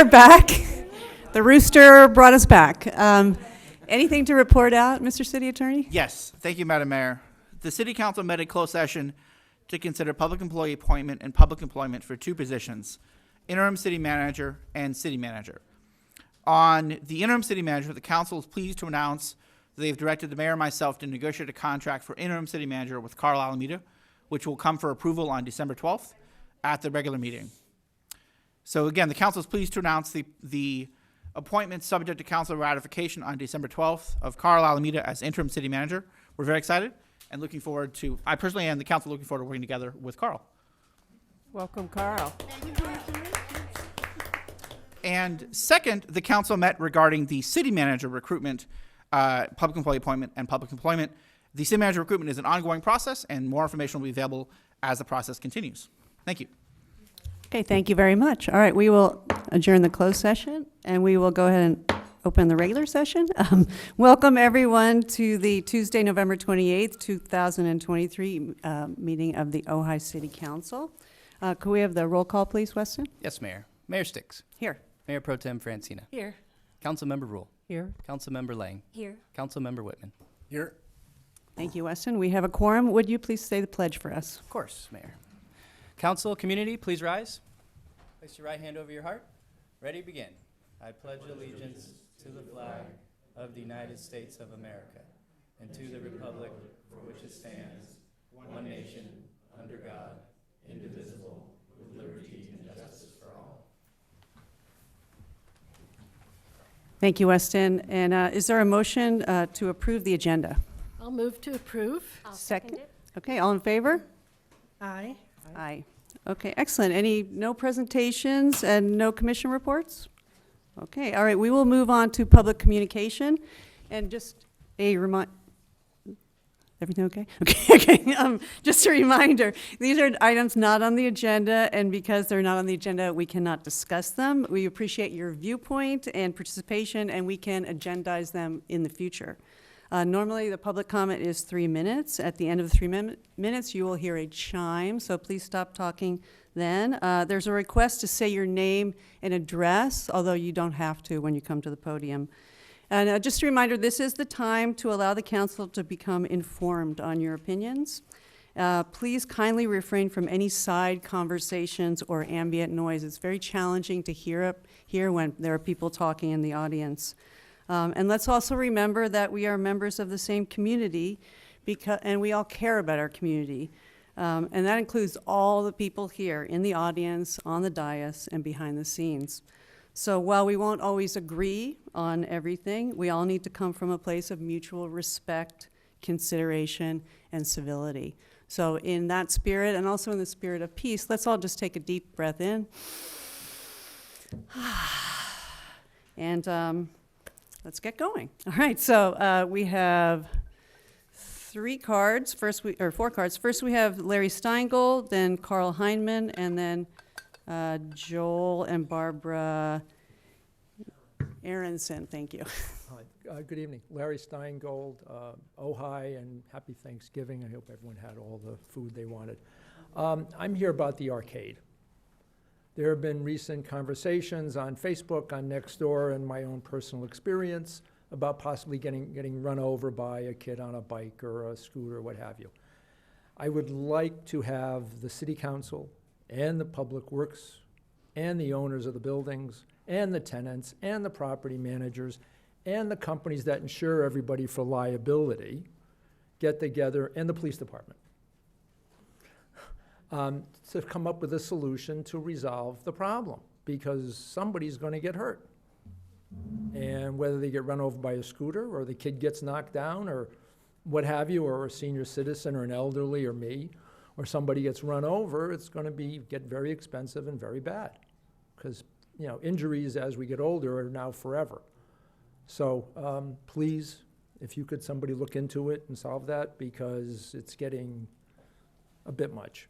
are back. The rooster brought us back. Anything to report out, Mr. City Attorney? Yes, thank you, Madam Mayor. The City Council met in closed session to consider public employee appointment and public employment for two positions, interim city manager and city manager. On the interim city manager, the council is pleased to announce that they've directed the mayor and myself to negotiate a contract for interim city manager with Carl Alameda, which will come for approval on December 12th at the regular meeting. So again, the council is pleased to announce the appointment subject to council ratification on December 12th of Carl Alameda as interim city manager. We're very excited and looking forward to, I personally and the council looking forward to working together with Carl. Welcome, Carl. And second, the council met regarding the city manager recruitment, public employee appointment and public employment. The city manager recruitment is an ongoing process and more information will be available as the process continues. Thank you. Okay, thank you very much. All right, we will adjourn the closed session and we will go ahead and open the regular session. Welcome everyone to the Tuesday, November 28th, 2023 meeting of the Ojai City Council. Could we have the roll call, please, Weston? Yes, Mayor. Mayor Sticks. Here. Mayor Pro Tem Francina. Here. Councilmember Rule. Here. Councilmember Lang. Here. Councilmember Whitman. Here. Thank you, Weston. We have a quorum. Would you please say the pledge for us? Of course, Mayor. Council, community, please rise. Place your right hand over your heart. Ready, begin. I pledge allegiance to the flag of the United States of America and to the republic for which it stands, one nation, under God, indivisible, with liberty and justice for all. Thank you, Weston. And is there a motion to approve the agenda? I'll move to approve. I'll second it. Okay, all in favor? Aye. Aye. Okay, excellent. No presentations and no commission reports? Okay, all right, we will move on to public communication. And just a everything okay? Okay. Just a reminder, these are items not on the agenda, and because they're not on the agenda, we cannot discuss them. We appreciate your viewpoint and participation, and we can agendize them in the future. Normally, the public comment is 3 minutes. At the end of the 3 minutes, you will hear a chime, so please stop talking then. There's a request to say your name and address, although you don't have to when you come to the podium. And just a reminder, this is the time to allow the council to become informed on your opinions. Please kindly refrain from any side conversations or ambient noise. It's very challenging to hear when there are people talking in the audience. And let's also remember that we are members of the same community and we all care about our community. And that includes all the people here in the audience, on the dais, and behind the scenes. So while we won't always agree on everything, we all need to come from a place of mutual respect, consideration, and civility. So in that spirit, and also in the spirit of peace, let's all just take a deep breath in. And let's get going. All right, so we have 4 cards. First we have Larry Steingold, then Carl Heineman, and then Joel and Barbara Aronson. Thank you. Hi, good evening. Larry Steingold, Ojai, and happy Thanksgiving. I hope everyone had all the food they wanted. I'm here about the arcade. There have been recent conversations on Facebook, on Nextdoor, and my own personal experience about possibly getting run over by a kid on a bike or a scooter or what have you. I would like to have the City Council and the Public Works and the owners of the buildings and the tenants and the property managers and the companies that insure everybody for liability get together, and the police department, to come up with a solution to resolve the problem, because somebody's going to get hurt. And whether they get run over by a scooter or the kid gets knocked down or what have you, or a senior citizen or an elderly or me, or somebody gets run over, it's going to get very expensive and very bad, because injuries as we get older are now forever. So please, if you could, somebody look into it and solve that, because it's getting a bit much.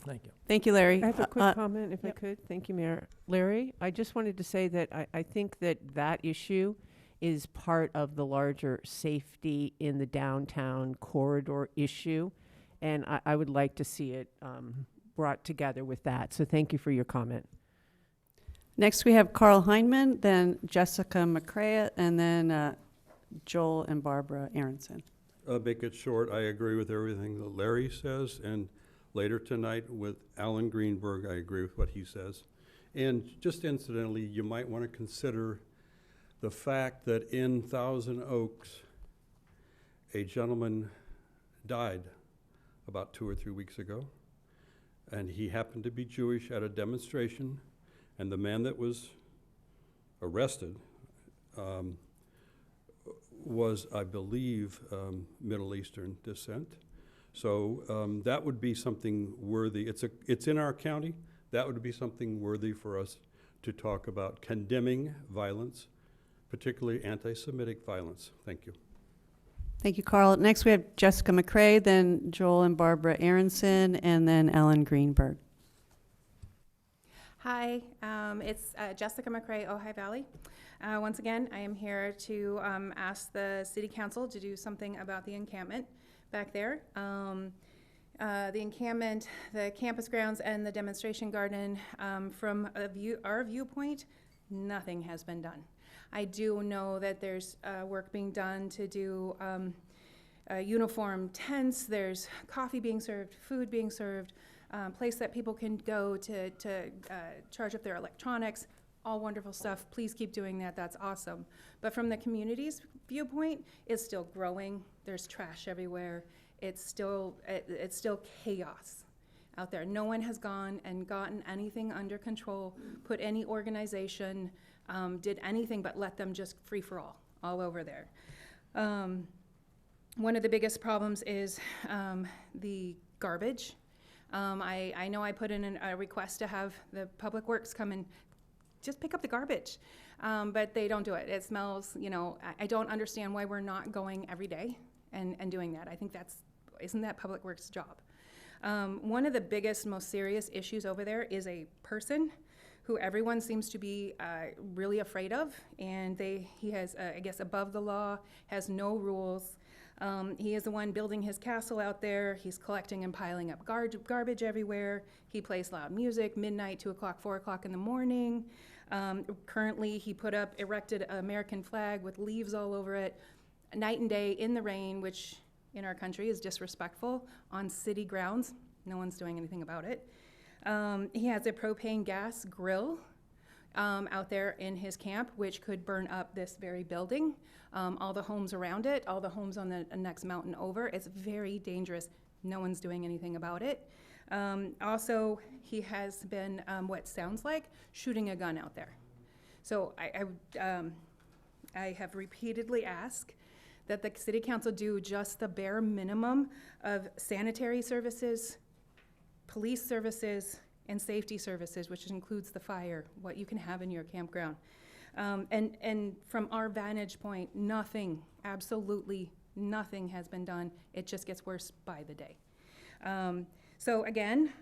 Thank you. Thank you, Larry. I have a quick comment, if I could. Thank you, Mayor. Larry, I just wanted to say that I think that issue is part of the larger safety in the downtown corridor issue, and I would like to see it brought together with that. So thank you for your comment. Next, we have Carl Heineman, then Jessica McCrea, and then Joel and Barbara Aronson. I'll make it short. I agree with everything that Larry says, and later tonight with Alan Greenberg, I agree with what he says. And just incidentally, you might want to consider the fact that in Thousand Oaks, a gentleman died about 2 or 3 weeks ago, and he happened to be Jewish at a demonstration, and the man that was arrested was, I believe, Middle Eastern descent. So that would be something worthy. It's in our county. That would be something worthy for us to talk about, condemning violence, particularly anti-Semitic violence. Thank you. Thank you, Carl. Next, we have Jessica McCrea, then Joel and Barbara Aronson, and then Ellen Greenberg. Hi, it's Jessica McCrea, Ojai Valley. Once again, I am here to ask the City Council to do something about the encampment back there. The encampment, the campus grounds, and the demonstration garden, from our viewpoint, nothing has been done. I do know that there's work being done to do uniform tents, there's coffee being served, food being served, place that people can go to charge up their electronics, all wonderful stuff. Please keep doing that, that's awesome. But from the community's viewpoint, it's still growing, there's trash everywhere, it's still chaos out there. No one has gone and gotten anything under control, put any organization, did anything but let them just free for all over there. One of the biggest problems is the garbage. I know I put in a request to have the Public Works come and just pick up the garbage, but they don't do it. It smells, I don't understand why we're not going every day and doing that. I think isn't that Public Works' job? One of the biggest, most serious issues over there is a person who everyone seems to be really afraid of, and he has, I guess, above the law, has no rules. He is the one building his castle out there. He's collecting and piling up garbage everywhere. He plays loud music, midnight, 2 o'clock, 4 o'clock in the morning. Currently, he erected an American flag with leaves all over it, night and day in the rain, which in our country is disrespectful, on city grounds. No one's doing anything about it. He has a propane gas grill out there in his camp, which could burn up this very building, all the homes around it, all the homes on the next mountain over. It's very dangerous. No one's doing anything about it. Also, he has been, what sounds like, shooting a gun out there. So I have repeatedly asked that the City Council do just the bare minimum of sanitary services, police services, and safety services, which includes the fire, what you can have in your campground. And from our vantage point, nothing, absolutely nothing has been done. It just gets worse by the day. So again,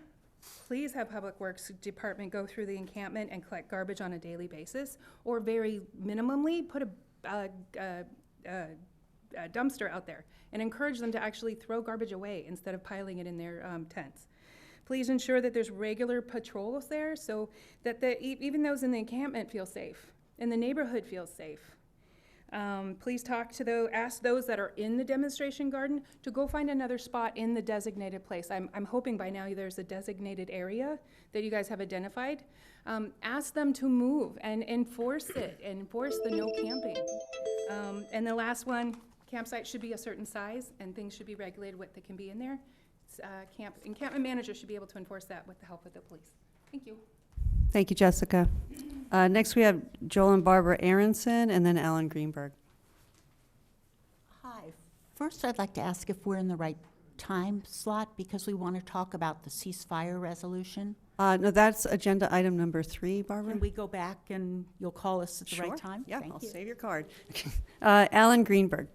please have Public Works Department go through the encampment and collect garbage on a daily basis, or very minimally put a dumpster out there and encourage them to actually throw garbage away instead of piling it in their tents. Please ensure that there's regular patrols there so that even those in the encampment feel safe and the neighborhood feels safe. Please ask those that are in the demonstration garden to go find another spot in the designated place. I'm hoping by now there's a designated area that you guys have identified. Ask them to move and enforce it, enforce the no camping. And the last one, campsite should be a certain size and things should be regulated what they can be in there. Encampment manager should be able to enforce that with the help of the police. Thank you. Thank you, Jessica. Next, we have Joel and Barbara Aronson, and then Alan Greenberg. Hi. First, I'd like to ask if we're in the right time slot because we want to talk about the ceasefire resolution. No, that's agenda item number 3, Barbara. Can we go back and you'll call us at the Sure. right time? Yeah, Thank I'll you. save your card. Alan Greenberg.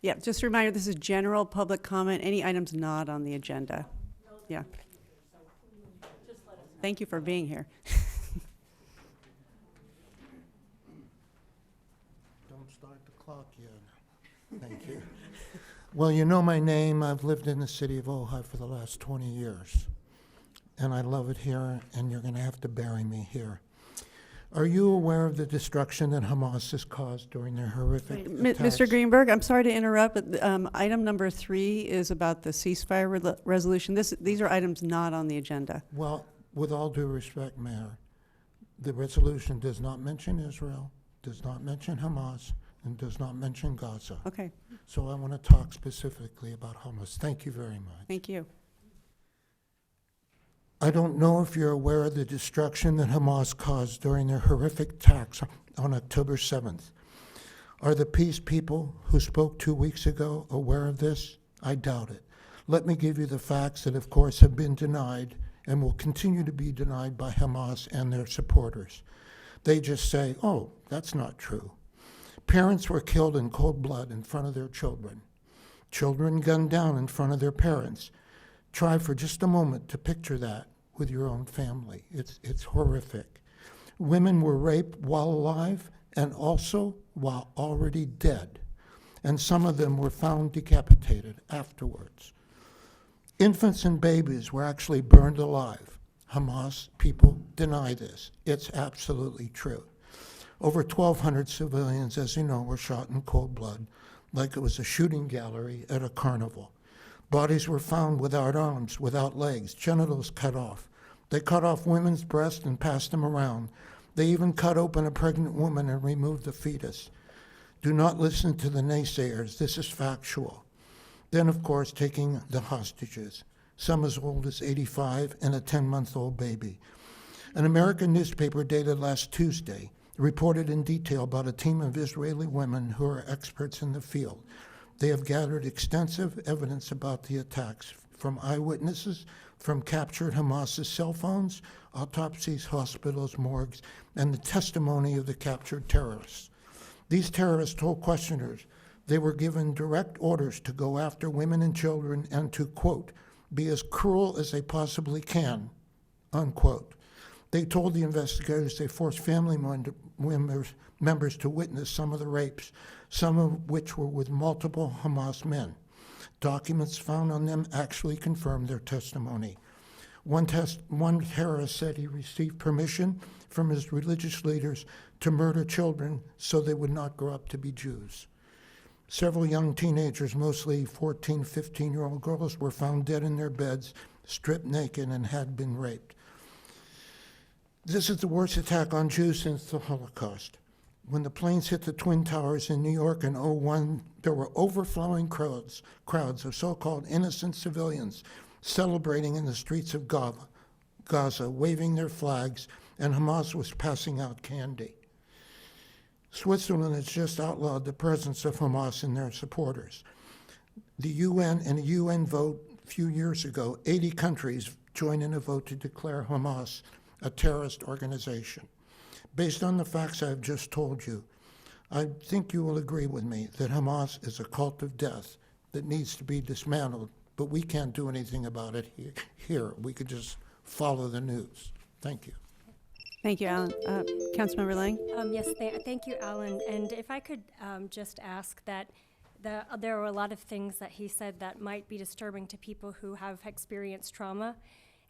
Yeah, just a reminder, this is general public comment, any items not on the agenda. Yeah. Thank you for being here. Don't start the clock yet. Thank you. Well, you know my name. I've lived in the city of Ojai for the last 20 years. And I love it here, and you're going to have to bury me here. Are you aware of the destruction that Hamas has caused during their horrific attacks? Mr. Greenberg, I'm sorry to interrupt, but item number 3 is about the ceasefire resolution. These are items not on the agenda. Well, with all due respect, Mayor, the resolution does not mention Israel, does not mention Hamas, and does not mention Gaza. Okay, So I want to talk specifically about Hamas. Thank you very much. thank you. I don't know if you're aware of the destruction that Hamas caused during their horrific attacks on October 7th. Are the peace people who spoke 2 weeks ago aware of this? I doubt it. Let me give you the facts that, of course, have been denied and will continue to be denied by Hamas and their supporters. They just say, oh, that's not true. Parents were killed in cold blood in front of their children. Children gunned down in front of their parents. Try for just a moment to picture that with your own family. It's horrific. Women were raped while alive and also while already dead. And some of them were found decapitated afterwards. Infants and babies were actually burned alive. Hamas people deny this. It's absolutely true. Over 1,200 civilians, as you know, were shot in cold blood, like it was a shooting gallery at a carnival. Bodies were found without arms, without legs, genitals cut off. They cut off women's breasts and passed them around. They even cut open a pregnant woman and removed the fetus. Do not listen to the naysayers. This is factual. Then, of course, taking the hostages, some as old as 85 and a 10-month-old baby. An American newspaper dated last Tuesday reported in detail about a team of Israeli women who are experts in the field. They have gathered extensive evidence about the attacks from eyewitnesses, from captured Hamas's cell phones, autopsies, hospitals, morgues, and the testimony of the captured terrorists. These terrorists told questioners they were given direct orders to go after women and children and to, quote, be as cruel as they possibly can, unquote. They told the investigators they forced family members to witness some of the rapes, some of which were with multiple Hamas men. Documents found on them actually confirmed their testimony. One terrorist said he received permission from his religious leaders to murder children so they would not grow up to be Jews. Several young teenagers, mostly 14, 15-year-old girls, were found dead in their beds, stripped naked, and had been raped. This is the worst attack on Jews since the Holocaust. When the planes hit the Twin Towers in New York in 2001, there were overflowing crowds of so-called innocent civilians celebrating in the streets of Gaza, waving their flags, and Hamas was passing out candy. Switzerland has just outlawed the presence of Hamas and their supporters. The UN, in a UN vote a few years ago, 80 countries joined in a vote to declare Hamas a terrorist organization. Based on the facts I've just told you, I think you will agree with me that Hamas is a cult of death that needs to be dismantled, but we can't do anything about it here. We could just follow the news. Thank you. Thank you, Alan. Councilmember Lang? Yes, thank you, Alan. And if I could just ask that there are a lot of things that he said that might be disturbing to people who have experienced trauma.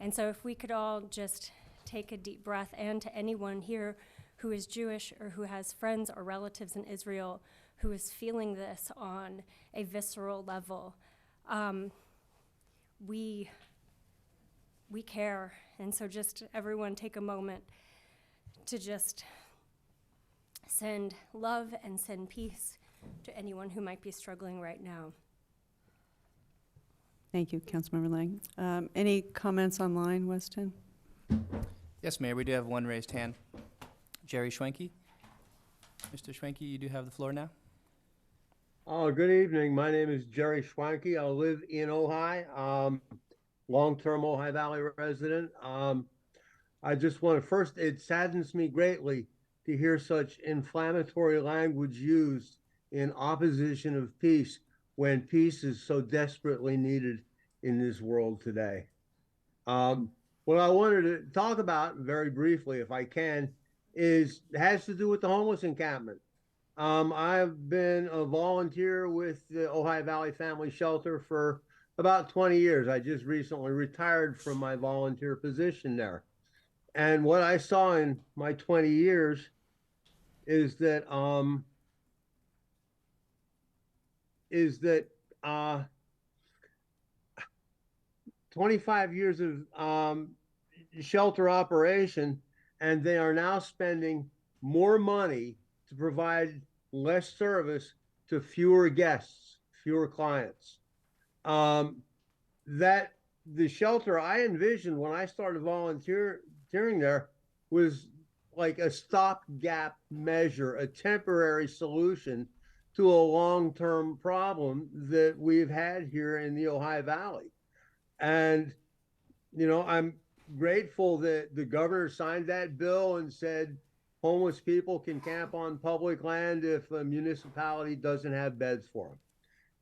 And so if we could all just take a deep breath, and to anyone here who is Jewish or who has friends or relatives in Israel who is feeling this on a visceral level, we care. And so just everyone take a moment to just send love and send peace to anyone who might be struggling right now. Thank you, Councilmember Lang. Any comments online, Weston? Yes, Mayor, we do have one raised hand. Jerry Schwenke. Mr. Schwenke, you do have the floor now. Oh, good evening. My name is Jerry Schwanke. I live in Ojai, long-term Ojai Valley resident. I just want to first, it saddens me greatly to hear such inflammatory language used in opposition of peace when peace is so desperately needed in this world today. What I wanted to talk about very briefly, if I can, has to do with the homeless encampment. I've been a volunteer with the Ojai Valley Family Shelter for about 20 years. I just recently retired from my volunteer position there. And what I saw in my 20 years is that, uh, 25 years of shelter operation, and they are now spending more money to provide less service to fewer guests, fewer clients. That the shelter I envisioned when I started volunteering there was like a stopgap measure, a temporary solution to a long-term problem that we've had here in the Ojai Valley. And, I'm grateful that the governor signed that bill and said homeless people can camp on public land if a municipality doesn't have beds for them.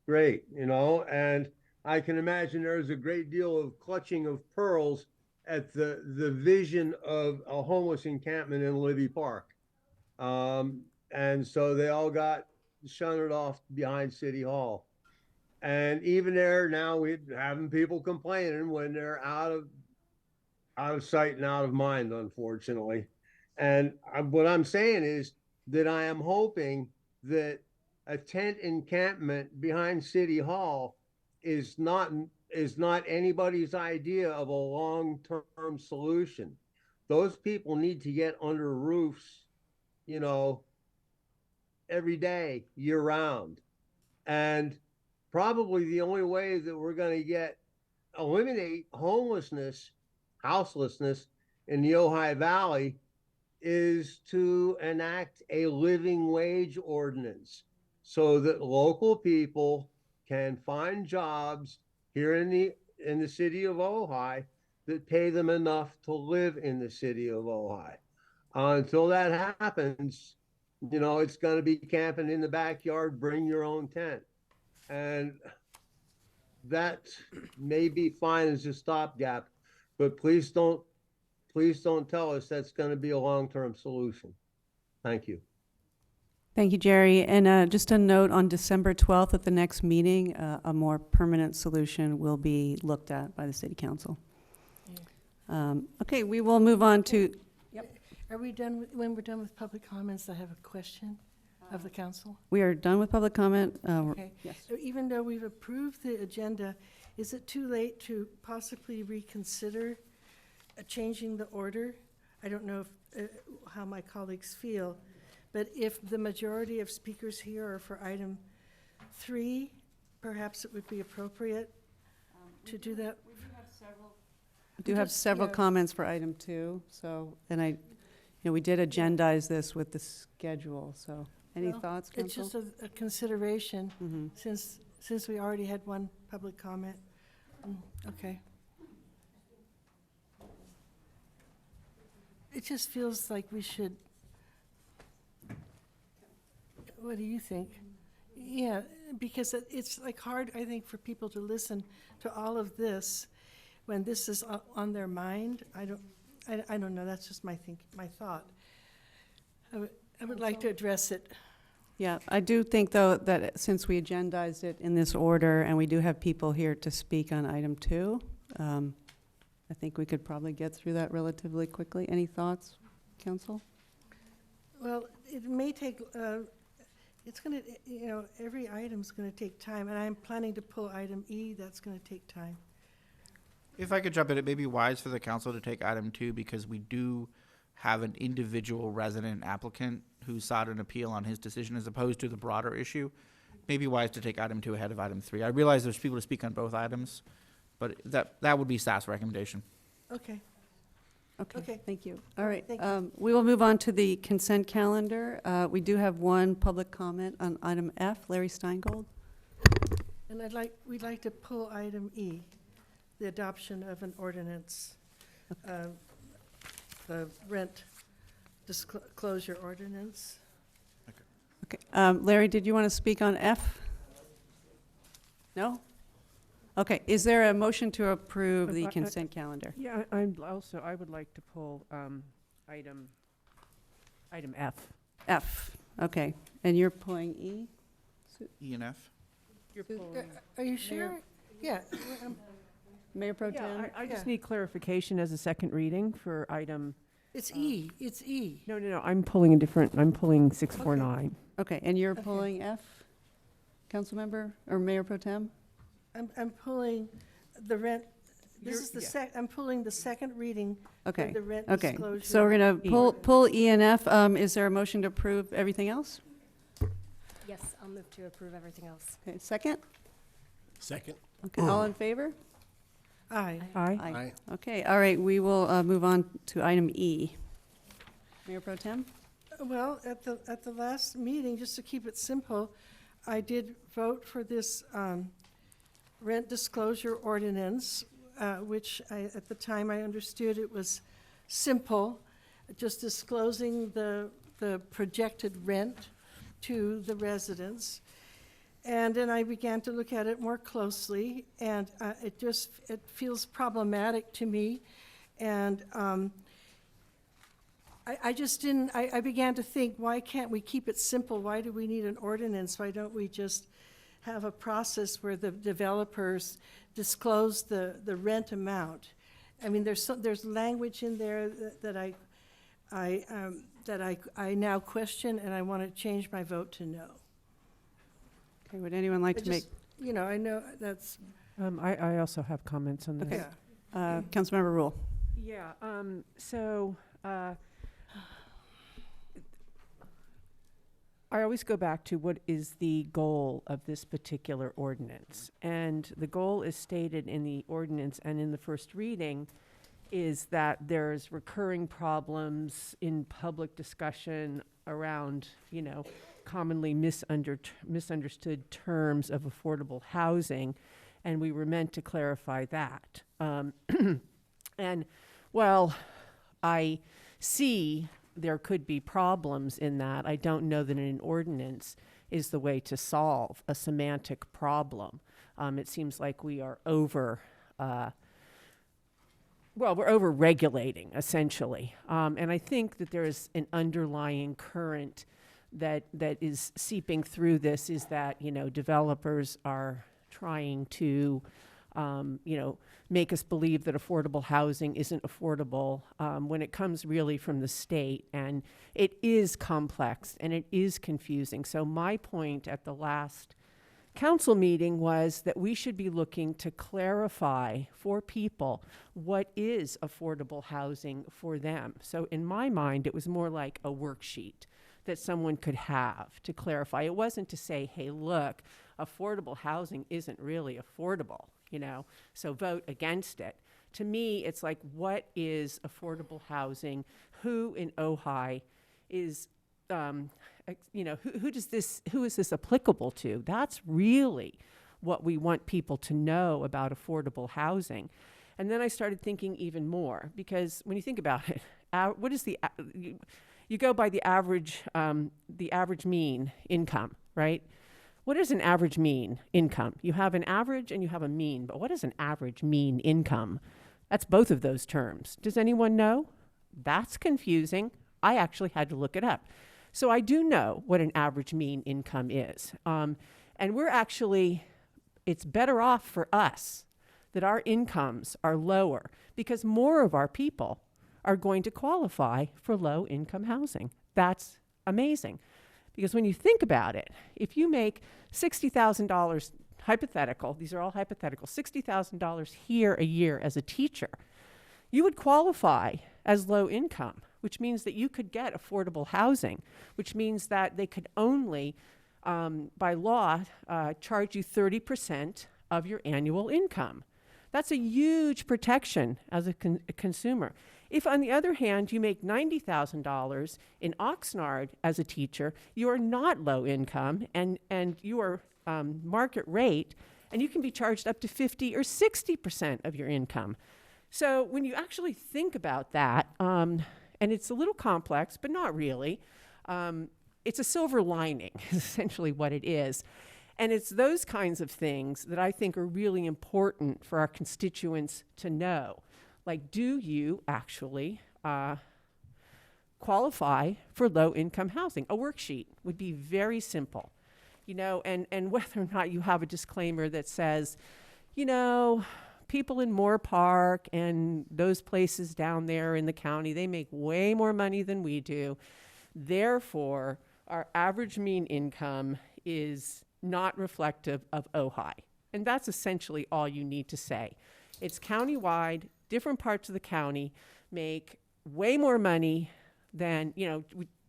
Great, and I can imagine there's a great deal of clutching of pearls at the vision of a homeless encampment in Libby Park. And so they all got shunted off behind City Hall. And even there now we're having people complaining when they're out of sight and out of mind, unfortunately. And what I'm saying is that I am hoping that a tent encampment behind City Hall is not anybody's idea of a long-term solution. Those people need to get under roofs, every day, year round. And probably the only way that we're going to eliminate homelessness, houselessness in the Ojai Valley is to enact a living wage ordinance so that local people can find jobs here in the city of Ojai that pay them enough to live in the city of Ojai. Until that happens, it's going to be camping in the backyard, bring your own tent. And that may be fine as a stopgap, but please don't tell us that's going to be a long-term solution. Thank you. Thank you, Jerry. And just a note, on December 12th at the next meeting, a more permanent solution will be looked at by the City Council. Okay, we will move on to, Are we done when we're done with public comments? I have a question of the council. we are done with public comment. Okay. Yes. So even though we've approved the agenda, is it too late to possibly reconsider changing the order? I don't know if, how my colleagues feel, but if the majority of speakers here are for item 3, perhaps it would be appropriate to do that. We do have several comments for item 2, so, and we did agendize this with the schedule, so, any Well, thoughts, It's Council? just a consideration, Mhm. since we already had one public comment. Okay. It just feels like we should, what do you think? Yeah, because it's like hard, I think, for people to listen to all of this when this is on their mind. I don't know, that's just my thought. I would like to address it. Yeah, I do think, though, that since we agendized it in this order, and we do have people here to speak on item 2, I think we could probably get through that relatively quickly. Any thoughts, Council? Well, it may take, it's going to, every item's going to take time, and I'm planning to pull item E. That's going to take time. If I could jump in, it may be wise for the council to take item 2 because we do have an individual resident applicant who sought an appeal on his decision as opposed to the broader issue. It may be wise to take item 2 ahead of item 3. I realize there's people to speak on both items, but that would be staff's recommendation. Okay. Okay, thank you. All right, Thank you. we will move on to the consent calendar. We do have one public comment on item F. Larry Steingold. And we'd like to pull item E, the adoption of an ordinance, the rent disclosure ordinance. Okay, Larry, did you want to speak on F? No? Okay, is there a motion to approve the consent calendar? Yeah, I would like to pull item F. F, okay. And you're pulling E? E and F. You're pulling. Are you sure? Yeah. Mayor Pro Yeah, Tem? I just Yeah. need clarification as a second reading for item It's E, it's E. No, I'm pulling 649. Okay, and you're Okay. pulling F, Councilmember, or Mayor Pro Tem? I'm pulling the rent, this You're- is the yeah. I'm pulling the second reading of Okay, the rent okay. disclosure. So we're going to E. pull E and F. Is there a motion to approve everything else? Yes, I'll move to approve everything else. Okay, second? Second. Okay, all in favor? Aye. Aye. Okay, all right, we will move on to item E. Mayor Pro Tem? Well, at the last meeting, just to keep it simple, I did vote for this rent disclosure ordinance, which at the time I understood it was simple, just disclosing the projected rent to the residents. And then I began to look at it more closely, and it feels problematic to me. And I began to think, why can't we keep it simple? Why do we need an ordinance? Why don't we just have a process where the developers disclose the rent amount? I mean, there's language in there that I now question, and I want to change my vote to no. Okay, would anyone like I to make, just, I know that's, I also have comments on this. Okay. yeah. Councilmember Rule? Yeah, so, I always go back to what is the goal of this particular ordinance. And the goal is stated in the ordinance and in the first reading is that there's recurring problems in public discussion around, commonly misunderstood terms of affordable housing. And we were meant to clarify that. And while I see there could be problems in that, I don't know that an ordinance is the way to solve a semantic problem. It seems like we are we're over-regulating, essentially. And I think that there is an underlying current that is seeping through this, is that, developers are trying to make us believe that affordable housing isn't affordable when it comes really from the state. And it is complex and it is confusing. So my point at the last council meeting was that we should be looking to clarify for people what is affordable housing for them. So in my mind, it was more like a worksheet that someone could have to clarify. It wasn't to say, hey, look, affordable housing isn't really affordable, so vote against it. To me, it's like, what is affordable housing? Who in Ojai is, who is this applicable to? That's really what we want people to know about affordable housing. And then I started thinking even more, because when you think about it, what is you go by the average mean income, right? What is an average mean income? You have an average and you have a mean, but what is an average mean income? That's both of those terms. Does anyone know? That's confusing. I actually had to look it up. So I do know what an average mean income is. And it's better off for us that our incomes are lower, because more of our people are going to qualify for low income housing. That's amazing. Because when you think about it, if you make $60,000, hypothetical, these are all hypothetical, $60,000 here a year as a teacher, you would qualify as low income, which means that you could get affordable housing, which means that they could only, by law, charge you 30% of your annual income. That's a huge protection as a consumer. If, on the other hand, you make $90,000 in Oxnard as a teacher, you are not low income, and you are market rate, and you can be charged up to 50 or 60% of your income. So when you actually think about that, and it's a little complex, but not really, it's a silver lining, is essentially what it is. And it's those kinds of things that I think are really important for our constituents to know. Like, do you actually qualify for low-income housing? A worksheet would be very simple, and whether or not you have a disclaimer that says, people in Moore Park and those places down there in the county, they make way more money than we do. Therefore, our average mean income is not reflective of Ojai. And that's essentially all you need to say. It's countywide. Different parts of the county make way more money than,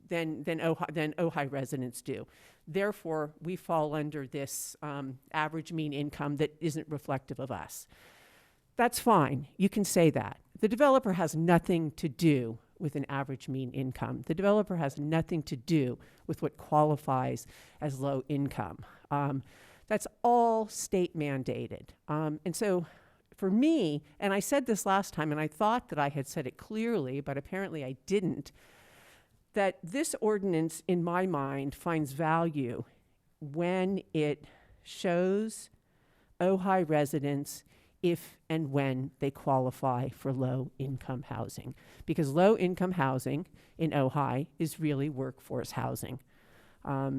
than Ojai residents do. Therefore, we fall under this average mean income that isn't reflective of us. That's fine. You can say that. The developer has nothing to do with an average mean income. The developer has nothing to do with what qualifies as low income. That's all state mandated. And so for me, and I said this last time, and I thought that I had said it clearly, but apparently I didn't, that this ordinance, in my mind, finds value when it shows Ojai residents if and when they qualify for low-income housing. Because low-income housing in Ojai is really workforce housing.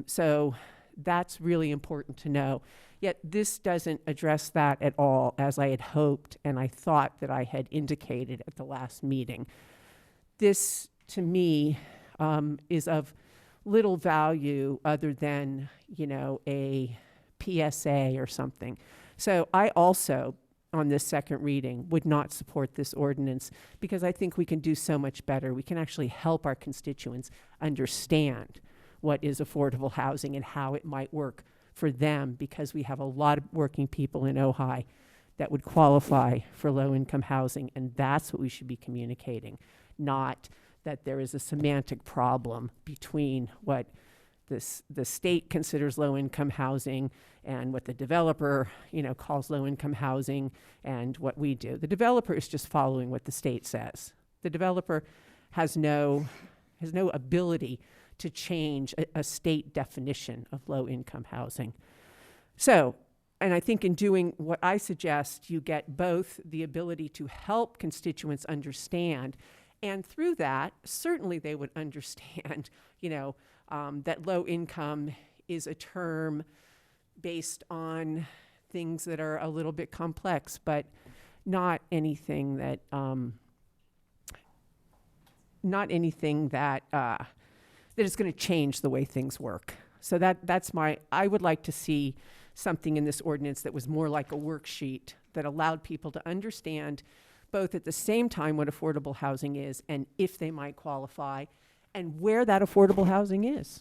So that's really important to know. Yet this doesn't address that at all, as I had hoped and I thought that I had indicated at the last meeting. This, to me, is of little value other than, a PSA or something. So I also, on this second reading, would not support this ordinance because I think we can do so much better. We can actually help our constituents understand what is affordable housing and how it might work for them, because we have a lot of working people in Ojai that would qualify for low-income housing, and that's what we should be communicating, not that there is a semantic problem between what the state considers low-income housing and what the developer, calls low-income housing and what we do. The developer is just following what the state says. The developer has no ability to change a state definition of low-income housing. So, and I think in doing what I suggest, you get both the ability to help constituents understand, and through that, certainly they would understand, that low income is a term based on things that are a little bit complex, but not anything that that is going to change the way things work. So I would like to see something in this ordinance that was more like a worksheet that allowed people to understand both at the same time what affordable housing is and if they might qualify and where that affordable housing is.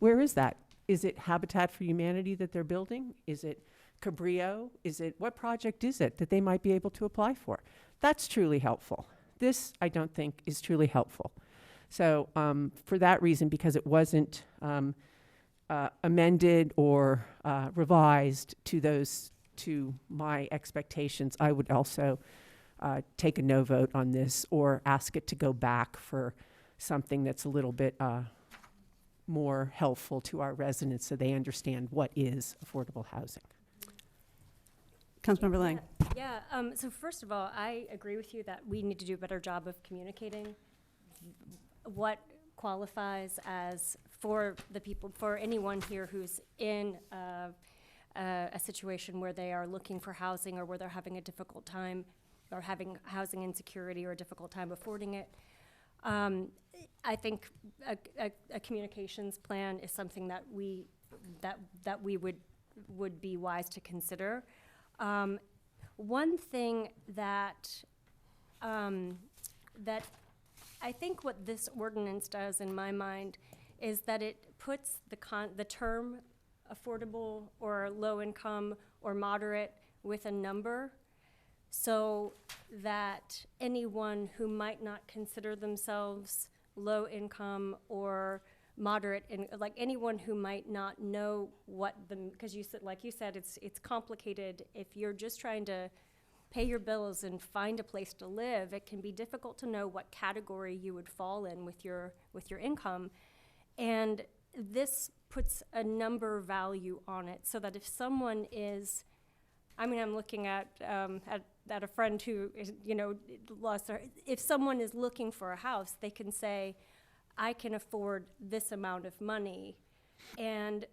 Where is that? Is it Habitat for Humanity that they're building? Is it Cabrillo? What project is it that they might be able to apply for? That's truly helpful. This, I don't think, is truly helpful. So for that reason, because it wasn't amended or revised to my expectations, I would also take a no vote on this or ask it to go back for something that's a little bit more helpful to our residents so they understand what is affordable housing. Councilmember Lang. Yeah, so first of all, I agree with you that we need to do a better job of communicating what qualifies as for the people, for anyone here who's in a situation where they are looking for housing or where they're having a difficult time or having housing insecurity or a difficult time affording it. I think a communications plan is something that we would be wise to consider. One thing that I think what this ordinance does in my mind is that it puts the term affordable or low income or moderate with a number, so that anyone who might not consider themselves low income or moderate, like anyone who might not know what because like you said, it's complicated. If you're just trying to pay your bills and find a place to live, it can be difficult to know what category you would fall in with your income. And this puts a number value on it, so that if someone is, I'm looking at a friend who is, lost their, if someone is looking for a house, they can say, I can afford this amount of money, and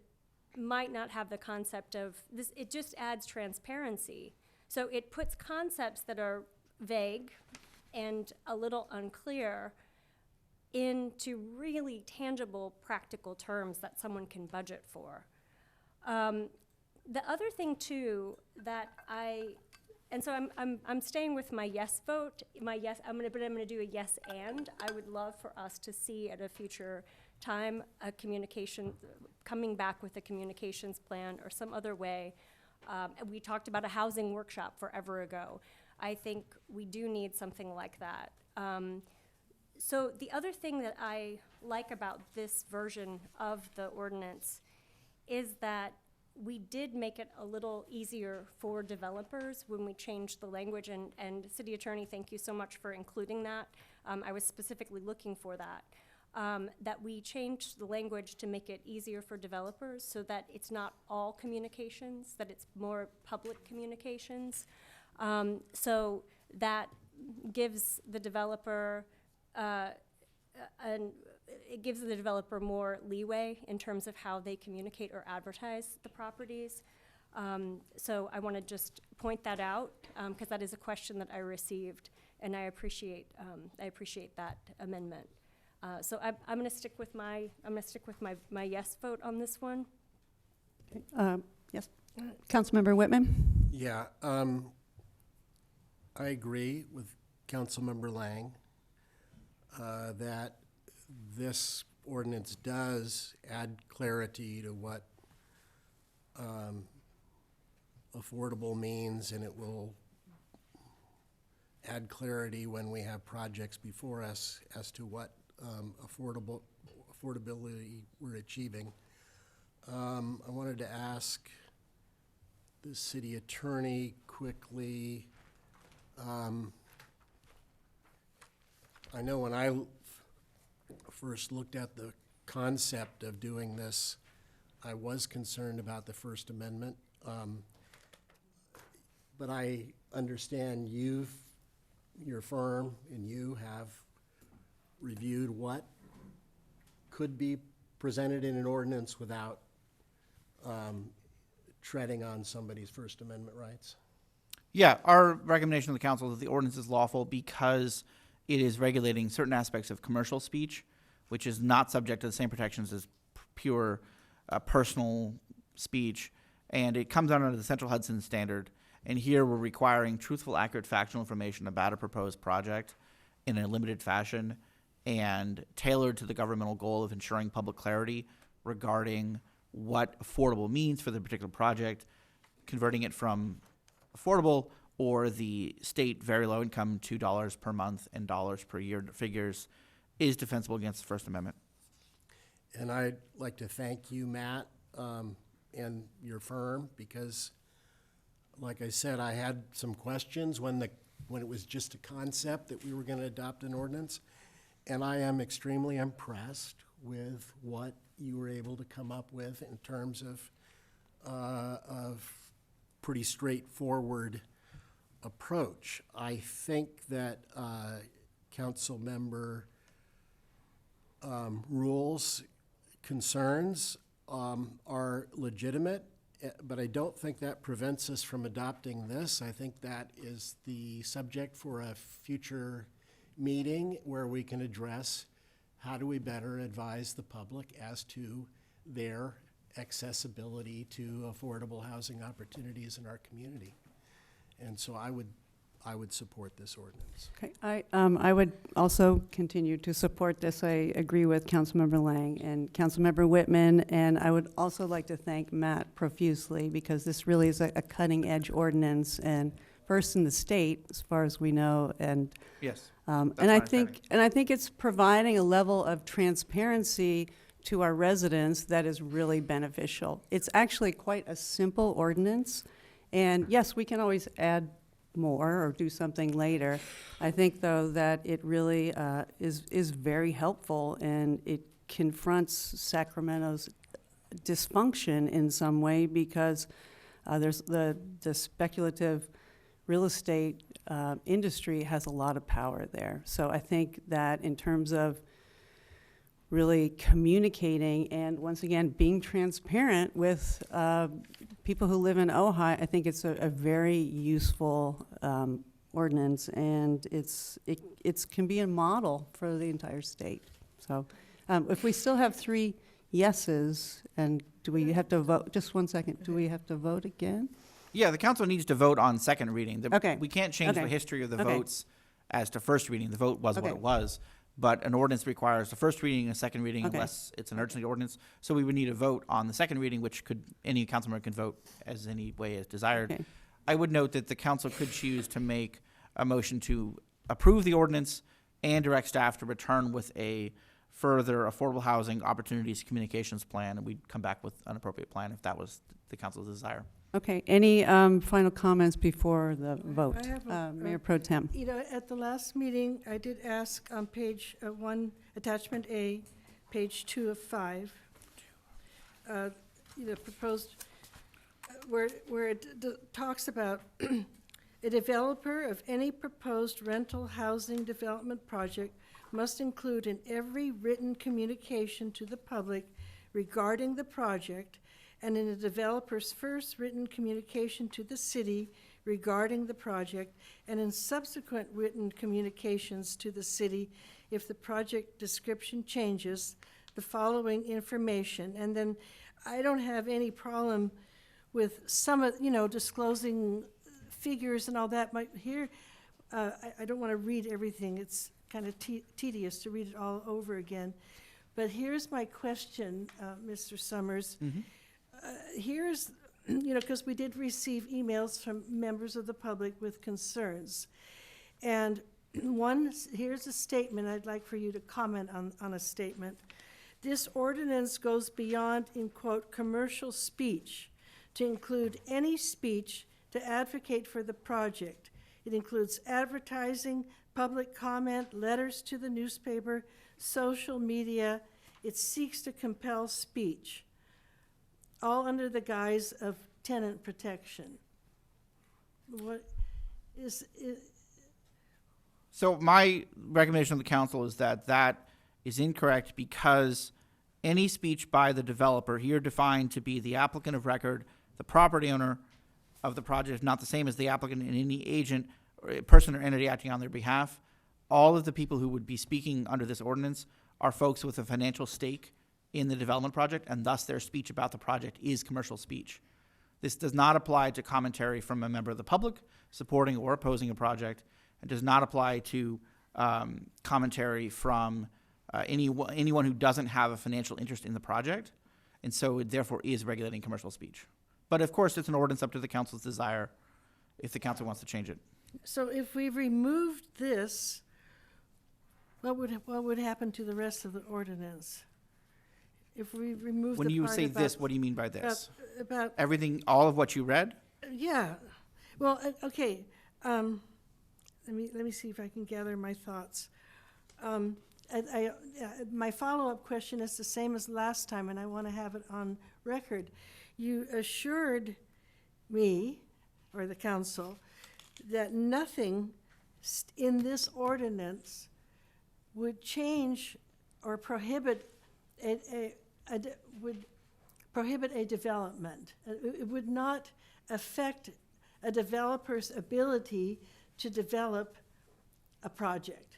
might not have the concept of this. It just adds transparency. So it puts concepts that are vague and a little unclear into really tangible, practical terms that someone can budget for. The other thing too that and so I'm staying with my yes vote. My yes, I'm gonna do a yes and. I would love for us to see at a future time a communication, coming back with a communications plan or some other way. We talked about a housing workshop forever ago. I think we do need something like that. So the other thing that I like about this version of the ordinance is that we did make it a little easier for developers when we changed the language, and City Attorney, thank you so much for including that. I was specifically looking for that. That we changed the language to make it easier for developers so that it's not all communications, that it's more public communications. So that gives the developer it gives the developer more leeway in terms of how they communicate or advertise the properties. So I want to just point that out because that is a question that I received, and I appreciate that amendment. So I'm going to stick with my yes vote on this one. Yes. Councilmember Whitman? Yeah, I agree with Councilmember Lang that this ordinance does add clarity to what affordable means, and it will add clarity when we have projects before us as to what affordability we're achieving. I wanted to ask the city attorney quickly. I know when I first looked at the concept of doing this, I was concerned about the First Amendment. But I understand your firm and you have reviewed what could be presented in an ordinance without treading on somebody's First Amendment rights. Yeah, our recommendation to the council is that the ordinance is lawful because it is regulating certain aspects of commercial speech, which is not subject to the same protections as pure personal speech, and it comes under the Central Hudson Standard. And here we're requiring truthful, accurate, factual information about a proposed project in a limited fashion and tailored to the governmental goal of ensuring public clarity regarding what affordable means for the particular project, converting it from affordable or the state very low income $2 per month and dollars per year figures is defensible against the First Amendment. And I'd like to thank you, Matt, and your firm, because like I said, I had some questions when it was just a concept that we were going to adopt an ordinance. And I am extremely impressed with what you were able to come up with in terms of pretty straightforward approach. I think that council member Rule's concerns are legitimate, but I don't think that prevents us from adopting this. I think that is the subject for a future meeting where we can address how do we better advise the public as to their accessibility to affordable housing opportunities in our community. And so I would support this ordinance. Okay, I would also continue to support this. I agree with Councilmember Lang and Councilmember Whitman, and I would also like to thank Matt profusely because this really is a cutting-edge ordinance and first in the state, as far as we know, and Yes. and I think it's providing a level of transparency to our residents that is really beneficial. It's actually quite a simple ordinance, and yes, we can always add more or do something later. I think, though, that it really is very helpful, and it confronts Sacramento's dysfunction in some way because there's the speculative real estate industry has a lot of power there. So I think that in terms of really communicating and, once again, being transparent with people who live in Ojai. I think it's a very useful ordinance, and it can be a model for the entire state. So if we still have 3 yeses, and do we have to vote? Just one second. Do we have to vote again? Yeah, the council needs to vote on second reading. Okay. We can't change the Okay. history of the Okay. votes as to first reading. The vote was what Okay. it was. But an ordinance requires a first reading and a second reading Okay. unless it's an urgency ordinance. So we would need a vote on the second reading, which any council member can vote as any way as desired. Okay. I would note that the council could choose to make a motion to approve the ordinance and direct staff to return with a further affordable housing opportunities communications plan, and we'd come back with an appropriate plan if that was the council's desire. Okay. Any final comments before the vote? I have Mayor Pro Tem. You know, at the last meeting, I did ask on page 1, attachment A, page 2 of 5, proposed, where it talks about a developer of any proposed rental housing development project must include in every written communication to the public regarding the project and in the developer's first written communication to the city regarding the project, and in subsequent written communications to the city if the project description changes, the following information. And then I don't have any problem with some of, disclosing figures and all that. I don't want to read everything. It's kind of tedious to read it all over again. But here's my question, Mr. Summers. Here's, because we did receive emails from members of the public with concerns. And here's a statement. I'd like for you to comment on a statement. This ordinance goes beyond, in quote, commercial speech to include any speech to advocate for the project. It includes advertising, public comment, letters to the newspaper, social media. It seeks to compel speech, all under the guise of tenant protection. What is it? So my recommendation to the council is that that is incorrect because any speech by the developer, here defined to be the applicant of record, the property owner of the project, is not the same as the applicant and any agent, or a person or entity acting on their behalf. All of the people who would be speaking under this ordinance are folks with a financial stake in the development project, and thus their speech about the project is commercial speech. This does not apply to commentary from a member of the public supporting or opposing a project. It does not apply to commentary from anyone who doesn't have a financial interest in the project, and so it therefore is regulating commercial speech. But of course, it's an ordinance up to the council's desire if the council wants to change it. So if we removed this, what would happen to the rest of the ordinance? If we remove When the you part say about- this, what do you mean by this? About, Everything, all of what you read? yeah. Well, okay. Let me see if I can gather my thoughts. My follow-up question is the same as last time, and I want to have it on record. You assured me, or the council, that nothing in this ordinance would change or prohibit would prohibit a development. It would not affect a developer's ability to develop a project.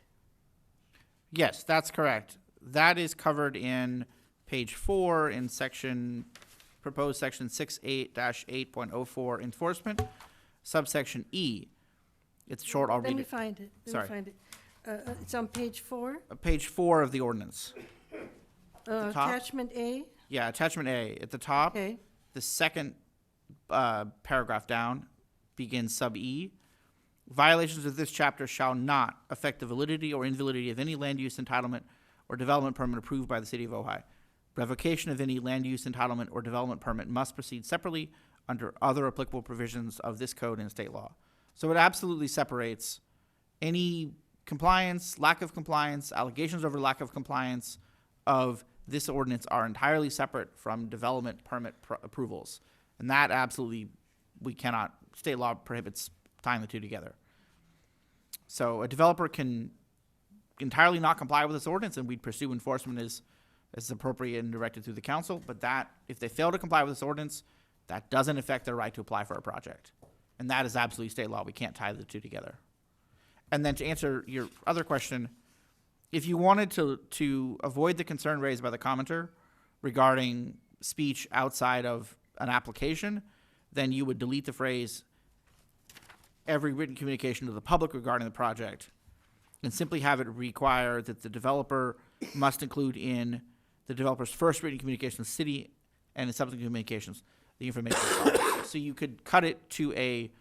Yes, that's correct. That is covered in page 4 in proposed section 68-8.04 enforcement, subsection E. It's short, I'll Let read me it. find it. Sorry. It's on page 4, Page 4 of the ordinance. the top? attachment A. Yeah, attachment A. At the top, Okay. the second paragraph down begins sub E. Violations of this chapter shall not affect the validity or invalidity of any land use entitlement or development permit approved by the city of Ojai. Revocation of any land use entitlement or development permit must proceed separately under other applicable provisions of this code and state law. So it absolutely separates any compliance, lack of compliance, allegations over lack of compliance of this ordinance are entirely separate from development permit approvals. And that absolutely, we cannot, state law prohibits tying the two together. So a developer can entirely not comply with this ordinance, and we'd pursue enforcement as as appropriate and directed through the council, but that, if they fail to comply with this ordinance, that doesn't affect their right to apply for a project. And that is absolutely state law. We can't tie the two together. And then to answer your other question, if you wanted to avoid the concern raised by the commenter regarding speech outside of an application, then you would delete the phrase every written communication to the public regarding the project and simply have it require that the developer must include in the developer's first written communication to the city and in subsequent communications the information. So you could cut it to a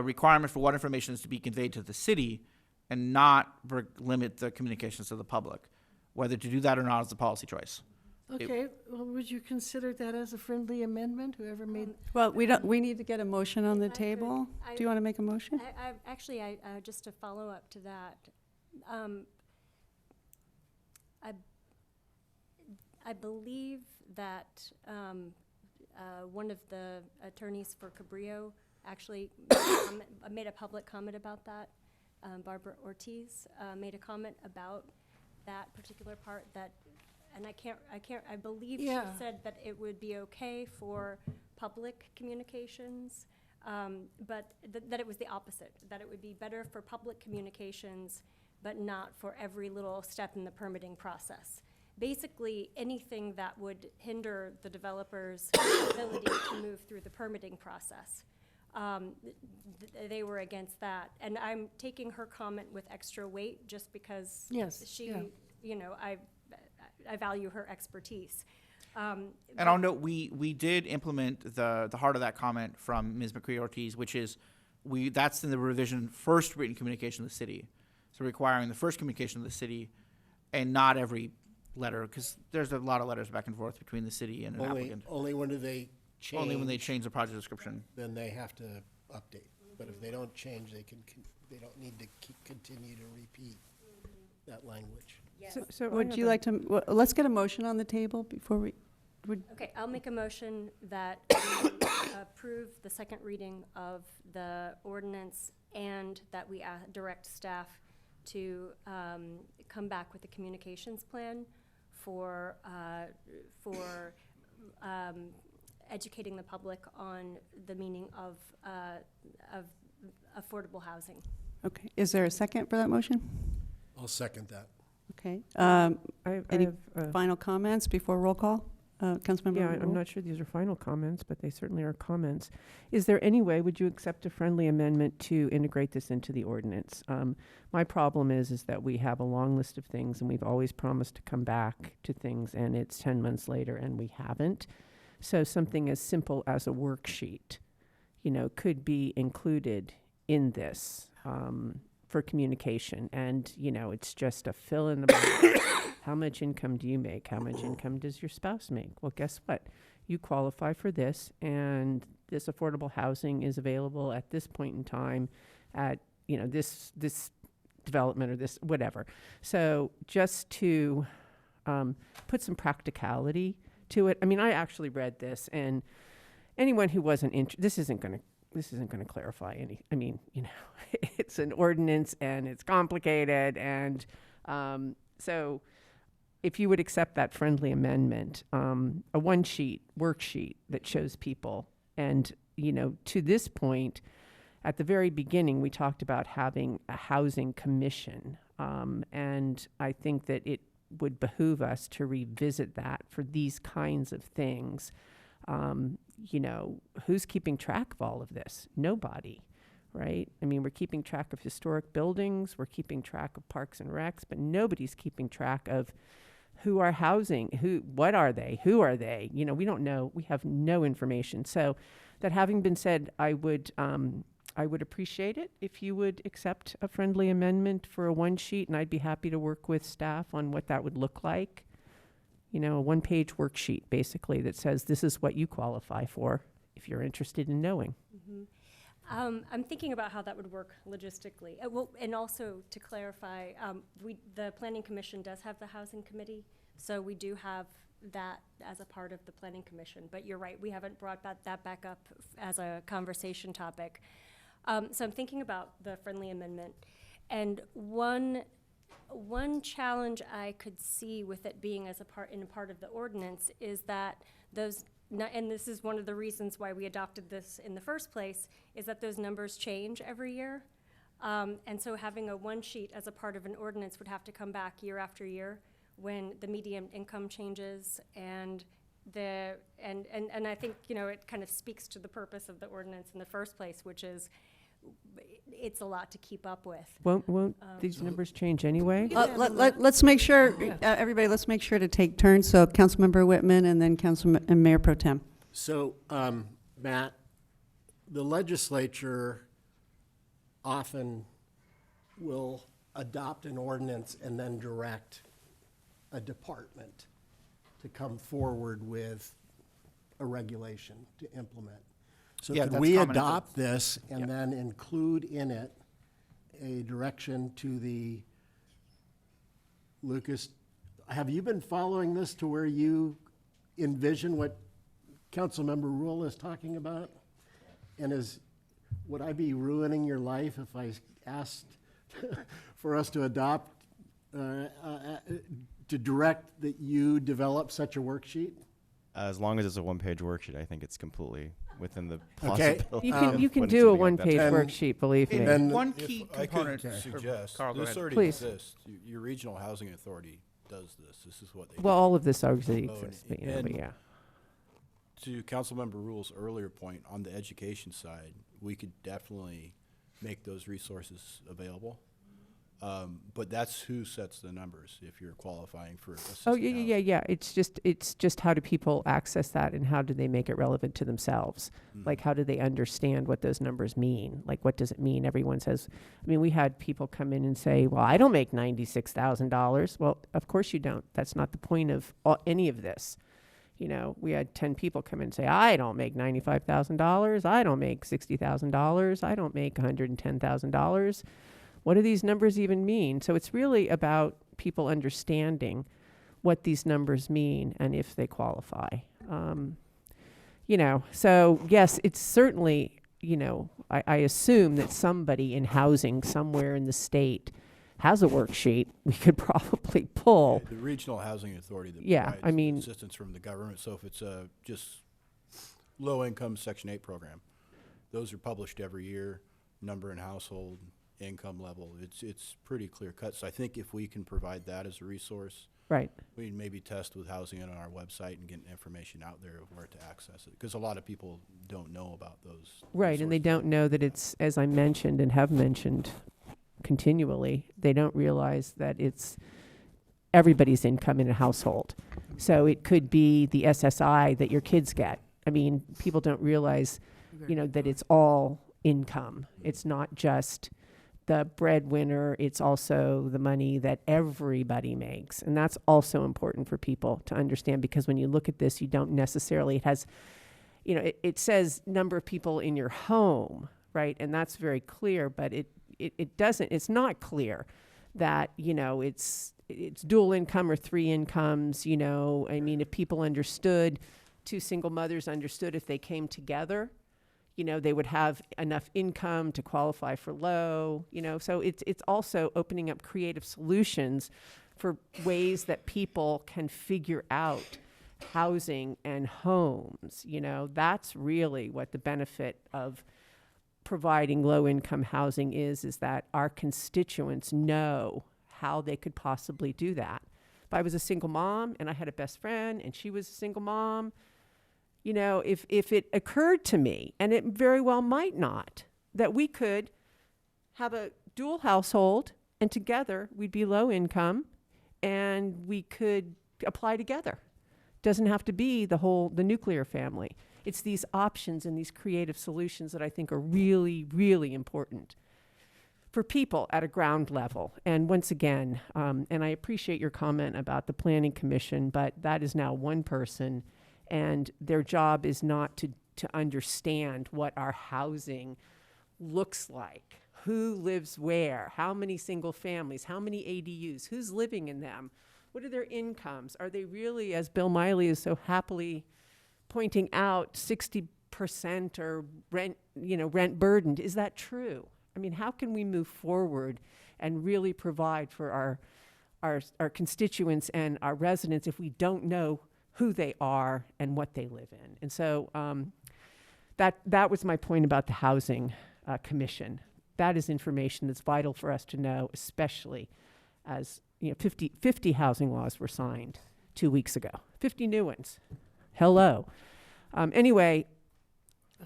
requirement for what information is to be conveyed to the city and not limit the communications to the public. Whether to do that or not is a policy choice. Okay, well, would you consider that as a friendly amendment, whoever made? Well, we need to get a motion on the If I could, table. I- Do you want to make a motion? Actually, just to follow up to that, I believe that one of the attorneys for Cabrillo actually made a public comment about that. Barbara Ortiz made a comment about that particular part that, and I believe she Yeah. said that it would be okay for public communications, but that it was the opposite, that it would be better for public communications, but not for every little step in the permitting process. Basically, anything that would hinder the developer's ability to move through the permitting process. They were against that. And I'm taking her comment with extra weight just because Yes, she, yeah. you know, I value her expertise. And I'll note, we did implement the heart of that comment from Ms. McCree Ortiz, which is that's in the revision first written communication to the city. So requiring the first communication to the city and not every letter, because there's a lot of letters back and forth between the city and an applicant. Only when do they change? Only when they change the project description. Then they have to update. But if they don't change, they don't need to continue to repeat that language. So I Would have you like to, let's get a motion on the table before we, Okay, I'll make a motion that we approve the second reading of the ordinance and that we direct staff to come back with a communications plan for educating the public on the meaning of affordable housing. okay. Is there a second for that motion? I'll second that. Okay. I Any have, final comments before roll call? Councilmember yeah, I'm Rule? not sure these are final comments, but they certainly are comments. Is there any way, would you accept a friendly amendment to integrate this into the ordinance? My problem is that we have a long list of things and we've always promised to come back to things and it's 10 months later and we haven't. So something as simple as a worksheet, could be included in this for communication. And, it's just a fill in the blank. How much income do you make? How much income does your spouse make? Well, guess what? You qualify for this, and this affordable housing is available at this point in time at, this development or this whatever. So just to put some practicality to it. I mean, I actually read this, and anyone who wasn't this isn't going to clarify any. I mean, it's an ordinance and it's complicated, and so if you would accept that friendly amendment, a one-sheet worksheet that shows people, and to this point, at the very beginning, we talked about having a housing commission, and I think that it would behoove us to revisit that for these kinds of things. Who's keeping track of all of this? Nobody, right? I mean, we're keeping track of historic buildings, we're keeping track of parks and recs, but nobody's keeping track of who are housing, what are they, who are they? We don't know, we have no information. So that having been said, I would appreciate it if you would accept a friendly amendment for a one sheet, and I'd be happy to work with staff on what that would look like. A one-page worksheet, basically, that says this is what you qualify for if you're interested in knowing. I'm thinking about how that would work logistically. And also to clarify, the Planning Commission does have the Housing Committee, so we do have that as a part of the Planning Commission. But you're right, we haven't brought that back up as a conversation topic. So I'm thinking about the friendly amendment. And one One challenge I could see with it being as a part of the ordinance is that and this is one of the reasons why we adopted this in the first place, is that those numbers change every year. And so having a one sheet as a part of an ordinance would have to come back year after year when the median income changes and and I think, it kind of speaks to the purpose of the ordinance in the first place, which is it's a lot to keep up with. Won't these numbers change anyway? Let's make sure, everybody, let's make sure to take turns. So Councilmember Whitman and then and Mayor Pro Tem. So, Matt, the legislature often will adopt an ordinance and then direct a department to come forward with a regulation to implement. So Yeah, could that's we common adopt this and then include in it a direction to the, Lucas, have you been following this to where you envision what Councilmember Rule is talking about? And would I be ruining your life if I asked for us to adopt, to direct that you develop such a worksheet? As long as it's a one-page worksheet, I think it's completely within the Okay. possibility. You can putting do a something like that one-page together. worksheet, believe me. then- One key If I component. could suggest, Carl, go this ahead. already Please. exists. Your regional housing authority does this. This is what they do. Well, all of this already Oh, exists, and- but yeah. To Councilmember Rule's earlier point, on the education side, we could definitely make those resources available. But that's who sets the numbers if you're qualifying for assisted Oh, housing. yeah. It's just how do people access that and how do they make it relevant to themselves? Like, how do they understand what those numbers mean? Like, what does it mean? Everyone says, we had people come in and say, well, I don't make $96,000. Well, of course you don't. That's not the point of any of this. We had 10 people come in and say, I don't make $95,000. I don't make $60,000. I don't make $110,000. What do these numbers even mean? So it's really about people understanding what these numbers mean and if they qualify. So yes, it's certainly, I assume that somebody in housing somewhere in the state has a worksheet we could probably pull. The regional housing authority that Yeah, provides assistance from the government. So if it's a just low-income Section 8 program, those are published every year, number and household, income level. It's pretty clear cut. So I think if we can provide that as a resource, Right. we can maybe test with housing it on our website and get information out there of where to access it. Because a lot of people don't know about those. Right, and they resources. don't know that it's, as I mentioned and have mentioned continually, they don't realize that it's everybody's income in a household. So it could be the SSI that your kids get. People don't realize, that it's all income. It's not just the breadwinner, it's also the money that everybody makes. And that's also important for people to understand, because when you look at this, you don't necessarily, it has, it says number of people in your home, right? And that's very clear, but it doesn't, it's not clear that, it's dual income or three incomes, if people understood, two single mothers understood if they came together, they would have enough income to qualify for low, so it's also opening up creative solutions for ways that people can figure out housing and homes. That's really what the benefit of providing low-income housing is that our constituents know how they could possibly do that. If I was a single mom and I had a best friend and she was a single mom, if it occurred to me, and it very well might not, that we could have a dual household and together we'd be low income and we could apply together. Doesn't have to be the nuclear family. It's these options and these creative solutions that I think are really, really important for people at a ground level. And once again, and I appreciate your comment about the Planning Commission, but that is now one person, and their job is not to understand what our housing looks like, who lives where, how many single families, how many ADUs, who's living in them, what are their incomes? Are they really, as Bill Miley is so happily pointing out, 60% are rent burdened? Is that true? How can we move forward and really provide for our constituents and our residents if we don't know who they are and what they live in. And so that was my point about the Housing Commission. That is information that's vital for us to know, especially as 50 housing laws were signed 2 weeks ago. 50 new ones. Hello. Anyway,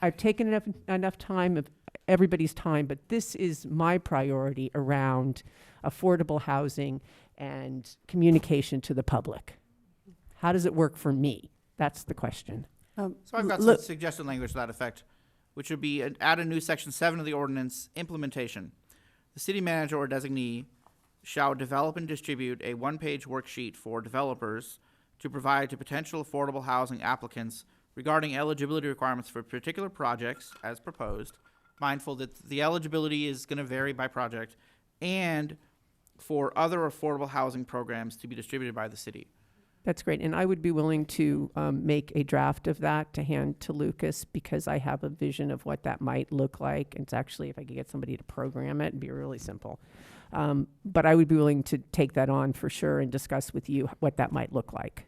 I've taken enough time of everybody's time, but this is my priority around affordable housing and communication to the public. How does it work for me? That's the question. So I've got some suggested language to that effect, which would be add a new section 7 of the ordinance, implementation. The city manager or designee shall develop and distribute a one-page worksheet for developers to provide to potential affordable housing applicants regarding eligibility requirements for particular projects as proposed, mindful that the eligibility is going to vary by project, and for other affordable housing programs to be distributed by the city. That's great. And I would be willing to make a draft of that to hand to Lucas, because I have a vision of what that might look like. It's actually, if I could get somebody to program it, it'd be really simple. But I would be willing to take that on for sure and discuss with you what that might look like.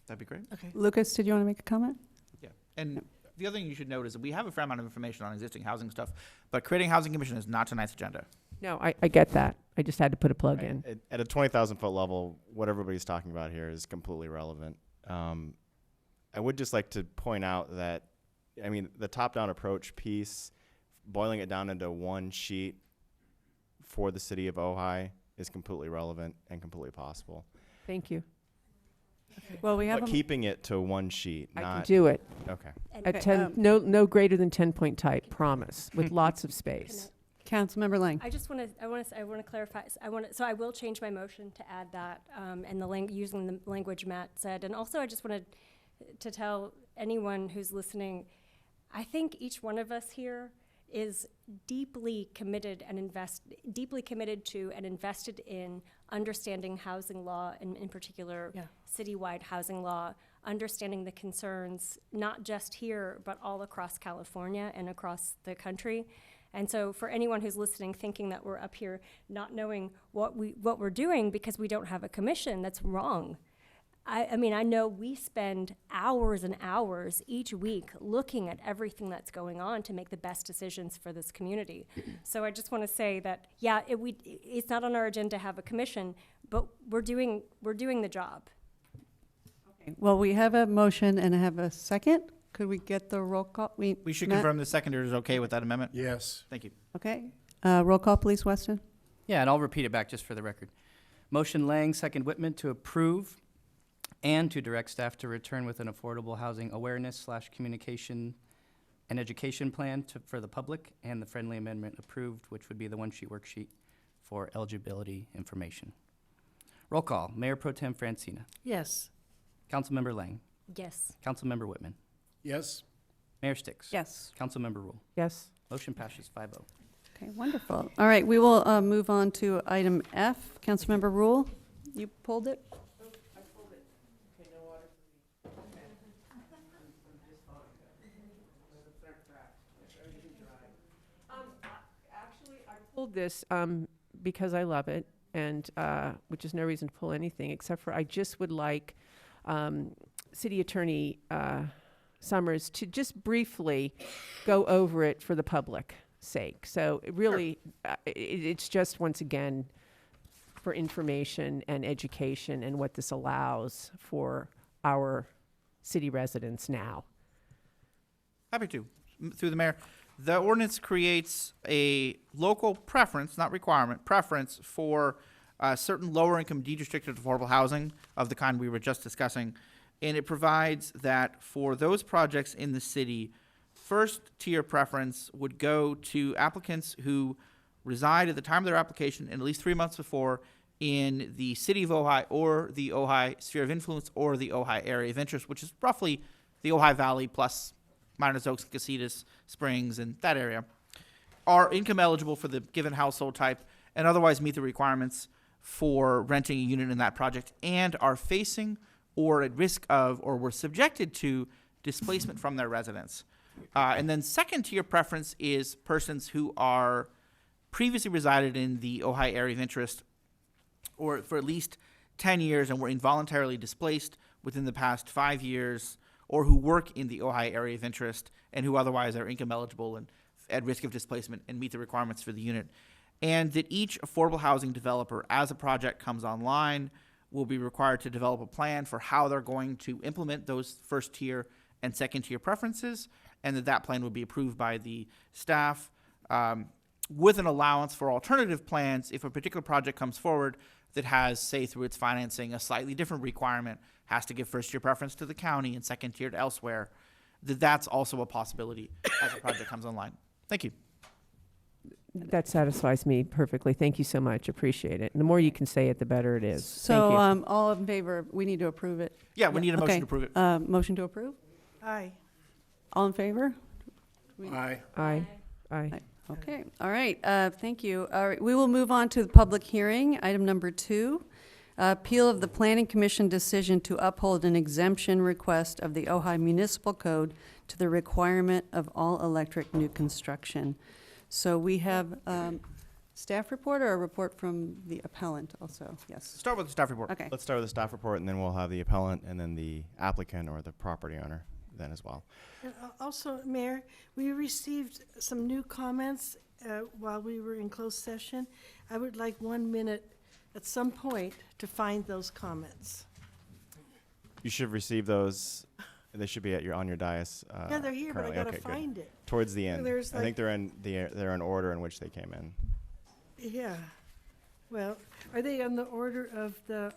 That'd be great. Okay. Lucas, did you want to make a comment? Yeah. And the other thing you should note is that we have a fair amount of information on existing housing stuff, but creating a housing commission is not tonight's agenda. No, I get that. I just had to put a plug in. At a 20,000 foot level, what everybody's talking about here is completely relevant. I would just like to point out that, I mean, the top-down approach piece, boiling it down into one sheet for the city of Ojai is completely relevant and completely possible. Thank you. Well, we have But keeping it to one sheet, I not... can do it. Okay. At 10, no greater than 10-point type, promise, with lots of space. Councilmember Lang. I just want to clarify. So I will change my motion to add that, and using the language Matt said. And also, I just wanted to tell anyone who's listening, I think each one of us here is deeply committed to and invested in understanding housing law, and in particular, citywide housing law, understanding the concerns, not just here, but all across California and across the country. And so for anyone who's listening, thinking that we're up here not knowing what we're doing because we don't have a commission, that's wrong. I mean, I know we spend hours and hours each week looking at everything that's going on to make the best decisions for this community. So I just want to say that, it's not on our agenda to have a commission, but we're doing the job. Okay. Well, we have a motion and I have a second. Could we get the roll call? We should confirm the seconder is okay with that amendment. Yes. Thank you. Okay. Roll call, please, Weston. Yeah, and I'll repeat it back just for the record. Motion Lang, second Whitman, to approve and to direct staff to return with an affordable housing awareness/communication and education plan for the public, and the friendly amendment approved, which would be the one-sheet worksheet for eligibility information. Roll call. Mayor Pro Tem Francina. Yes. Councilmember Lang. Yes. Councilmember Whitman. Yes. Mayor Sticks. Yes. Councilmember Rule. Yes. Motion passes 5-0. Okay, wonderful. All right, we will move on to item F. Councilmember Rule, you pulled it? I pulled it. Okay, no water for me. Actually, I pulled this because I love it, and which is no reason to pull anything, except for I just would like City Attorney Summers to just briefly go over it for the public sake. So it really, it's just, once again, for information and education and what this allows for our city residents now. Happy to. Through the mayor. The ordinance creates a local preference, not requirement, preference for certain lower income deed-restricted affordable housing of the kind we were just discussing. And it provides that for those projects in the city, first tier preference would go to applicants who reside at the time of their application and at least 3 months before in the city of Ojai or the Ojai sphere of influence or the Ojai area of interest, which is roughly the Ojai Valley plus Miners Oaks, Casitas, Springs, and that area, are income eligible for the given household type and otherwise meet the requirements for renting a unit in that project and are facing or at risk of or were subjected to displacement from their residence. And then second tier preference is persons who are previously resided in the Ojai area of interest or for at least 10 years and were involuntarily displaced within the past 5 years, or who work in the Ojai area of interest and who otherwise are income eligible and at risk of displacement and meet the requirements for the unit. And that each affordable housing developer, as a project comes online, will be required to develop a plan for how they're going to implement those first tier and second tier preferences, and that plan will be approved by the staff with an allowance for alternative plans if a particular project comes forward that has, say, through its financing, a slightly different requirement, has to give first tier preference to the county and second tier to elsewhere, that's also a possibility as a project comes online. Thank you. That satisfies me perfectly. Thank you so much. Appreciate it. And the more you can say it, the better it is. So, Thank you. all in favor, we need to approve it? Yeah, we need a motion Okay. to approve it. Motion to approve? Aye. All in favor? Aye. Aye. Aye. Okay, all right, thank you. All right, we will move on to the public hearing, item number 2. Appeal of the Planning Commission decision to uphold an exemption request of the Ojai Municipal Code to the requirement of all-electric new construction. So we have staff report or a report from the appellant also? Yes. Start with the staff report. Okay. Let's start with the staff report, and then we'll have the appellant and then the applicant or the property owner then as well. And also, Mayor, we received some new comments while we were in closed session. I would like 1 minute at some point to find those comments. You should receive those. They should be at on your dais. Yeah, they're here, but I currently. gotta Okay, good. find it. Towards the end. There's I think like- they're in order in which they came in. Yeah. Well, are they on the order of the,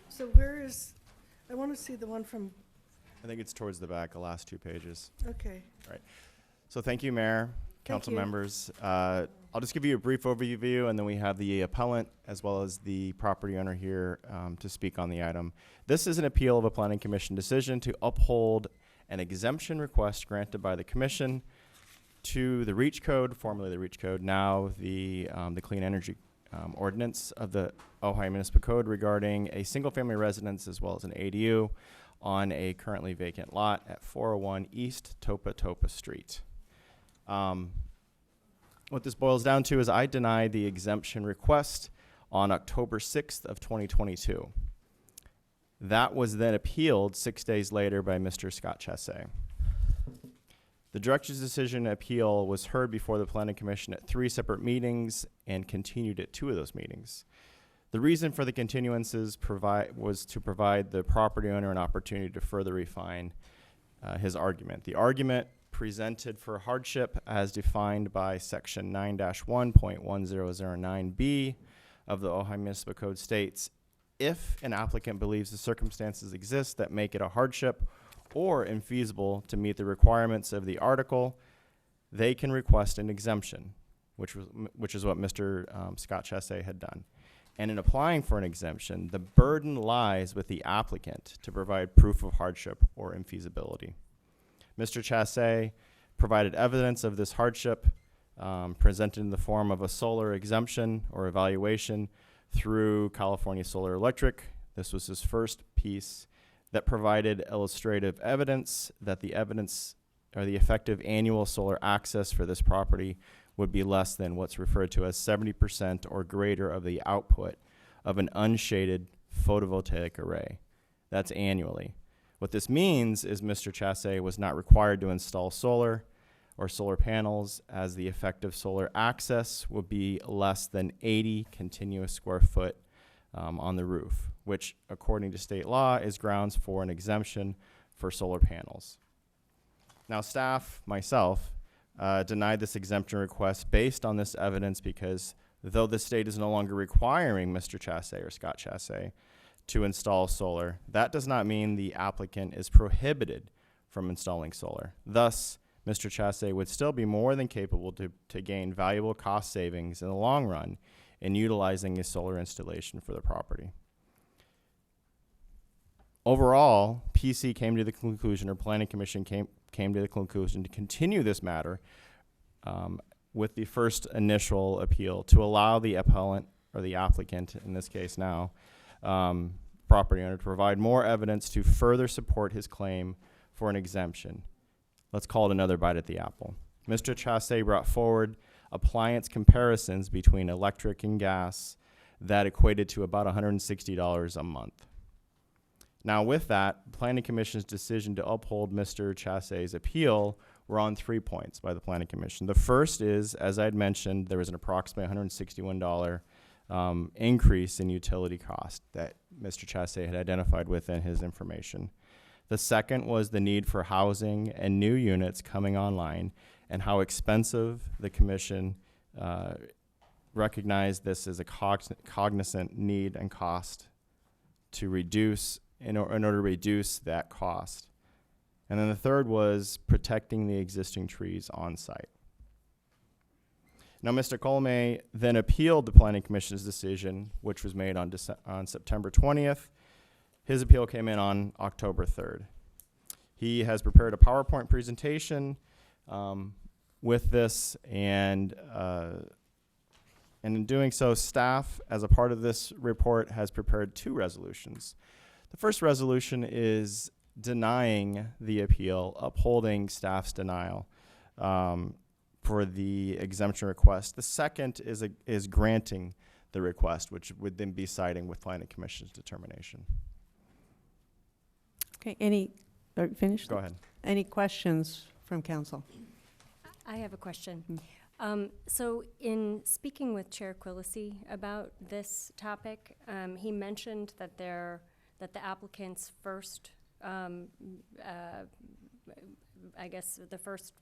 so where is, I want to see the one from, I think it's towards the back, the last 2 pages. okay. So thank you, Mayor, Thank council you. members. I'll just give you a brief overview, and then we have the appellant as well as the property owner here to speak on the item. This is an appeal of a planning commission decision to uphold an exemption request granted by the commission to the REACH code, formerly the REACH code, now the Clean Energy ordinance of the Ojai Municipal Code regarding a single-family residence as well as an ADU on a currently vacant lot at 401 East Topa Topa Street. What this boils down to is I denied the exemption request on October 6th of 2022. That was then appealed 6 days later by Mr. Scott Chesse. The director's decision appeal was heard before the Planning Commission at 3 separate meetings and continued at 2 of those meetings. The reason for the continuances was to provide the property owner an opportunity to further refine his argument. The argument presented for hardship as defined by section 9-1.1009B of the Ojai Municipal Code states, if an applicant believes the circumstances exist that make it a hardship or infeasible to meet the requirements of the article, they can request an exemption, which is what Mr. Scott Chesse had done. And in applying for an exemption, the burden lies with the applicant to provide proof of hardship or infeasibility. Mr. Chesse provided evidence of this hardship presented in the form of a solar exemption or evaluation through California Solar Electric. This was his first piece that provided illustrative evidence that the evidence or the effective annual solar access for this property would be less than what's referred to as 70% or greater of the output of an unshaded photovoltaic array. That's annually. What this means is Mr. Chesse was not required to install solar or solar panels, as the effective solar access would be less than 80 continuous square foot on the roof, which according to state law is grounds for an exemption for solar panels. Now staff, myself, denied this exemption request based on this evidence because though the state is no longer requiring Mr. Chesse or Scott Chesse to install solar, that does not mean the applicant is prohibited from installing solar. Thus, Mr. Chesse would still be more than capable to gain valuable cost savings in the long run in utilizing his solar installation for the property. Overall, PC came to the conclusion, or Planning Commission came to the conclusion to continue this matter with the first initial appeal to allow the appellant, or the applicant in this case now, property owner, to provide more evidence to further support his claim for an exemption. let's call it another bite at the apple. Mr. Chasse brought forward appliance comparisons between electric and gas that equated to about $160 a month. Now with that, Planning Commission's decision to uphold Mr. Chasse's appeal were on 3 points by the Planning Commission. The first is, as I had mentioned, there was an approximate $161 increase in utility cost that Mr. Chasse had identified within his information. The second was the need for housing and new units coming online and how expensive the commission recognized this as a cognizant need and cost to reduce, in order to reduce that cost. And then the third was protecting the existing trees on site. Now, Mr. Colme then appealed the Planning Commission's decision, which was made on September 20th. His appeal came in on October 3rd. He has prepared a PowerPoint presentation with this, and in doing so, staff, as a part of this report, has prepared 2 resolutions. The first resolution is denying the appeal, upholding staff's denial for the exemption request. The second is granting the request, which would then be siding with Planning Commission's determination. Okay, finished? Go ahead. Any questions from council? I have a question. So in speaking with Chair Quillisi about this topic, he mentioned that that the applicant's first, I guess the first,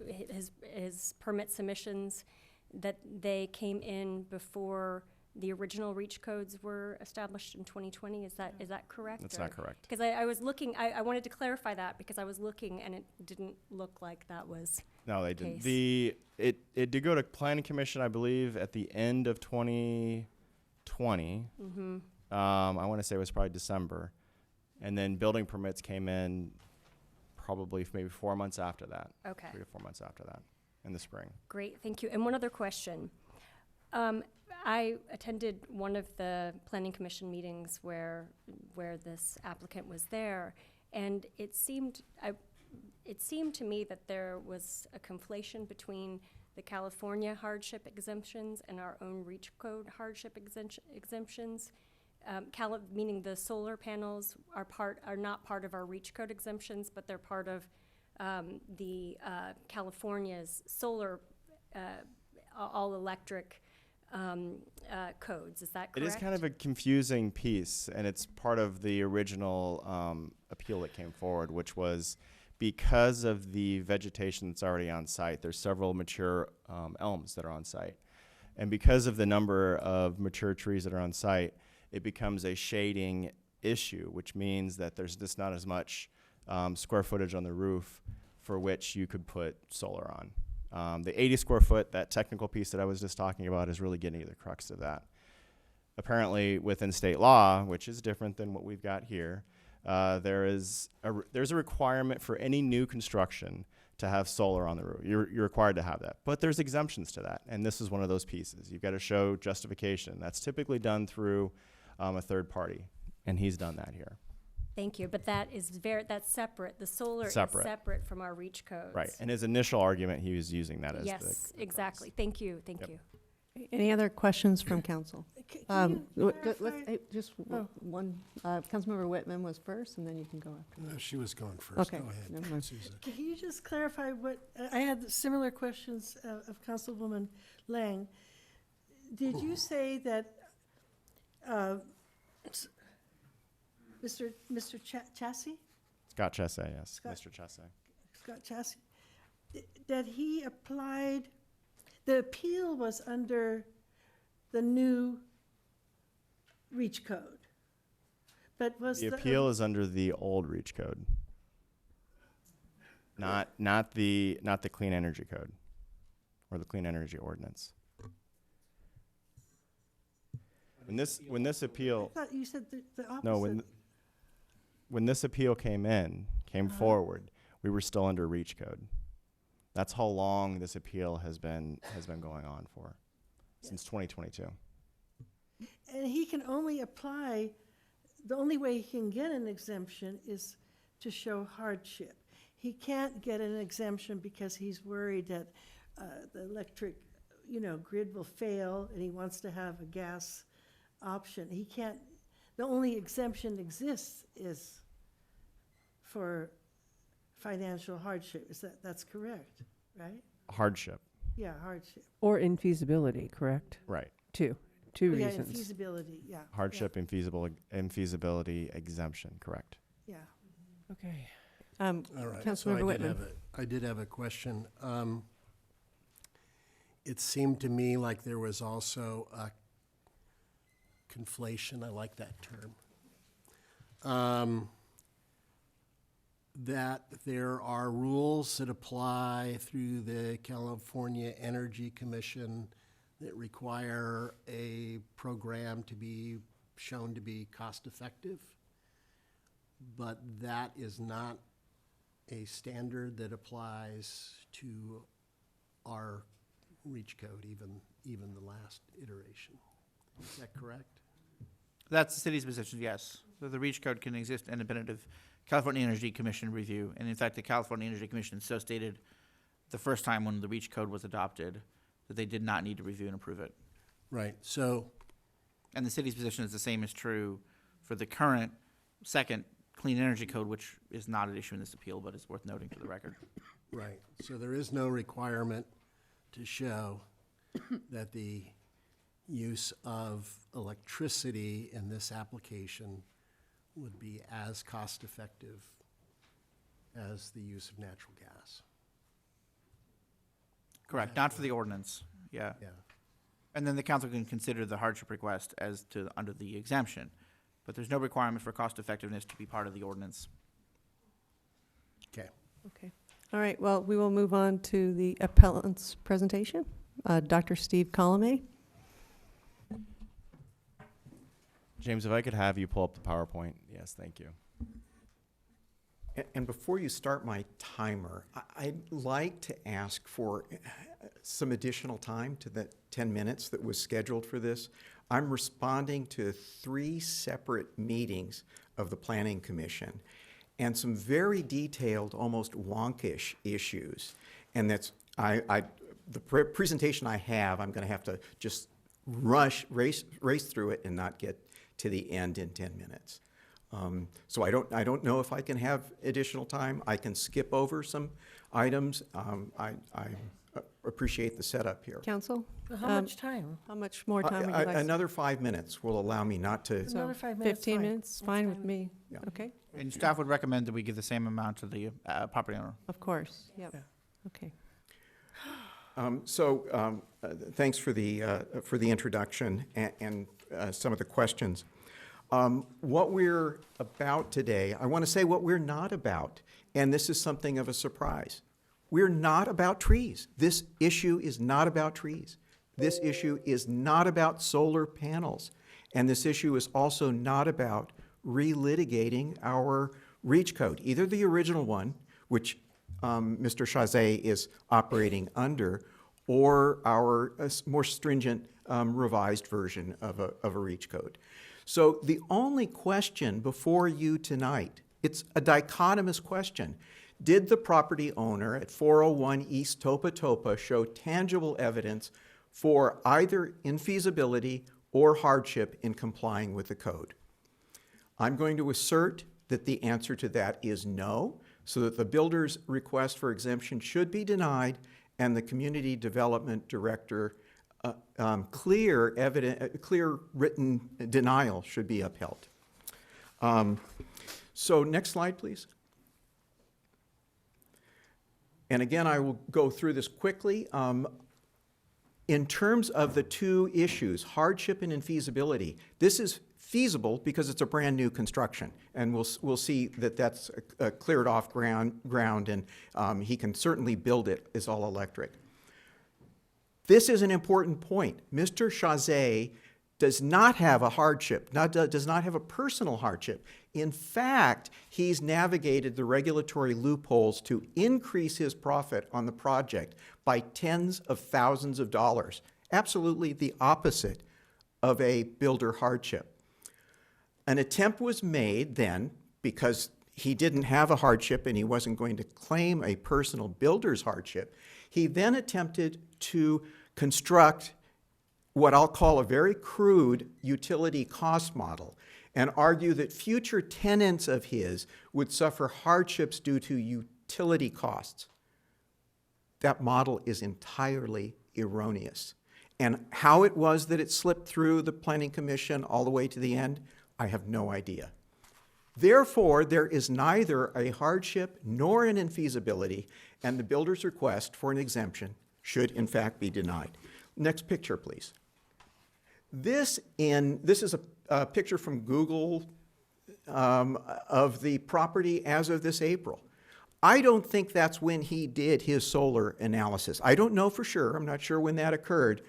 his permit submissions, that they came in before the original REACH codes were established in 2020. Is that correct? That's not correct. Because I was looking, I wanted to clarify that because I was looking and it didn't look like that was. No, they the didn't. case. It did go to Planning Commission, I believe, at the end of 2020. Mm-hmm. I want to say it was probably December. And then building permits came in probably maybe 4 months after that. Okay. 3 to 4 months after that in the spring. Great, thank you. And one other question. I attended one of the Planning Commission meetings where this applicant was there, and it seemed to me that there was a conflation between the California hardship exemptions and our own REACH code hardship exemptions. Meaning the solar panels are not part of our REACH code exemptions, but they're part of the California's solar all electric codes. Is that correct? It is kind of a confusing piece, and it's part of the original appeal that came forward, which was because of the vegetation that's already on site. There's several mature elms that are on site. And because of the number of mature trees that are on site, it becomes a shading issue, which means that there's just not as much square footage on the roof for which you could put solar on. The 80 square foot, that technical piece that I was just talking about, is really getting to the crux of that. Apparently, within state law, which is different than what we've got here, there's a requirement for any new construction to have solar on the roof. You're required to have that. But there's exemptions to that, and this is one of those pieces. You've got to show justification. That's typically done through a third party, and he's done that here. Thank you, but that's separate. The solar is separate from our REACH codes. Right, and his initial argument, he was using that as yes, exactly. Thank you, thank you. Any other questions from council? Can you One, Councilmember Whitman was first, and then you can go after No, that. she was going first. Okay, Go ahead, never mind. Susan. Can you just clarify what, I had similar questions of Councilwoman Lang. Did you say that Mr. Chassie? Scott Chasse, yes, Scott- Mr. Chasse. Scott Chassie, that he applied, the appeal was under the new REACH code, but was The appeal is under the old REACH code, not the clean energy code or the clean energy ordinance. When this appeal, I thought you said the opposite. no, when this appeal came forward, we were still under REACH code. That's how long this appeal has been going on for, since 2022. And he can only apply, the only way he can get an exemption is to show hardship. he can't get an exemption because he's worried that the electric, grid will fail, and he wants to have a gas option. He can't, the only exemption exists is for financial hardship. That's correct, right? Hardship. Yeah, hardship. Or infeasibility, correct? Right. Two Yeah, reasons. feasibility, yeah. Hardship, infeasibility exemption, correct. Yeah. Okay. All right, so Councilmember Whitman. I did have a question. It seemed to me like there was also a conflation, I like that term, that there are rules that apply through the California Energy Commission that require a program to be shown to be cost-effective, but that is not a standard that applies to our reach code, even the last iteration. Is that correct? That's the city's position, yes. So the REACH code can exist independent of California Energy Commission review. And in fact, the California Energy Commission so stated the first time when the REACH code was adopted that they did not need to review and approve it. Right, so, And the city's position is the same is true for the current second Clean Energy Code, which is not an issue in this appeal, but is worth noting for the record. right, so there is no requirement to show that the use of electricity in this application would be as cost-effective as the use of natural gas. Correct, not for the ordinance, yeah. Yeah. And then the council can consider the hardship request as to, under the exemption. But there's no requirement for cost effectiveness to be part of the ordinance. Okay. Okay. All right, well, we will move on to the appellant's presentation. Dr. Steve Colomé. James, if I could have you pull up the PowerPoint. Yes, thank you. And before you start my timer, I'd like to ask for some additional time to the 10 minutes that was scheduled for this. I'm responding to 3 separate meetings of the Planning Commission and some very detailed, almost wonkish issues. And that's, the presentation I have, I'm going to have to just race through it and not get to the end in 10 minutes. So I don't know if I can have additional time. I can skip over some items. I appreciate the setup here. Council? How much time? How much more time would you like? Another 5 minutes will allow me not to. So Another 5 minutes, 15 fine. minutes, That's fine with fine. me. Yeah. Okay, And staff would recommend that we give the same amount to the property owner. of course, yep. Yeah. Okay. Thanks for the introduction and some of the questions. What we're about today, I want to say what we're not about, and this is something of a surprise. We're not about trees. This issue is not about trees. This issue is not about solar panels. And this issue is also not about relitigating our REACH code, either the original one, which Mr. Chazet is operating under, or our more stringent revised version of a REACH code. So the only question before you tonight, it's a dichotomous question. Did the property owner at 401 East Topa Topa show tangible evidence for either infeasibility or hardship in complying with the code? I'm going to assert that the answer to that is no, so that the builder's request for exemption should be denied and the community development director clear written denial should be upheld. So next slide, please. And again, I will go through this quickly. In terms of the 2 issues, hardship and infeasibility, this is feasible because it's a brand new construction, and we'll see that that's cleared off ground, and he can certainly build it as all electric. This is an important point. Mr. Chazet does not have a hardship, does not have a personal hardship. In fact, he's navigated the regulatory loopholes to increase his profit on the project by tens of thousands of dollars. Absolutely the opposite of a builder hardship. An attempt was made then, because he didn't have a hardship and he wasn't going to claim a personal builder's hardship, he then attempted to construct what I'll call a very crude utility cost model and argue that future tenants of his would suffer hardships due to utility costs. That model is entirely erroneous. And how it was that it slipped through the Planning Commission all the way to the end, I have no idea. Therefore, there is neither a hardship nor an infeasibility, and the builder's request for an exemption should in fact be denied. Next picture, please. This is a picture from Google of the property as of this April. I don't think that's when he did his solar analysis. I don't know for sure. I'm not sure when that occurred.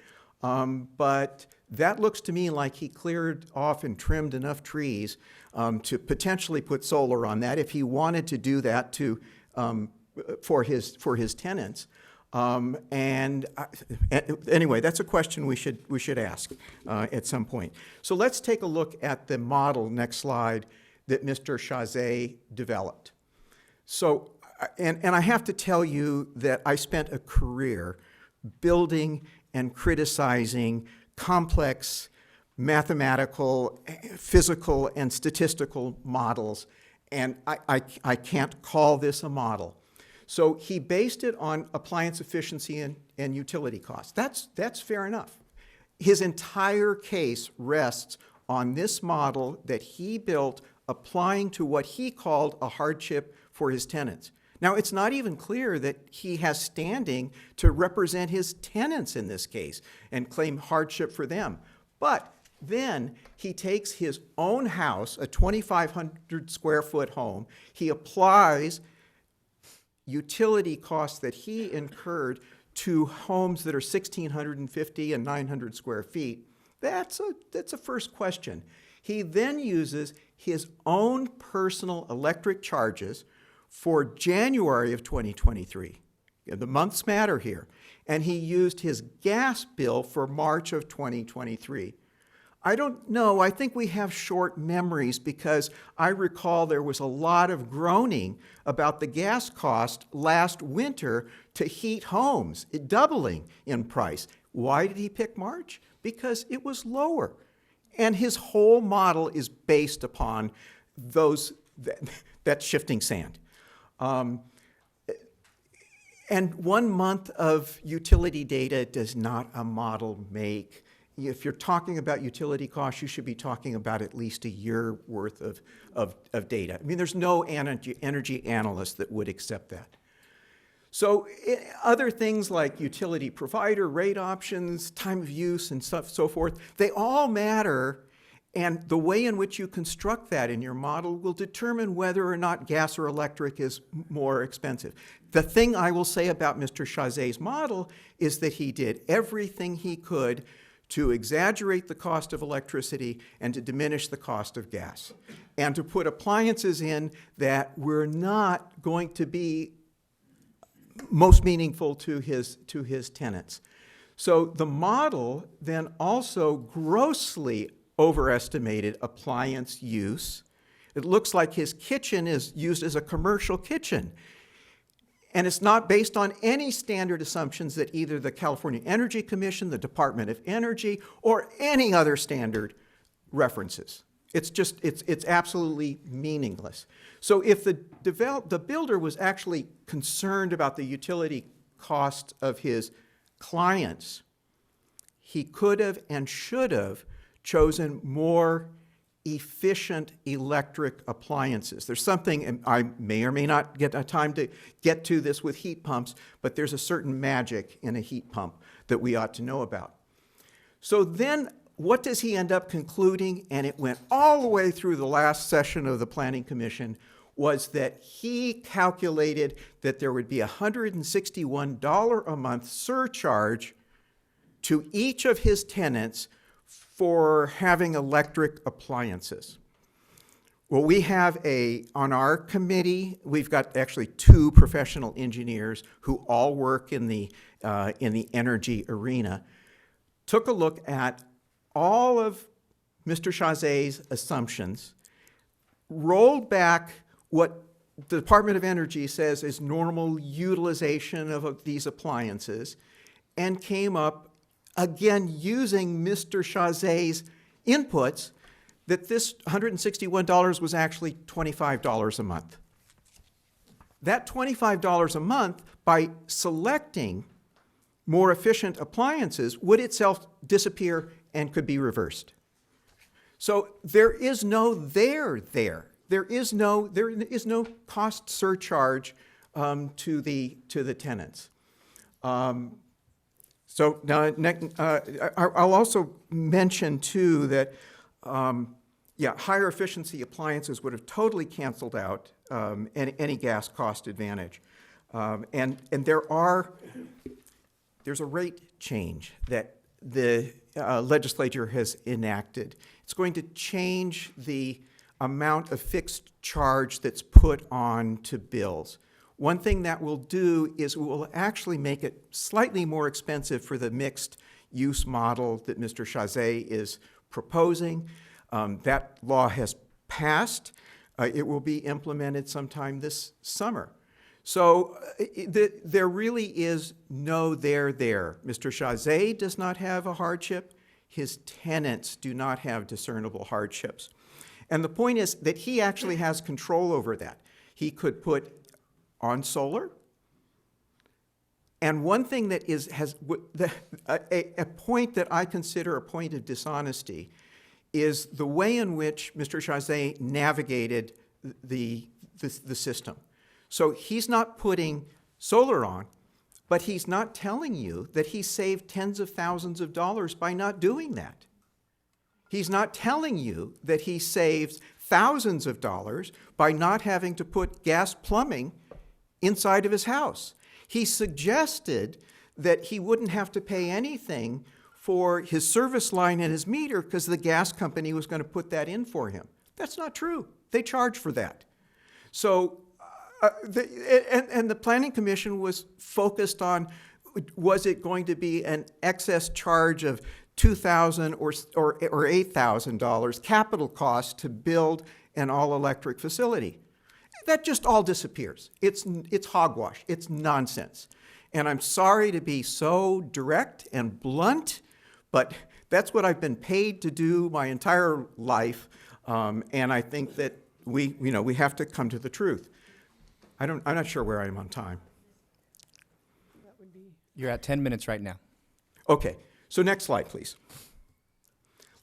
But that looks to me like he cleared off and trimmed enough trees to potentially put solar on that if he wanted to do that for his tenants. Anyway, that's a question we should ask at some point. So let's take a look at the model, next slide, that Mr. Chazet developed. So, and I have to tell you that I spent a career building and criticizing complex mathematical, physical, and statistical models, and I can't call this a model. So he based it on appliance efficiency and utility costs. That's fair enough. His entire case rests on this model that he built applying to what he called a hardship for his tenants. Now, it's not even clear that he has standing to represent his tenants in this case and claim hardship for them. But then he takes his own house, a 2,500 square foot home, he applies utility costs that he incurred to homes that are 1,650 and 900 square feet. That's a first question. He then uses his own personal electric charges for January of 2023. The months matter here. And he used his gas bill for March of 2023. I don't know, I think we have short memories because I recall there was a lot of groaning about the gas cost last winter to heat homes, doubling in price. Why did he pick March? Because it was lower. And his whole model is based upon that shifting sand. And 1 month of utility data does not a model make. If you're talking about utility costs, you should be talking about at least a year worth of data. I mean, there's no energy analyst that would accept that. So other things like utility provider, rate options, time of use, and so forth, they all matter. And the way in which you construct that in your model will determine whether or not gas or electric is more expensive. The thing I will say about Mr. Chazet's model is that he did everything he could to exaggerate the cost of electricity and to diminish the cost of gas, and to put appliances in that were not going to be most meaningful to his tenants. So the model then also grossly overestimated appliance use. It looks like his kitchen is used as a commercial kitchen. And it's not based on any standard assumptions that either the California Energy Commission, the Department of Energy, or any other standard references. It's absolutely meaningless. So if the builder was actually concerned about the utility cost of his clients, he could have and should have chosen more efficient electric appliances. There's something, and I may or may not get time to get to this with heat pumps, but there's a certain magic in a heat pump that we ought to know about. So then what does he end up concluding? And it went all the way through the last session of the Planning Commission, was that he calculated that there would be a $161 a month surcharge to each of his tenants for having electric appliances. Well, we have on our committee, we've got actually 2 professional engineers who all work in the energy arena, took a look at all of Mr. Chazet's assumptions, rolled back what the Department of Energy says is normal utilization of these appliances, and came up, again, using Mr. Chazet's inputs, that this $161 was actually $25 a month. That $25 a month, by selecting more efficient appliances, would itself disappear and could be reversed. So there is no there. There is no cost surcharge to the tenants. So now, I'll also mention too that higher efficiency appliances would have totally canceled out any gas cost advantage, and there's a rate change that the legislature has enacted. It's going to change the amount of fixed charge that's put on to bills. One thing that will do is it will actually make it slightly more expensive for the mixed use model that Mr. Chazet is proposing. That law has passed. It will be implemented sometime this summer. So there really is no there. Mr. Chazet does not have a hardship. His tenants do not have discernible hardships. And the point is that he actually has control over that. He could put on solar. And one thing that a point that I consider a point of dishonesty is the way in which Mr. Chazet navigated the system. So he's not putting solar on, but he's not telling you that he saved tens of thousands of dollars by not doing that. He's not telling you that he saves thousands of dollars by not having to put gas plumbing inside of his house. He suggested that he wouldn't have to pay anything for his service line and his meter because the gas company was going to put that in for him. That's not true. They charge for that. So, the Planning Commission was focused on, was it going to be an excess charge of $2,000 or $8,000 capital cost to build an all-electric facility? That just all disappears. It's hogwash. It's nonsense. And I'm sorry to be so direct and blunt, but that's what I've been paid to do my entire life. And I think that we have to come to the truth. I'm not sure where I am on time. You're at 10 minutes right now. Okay, so next slide, please.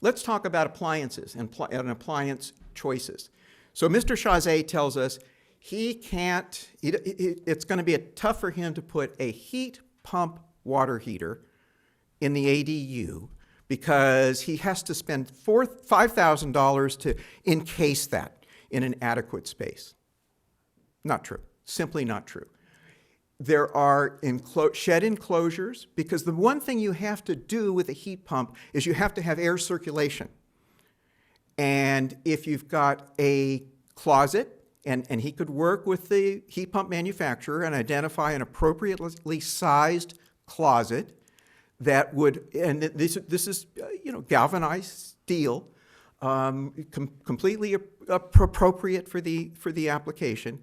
Let's talk about appliances and appliance choices. So Mr. Chazet tells us it's going to be tough for him to put a heat pump water heater in the ADU because he has to spend $5,000 to encase that in an adequate space. Not true. Simply not true. There are shed enclosures, because the one thing you have to do with a heat pump is you have to have air circulation. And if you've got a closet, and he could work with the heat pump manufacturer and identify an appropriately sized closet that would, and this is galvanized steel, completely appropriate for the application.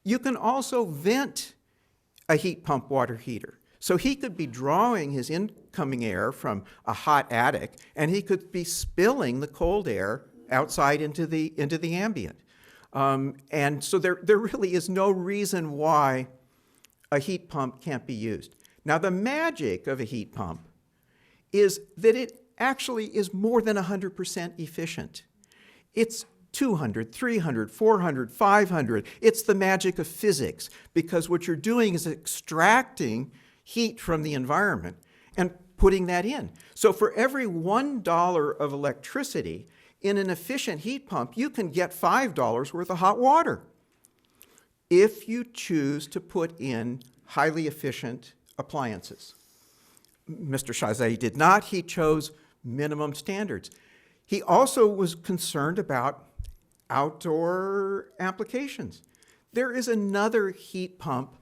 You can also vent a heat pump water heater. So he could be drawing his incoming air from a hot attic, and he could be spilling the cold air outside into the ambient. And so there really is no reason why a heat pump can't be used. Now, the magic of a heat pump is that it actually is more than 100% efficient. It's 200, 300, 400, 500. It's the magic of physics, because what you're doing is extracting heat from the environment and putting that in. So for every $1 of electricity in an efficient heat pump, you can get $5 worth of hot water if you choose to put in highly efficient appliances. Mr. Chazet did not. He chose minimum standards. He also was concerned about outdoor applications. There is another heat pump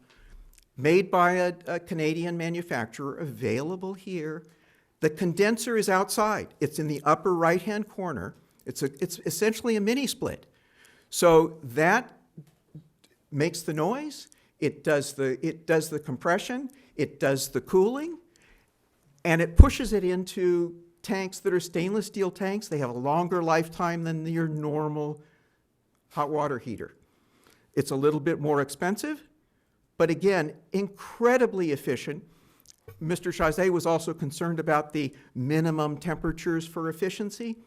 made by a Canadian manufacturer available here. The condenser is outside. It's in the upper right-hand corner. It's essentially a mini split. So that makes the noise, it does the compression, it does the cooling, and it pushes it into tanks that are stainless steel tanks. They have a longer lifetime than your normal hot water heater. It's a little bit more expensive, but again, incredibly efficient. Mr. Chazet was also concerned about the minimum temperatures for efficiency.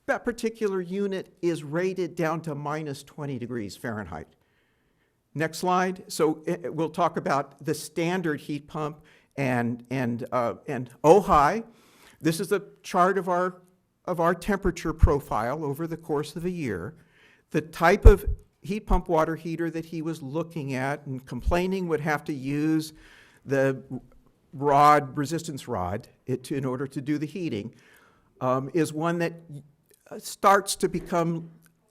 That particular unit is rated down to minus 20 degrees Fahrenheit. Next slide. So we'll talk about the standard heat pump and Ojai. This is a chart of our temperature profile over the course of a year. The type of heat pump water heater that he was looking at and complaining would have to use the resistance rod in order to do the heating, is one that starts to become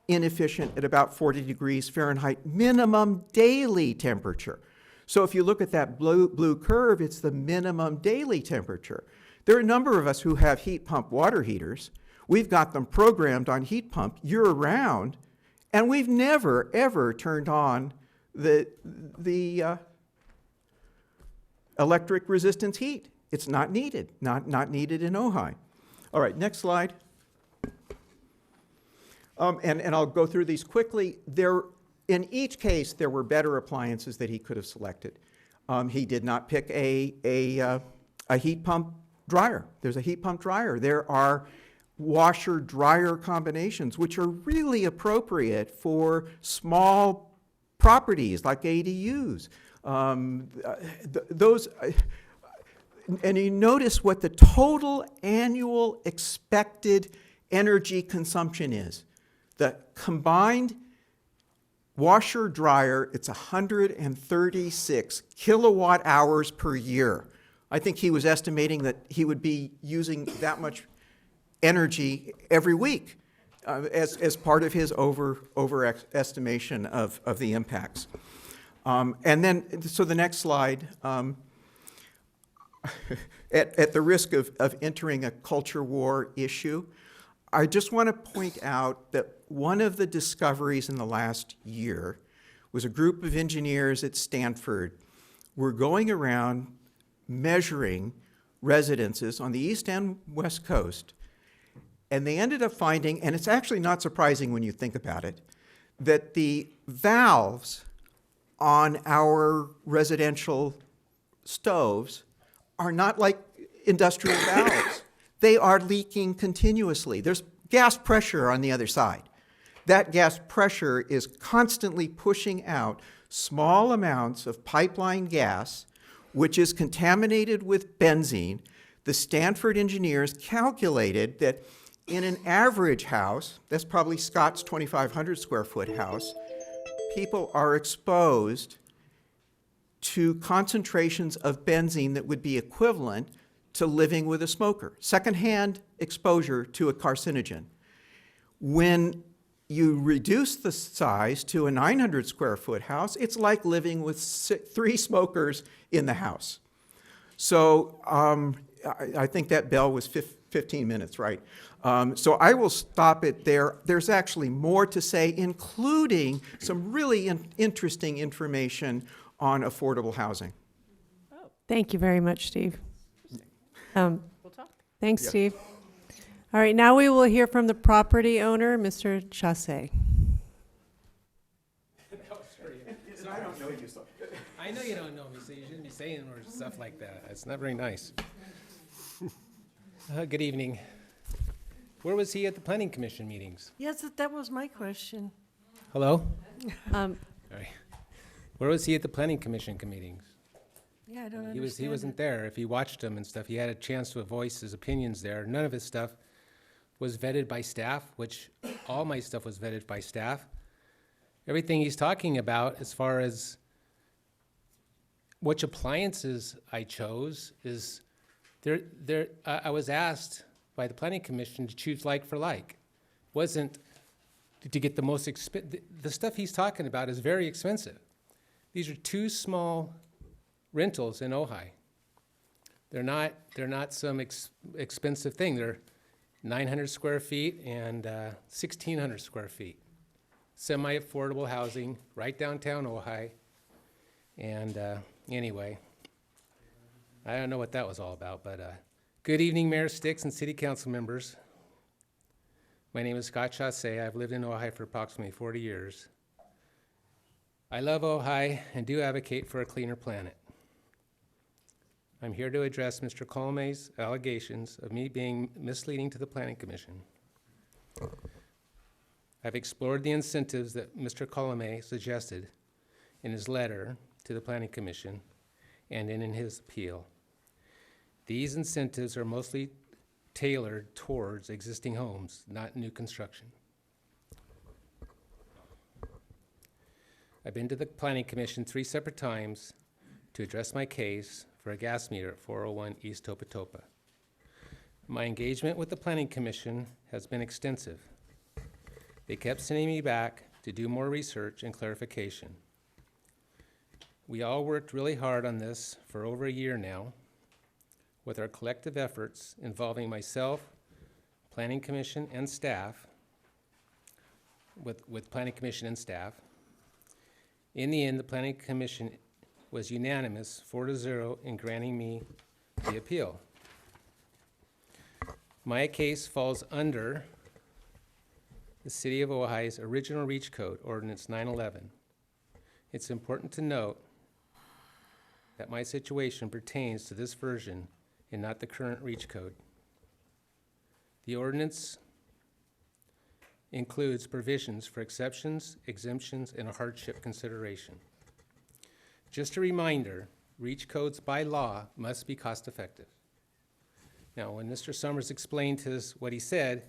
inefficient at about 40 degrees Fahrenheit minimum daily temperature. So if you look at that blue curve, it's the minimum daily temperature. There are a number of us who have heat pump water heaters. We've got them programmed on heat pump year-round, and we've never, ever turned on the electric resistance heat. It's not needed, not needed in Ojai. All right, next slide. And I'll go through these quickly. In each case, there were better appliances that he could have selected. He did not pick a heat pump dryer. There's a heat pump dryer. There are washer-dryer combinations, which are really appropriate for small properties like ADUs. And you notice what the total annual expected energy consumption is. The combined washer-dryer, it's 136 kilowatt hours per year. I think he was estimating that he would be using that much energy every week as part of his overestimation of the impacts. And then, so the next slide, at the risk of entering a culture war issue, I just want to point out that one of the discoveries in the last year was a group of engineers at Stanford were going around measuring residences on the East and West Coast, and they ended up finding, and it's actually not surprising when you think about it, that the valves on our residential stoves are not like industrial valves. They are leaking continuously. There's gas pressure on the other side. That gas pressure is constantly pushing out small amounts of pipeline gas, which is contaminated with benzene. The Stanford engineers calculated that in an average house, that's probably Scott's 2,500 square foot house, people are exposed to concentrations of benzene that would be equivalent to living with a smoker, secondhand exposure to a carcinogen. When you reduce the size to a 900 square foot house, it's like living with 3 smokers in the house. So I think that bell was 15 minutes, right? So I will stop it there. There's actually more to say, including some really interesting information on affordable housing. Thank you very much, Steve. We'll talk. Thanks, Yep. Steve. All right, now we will hear from the property owner, Mr. Chasse. I know you don't know me, so you shouldn't be saying or stuff like that. It's not very nice. Good evening. Where was he at the planning commission meetings? Yes, that was my question. Hello? Um, Sorry. Where was he at the planning commission meetings? Yeah, I don't He understand wasn't it. there. If he watched them and stuff, he had a chance to voice his opinions there. None of his stuff was vetted by staff, which all my stuff was vetted by staff. Everything he's talking about as far as which appliances I chose is I was asked by the planning commission to choose like for like. Wasn't to get the most the stuff he's talking about is very expensive. These are 2 small rentals in Ojai. They're not some expensive thing. They're 900 square feet and 1,600 square feet. semi-affordable housing right downtown Ojai. And anyway, I don't know what that was all about, but good evening, Mayor Sticks and City Council members. My name is Scott Chassé. I've lived in Ojai for approximately 40 years. I love Ojai and do advocate for a cleaner planet. I'm here to address Mr. Colomey's allegations of me being misleading to the Planning Commission. I've explored the incentives that Mr. Colomey suggested in his letter to the Planning Commission and in his appeal. These incentives are mostly tailored towards existing homes, not new construction. I've been to the Planning Commission 3 separate times to address my case for a gas meter at 401 East Topatopa. My engagement with the Planning Commission has been extensive. They kept sending me back to do more research and clarification. We all worked really hard on this for over a year now, with our collective efforts involving myself, Planning Commission and staff, with Planning Commission and staff. In the end, the Planning Commission was unanimous, 4-0, in granting me the appeal. My case falls under the City of Ojai's original REACH code, Ordinance 911. It's important to note that my situation pertains to this version and not the current REACH code. The ordinance includes provisions for exceptions, exemptions, and a hardship consideration. Just a reminder, REACH codes by law must be cost effective. Now, when Mr. Summers explained what he said,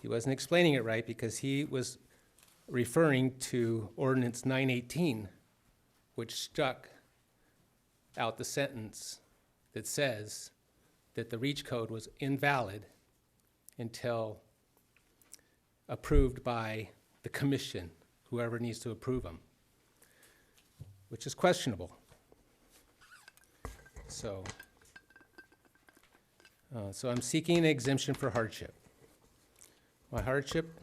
he wasn't explaining it right because he was referring to Ordinance 918, which struck out the sentence that says that the REACH code was invalid until approved by the commission, whoever needs to approve them, which is questionable. So I'm seeking an exemption for hardship. My hardship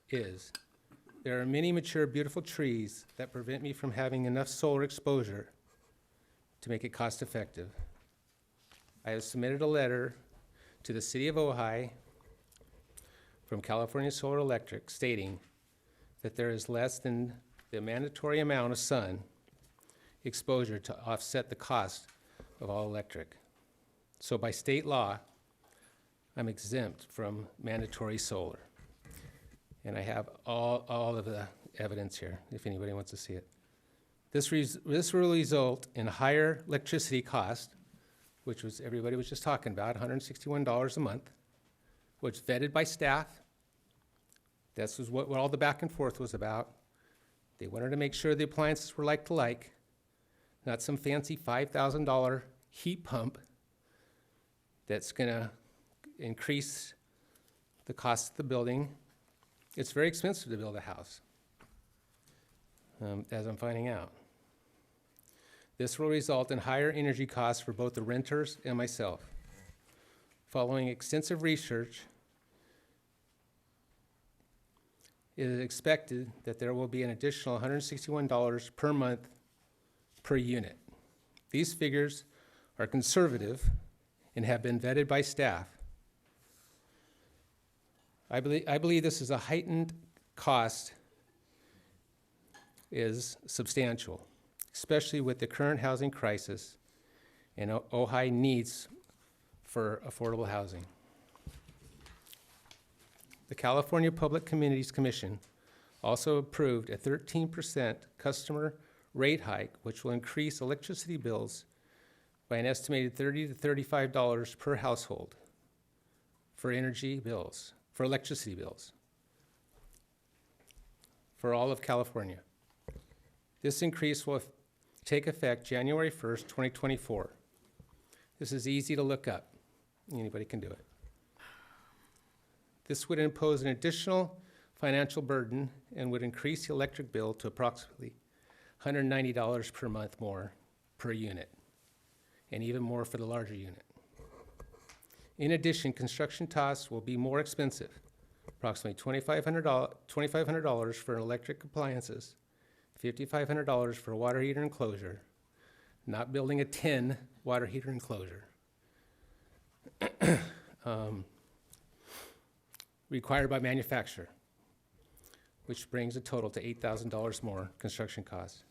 is there are many mature, beautiful trees that prevent me from having enough solar exposure to make it cost effective. I have submitted a letter to the City of Ojai from California Solar Electric stating that there is less than the mandatory amount of sun exposure to offset the cost of all electric. So by state law, I'm exempt from mandatory solar. And I have all of the evidence here, if anybody wants to see it. This will result in higher electricity cost, which was everybody was just talking about, $161 a month, which vetted by staff. This was what all the back and forth was about. They wanted to make sure the appliances were like to like, not some fancy $5,000 heat pump that's gonna increase the cost of the building. It's very expensive to build a house, as I'm finding out. This will result in higher energy costs for both the renters and myself. Following extensive research, it is expected that there will be an additional $161 per month per unit. These figures are conservative and have been vetted by staff. I believe this is a heightened cost is substantial, especially with the current housing crisis and Ojai needs for affordable housing. The California Public Communities Commission also approved a 13% customer rate hike, which will increase electricity bills by an estimated $30 to $35 per household for energy bills, for electricity bills, for all of California. This increase will take effect January 1st, 2024. This is easy to look up. Anybody can do it. This would impose an additional financial burden and would increase the electric bill to approximately $190 per month more per unit, and even more for the larger unit. In addition, construction costs will be more expensive, approximately $2,500 for electric appliances, $5,500 for a water heater enclosure, not building a 10 water heater enclosure. Required by manufacturer, which brings a total to $8,000 more construction costs.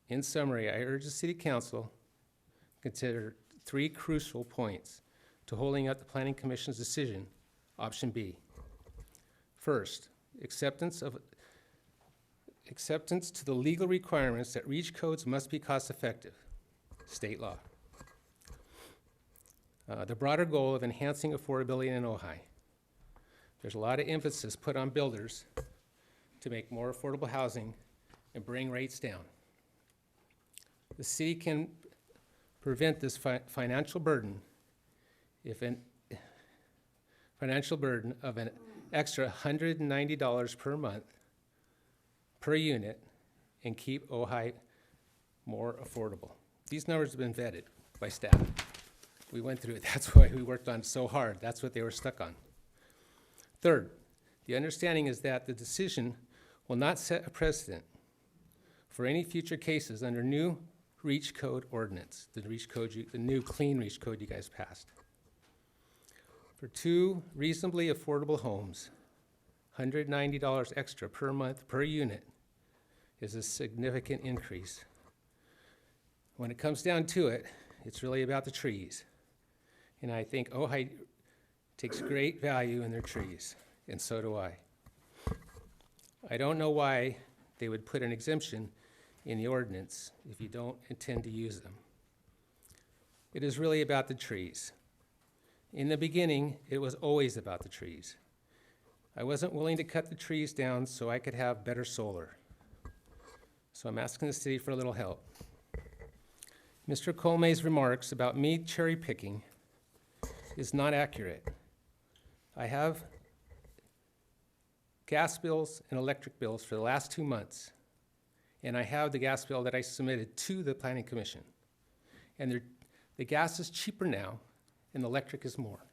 In summary, I urge the City Council to consider 3 crucial points to holding up the Planning Commission's decision. Option B. First, acceptance to the legal requirements that REACH codes must be cost-effective, state law. The broader goal of enhancing affordability in Ojai. There's a lot of emphasis put on builders to make more affordable housing and bring rates down. The city can prevent this financial burden of an extra $190 per month per unit and keep Ojai more affordable. These numbers have been vetted by staff. We went through it. That's why we worked on it so hard. That's what they were stuck on. Third, the understanding is that the decision will not set a precedent for any future cases under new REACH code ordinance, the new clean REACH code you guys passed. For 2 reasonably affordable homes, $190 extra per month per unit is a significant increase. When it comes down to it, it's really about the trees. And I think Ojai takes great value in their trees, and so do I. I don't know why they would put an exemption in the ordinance if you don't intend to use them. It is really about the trees. In the beginning, it was always about the trees. I wasn't willing to cut the trees down so I could have better solar. So I'm asking the city for a little help. Mr. Colmay's remarks about me cherry picking is not accurate. I have gas bills and electric bills for the last 2 months, and I have the gas bill that I submitted to the Planning Commission. And the gas is cheaper now, and the electric is more.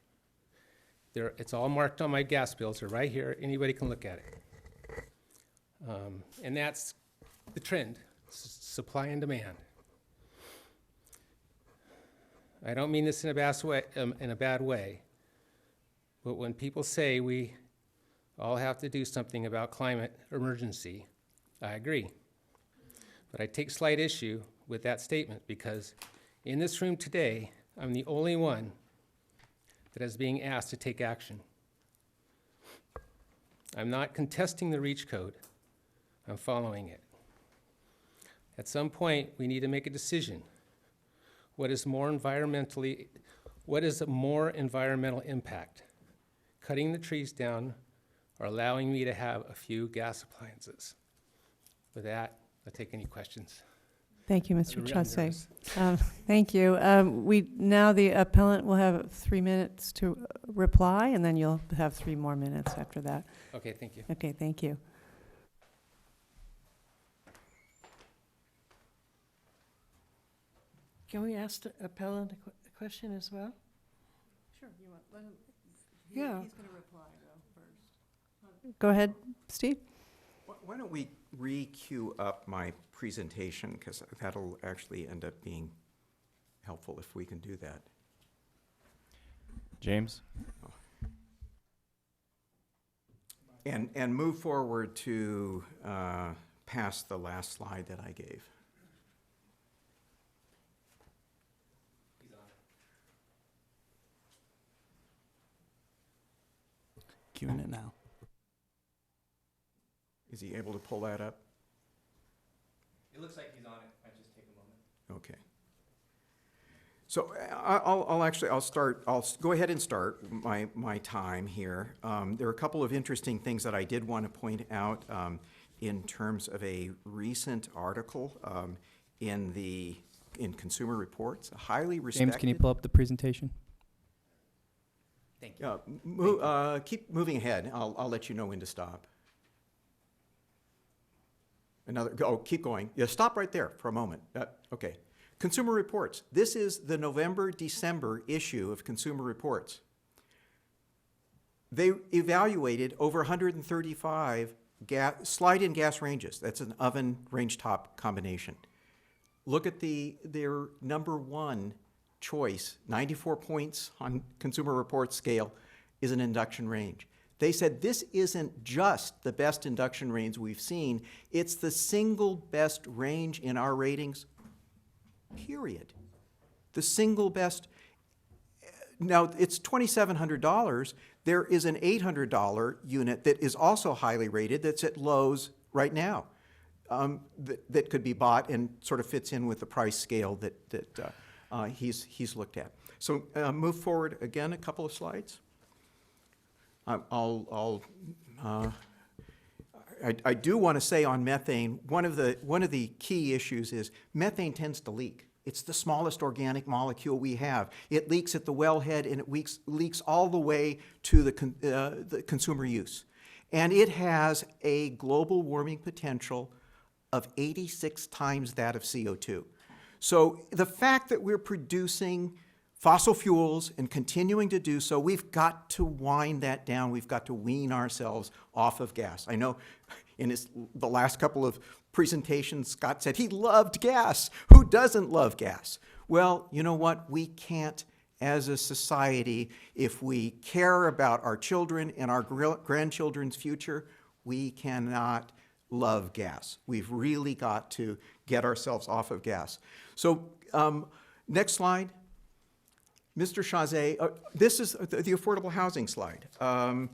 It's all marked on my gas bills. They're right here. Anybody can look at it. And that's the trend, supply and demand. I don't mean this in a bad way, but when people say we all have to do something about climate emergency, I agree. But I take slight issue with that statement because in this room today, I'm the only one that is being asked to take action. I'm not contesting the REACH code. I'm following it. At some point, we need to make a decision. What is a more environmental impact? Cutting the trees down or allowing me to have a few gas appliances? With that, I'll take any questions. Thank you, Mr. I'm Chausse. nervous. Thank you. Now the appellant will have 3 minutes to reply, and then you'll have 3 more minutes after that. Okay, thank you. Okay, thank you. Can we ask the appellant a question as well? Sure, you want, let him, Yeah. he's gonna reply though first. Go ahead, Steve. Why don't we re-queue up my presentation, because that'll actually end up being helpful if we can do that. James? And move forward to past the last slide that I gave. Queuing it now. Is he able to pull that up? It looks like he's on it. I just take a moment. Okay. So I'll go ahead and start my time here. There are a couple of interesting things that I did want to point out in terms of a recent article in Consumer Reports, a highly respected. James, can you pull up the presentation? Thank you. Keep moving ahead. I'll let you know when to stop. Keep going. Yeah, stop right there for a moment. Okay. Consumer Reports. This is the November-December issue of Consumer Reports. They evaluated over 135 slide-in gas ranges. That's an oven range-top combination. Look at their number one choice, 94 points on Consumer Reports scale, is an induction range. They said this isn't just the best induction range we've seen, it's the single best range in our ratings, period. The single best. Now, it's $2,700. There is an $800 unit that is also highly rated that's at Lowe's right now that could be bought and sort of fits in with the price scale that he's looked at. So move forward again a couple of slides. I do want to say on methane, one of the key issues is methane tends to leak. It's the smallest organic molecule we have. It leaks at the wellhead and it leaks all the way to the consumer use. And it has a global warming potential of 86 times that of CO2. So the fact that we're producing fossil fuels and continuing to do so, we've got to wind that down. We've got to wean ourselves off of gas. I know in the last couple of presentations, Scott said he loved gas. Who doesn't love gas? Well, you know what? We can't, as a society, if we care about our children and our grandchildren's future, we cannot love gas. We've really got to get ourselves off of gas. So next slide. Mr. Chazet, this is the affordable housing slide. And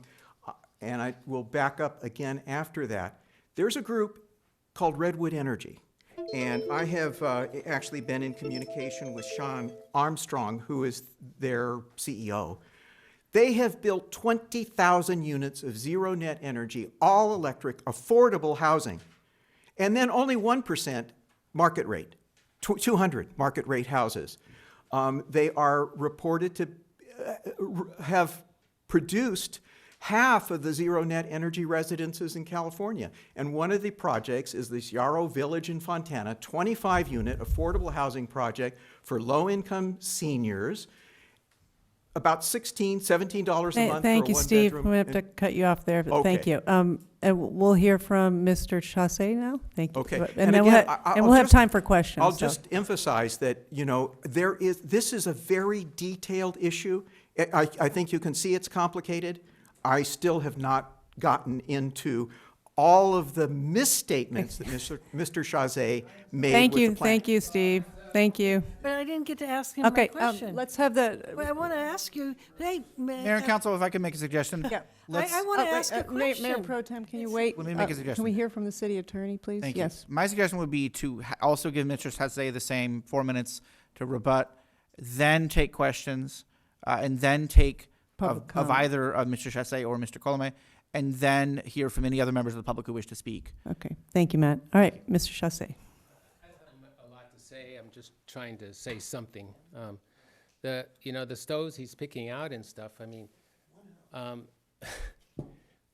I will back up again after that. There's a group called Redwood Energy. And I have actually been in communication with Sean Armstrong, who is their CEO. They have built 20,000 units of zero net energy, all electric, affordable housing. And then only 1% market rate, 200 market rate houses. They are reported to have produced half of the zero net energy residences in California. And one of the projects is this Yarrow Village in Fontana, 25 unit affordable housing project for low income seniors, about $16, $17 a month. Thank for you, a Steve. one-bedroom. We have to cut you off there, but Okay. thank you. And we'll hear from Mr. Chasset now. Thank you. Okay. And then we'll, I'll we'll have just- time for questions. I'll so. just emphasize that, this is a very detailed issue. I think you can see it's complicated. I still have not gotten into all of the misstatements that Mr. Chazet made Thank with you, the plan. thank you, Steve. Thank you. But I didn't get to ask him Okay, my question. let's have the. Well, I want to ask you, hey, Mayor and Council, if I could make a suggestion. Yeah. I want to ask a question. Mayor Pro Tem, can you wait? Let me make a Can suggestion. we hear from the city attorney, please? Thank Yes. you. My suggestion would be to also give Mr. Chazet the same 4 minutes to rebut, then take questions, and then take Public of comment. either Mr. Chazet or Mr. Colome, and then hear from any other members of the public who wish to speak. Okay, thank you, Matt. All right, Mr. Chasset. A lot to say. I'm just trying to say something. The stoves he's picking out and stuff. I mean,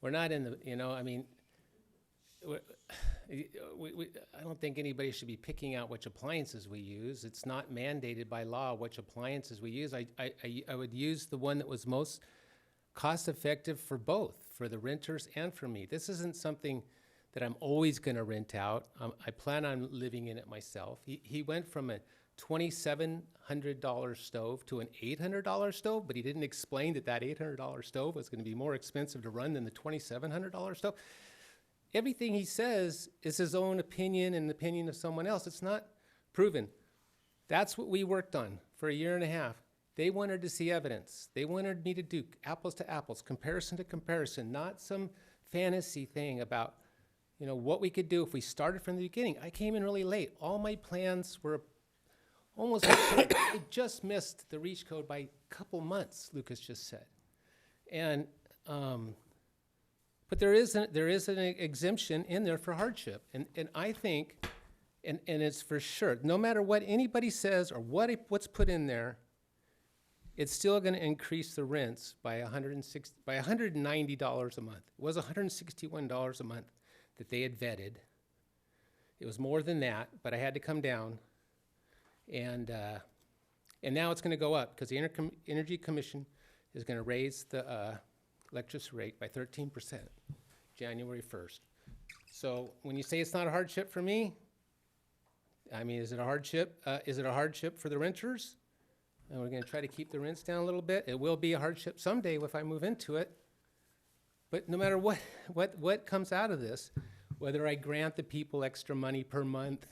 we're not in the. I don't think anybody should be picking out which appliances we use. It's not mandated by law which appliances we use. I would use the one that was most cost effective for both, for the renters and for me. This isn't something that I'm always going to rent out. I plan on living in it myself. He went from a $2,700 stove to an $800 stove, but he didn't explain that $800 stove was going to be more expensive to run than the $2,700 stove. Everything he says is his own opinion and the opinion of someone else. It's not proven. That's what we worked on for a year and a half. They wanted to see evidence. They wanted me to do apples to apples, comparison to comparison, not some fantasy thing about, what we could do if we started from the beginning. I came in really late. All my plans were almost, I just missed the reach code by a couple months, Lucas just said. And, but there is an exemption in there for hardship. And I think, and it's for sure, no matter what anybody says or what's put in there, it's still going to increase the rents by $190 a month. It was $161 a month that they had vetted. It was more than that, but I had to come down. And now it's going to go up because the Energy Commission is going to raise the electricity rate by 13%, January 1st. So when you say it's not a hardship for me, I mean, is it a hardship? Is it a hardship for the renters? And we're gonna try to keep the rents down a little bit. It will be a hardship someday if I move into it. But no matter what comes out of this, whether I grant the people extra money per month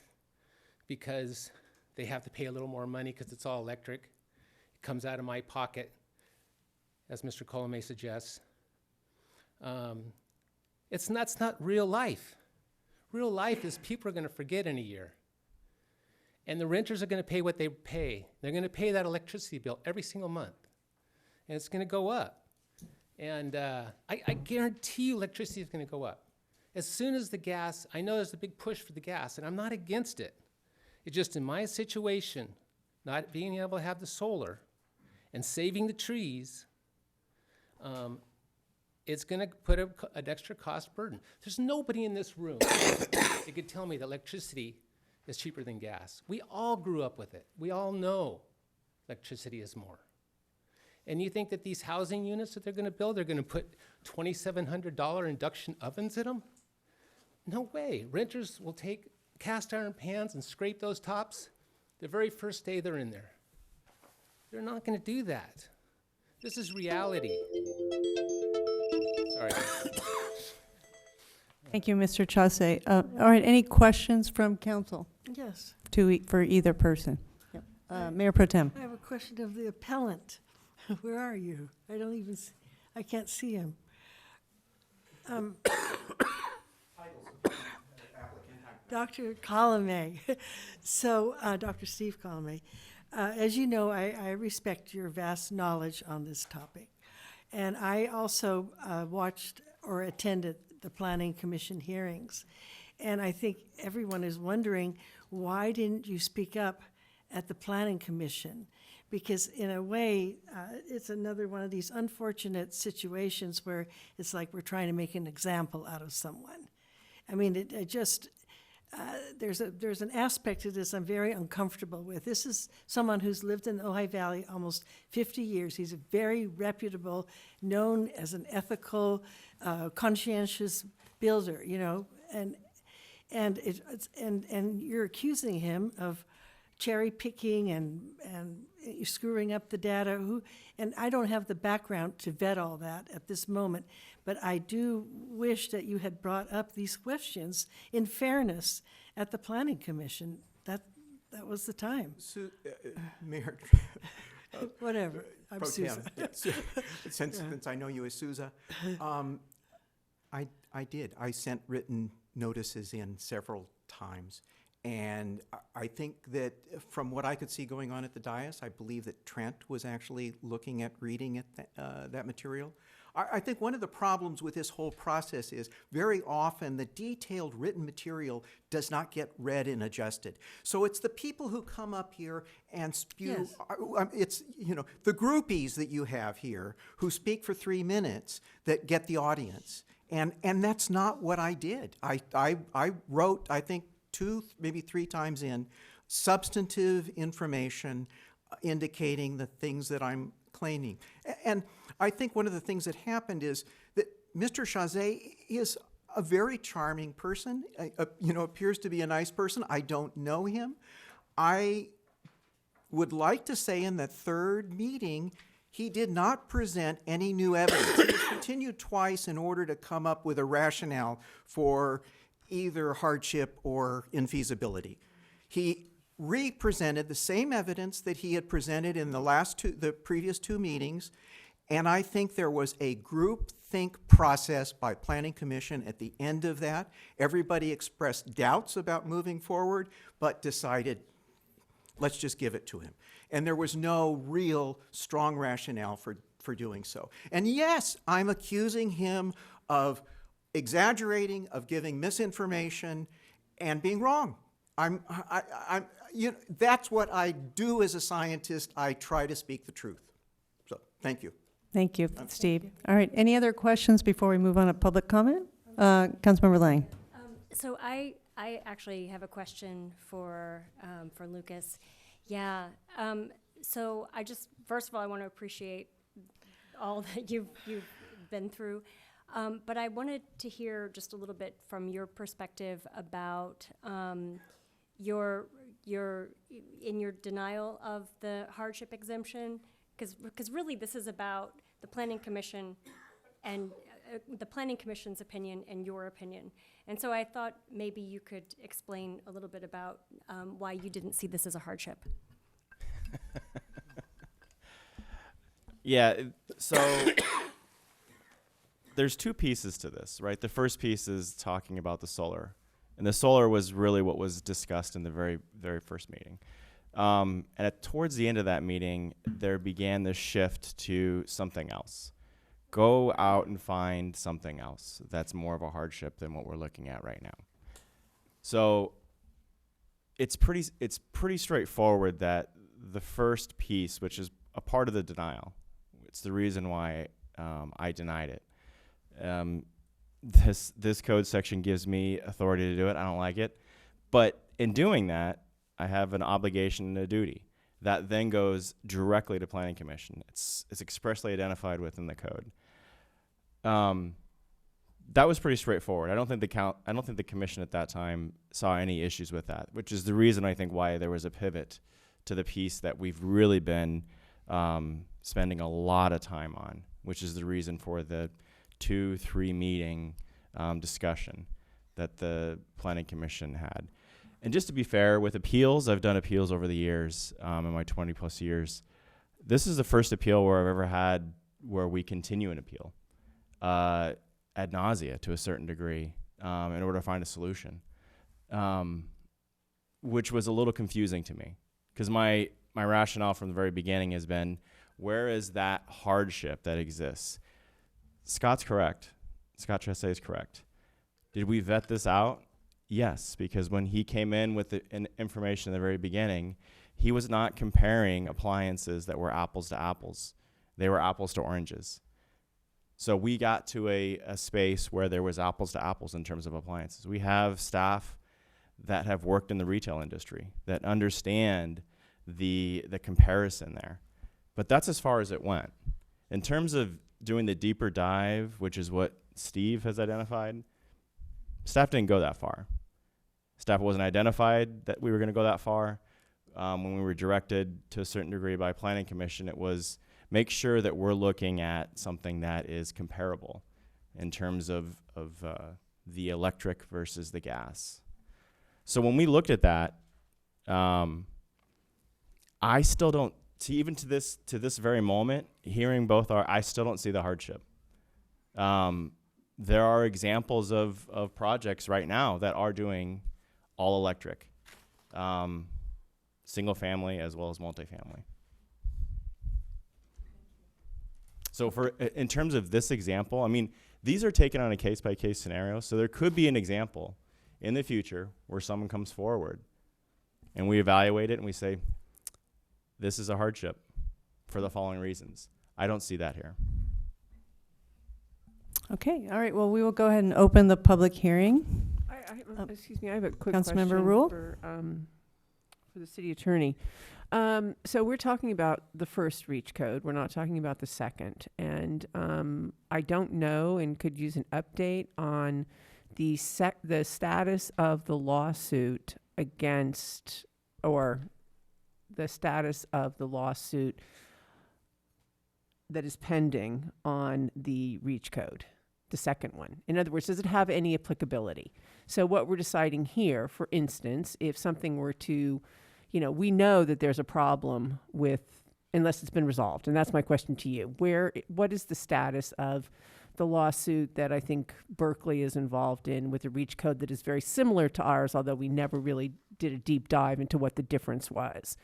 because they have to pay a little more money because it's all electric, it comes out of my pocket, as Mr. Colomé suggests. That's not real life. Real life is people are gonna forget in a year. And the renters are gonna pay what they pay. They're gonna pay that electricity bill every single month. And it's gonna go up. And I guarantee you electricity is gonna go up. As soon as the gas, I know there's a big push for the gas, and I'm not against it. It's just in my situation, not being able to have the solar and saving the trees, it's gonna put an extra cost burden. There's nobody in this room that could tell me that electricity is cheaper than gas. We all grew up with it. We all know electricity is more. And you think that these housing units that they're gonna build, they're gonna put $2,700 induction ovens in them? No way. Renters will take cast iron pans and scrape those tops the very first day they're in there. They're not gonna do that. This is reality. Sorry. Thank you, Mr. Chausse. All right, any questions from council Yes. for either person? Mayor Pro Tem. I have a question of the appellant. Where are you? I don't even, I can't see him. Dr. Colomé. So, Dr. Steve Colomé, as you know, I respect your vast knowledge on this topic. And I also watched or attended the Planning Commission hearings. And I think everyone is wondering, why didn't you speak up at the Planning Commission? Because in a way, it's another one of these unfortunate situations where it's like we're trying to make an example out of someone. I mean, it just, there's an aspect to this I'm very uncomfortable with. This is someone who's lived in the Ojai Valley almost 50 years. He's a very reputable, known as an ethical, conscientious builder, you know, and you're accusing him of cherry picking and screwing up the data. And I don't have the background to vet all that at this moment, but I do wish that you had brought up these questions in fairness at the Planning Commission. That was the time. Mayor. Whatever. I'm Pro Susan. Tem, since I know you as Souza, I did. I sent written notices in several times. And I think that from what I could see going on at the dais, I believe that Trent was actually looking at reading at that material. I think one of the problems with this whole process is very often the detailed written material does not get read and adjusted. So it's the people who come up here and spew, Yes. It's, you know, the groupies that you have here who speak for 3 minutes that get the audience. And that's not what I did. I wrote, I think, 2, maybe 3 times in, substantive information indicating the things that I'm claiming. And I think one of the things that happened is that Mr. Chausse is a very charming person, you know, appears to be a nice person. I don't know him. I would like to say in the 3rd meeting, he did not present any new evidence. He was continued twice in order to come up with a rationale for either hardship or infeasibility. He re-presented the same evidence that he had presented in the previous 2 meetings, and I think there was a group think process by Planning Commission at the end of that. Everybody expressed doubts about moving forward, but decided, let's just give it to him. And there was no real strong rationale for doing so. And yes, I'm accusing him of exaggerating, of giving misinformation, and being wrong. You know, that's what I do as a scientist. I try to speak the truth. So, thank you. Thank you, Steve. All right, any other questions before we move on to public comment? Councilmember Lang. So I actually have a question for Lucas. Yeah. So I just, first of all, I want to appreciate all that you've been through. But I wanted to hear just a little bit from your perspective about your in your denial of the hardship exemption, because really this is about the Planning Commission and the Planning Commission's opinion and your opinion. And so I thought maybe you could explain a little bit about why you didn't see this as a hardship. Yeah, so there's two pieces to this, right? The first piece is talking about the solar. And the solar was really what was discussed in the very, very first meeting. Towards the end of that meeting, there began this shift to something else. Go out and find something else that's more of a hardship than what we're looking at right now. So it's pretty straightforward that the first piece, which is a part of the denial, it's the reason why I denied it. This code section gives me authority to do it. I don't like it. But in doing that, I have an obligation and a duty that then goes directly to Planning Commission. It's expressly identified within the code. That was pretty straightforward. I don't think the commission at that time saw any issues with that, which is the reason I think why there was a pivot to the piece that we've really been spending a lot of time on, which is the reason for the 2-3 meeting discussion that the Planning Commission had. And just to be fair, with appeals, I've done appeals over the years, in my 20 plus years. This is the first appeal where I've ever had where we continue an appeal ad nausea to a certain degree in order to find a solution, which was a little confusing to me because my rationale from the very beginning has been, where is that hardship that exists? Scott's correct. Scott Tressay is correct. Did we vet this out? Yes, because when he came in with the information in the very beginning, he was not comparing appliances that were apples to apples. They were apples to oranges. So we got to a space where there was apples to apples in terms of appliances. We have staff that have worked in the retail industry that understand the comparison there. But that's as far as it went. In terms of doing the deeper dive, which is what Steve has identified, staff didn't go that far. Staff wasn't identified that we were going to go that far. When we were directed to a certain degree by Planning Commission, it was make sure that we're looking at something that is comparable in terms of the electric versus the gas. So when we looked at that, I still don't see, even to this very moment, hearing both I still don't see the hardship. There are examples of projects right now that are doing all electric, single family as well as multifamily. So in terms of this example, I mean, these are taken on a case-by-case scenario, so there could be an example in the future where someone comes forward and we evaluate it and we say, this is a hardship for the following reasons. I don't see that here. Okay, all right, well, we will go ahead and open the public hearing. Excuse me, I have a quick Councilmember question Rule? for the city attorney. So we're talking about the first REACH code. We're not talking about the second. And I don't know and could use an update on the status of the lawsuit against, or the status of the lawsuit that is pending on the REACH code, the second one. In other words, does it have any applicability? So what we're deciding here, for instance, if something were to, we know that there's a problem with, unless it's been resolved, and that's my question to you. What is the status of the lawsuit that I think Berkeley is involved in with a REACH code that is very similar to ours, although we never really did a deep dive into what the difference was?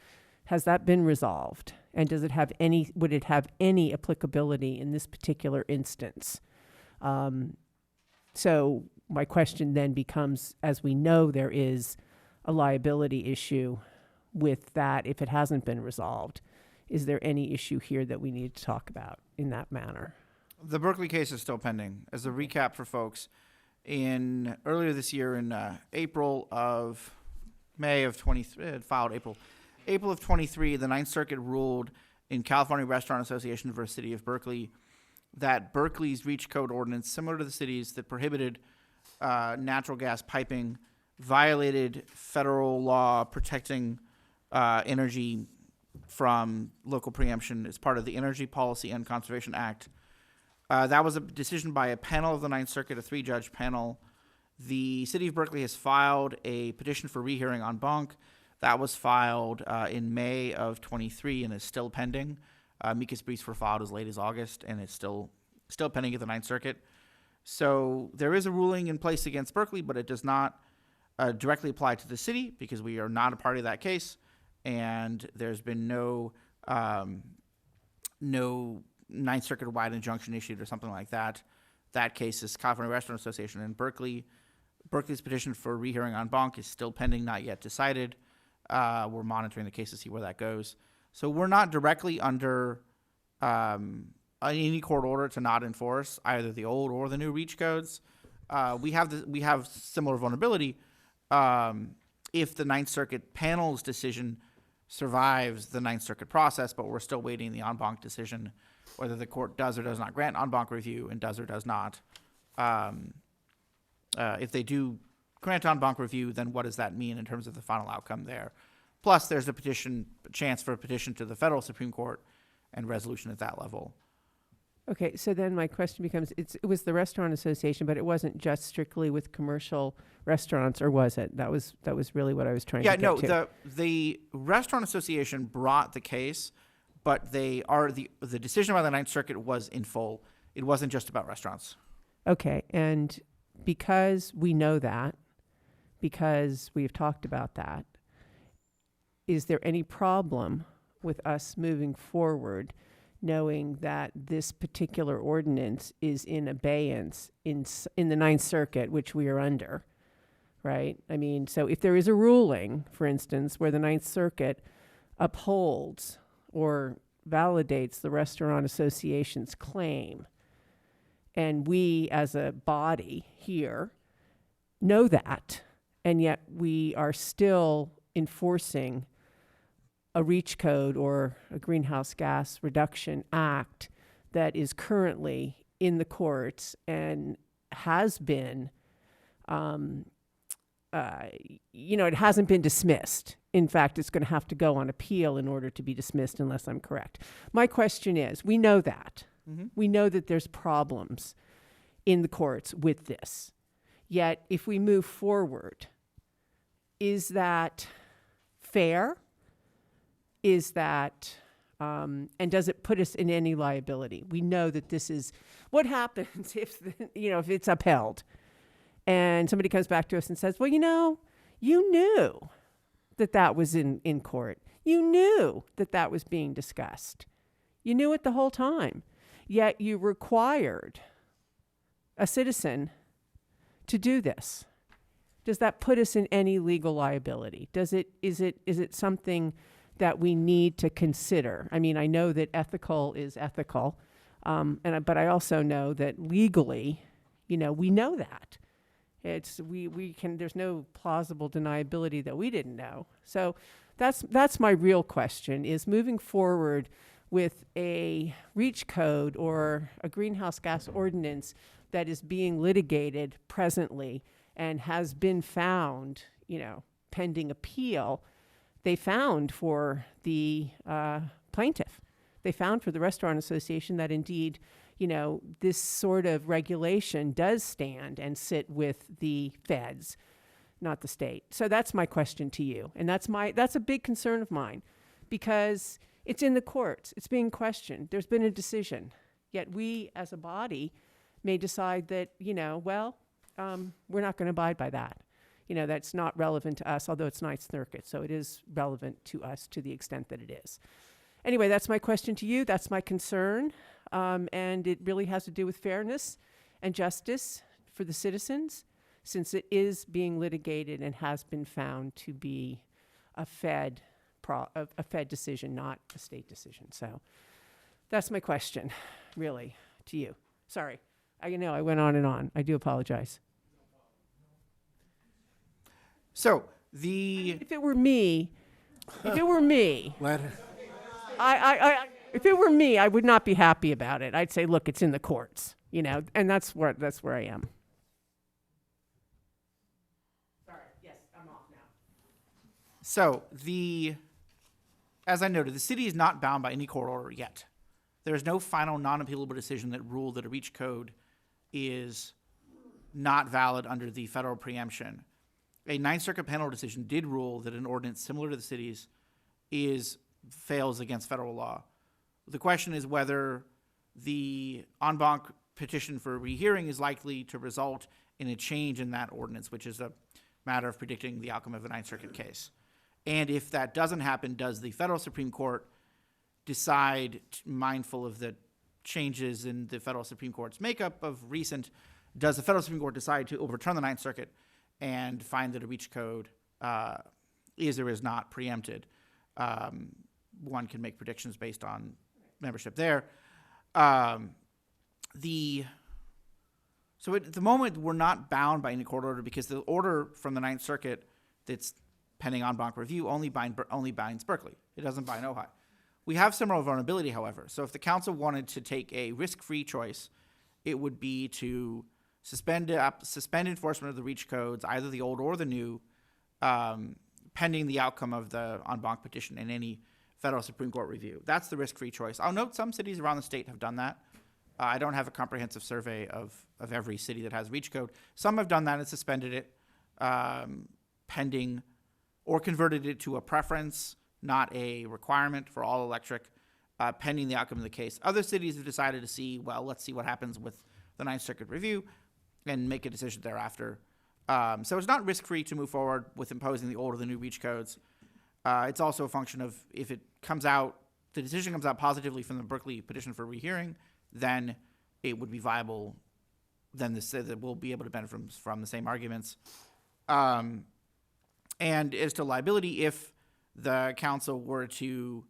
Has that been resolved? And would it have any applicability in this particular instance? So my question then becomes, as we know there is a liability issue with that, if it hasn't been resolved, is there any issue here that we need to talk about in that manner? The Berkeley case is still pending. As a recap for folks, earlier this year in April of 23, the Ninth Circuit ruled in California Restaurant Association versus City of Berkeley, that Berkeley's Reach Code ordinance, similar to the city's that prohibited natural gas piping, violated federal law protecting energy from local preemption as part of the Energy Policy and Conservation Act. That was a decision by a panel of the Ninth Circuit, a 3-judge panel. The city of Berkeley has filed a petition for rehearing en banc. That was filed in May of 23 and is still pending. Amicus briefs were filed as late as August and it's still pending at the Ninth Circuit. So there is a ruling in place against Berkeley, but it does not directly apply to the city because we are not a party to that case, and there's been no Ninth Circuit wide injunction issued or something like that. That case is California Restaurant Association in Berkeley. Berkeley's petition for rehearing en banc is still pending, not yet decided. We're monitoring the case to see where that goes. So we're not directly under any court order to not enforce either the old or the new reach codes. We have similar vulnerability if the Ninth Circuit panel's decision survives the Ninth Circuit process, but we're still waiting the en banc decision, whether the court does or does not grant en banc review and does or does not. If they do grant en banc review, then what does that mean in terms of the final outcome there? Plus, there's a chance for a petition to the federal Supreme Court and resolution at that level. Okay, so then my question becomes, it was the Restaurant Association, but it wasn't just strictly with commercial restaurants, or was it? That was really what I was trying to get to. Yeah, no, the Restaurant Association brought the case, but the decision by the Ninth Circuit was in full. It wasn't just about restaurants. Okay, and because we know that, because we've talked about that, is there any problem with us moving forward knowing that this particular ordinance is in abeyance in the Ninth Circuit, which we are under, right? I mean, so if there is a ruling, for instance, where the Ninth Circuit upholds or validates the Restaurant Association's claim, and we as a body here know that, and yet we are still enforcing a REACH code or a Greenhouse Gas Reduction Act that is currently in the courts and has been, it hasn't been dismissed. In fact, it's going to have to go on appeal in order to be dismissed, unless I'm correct. My question is, we know that. Mm-hmm. We know that there's problems in the courts with this. Yet, if we move forward, is that fair? Is that, and does it put us in any liability? We know that this is what happens if it's upheld, and somebody comes back to us and says, well, you knew that was in court. You knew that was being discussed. You knew it the whole time, yet you required a citizen to do this. Does that put us in any legal liability? Is it something that we need to consider? I mean, I know that ethical is ethical, but I also know that legally, we know that. There's no plausible deniability that we didn't know. So that's my real question, is moving forward with a REACH code or a greenhouse gas ordinance that is being litigated presently and has been found, pending appeal. They found for the plaintiff, they found for the Restaurant Association that indeed, this sort of regulation does stand and sit with the feds, not the state. So that's my question to you. And that's a big concern of mine, because it's in the courts, it's being questioned, there's been a decision. Yet we as a body may decide that, we're not going to abide by that. That's not relevant to us, although it's Ninth Circuit, so it is relevant to us to the extent that it is. Anyway, that's my question to you. That's my concern. And it really has to do with fairness and justice for the citizens, since it is being litigated and has been found to be a Fed decision, not a state decision. So that's my question, really, to you. Sorry. I know I went on and on. I do apologize. So if it were me, Let her. I If it were me, I would not be happy about it. I'd say, look, it's in the courts, and that's where I am. Sorry, yes, I'm off now. So as I noted, the city is not bound by any court order yet. There is no final non-appealable decision that ruled that a reach code is not valid under the federal preemption. A Ninth Circuit panel decision did rule that an ordinance similar to the city's fails against federal law. The question is whether the en banc petition for rehearing is likely to result in a change in that ordinance, which is a matter of predicting the outcome of a Ninth Circuit case. And if that doesn't happen, does the federal Supreme Court decide, mindful of the changes in the federal Supreme Court's makeup of recent, does the federal Supreme Court decide to overturn the Ninth Circuit and find that a reach code is or is not preempted? One can make predictions based on membership there. So at the moment, we're not bound by any court order because the order from the Ninth Circuit that's pending en banc review only binds Berkeley. It doesn't bind Ojai. We have some vulnerability, however. So if the council wanted to take a risk-free choice, it would be to suspend enforcement of the reach codes, either the old or the new, pending the outcome of the en banc petition and any federal Supreme Court review. That's the risk-free choice. I'll note some cities around the state have done that. I don't have a comprehensive survey of every city that has reach code. Some have done that and suspended it, pending, or converted it to a preference, not a requirement for all electric, pending the outcome of the case. Other cities have decided to see, well, let's see what happens with the Ninth Circuit review and make a decision thereafter. So it's not risk-free to move forward with imposing the old or the new reach codes. It's also a function of if it comes out, the decision comes out positively from the Berkeley petition for rehearing, then it would be viable. Then that we'll be able to benefit from the same arguments. And as to liability, if the council were to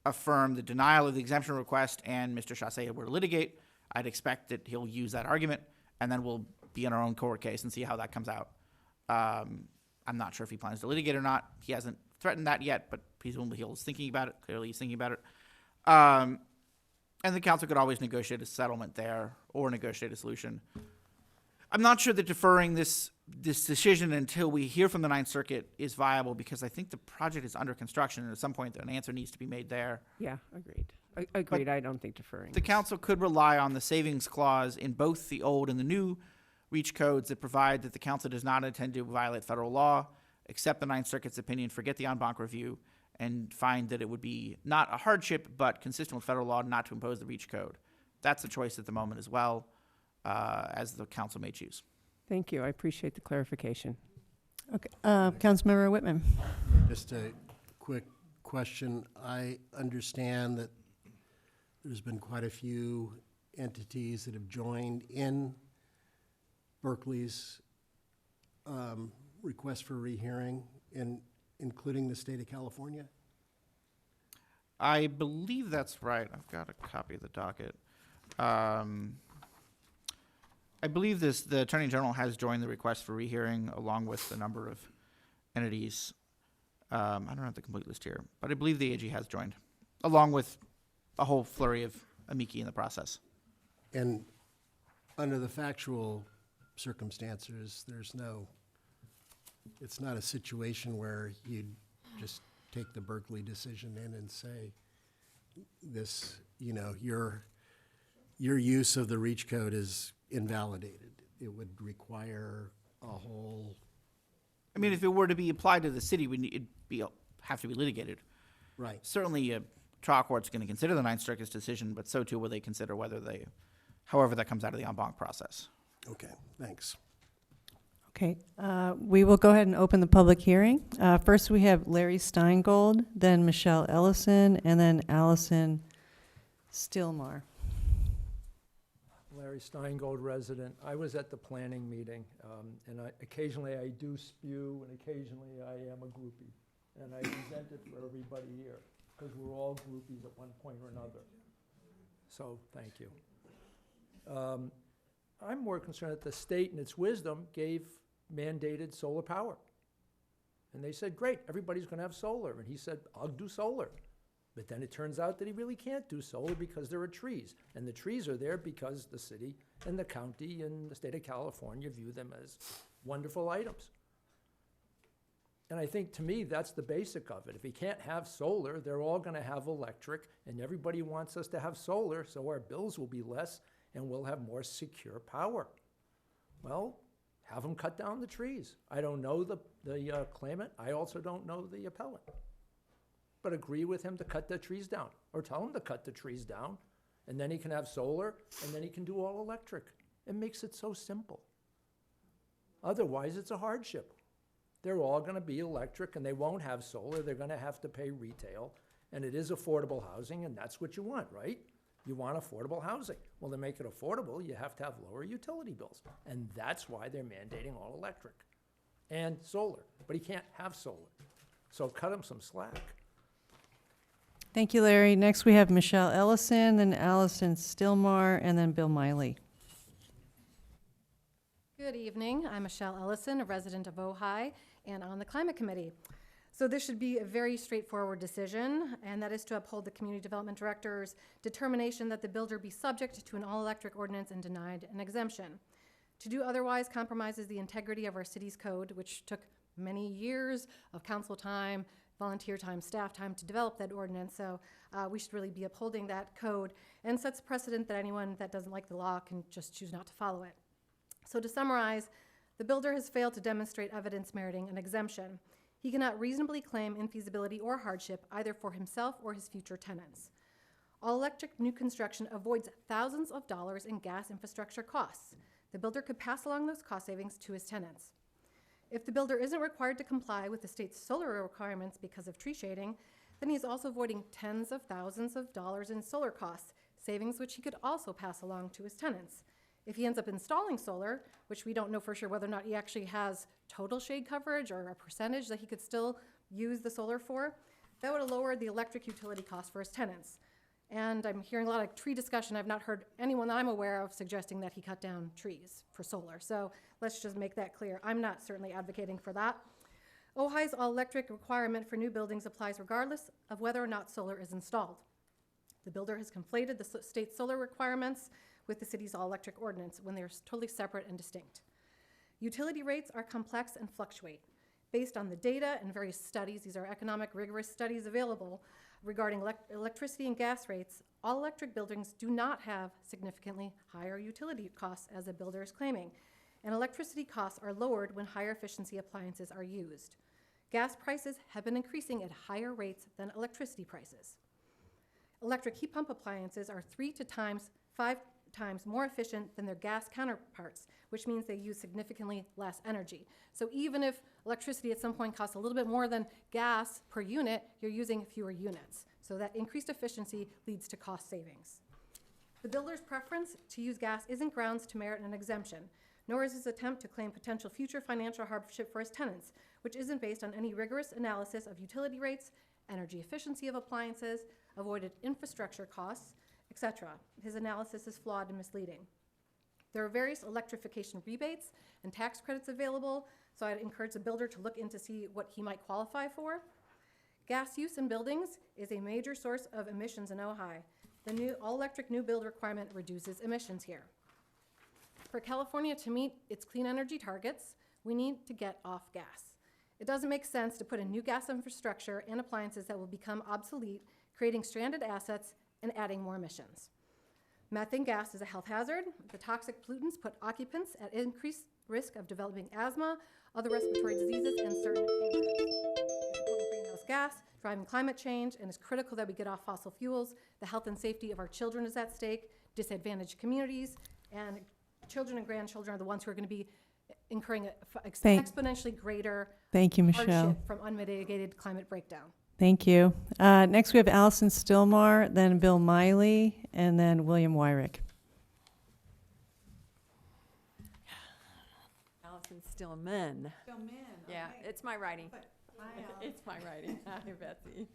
affirm the denial of the exemption request and Mr. Chassé were to litigate, I'd expect that he'll use that argument, and then we'll be in our own court case and see how that comes out. I'm not sure if he plans to litigate or not. He hasn't threatened that yet, but presumably he's thinking about it. Clearly he's thinking about it. And the council could always negotiate a settlement there or negotiate a solution. I'm not sure that deferring this decision until we hear from the Ninth Circuit is viable because I think the project is under construction and at some point an answer needs to be made there. Yeah, agreed. Agreed. I don't think deferring. The council could rely on the savings clause in both the old and the new reach codes that provide that the council does not intend to violate federal law, accept the Ninth Circuit's opinion, forget the en banc review, and find that it would be not a hardship but consistent with federal law not to impose the reach code. That's a choice at the moment as well, as the council may choose. Thank you. I appreciate the clarification. Okay, Councilmember Whitman. Just a quick question. I understand that there's been quite a few entities that have joined in Berkeley's request for rehearing, including the state of California. I believe that's right. I've got a copy of the docket. I believe the Attorney General has joined the request for rehearing along with a number of entities. I don't have the complete list here, but I believe the AG has joined, along with a whole flurry of amici in the process. And under the factual circumstances, it's not a situation where you'd just take the Berkeley decision in and say, this, your use of the reach code is invalidated. It would require a whole... I mean, if it were to be applied to the city, it'd have to be litigated. Right. Certainly, a trial court's going to consider the Ninth Circuit's decision, but so too will they consider however that comes out of the en banc process. Okay, thanks. Okay, we will go ahead and open the public hearing. First, we have Larry Steingold, then Michelle Ellison, and then Allison Stillmar. Larry Steingold, resident. I was at the planning meeting, and occasionally I do spew, and occasionally I am a groupie. And I present it for everybody here, because we're all groupies at one point or another. So, thank you. I'm more concerned that the state, in its wisdom, gave mandated solar power. And they said, great, everybody's going to have solar. And he said, I'll do solar. But then it turns out that he really can't do solar because there are trees. And the trees are there because the city and the county and the state of California view them as wonderful items. And I think, to me, that's the basic of it. If he can't have solar, they're all gonna have electric, and everybody wants us to have solar, so our bills will be less, and we'll have more secure power. Well, have them cut down the trees. I don't know the claimant, I also don't know the appellant. But agree with him to cut the trees down, or tell him to cut the trees down, and then he can have solar, and then he can do all electric. It makes it so simple. Otherwise, it's a hardship. They're all gonna be electric, and they won't have solar, they're gonna have to pay retail, and it is affordable housing, and that's what you want, right? You want affordable housing. Well, to make it affordable, you have to have lower utility bills, and that's why they're mandating all electric and solar, but he can't have solar. So cut him some slack. Thank you, Larry. Next, we have Michelle Ellison, then Allison Stillmar, and then Bill Miley. Good evening. I'm Michelle Ellison, a resident of Ojai and on the Climate Committee. So this should be a very straightforward decision, and that is to uphold the Community Development Director's determination that the builder be subject to an all-electric ordinance and denied an exemption. To do otherwise compromises the integrity of our city's code, which took many years of council time, volunteer time, staff time to develop that ordinance. So we should really be upholding that code and sets precedent that anyone that doesn't like the law can just choose not to follow it. So to summarize, the builder has failed to demonstrate evidence meriting an exemption. He cannot reasonably claim infeasibility or hardship either for himself or his future tenants. All-electric new construction avoids thousands of dollars in gas infrastructure costs. The builder could pass along those cost savings to his tenants. If the builder isn't required to comply with the state's solar requirements because of tree shading, then he's also avoiding tens of thousands of dollars in solar costs, savings which he could also pass along to his tenants. If he ends up installing solar, which we don't know for sure whether or not he actually has total shade coverage or a percentage that he could still use the solar for, that would have lowered the electric utility cost for his tenants. And I'm hearing a lot of tree discussion. I've not heard anyone that I'm aware of suggesting that he cut down trees for solar. So let's just make that clear. I'm not certainly advocating for that. Ojai's all-electric requirement for new buildings applies regardless of whether or not solar is installed. The builder has conflated the state solar requirements with the city's all-electric ordinance when they're totally separate and distinct. Utility rates are complex and fluctuate. Based on the data and various studies, these are economic, rigorous studies available regarding electricity and gas rates, all-electric buildings do not have significantly higher utility costs as a builder is claiming, and electricity costs are lowered when higher efficiency appliances are used. Gas prices have been increasing at higher rates than electricity prices. Electric heat pump appliances are 5 times more efficient than their gas counterparts, which means they use significantly less energy. So even if electricity at some point costs a little bit more than gas per unit, you're using fewer units. So that increased efficiency leads to cost savings. The builder's preference to use gas isn't grounds to merit an exemption, nor is his attempt to claim potential future financial hardship for his tenants, which isn't based on any rigorous analysis of utility rates, energy efficiency of appliances, avoided infrastructure costs, etc. His analysis is flawed and misleading. There are various electrification rebates and tax credits available, so I'd encourage the builder to look in to see what he might qualify for. Gas use in buildings is a major source of emissions in Ojai. The new all-electric new build requirement reduces emissions here. For California to meet its clean energy targets, we need to get off gas. It doesn't make sense to put in new gas infrastructure and appliances that will become obsolete, creating stranded assets and adding more emissions. Methane gas is a health hazard. The toxic pollutants put occupants at increased risk of developing asthma, other respiratory diseases, and certain cancers. It's important greenhouse gas, driving climate change, and it's critical that we get off fossil fuels. The health and safety of our children is at stake, disadvantaged communities, and children and grandchildren are the ones who are going to be incurring exponentially greater Thank you, Michelle. hardship from unmitigated climate breakdown. Thank you. Next, we have Allison Stillmar, then Bill Miley, and then William Wyrick. Allison Stillman. Stillman. Yeah, it's my writing. It's my writing. Hi, Betsy.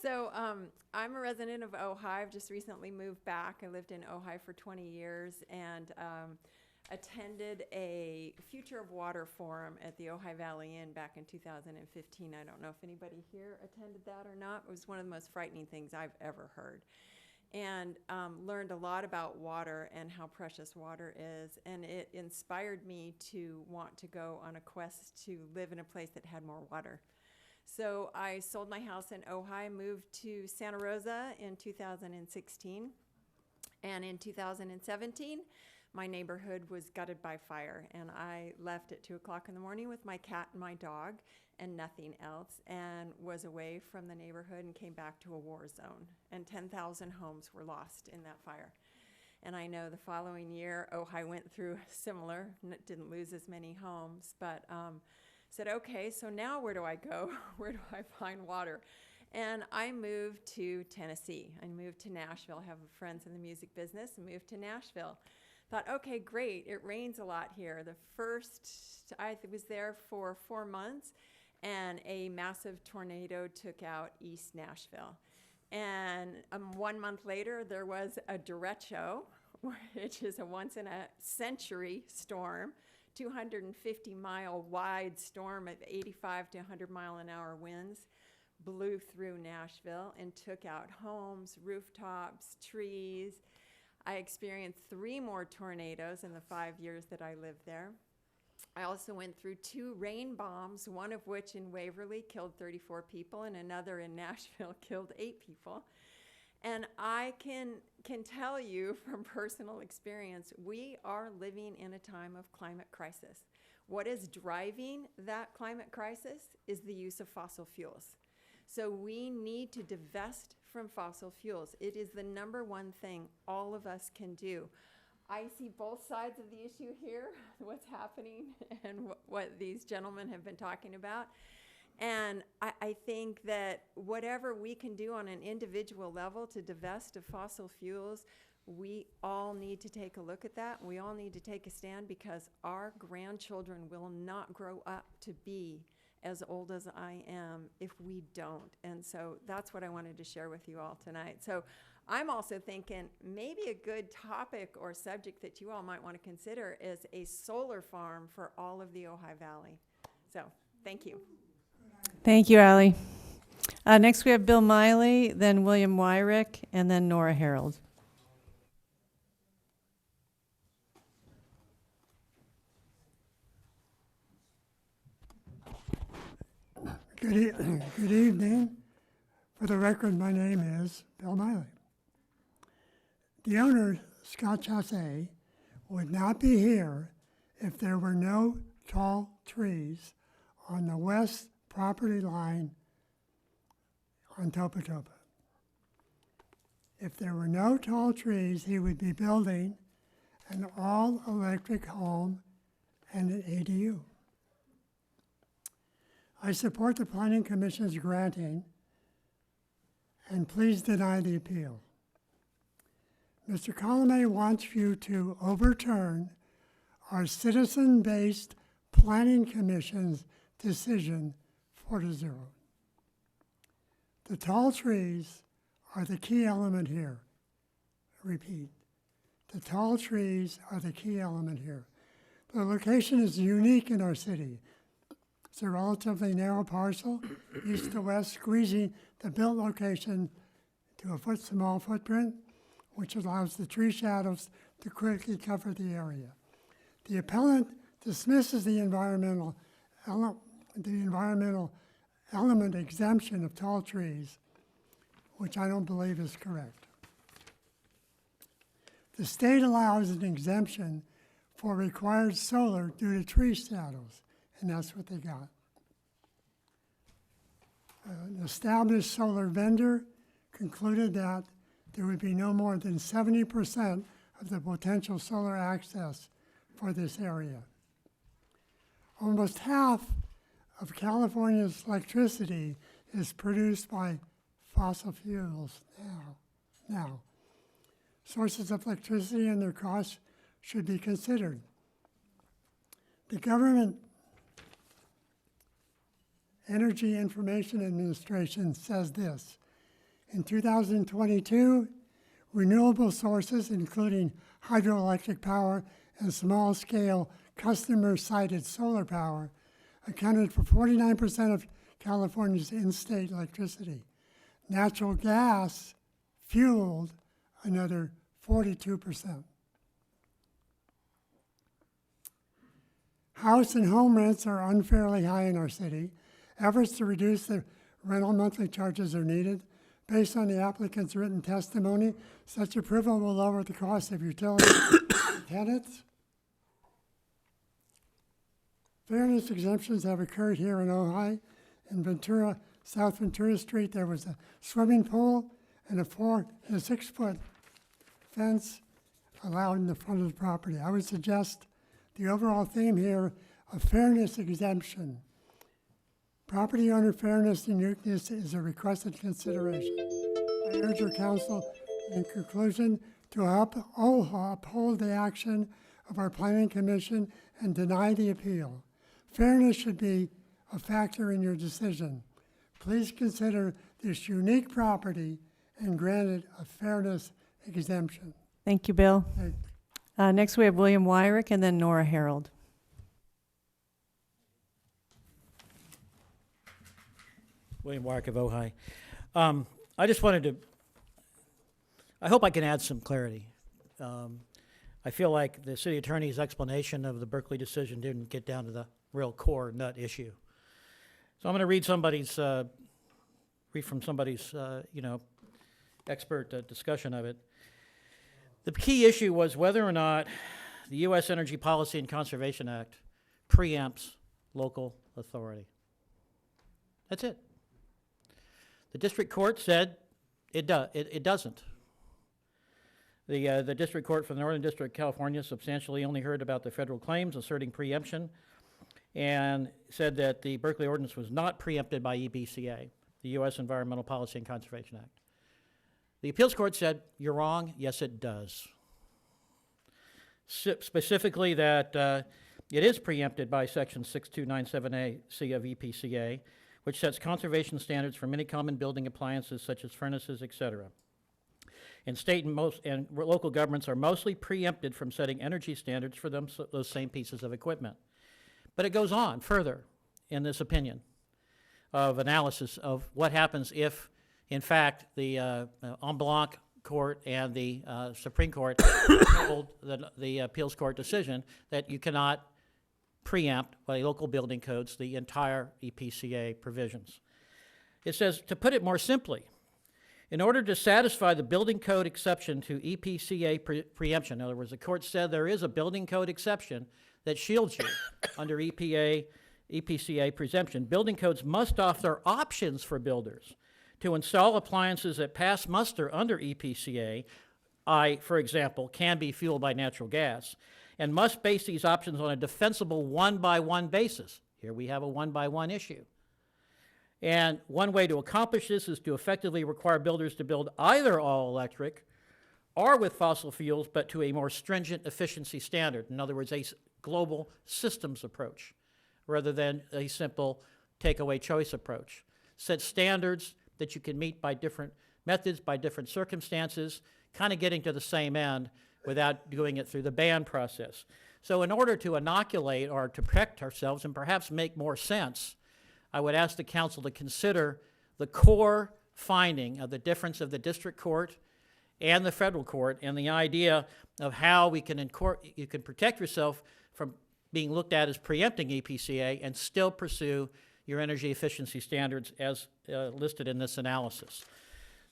So I'm a resident of Ojai. I've just recently moved back. I lived in Ojai for 20 years, and attended a Future of Water Forum at the Ojai Valley Inn back in 2015. I don't know if anybody here attended that or not. It was one of the most frightening things I've ever heard. And learned a lot about water and how precious water is. And it inspired me to want to go on a quest to live in a place that had more water. So I sold my house in Ojai, moved to Santa Rosa in 2016. And in 2017, my neighborhood was gutted by fire. And I left at 2 o'clock in the morning with my cat and my dog and nothing else, and was away from the neighborhood and came back to a war zone. And 10,000 homes were lost in that fire. And I know the following year, Ojai went through similar, didn't lose as many homes, but said, okay, so now where do I go? Where do I find water? And I moved to Tennessee. I moved to Nashville. I have friends in the music business and moved to Nashville. Thought, okay, great. It rains a lot here. I was there for 4 months, and a massive tornado took out East Nashville. And 1 month later, there was a derecho, which is a once-in-a-century storm, 250-mile wide storm of 85 to 100-mile-an-hour winds, blew through Nashville and took out homes, rooftops, trees. I experienced 3 more tornadoes in the 5 years that I lived there. I also went through 2 rain bombs, one of which in Waverly killed 34 people and another in Nashville killed 8 people. And I can tell you from personal experience, we are living in a time of climate crisis. What is driving that climate crisis is the use of fossil fuels. So we need to divest from fossil fuels. It is the #1 thing all of us can do. I see both sides of the issue here, what's happening and what these gentlemen have been talking about. And I think that whatever we can do on an individual level to divest of fossil fuels, we all need to take a look at that. We all need to take a stand, because our grandchildren will not grow up to be as old as I am if we don't. And so that's what I wanted to share with you all tonight. So I'm also thinking maybe a good topic or subject that you all might want to consider is a solar farm for all of the Ojai Valley. So thank you. Thank you, Ally. Next we have Bill Miley, then William Wyrick, and then Nora Harold. Good evening. For the record, my name is Bill Miley. The owner, Scott Chassé, would not be here if there were no tall trees on the west property line on Topa Topa. If there were no tall trees, he would be building an all-electric home and an ADU. I support the Planning Commission's granting, and please deny the appeal. Mr. Colomé wants you to overturn our citizen-based Planning Commission's decision 4-0. The tall trees are the key element here. I repeat, the tall trees are the key element here. The location is unique in our city. It's a relatively narrow parcel, east to west, squeezing the built location to a small footprint, which allows the tree shadows to quickly cover the area. The appellant dismisses the environmental element exemption of tall trees, which I don't believe is correct. The state allows an exemption for required solar due to tree shadows, and that's what they got. An established solar vendor concluded that there would be no more than 70% of the potential solar access for this area. Almost half of California's electricity is produced by fossil fuels now. Sources of electricity and their costs should be considered. The Government Energy Information Administration says this: in 2022, renewable sources, including hydroelectric power and small-scale customer-sited solar power accounted for 49% of California's in-state electricity. Natural gas fueled another 42%. House and home rents are unfairly high in our city. Efforts to reduce the rental monthly charges are needed. Based on the applicant's written testimony, such approval will lower the cost of utilities to tenants. Fairness exemptions have occurred here in Ojai. In Ventura, South Ventura Street, there was a swimming pool and a 4 and 6 foot fence allowed in the front of the property. I would suggest the overall theme here of fairness exemption. Property owner fairness and uniqueness is a requested consideration. I urge your council, in conclusion, to uphold the action of our planning commission and deny the appeal. Fairness should be a factor in your decision. Please consider this unique property and grant it a fairness exemption. Thank you, Bill. Thank Next, we have William Wyrick and then Nora Harold. William Warwick of Ojai. I just wanted to, I hope I can add some clarity. I feel like the city attorney's explanation of the Berkeley decision didn't get down to the real core nut issue. So I'm going to read from somebody's, expert discussion of it. The key issue was whether or not the U.S. Energy Policy and Conservation Act preempts local authority. That's it. The district court said it doesn't. The district court for the Northern District of California substantially only heard about the federal claims asserting preemption and said that the Berkeley ordinance was not preempted by EBCA, the U.S. Environmental Policy and Conservation Act. The appeals court said, you're wrong, yes it does. Specifically that it is preempted by section 6297A-C of EPCA, which sets conservation standards for many common building appliances such as furnaces, etc. And state and local governments are mostly preempted from setting energy standards for those same pieces of equipment. But it goes on further in this opinion of analysis of what happens if, in fact, the en banc court and the Supreme Court hold the appeals court decision that you cannot preempt by local building codes the entire EPCA provisions. It says, to put it more simply, in order to satisfy the building code exception to EPCA preemption, in other words, the court said there is a building code exception that shields you under EPCA preemption. Building codes must offer options for builders to install appliances that pass muster under EPCA, for example, can be fueled by natural gas, and must base these options on a defensible one-by-one basis. Here we have a one-by-one issue. And one way to accomplish this is to effectively require builders to build either all electric or with fossil fuels, but to a more stringent efficiency standard. In other words, a global systems approach rather than a simple takeaway choice approach. Set standards that you can meet by different methods, by different circumstances, kind of getting to the same end without doing it through the ban process. So in order to inoculate or to protect ourselves and perhaps make more sense, I would ask the council to consider the core finding of the difference of the district court and the federal court and the idea of how you can protect yourself from being looked at as preempting EPCA and still pursue your energy efficiency standards as listed in this analysis.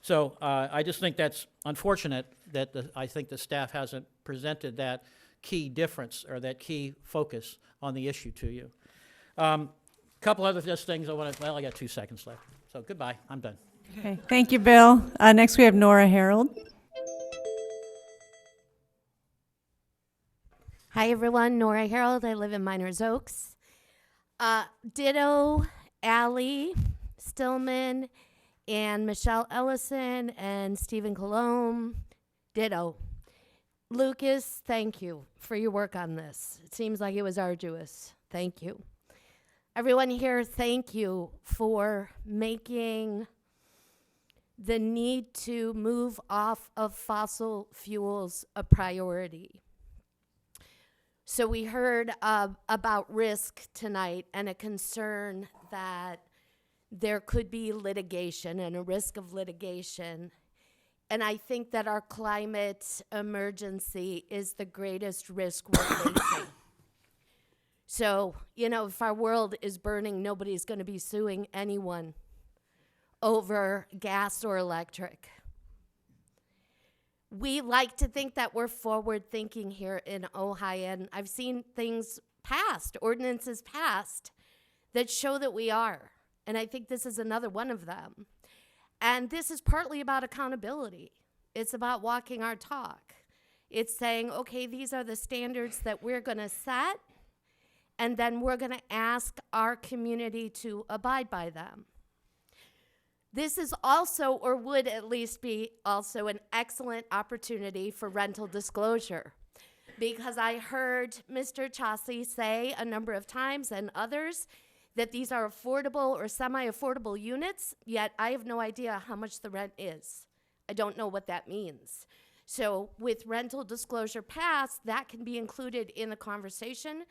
So I just think that's unfortunate that I think the staff hasn't presented that key difference or that key focus on the issue to you. Couple other just things I want to, well, I got 2 seconds left. So goodbye, I'm done. Okay, thank you, Bill. Next, we have Nora Harold. Hi, everyone. Nora Harold. I live in Miners Oaks. Ditto, Allie Stillman, and Michelle Ellison, and Stephen Colomb. Ditto. Lucas, thank you for your work on this. It seems like it was arduous. Thank you. Everyone here, thank you for making the need to move off of fossil fuels a priority. So we heard about risk tonight and a concern that there could be litigation and a risk of litigation. And I think that our climate emergency is the greatest risk we're facing. So, you know, if our world is burning, nobody's going to be suing anyone over gas or electric. We like to think that we're forward thinking here in Ojai, and I've seen things passed, ordinances passed, that show that we are. And I think this is another one of them. And this is partly about accountability. It's about walking our talk. It's saying, okay, these are the standards that we're going to set, and then we're going to ask our community to abide by them. This is also, or would at least be also, an excellent opportunity for rental disclosure, because I heard Mr. Chassi say a number of times, and others, that these are affordable or semi-affordable units, yet I have no idea how much the rent is. I don't know what that means. So with rental disclosure passed, that can be included in the conversation,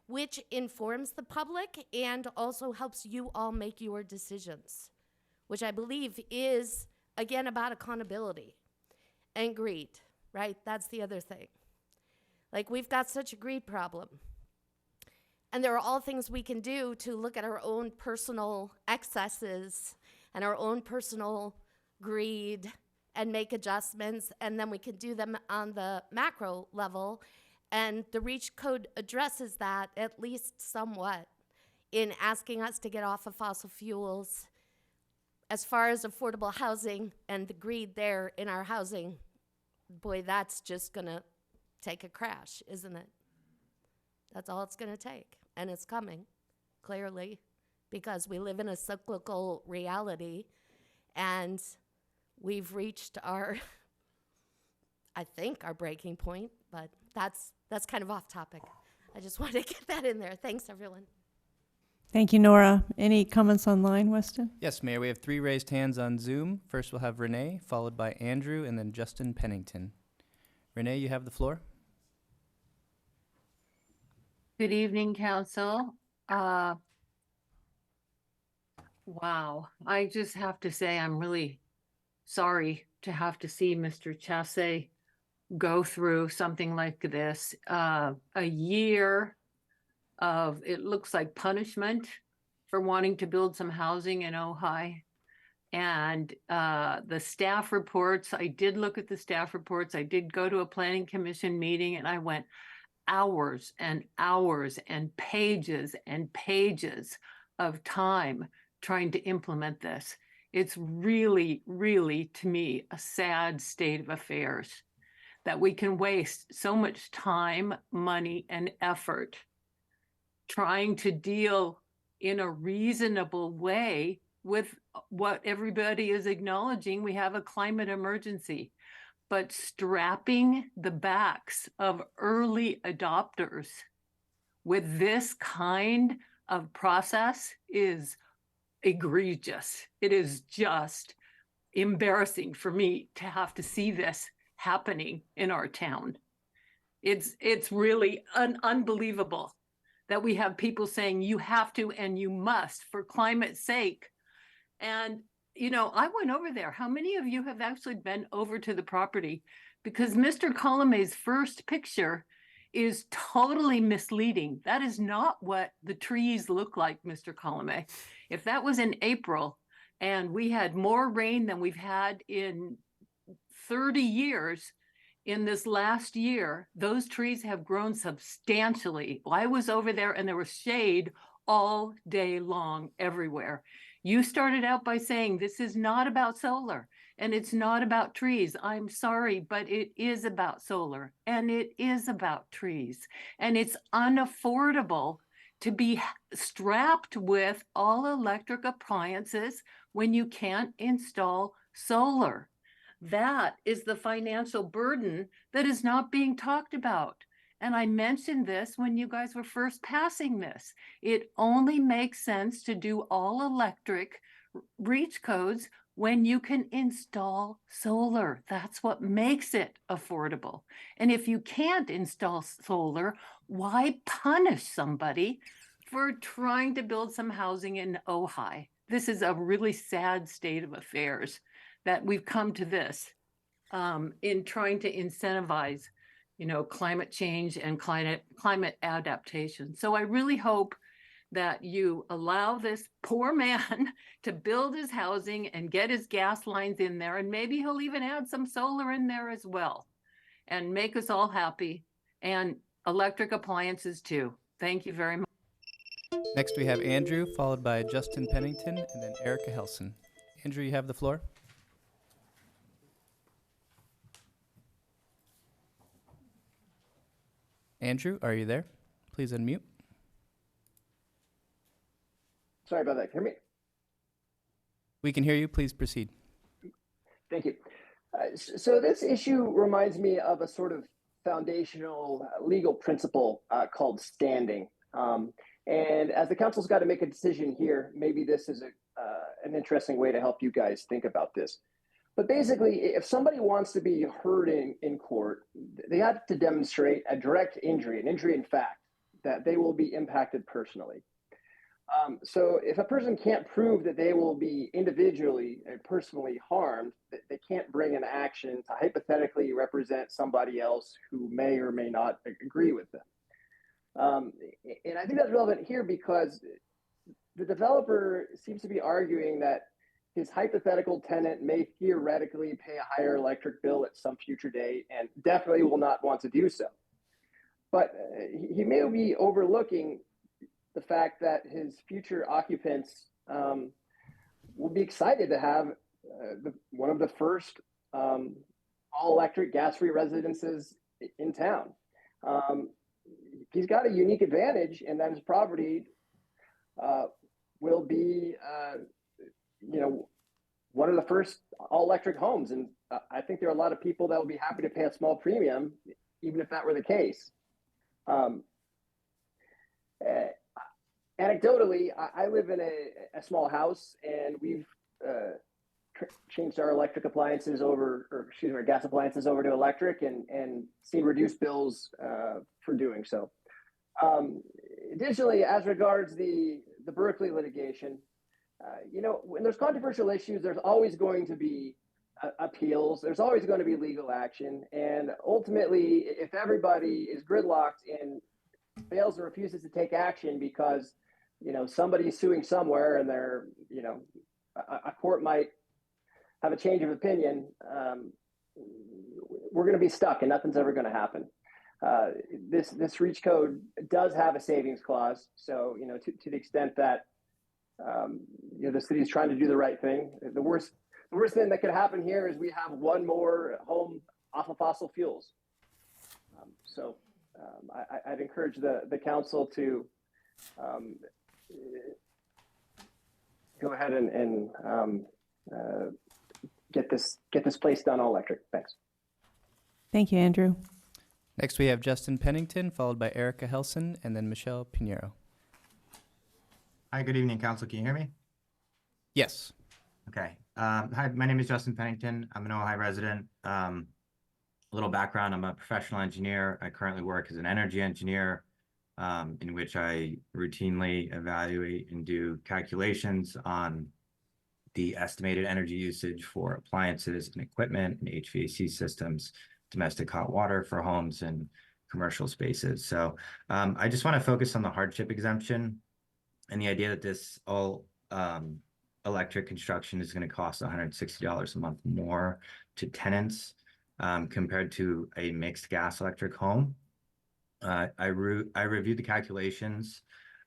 which informs the public and also helps you all make your decisions, which I believe is, again, about accountability and greed, right? That's the other thing. Like, we've got such a greed problem. And there are all things we can do to look at our own personal excesses and our own personal greed and make adjustments, and then we can do them on the macro level. And the REACH code addresses that at least somewhat in asking us to get off of fossil fuels. As far as affordable housing and the greed there in our housing, boy, that's just gonna take a crash, isn't it? That's all it's gonna take, and it's coming, clearly, because we live in a cyclical reality, and we've reached our, I think, our breaking point, but that's kind of off topic. I just wanted to get that in there. Thanks, everyone. Thank you, Nora. Any comments online, Weston? Yes, Mayor, we have 3 raised hands on Zoom. First we'll have Renee, followed by Andrew, and then Justin Pennington. Renee, you have the floor. Good evening, Council. Wow, I just have to say I'm really sorry to have to see Mr. Chasse go through something like this. A year of, it looks like, punishment for wanting to build some housing in Ojai. And the staff reports, I did look at the staff reports. I did go to a planning commission meeting, and I went hours and hours and pages of time trying to implement this. It's really, really, to me, a sad state of affairs that we can waste so much time, money, and effort trying to deal in a reasonable way with what everybody is acknowledging. We have a climate emergency. But strapping the backs of early adopters with this kind of process is egregious. It is just embarrassing for me to have to see this happening in our town. It's really unbelievable that we have people saying you have to and you must for climate's sake. And you know, I went over there. How many of you have actually been over to the property? Because Mr. Colome's first picture is totally misleading. That is not what the trees look like, Mr. Colome. If that was in April and we had more rain than we've had in 30 years, in this last year, those trees have grown substantially. I was over there and there was shade all day long everywhere. You started out by saying this is not about solar and it's not about trees. I'm sorry, but it is about solar and it is about trees. And it's unaffordable to be strapped with all electric appliances when you can't install solar. That is the financial burden that is not being talked about. And I mentioned this when you guys were first passing this. It only makes sense to do all electric REACH codes when you can install solar. That's what makes it affordable. And if you can't install solar, why punish somebody for trying to build some housing in Ojai? This is a really sad state of affairs that we've come to this in trying to incentivize, climate change and climate adaptation. So I really hope that you allow this poor man to build his housing and get his gas lines in there, and maybe he'll even add some solar in there as well, and make us all happy, and electric appliances too. Thank you very much. Next, we have Andrew, followed by Justin Pennington, and then Erica Helson. Andrew, you have the floor. Andrew, are you there? Please unmute. Sorry about that. Can you hear me? We can hear you. Please proceed. Thank you. So this issue reminds me of a sort of foundational legal principle called standing. And as the council's got to make a decision here, maybe this is an interesting way to help you guys think about this. But basically, if somebody wants to be heard in court, they have to demonstrate a direct injury, an injury in fact, that they will be impacted personally. So if a person can't prove that they will be individually and personally harmed, they can't bring an action to hypothetically represent somebody else who may or may not agree with them. And I think that's relevant here because the developer seems to be arguing that his hypothetical tenant may theoretically pay a higher electric bill at some future date and definitely will not want to do so. But he may be overlooking the fact that his future occupants will be excited to have one of the first all-electric gas-free residences in town. He's got a unique advantage in that his property will be, one of the first all-electric homes. And I think there are a lot of people that will be happy to pay a small premium, even if that were the case. Anecdotally, I live in a small house, and we've changed our electric appliances over, or excuse me, our gas appliances over to electric, and seen reduced bills for doing so. Additionally, as regards the Berkeley litigation, when there's controversial issues, there's always going to be appeals. There's always going to be legal action, and ultimately, if everybody is gridlocked and fails or refuses to take action because somebody's suing somewhere, and they're a court might have a change of opinion, we're going to be stuck and nothing's ever going to happen. This REACH code does have a savings clause, so to the extent that the city is trying to do the right thing, the worst thing that could happen here is we have one more home off of fossil fuels. I'd encourage the council to go ahead and get this place done all electric. Thanks. Thank you, Andrew. Next, we have Justin Pennington, followed by Erica Helson, and then Michelle Pinheiro. Hi, good evening, council. Can you hear me? Yes. Okay. Hi, my name is Justin Pennington. I'm an Ojai resident. A little background, I'm a professional engineer. I currently work as an energy engineer, in which I routinely evaluate and do calculations on the estimated energy usage for appliances and equipment and HVAC systems, domestic hot water for homes and commercial spaces. So I just want to focus on the hardship exemption and the idea that this all electric construction is going to cost $160 a month more to tenants compared to a mixed gas electric home. I reviewed the calculations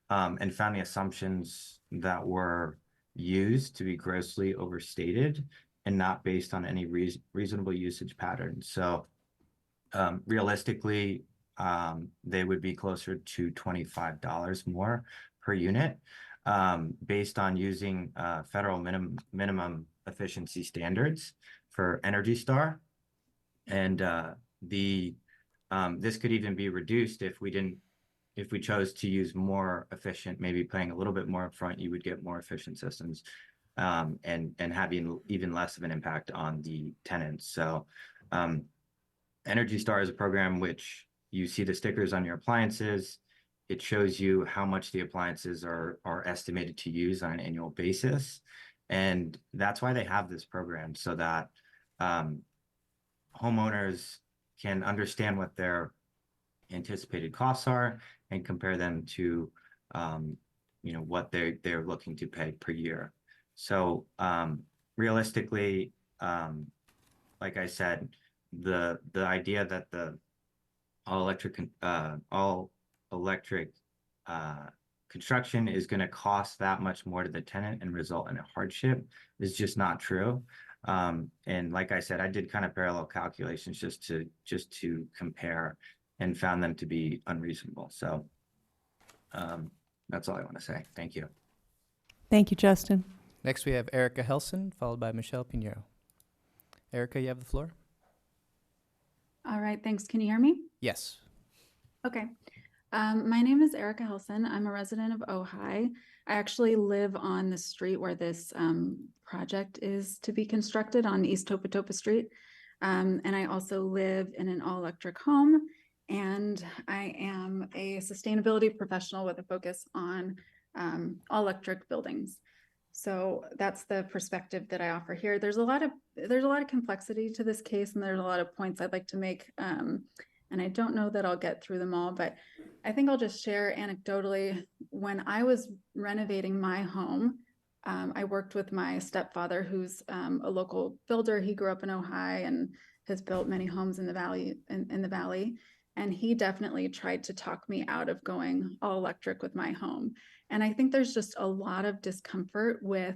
and found the assumptions that were used to be grossly overstated and not based on any reasonable usage patterns. So realistically, they would be closer to $25 more per unit based on using federal minimum efficiency standards for Energy Star. And this could even be reduced if we chose to use more efficient, maybe paying a little bit more upfront, you would get more efficient systems. and having even less of an impact on the tenants. So Energy Star is a program which you see the stickers on your appliances. It shows you how much the appliances are estimated to use on an annual basis. And that's why they have this program, so that homeowners can understand what their anticipated costs are and compare them to what they're looking to pay per year. So realistically, like I said, the idea that the all electric construction is going to cost that much more to the tenant and result in a hardship is just not true. And like I said, I did kind of parallel calculations just to compare, and found them to be unreasonable. So that's all I want to say. Thank you. Thank you, Justin. Next, we have Erica Helson, followed by Michelle Pinheiro. Erica, you have the floor. All right, thanks. Can you hear me? Yes. Okay. My name is Erica Helson. I'm a resident of Ojai. I actually live on the street where this project is to be constructed, on East Topatopa Street. And I also live in an all-electric home, and I am a sustainability professional with a focus on all-electric buildings. So that's the perspective that I offer here. There's a lot of complexity to this case, and there's a lot of points I'd like to make. And I don't know that I'll get through them all, but I think I'll just share anecdotally. When I was renovating my home, I worked with my stepfather, who's a local builder. He grew up in Ojai and has built many homes in the valley. And he definitely tried to talk me out of going all electric with my home. And I think there's just a lot of discomfort with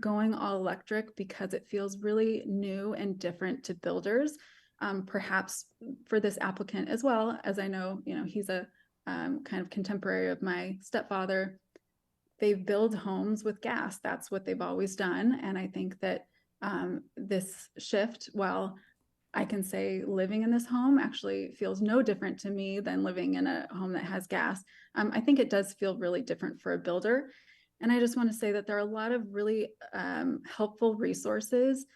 going all electric because it feels really new and different to builders. Perhaps for this applicant as well, as I know, he's a kind of contemporary of my stepfather. They build homes with gas. That's what they've always done. And I think that this shift, while I can say living in this home actually feels no different to me than living in a home that has gas, I think it does feel really different for a builder. And I just want to say that there are a lot of really helpful resources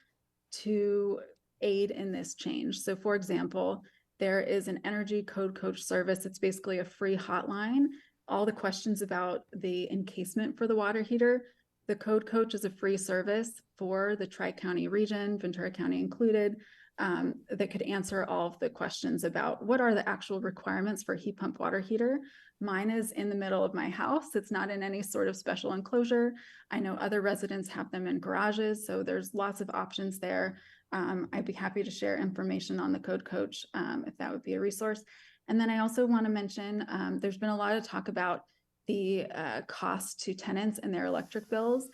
to aid in this change. So for example, there is an energy code coach service. It's basically a free hotline. All the questions about the encasement for the water heater, the code coach is a free service for the Tri-County region, Ventura County included, that could answer all of the questions about what are the actual requirements for a heat pump water heater. Mine is in the middle of my house. It's not in any sort of special enclosure. I know other residents have them in garages, so there's lots of options there. I'd be happy to share information on the code coach if that would be a resource. And then I also want to mention, there's been a lot of talk about the cost to tenants and their electric bills.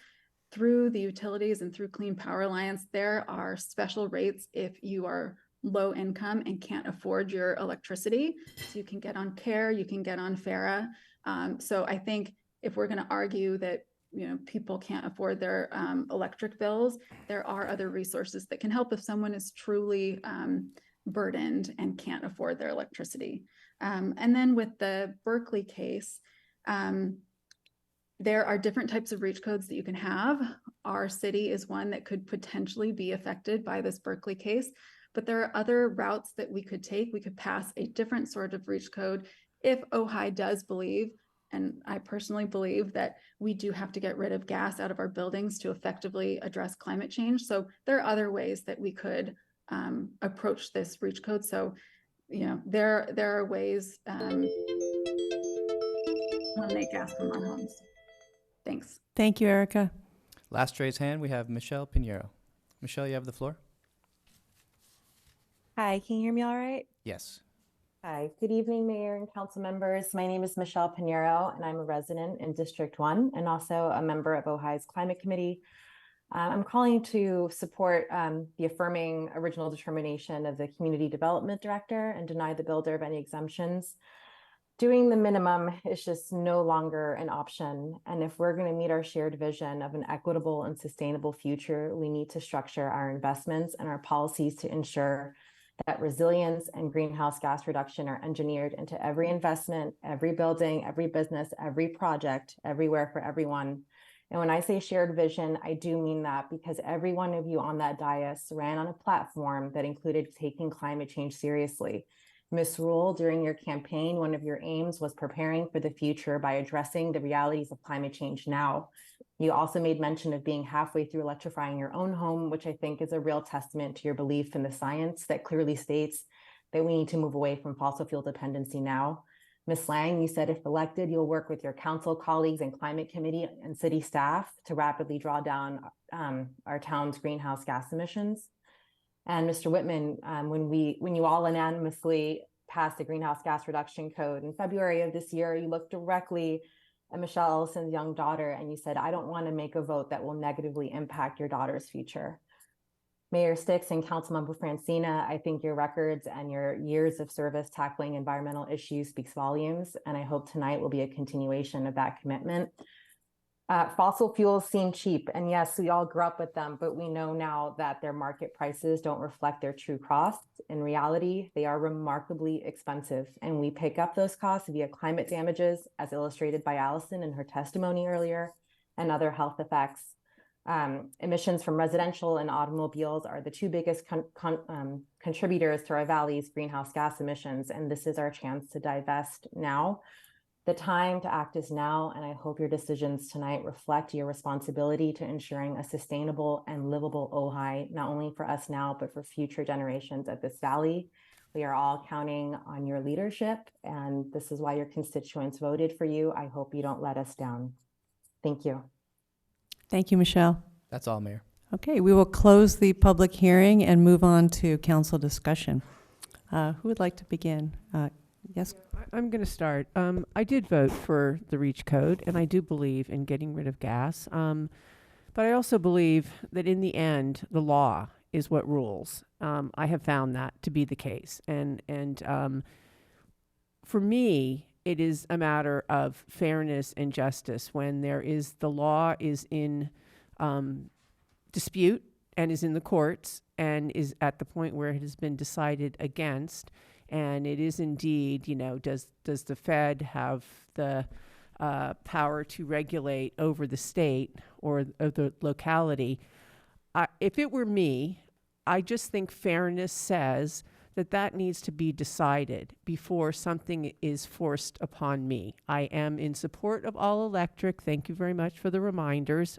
Through the utilities and through Clean Power Alliance, there are special rates if you are low income and can't afford your electricity. So you can get on CARE, you can get on FARA. So I think if we're going to argue that people can't afford their electric bills, there are other resources that can help if someone is truly burdened and can't afford their electricity. And then with the Berkeley case, there are different types of reach codes that you can have. Our city is one that could potentially be affected by this Berkeley case, but there are other routes that we could take. We could pass a different sort of reach code if Ojai does believe, and I personally believe, that we do have to get rid of gas out of our buildings to effectively address climate change. So there are other ways that we could approach this reach code. So, there are ways to eliminate gas from our homes. Thanks. Thank you, Erica. Last raised hand, we have Michelle Pinheiro. Michelle, you have the floor. Hi, can you hear me all right? Yes. Hi, good evening, Mayor and council members. My name is Michelle Pinheiro, and I'm a resident in District 1 and also a member of Ojai's Climate Committee. I'm calling to support the affirming original determination of the Community Development Director and deny the builder of any exemptions. Doing the minimum is just no longer an option. And if we're going to meet our shared vision of an equitable and sustainable future, we need to structure our investments and our policies to ensure that resilience and greenhouse gas reduction are engineered into every investment, every building, every business, every project, everywhere for everyone. And when I say shared vision, I do mean that because every one of you on that dais ran on a platform that included taking climate change seriously. Ms. Rule, during your campaign, one of your aims was preparing for the future by addressing the realities of climate change now. You also made mention of being halfway through electrifying your own home, which I think is a real testament to your belief in the science that clearly states that we need to move away from fossil fuel dependency now. Ms. Lang, you said if elected, you'll work with your council colleagues and climate committee and city staff to rapidly draw down our town's greenhouse gas emissions. And Mr. Whitman, when you all unanimously passed the greenhouse gas reduction code in February of this year, you looked directly at Michelle Ellison's young daughter and you said, I don't want to make a vote that will negatively impact your daughter's future. Mayor Sticks and Councilmember Francina, I think your records and your years of service tackling environmental issues speaks volumes, and I hope tonight will be a continuation of that commitment. Fossil fuels seem cheap, and yes, we all grew up with them, but we know now that their market prices don't reflect their true costs. In reality, they are remarkably expensive, and we pick up those costs via climate damages, as illustrated by Allison in her testimony earlier, and other health effects. Emissions from residential and automobiles are the two biggest contributors to our valley's greenhouse gas emissions, and this is our chance to divest now. The time to act is now, and I hope your decisions tonight reflect your responsibility to ensuring a sustainable and livable Ojai, not only for us now, but for future generations of this valley. We are all counting on your leadership, and this is why your constituents voted for you. I hope you don't let us down. Thank you. Thank you, Michelle. That's all, Mayor. Okay, we will close the public hearing and move on to council discussion. Who would like to begin? Yes? I'm going to start. I did vote for the REACH code, and I do believe in getting rid of gas. But I also believe that in the end, the law is what rules. I have found that to be the case. And for me, it is a matter of fairness and justice when the law is in dispute and is in the courts and is at the point where it has been decided against. And it is indeed, does the Fed have the power to regulate over the state or the locality? If it were me, I just think fairness says that needs to be decided before something is forced upon me. I am in support of all electric. Thank you very much for the reminders.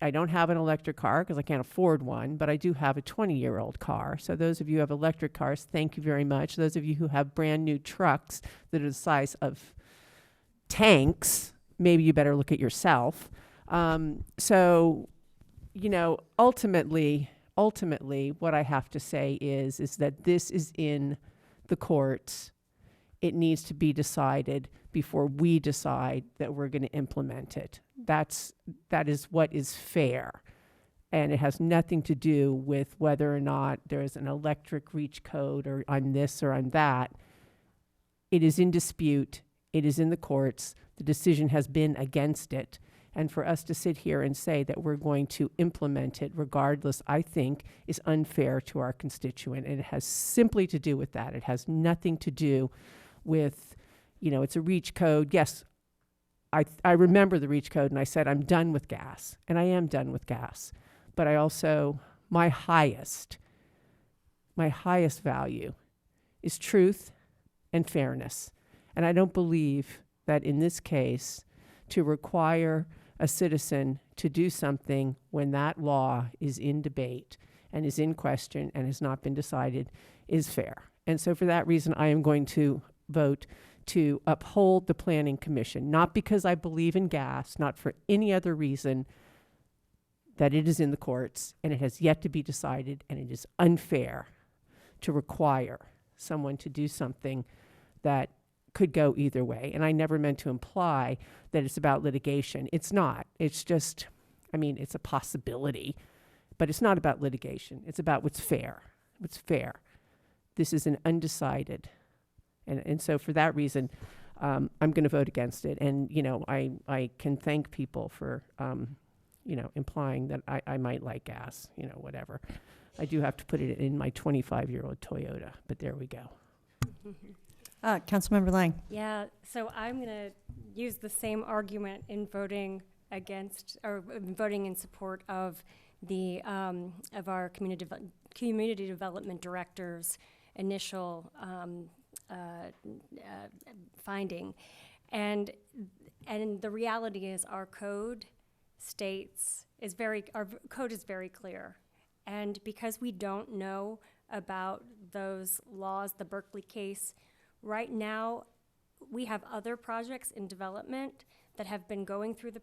I don't have an electric car because I can't afford one, but I do have a 20-year-old car. So those of you who have electric cars, thank you very much. Those of you who have brand new trucks that are the size of tanks, maybe you better look at yourself. Ultimately, what I have to say is that this is in the courts. It needs to be decided before we decide that we're going to implement it. That is what is fair. And it has nothing to do with whether or not there's an electric REACH code or on this or on that. It is in dispute. It is in the courts. The decision has been against it. And for us to sit here and say that we're going to implement it regardless, I think, is unfair to our constituent. And it has simply to do with that. It has nothing to do with, it's a REACH code. Yes, I remember the REACH code and I said, I'm done with gas. And I am done with gas. But I also, my highest value is truth and fairness. And I don't believe that in this case, to require a citizen to do something when that law is in debate and is in question and has not been decided is fair. And so for that reason, I am going to vote to uphold the Planning Commission, not because I believe in gas, not for any other reason, that it is in the courts and it has yet to be decided, and it is unfair to require someone to do something that could go either way. And I never meant to imply that it's about litigation. It's not. It's just, it's a possibility, but it's not about litigation. It's about what's fair. What's fair. This is an undecided. And so for that reason, I'm going to vote against it. And, I can thank people for, implying that I might like gas, whatever. I do have to put it in my 25-year-old Toyota, but there we go. Councilmember Lang. Yeah, so I'm going to use the same argument in voting against, or voting in support of the, of our community development director's initial finding. And the reality is our code states, our code is very clear. And because we don't know about those laws, the Berkeley case, right now, we have other projects in development that have been going through the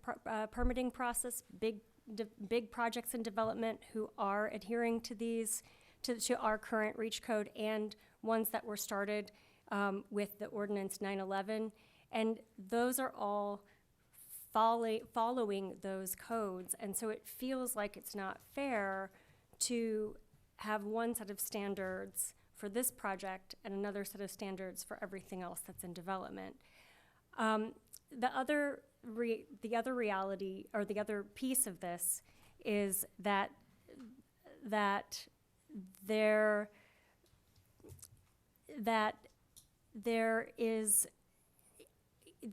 permitting process, big projects in development who are adhering to these, to our current REACH code, and ones that were started with the ordinance 911. And those are all following those codes. And so it feels like it's not fair to have one set of standards for this project and another set of standards for everything else that's in development. The other reality, or the other piece of this, is that there is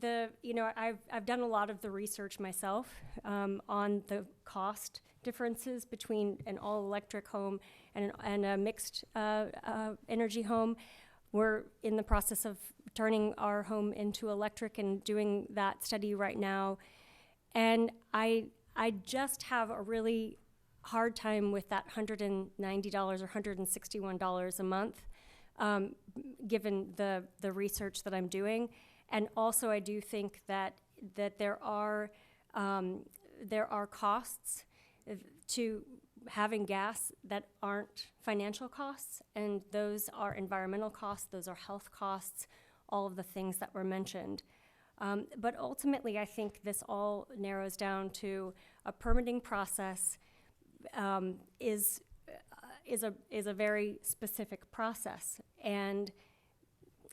I've done a lot of the research myself on the cost differences between an all-electric home and a mixed energy home. We're in the process of turning our home into electric and doing that study right now. And I just have a really hard time with that $190 or $161 a month, given the research that I'm doing. And also, I do think that there are costs to having gas that aren't financial costs, and those are environmental costs, those are health costs, all of the things that were mentioned. But ultimately, I think this all narrows down to a permitting process is a very specific process. And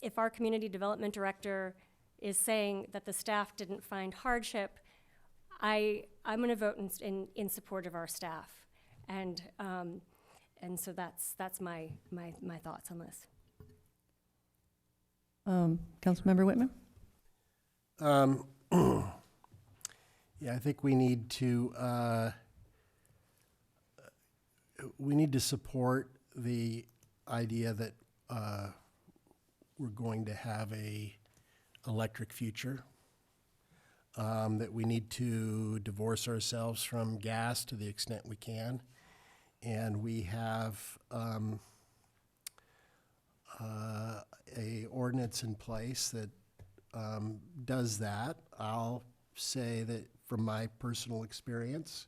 if our community development director is saying that the staff didn't find hardship, I'm going to vote in support of our staff, and so that's my thoughts on this. Councilmember Whitman. Yeah, I think we need to support the idea that we're going to have a electric future, that we need to divorce ourselves from gas to the extent we can, and we have a ordinance in place that does that. I'll say that from my personal experience,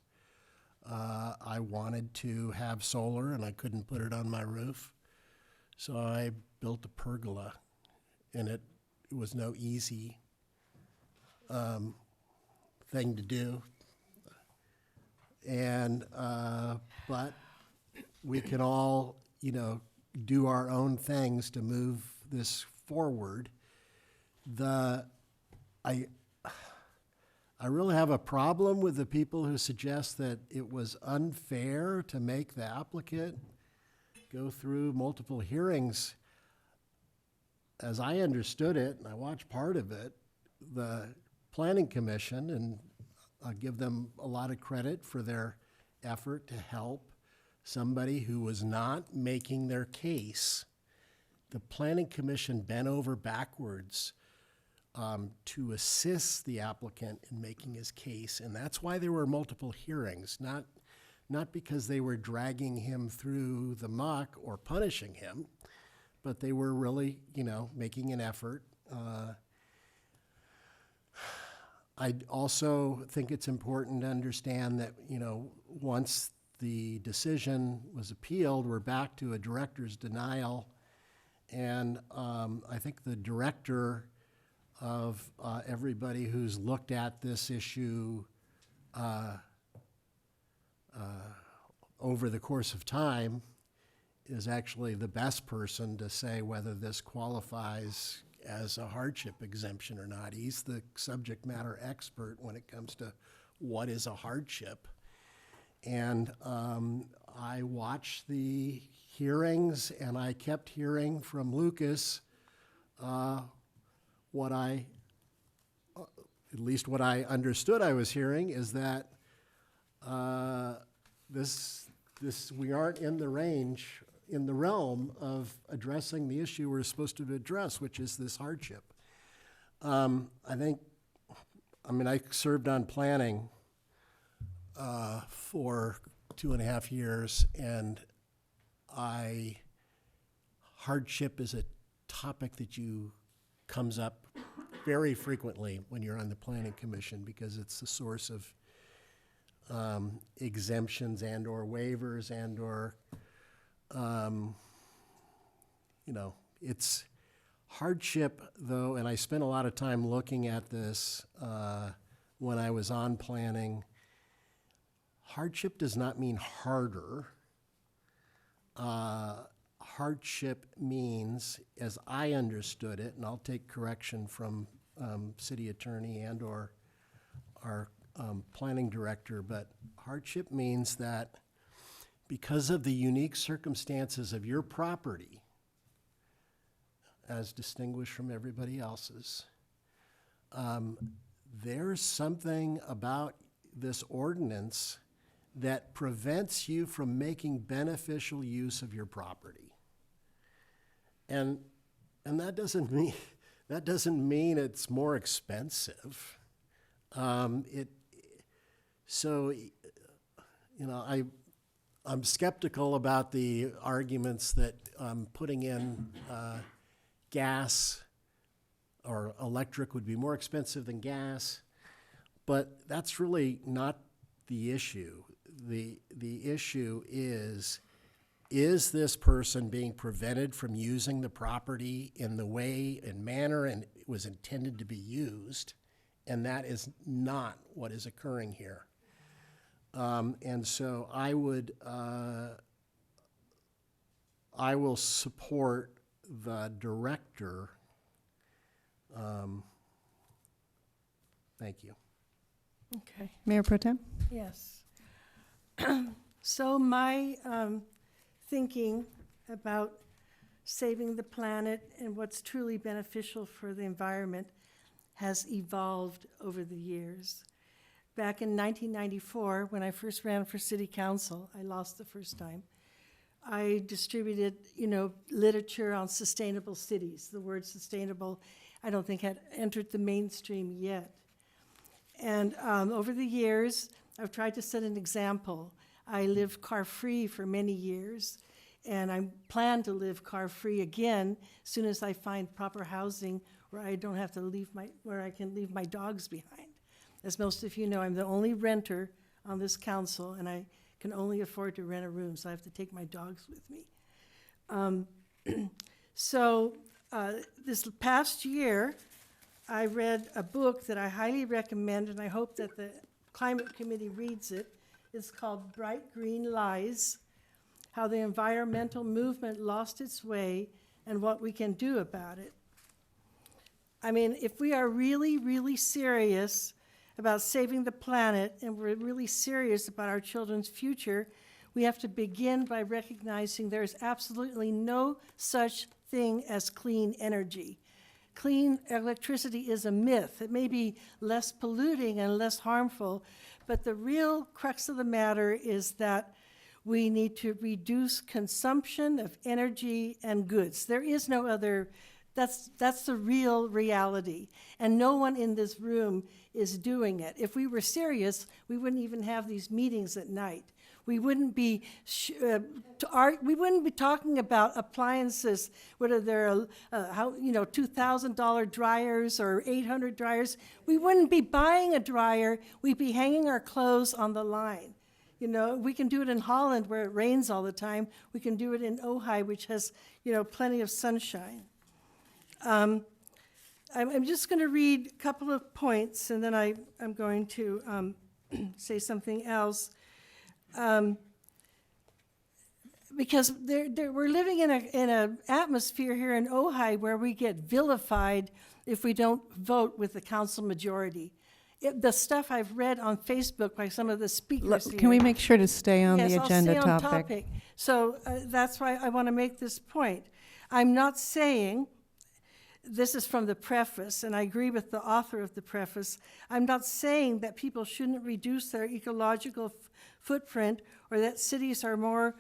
I wanted to have solar and I couldn't put it on my roof, so I built a pergola, and it was no easy thing to do. And but we can all, do our own things to move this forward. I really have a problem with the people who suggest that it was unfair to make the applicant go through multiple hearings. As I understood it, and I watched part of it, the Planning Commission, and I'll give them a lot of credit for their effort to help somebody who was not making their case. The Planning Commission bent over backwards to assist the applicant in making his case, and that's why there were multiple hearings, not because they were dragging him through the muck or punishing him, but they were really, making an effort. I also think it's important to understand that, once the decision was appealed, we're back to a director's denial. And I think the director of everybody who's looked at this issue over the course of time is actually the best person to say whether this qualifies as a hardship exemption or not. He's the subject matter expert when it comes to what is a hardship. And I watched the hearings, and I kept hearing from Lucas what I, at least what I understood I was hearing, is that we aren't in the range, in the realm of addressing the issue we're supposed to address, which is this hardship. I served on planning for 2.5 years, and hardship is a topic that comes up very frequently when you're on the Planning Commission, because it's the source of exemptions and or waivers and or, it's hardship though, and I spent a lot of time looking at this when I was on planning. Hardship does not mean harder. Hardship means, as I understood it, and I'll take correction from city attorney and or our planning director, but hardship means that because of the unique circumstances of your property, as distinguished from everybody else's, there's something about this ordinance that prevents you from making beneficial use of your property. And that doesn't mean it's more expensive. I'm skeptical about the arguments that putting in gas or electric would be more expensive than gas, but that's really not the issue. The issue is this person being prevented from using the property in the way and manner and it was intended to be used? And that is not what is occurring here. And so I will support the director. Thank you. Okay. Mayor Pro Tem? Yes. So my thinking about saving the planet and what's truly beneficial for the environment has evolved over the years. Back in 1994, when I first ran for city council, I lost the first time, I distributed, literature on sustainable cities. The word sustainable, I don't think had entered the mainstream yet. And over the years, I've tried to set an example. I lived car-free for many years, and I plan to live car-free again as soon as I find proper housing where I don't have to where I can leave my dogs behind. As most of you know, I'm the only renter on this council, and I can only afford to rent a room, so I have to take my dogs with me. This past year, I read a book that I highly recommend, and I hope that the Climate Committee reads it. It's called Bright Green Lies: How the Environmental Movement Lost Its Way and What We Can Do About It. I mean, if we are really, really serious about saving the planet and we're really serious about our children's future, we have to begin by recognizing there's absolutely no such thing as clean energy. Clean electricity is a myth. It may be less polluting and less harmful, but the real crux of the matter is that we need to reduce consumption of energy and goods. There is no other, that's the real reality. And no one in this room is doing it. If we were serious, we wouldn't even have these meetings at night. We wouldn't be talking about appliances, whether they're $2,000 dryers or $800 dryers. We wouldn't be buying a dryer. We'd be hanging our clothes on the line. We can do it in Holland where it rains all the time. We can do it in Ojai, which has plenty of sunshine. I'm just going to read a couple of points, and then I'm going to say something else. Because we're living in an atmosphere here in Ojai where we get vilified if we don't vote with the council majority. The stuff I've read on Facebook by some of the speakers here. Can we make sure to stay on the Yes, agenda I'll stay on topic? So that's why I want to make this point. I'm not saying this is from the preface, and I agree with the author of the preface. I'm not saying that people shouldn't reduce their ecological footprint or that cities are more,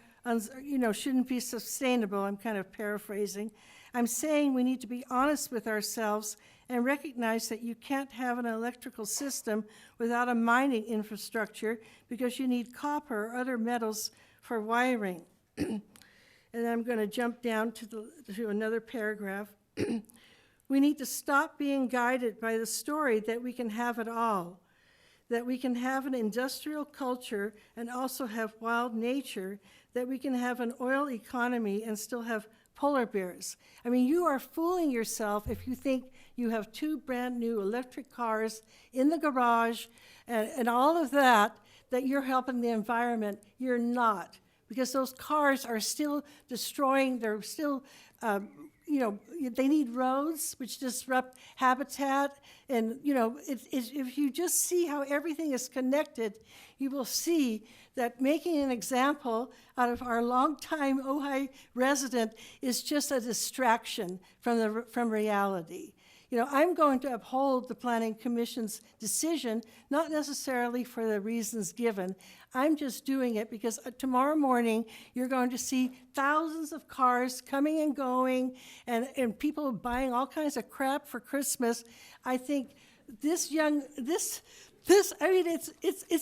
shouldn't be sustainable. I'm kind of paraphrasing. I'm saying we need to be honest with ourselves and recognize that you can't have an electrical system without a mining infrastructure because you need copper or other metals for wiring. And I'm going to jump down to another paragraph. We need to stop being guided by the story that we can have it all, that we can have an industrial culture and also have wild nature, that we can have an oil economy and still have polar bears. I mean, you are fooling yourself if you think you have 2 brand new electric cars in the garage and all of that you're helping the environment. You're not, because those cars are still destroying, they're still, they need roads which disrupt habitat. And, if you just see how everything is connected, you will see that making an example out of our longtime Ojai resident is just a distraction from reality. I'm going to uphold the Planning Commission's decision, not necessarily for the reasons given. I'm just doing it because tomorrow morning you're going to see thousands of cars coming and going and people buying all kinds of crap for Christmas. I think it's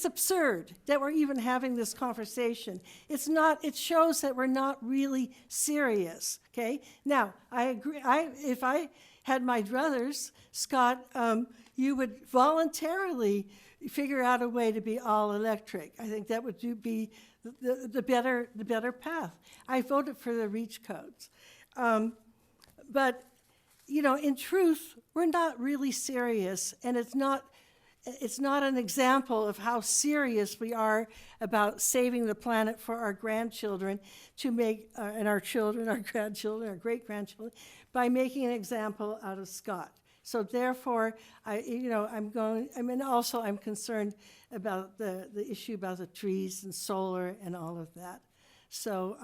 absurd that we're even having this conversation. It's not, it shows that we're not really serious, okay? Now, I agree, if I had my druthers, Scott, you would voluntarily figure out a way to be all electric. I think that would be the better path. I voted for the REACH codes. But, in truth, we're not really serious, and it's not an example of how serious we are about saving the planet for our grandchildren and our children, our grandchildren, our great-grandchildren, by making an example out of Scott. So therefore, I'm concerned about the issue about the trees and solar and all of that. So,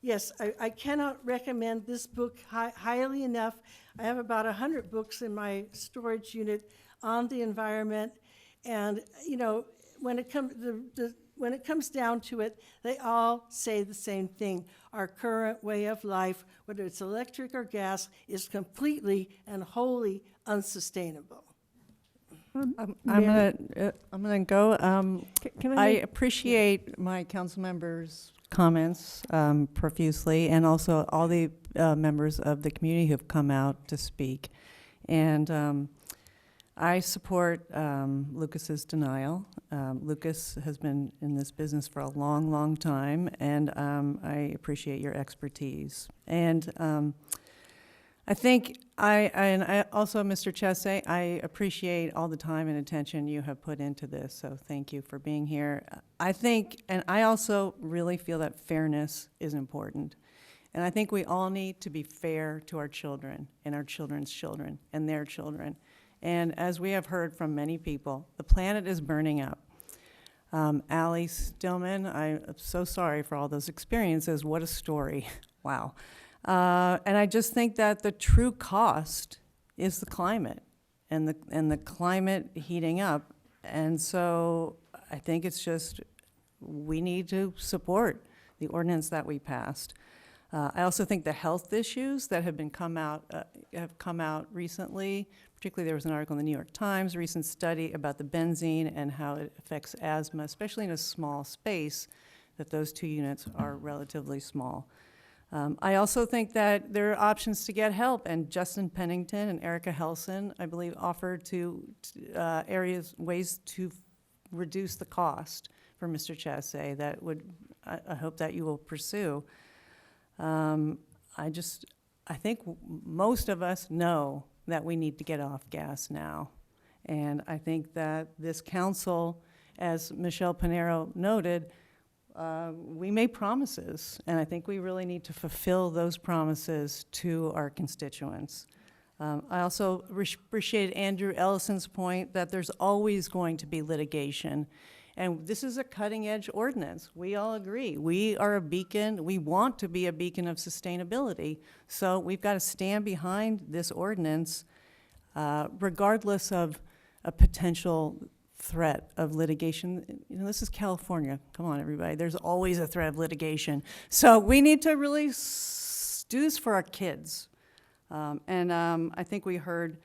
yes, I cannot recommend this book highly enough. I have about 100 books in my storage unit on the environment, and when it comes down to it, they all say the same thing. Our current way of life, whether it's electric or gas, is completely and wholly unsustainable. I'm gonna go. I appreciate my council members' comments profusely, and also all the members of the community who've come out to speak. And I support Lucas's denial. Lucas has been in this business for a long, long time, and I appreciate your expertise. And I think I also, Mr. Chesse, I appreciate all the time and attention you have put into this, so thank you for being here. I think, and I also really feel that fairness is important. And I think we all need to be fair to our children and our children's children and their children. And as we have heard from many people, the planet is burning up. Allie Stillman, I'm so sorry for all those experiences. What a story. Wow. And I just think that the true cost is the climate and the climate heating up. And so I think it's just, we need to support the ordinance that we passed. I also think the health issues that have come out recently, particularly there was an article in the New York Times, a recent study about the benzene and how it affects asthma, especially in a small space, that those 2 units are relatively small. I also think that there are options to get help, and Justin Pennington and Erica Helson, I believe, offered ways to reduce the cost for Mr. Chesse that I hope that you will pursue. I think most of us know that we need to get off gas now. And I think that this council, as Michelle Pinheiro noted, we made promises, and I think we really need to fulfill those promises to our constituents. I also appreciated Andrew Ellison's point that there's always going to be litigation, And this is a cutting-edge ordinance. We all agree. We are a beacon. We want to be a beacon of sustainability. So we've got to stand behind this ordinance, regardless of a potential threat of litigation. You know, this is California. Come on, everybody. There's always a threat of litigation. So we need to really do this for our kids. I think we heard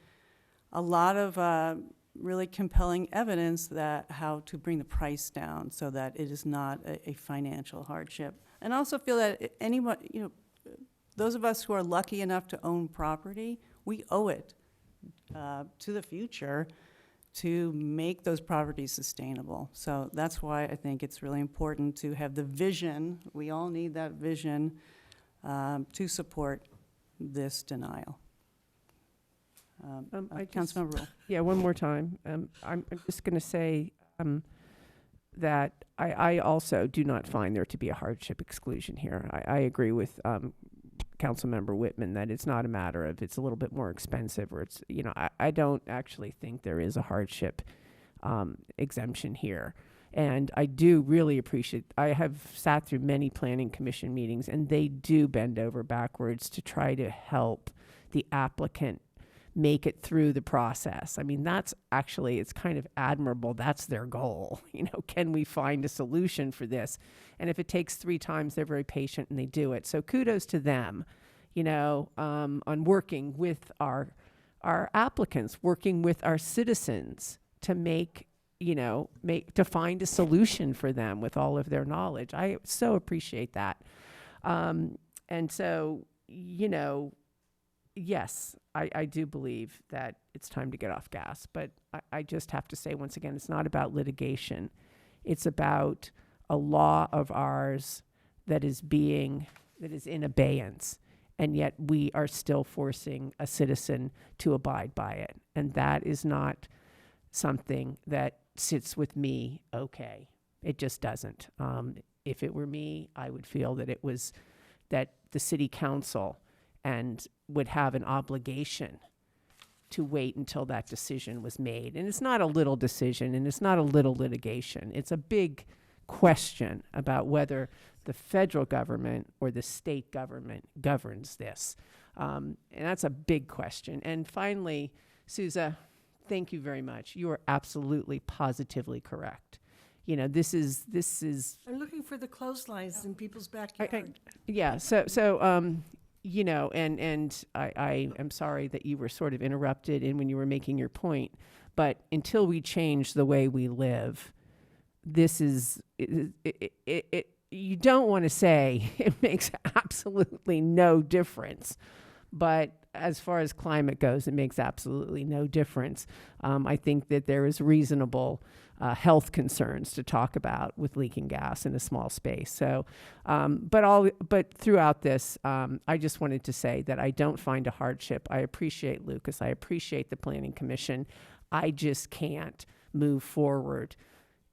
a lot of really compelling evidence that how to bring the price down so that it is not a financial hardship. And I also feel that anyone, you know, those of us who are lucky enough to own property, we owe it to the future to make those properties sustainable. So that's why I think it's really important to have the vision. We all need that vision to support this denial. Councilmember Rule. Yeah, one more time. I'm just going to say that I also do not find there to be a hardship exclusion here. I agree with Councilmember Whitman that it's not a matter of it's a little bit more expensive or it's, you know, I don't actually think there is a hardship exemption here. And I do really appreciate, I have sat through many planning commission meetings and they do bend over backwards to try to help the applicant make it through the process. I mean, that's actually, it's kind of admirable. That's their goal. You know, can we find a solution for this? And if it takes 3 times, they're very patient and they do it. So kudos to them, you know, on working with our applicants, working with our citizens to to find a solution for them with all of their knowledge. I so appreciate that. And so, you know, yes, I do believe that it's time to get off gas, but I just have to say once again, it's not about litigation. It's about a law of ours that is in abeyance, and yet we are still forcing a citizen to abide by it. And that is not something that sits with me okay. It just doesn't. If it were me, I would feel that it was that the city council and would have an obligation to wait until that decision was made. And it's not a little decision and it's not a little litigation. It's a big question about whether the federal government or the state government governs this. And that's a big question. And finally, Sousa, thank you very much. You are absolutely positively correct. You know, this is. I'm looking for the clotheslines in people's backyard. Yeah. So you know, and I am sorry that you were sort of interrupted in when you were making your point, but until we change the way we live, this is you don't want to say it makes absolutely no difference, but as far as climate goes, it makes absolutely no difference. I think that there is reasonable health concerns to talk about with leaking gas in a small space. So, but throughout this, I just wanted to say that I don't find a hardship. I appreciate Lucas. I appreciate the Planning Commission. I just can't move forward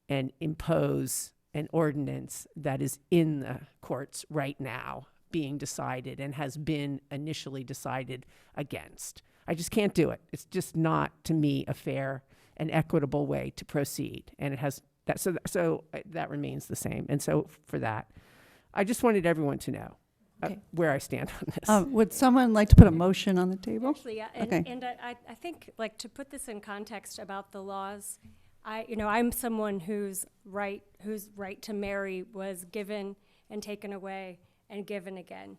and impose an ordinance that is in the courts right now being decided and has been initially decided against. I just can't do it. It's just not, to me, a fair and equitable way to proceed. And it has that, so that remains the same. And so for that, I just wanted everyone to know where I stand on this. Would someone like to put a motion on the table? Actually, yeah, and I think, like, to put this in context about the laws, I'm someone whose right to marry was given and taken away and given again.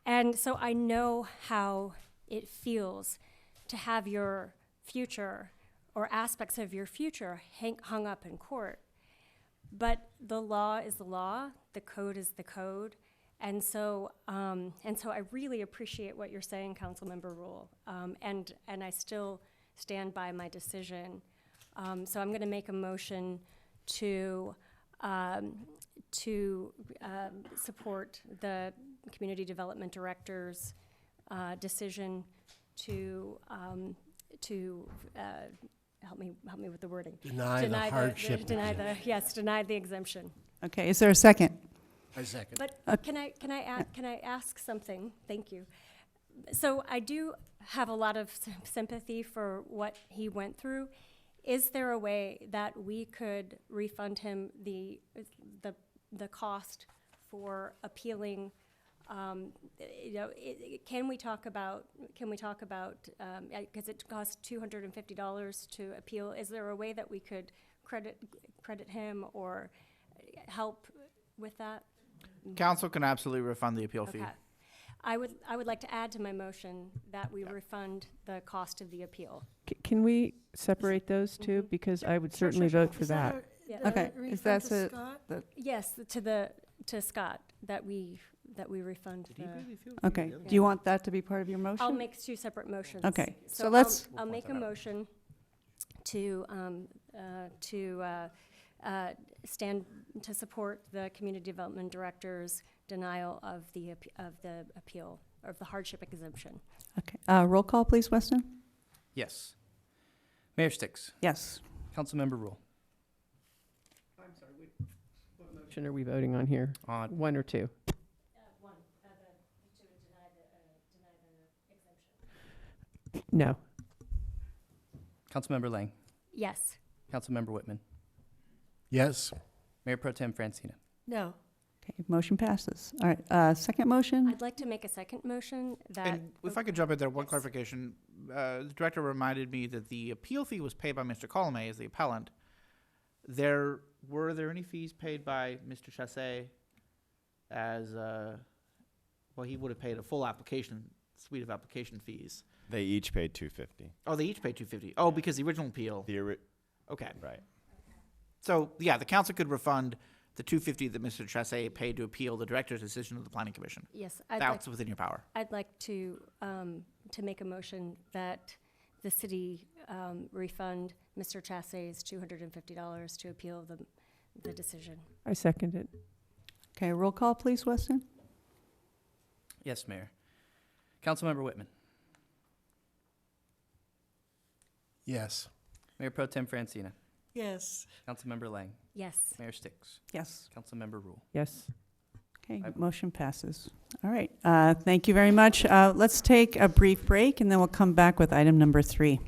And so I know how it feels to have your future or aspects of your future hung up in court. But the law is the law, the code is the code. And so I really appreciate what you're saying, Councilmember Rule. And I still stand by my decision. So I'm gonna make a motion to support the Community Development Director's decision to help me with the wording. Deny the hardship Deny the exemption. Okay, is there a second? I second. But can I ask something? Thank you. So I do have a lot of sympathy for what he went through. is there a way that we could refund him the cost for appealing? Can we talk about, because it costs $250 to appeal, is there a way that we could credit him or help with that? Council can absolutely refund the appeal fee. Okay. I would like to add to my motion that we refund the cost of the appeal. Can we separate those two? Because I would certainly vote for Is that. Yeah. Okay, a is refund that to a- Scott? Yes, to Scott, that we refund the. Okay, do you want that to be part of your motion? I'll make two separate motions. Okay, so I'll- let's- I'll make a motion to stand, to support the Community Development Director's denial of the appeal, or of the hardship exemption. Okay, roll call, please, Weston? Yes. Mayor Sticks. Yes. Councilmember Rule. What motion are we voting on here? On One or two? One, to deny the exemption. No. Councilmember Lang. Yes. Councilmember Whitman. Yes. Mayor Pro Tem Francina. No. Okay, motion passes. All right, second motion? I'd like to make a second motion that. And if I could jump in there, one clarification. The director reminded me that the appeal fee was paid by Mr. Colomé as the appellant. Were there any fees paid by Mr. Chassé as, well, he would have paid a full suite of application fees. They each paid $250. Oh, they each paid $250. Oh, because the original appeal. Okay. Right. So, yeah, the council could refund the $250 that Mr. Chassé paid to appeal the director's decision of the planning commission. Yes. That's within your power. I'd like to make a motion that the city refund Mr. Chassé's $250 to appeal the decision. I second it. Okay, roll call, please, Weston? Yes, Mayor. Councilmember Whitman. Yes. Mayor Pro Tem Francina. Yes. Councilmember Lang. Yes. Mayor Sticks. Yes. Councilmember Rule. Yes. Okay, motion passes. All right, thank you very much. Let's take a brief break, and then we'll come back with item number 3.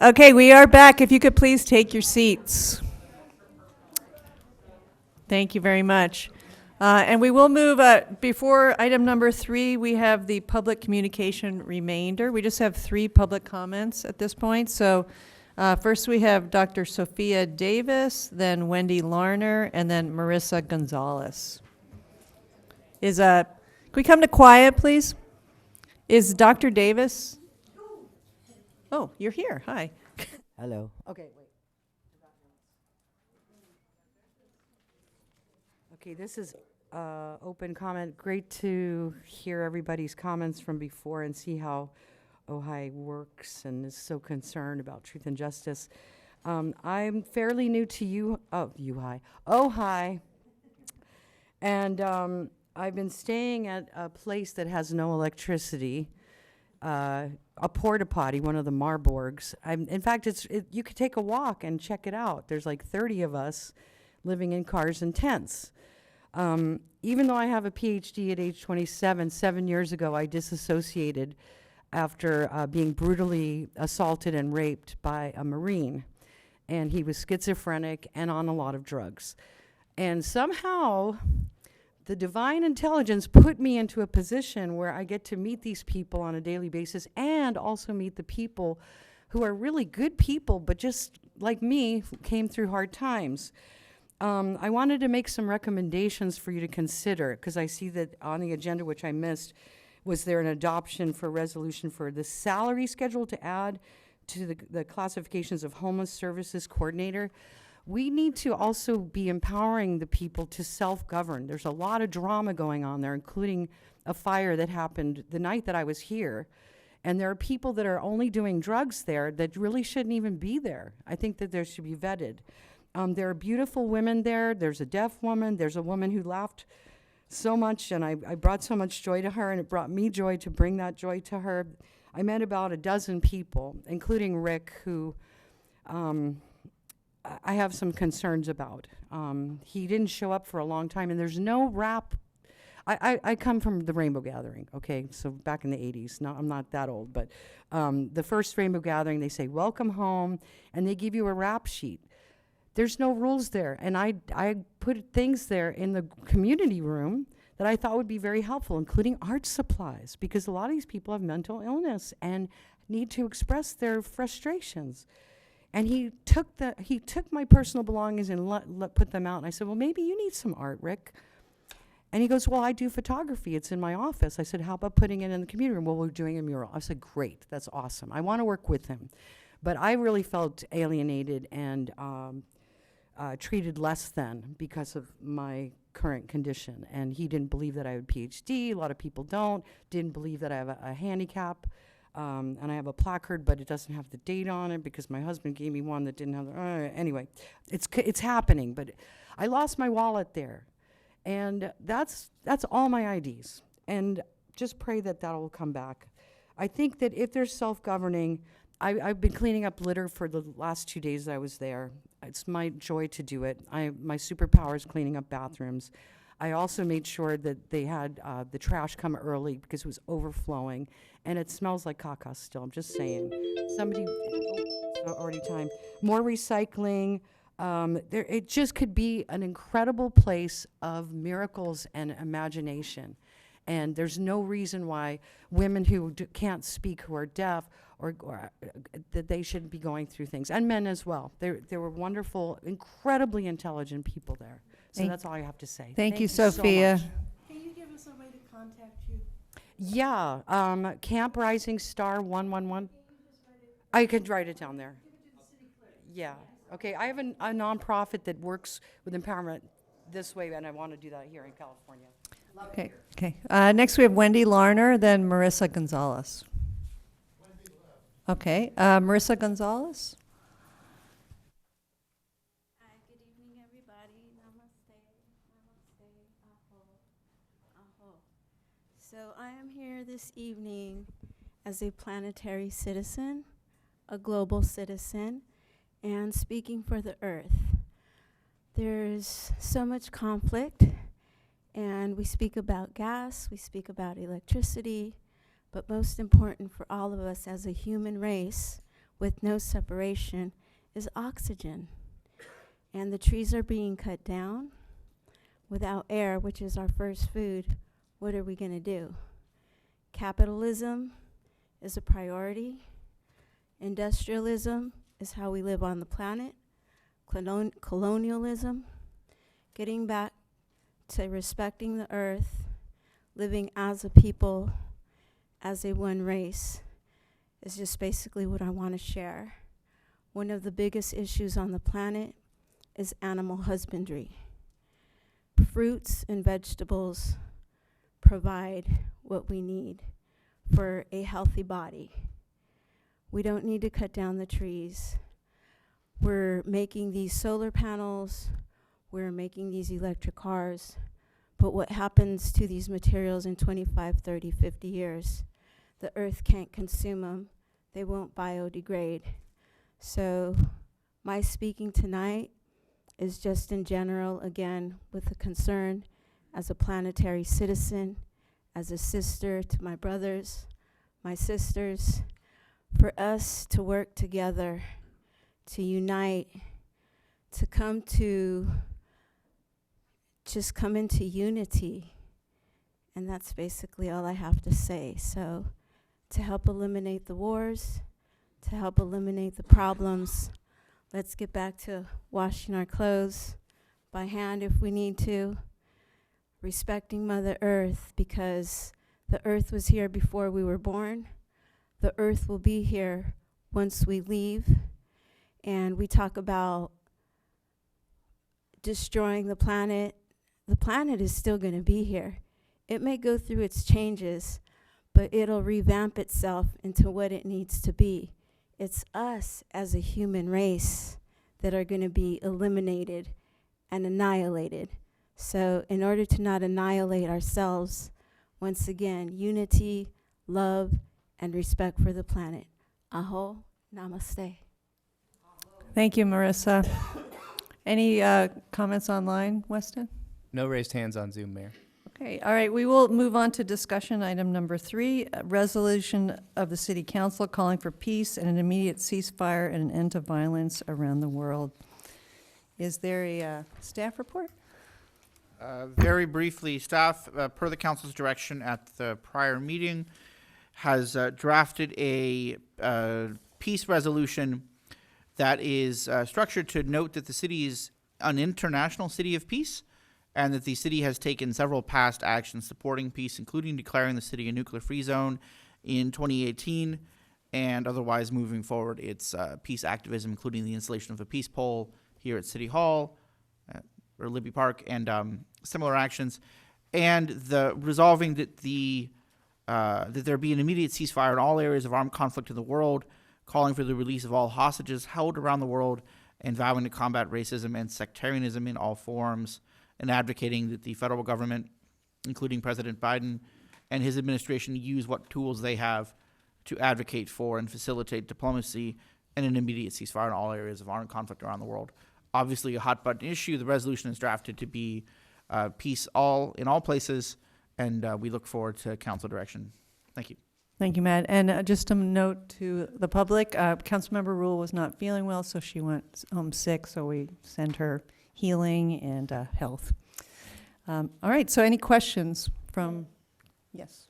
Okay, we are back. If you could please take your seats. Thank you very much. And we will move, before item number 3, we have the public communication remainder. We just have 3 public comments at this point. So first we have Dr. Sophia Davis, then Wendy Larner, and then Marissa Gonzalez. Can we come to quiet, please? Is Dr. Davis? Oh, you're here. Hi. Hello. Okay, wait. Okay, this is open comment. Great to hear everybody's comments from before and see how Ojai works and is so concerned about truth and justice. I'm fairly new to Ojai. And I've been staying at a place that has no electricity. A porta potty, one of the Marburgs. In fact, you could take a walk and check it out. There's like 30 of us living in cars and tents. Even though I have a PhD at age 27, 7 years ago I disassociated after being brutally assaulted and raped by a Marine. And he was schizophrenic and on a lot of drugs. And somehow the divine intelligence put me into a position where I get to meet these people on a daily basis and also meet the people who are really good people, but just like me, came through hard times. I wanted to make some recommendations for you to consider, because I see that on the agenda, which I missed, was there an adoption for resolution for the salary schedule to add to the classifications of homeless services coordinator. We need to also be empowering the people to self-govern. There's a lot of drama going on there, including a fire that happened the night that I was here. And there are people that are only doing drugs there that really shouldn't even be there. I think that there should be vetted. There are beautiful women there. There's a deaf woman. There's a woman who laughed so much, and I brought so much joy to her, and it brought me joy to bring that joy to her. I met about a dozen people, including Rick, who I have some concerns about. He didn't show up for a long time, and there's no rap. I come from the Rainbow Gathering, okay, so back in the 80s. I'm not that old, but the first Rainbow Gathering, they say, welcome home, and they give you a rap sheet. There's no rules there, and I put things there in the community room that I thought would be very helpful, including art supplies, because a lot of these people have mental illness and need to express their frustrations. And he took my personal belongings and put them out. And I said, well, maybe you need some art, Rick. And he goes, well, I do photography. It's in my office. I said, how about putting it in the community room? Well, we're doing a mural. I said, great. That's awesome. I want to work with him. But I really felt alienated and treated less than because of my current condition. And he didn't believe that I had a PhD. A lot of people don't. Didn't believe that I have a handicap. And I have a placard, but it doesn't have the date on it because my husband gave me one that didn't have the, anyway, it's happening. But I lost my wallet there. And that's all my IDs. And just pray that will come back. I think that if there's self-governing, I've been cleaning up litter for the last 2 days that I was there. It's my joy to do it. My superpower is cleaning up bathrooms. I also made sure that they had the trash come early because it was overflowing, and it smells like caca still. I'm just saying. Already time. More recycling. It just could be an incredible place of miracles and imagination. And there's no reason why women who can't speak, who are deaf, or that they shouldn't be going through things, and men as well. There were wonderful, incredibly intelligent people there. So that's all I have to say. Thank you, Sophia. Can you give us a way to contact you? Yeah, Camp Rising Star 111. I could write it down there. Yeah. Okay. I have a nonprofit that works with empowerment this way, and I want to do that here in California. Okay. Okay. Next we have Wendy Larner, then Marissa Gonzalez. Okay. Marissa Gonzalez. Hi, good evening, everybody. Namaste. Namaste. Aho. Aho. So I am here this evening as a planetary citizen, a global citizen, and speaking for the earth. There's so much conflict, and we speak about gas, we speak about electricity, but most important for all of us as a human race with no separation is oxygen. And the trees are being cut down. Without air, which is our first food, what are we going to do? Capitalism is a priority. Industrialism is how we live on the planet. Colonialism, getting back to respecting the earth, living as a people, as a one race, is just basically what I want to share. One of the biggest issues on the planet is animal husbandry. Fruits and vegetables provide what we need for a healthy body. We don't need to cut down the trees. We're making these solar panels, we're making these electric cars, but what happens to these materials in 25, 30, 50 years? The earth can't consume them. They won't biodegrade. So my speaking tonight is just in general, again, with a concern as a planetary citizen, as a sister to my brothers, my sisters, for us to work together, to unite, to come into unity. And that's basically all I have to say. So to help eliminate the wars, to help eliminate the problems, let's get back to washing our clothes by hand if we need to, respecting Mother Earth, because the earth was here before we were born. The earth will be here once we leave. And we talk about destroying the planet. The planet is still going to be here. It may go through its changes, but it'll revamp itself into what it needs to be. It's us as a human race that are going to be eliminated and annihilated. So in order to not annihilate ourselves, once again, unity, love, and respect for the planet. Aho, namaste. Thank you, Marissa. Any comments online, Weston? No raised hands on Zoom, Mayor. Okay, all right, we will move on to discussion item number 3, a resolution of the City Council calling for peace and an immediate ceasefire and an end to violence around the world. Is there a staff report? Very briefly, staff, per the council's direction at the prior meeting, has drafted a peace resolution that is structured to note that the city is an international city of peace, and that the city has taken several past actions supporting peace, including declaring the city a nuclear-free zone in 2018, and otherwise moving forward its peace activism, including the installation of a peace pole here at City Hall, or Libby Park, and similar actions, and the resolving that that there be an immediate ceasefire in all areas of armed conflict in the world, calling for the release of all hostages held around the world, and vowing to combat racism and sectarianism in all forms, and advocating that the federal government, including President Biden and his administration, use what tools they have to advocate for and facilitate diplomacy and an immediate ceasefire in all areas of armed conflict around the world. Obviously a hot button issue. The resolution is drafted to be peace in all places, and we look forward to council direction. Thank you. Thank you, Matt. And just a note to the public, Councilmember Rule was not feeling well, so she went home sick, so we send her healing and health. All right, so any questions from, yes?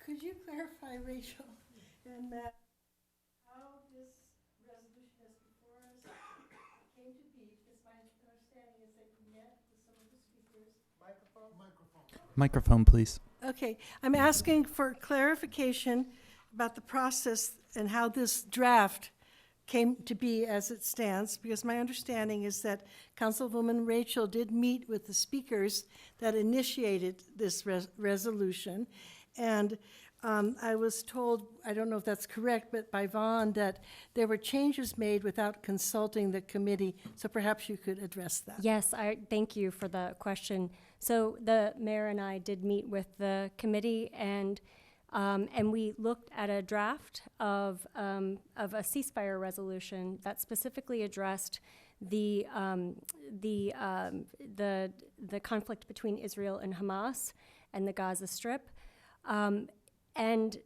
Could you clarify, Rachel and Matt, how this resolution is before us came to be? Because my understanding is that you met with some of the speakers. Microphone, please. Okay, I'm asking for clarification about the process and how this draft came to be as it stands, because my understanding is that Councilwoman Rachel did meet with the speakers that initiated this resolution. And I was told, I don't know if that's correct, but by Vaughn, that there were changes made without consulting the committee. So perhaps you could address that. Yes, I thank you for the question. So the mayor and I did meet with the committee, and And we looked at a draft of a ceasefire resolution that specifically addressed the conflict between Israel and Hamas and the Gaza Strip. And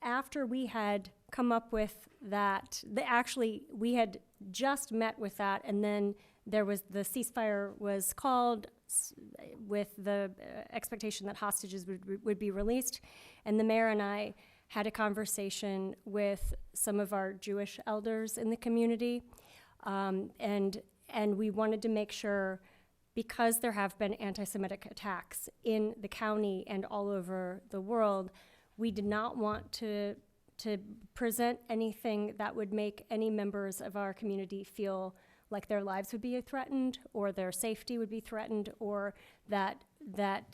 after we had come up with that, we had just met with that, and then there was the ceasefire was called with the expectation that hostages would be released. And the mayor and I had a conversation with some of our Jewish elders in the community. And we wanted to make sure, because there have been anti-Semitic attacks in the county and all over the world, we did not want to present anything that would make any members of our community feel like their lives would be threatened, or their safety would be threatened, or that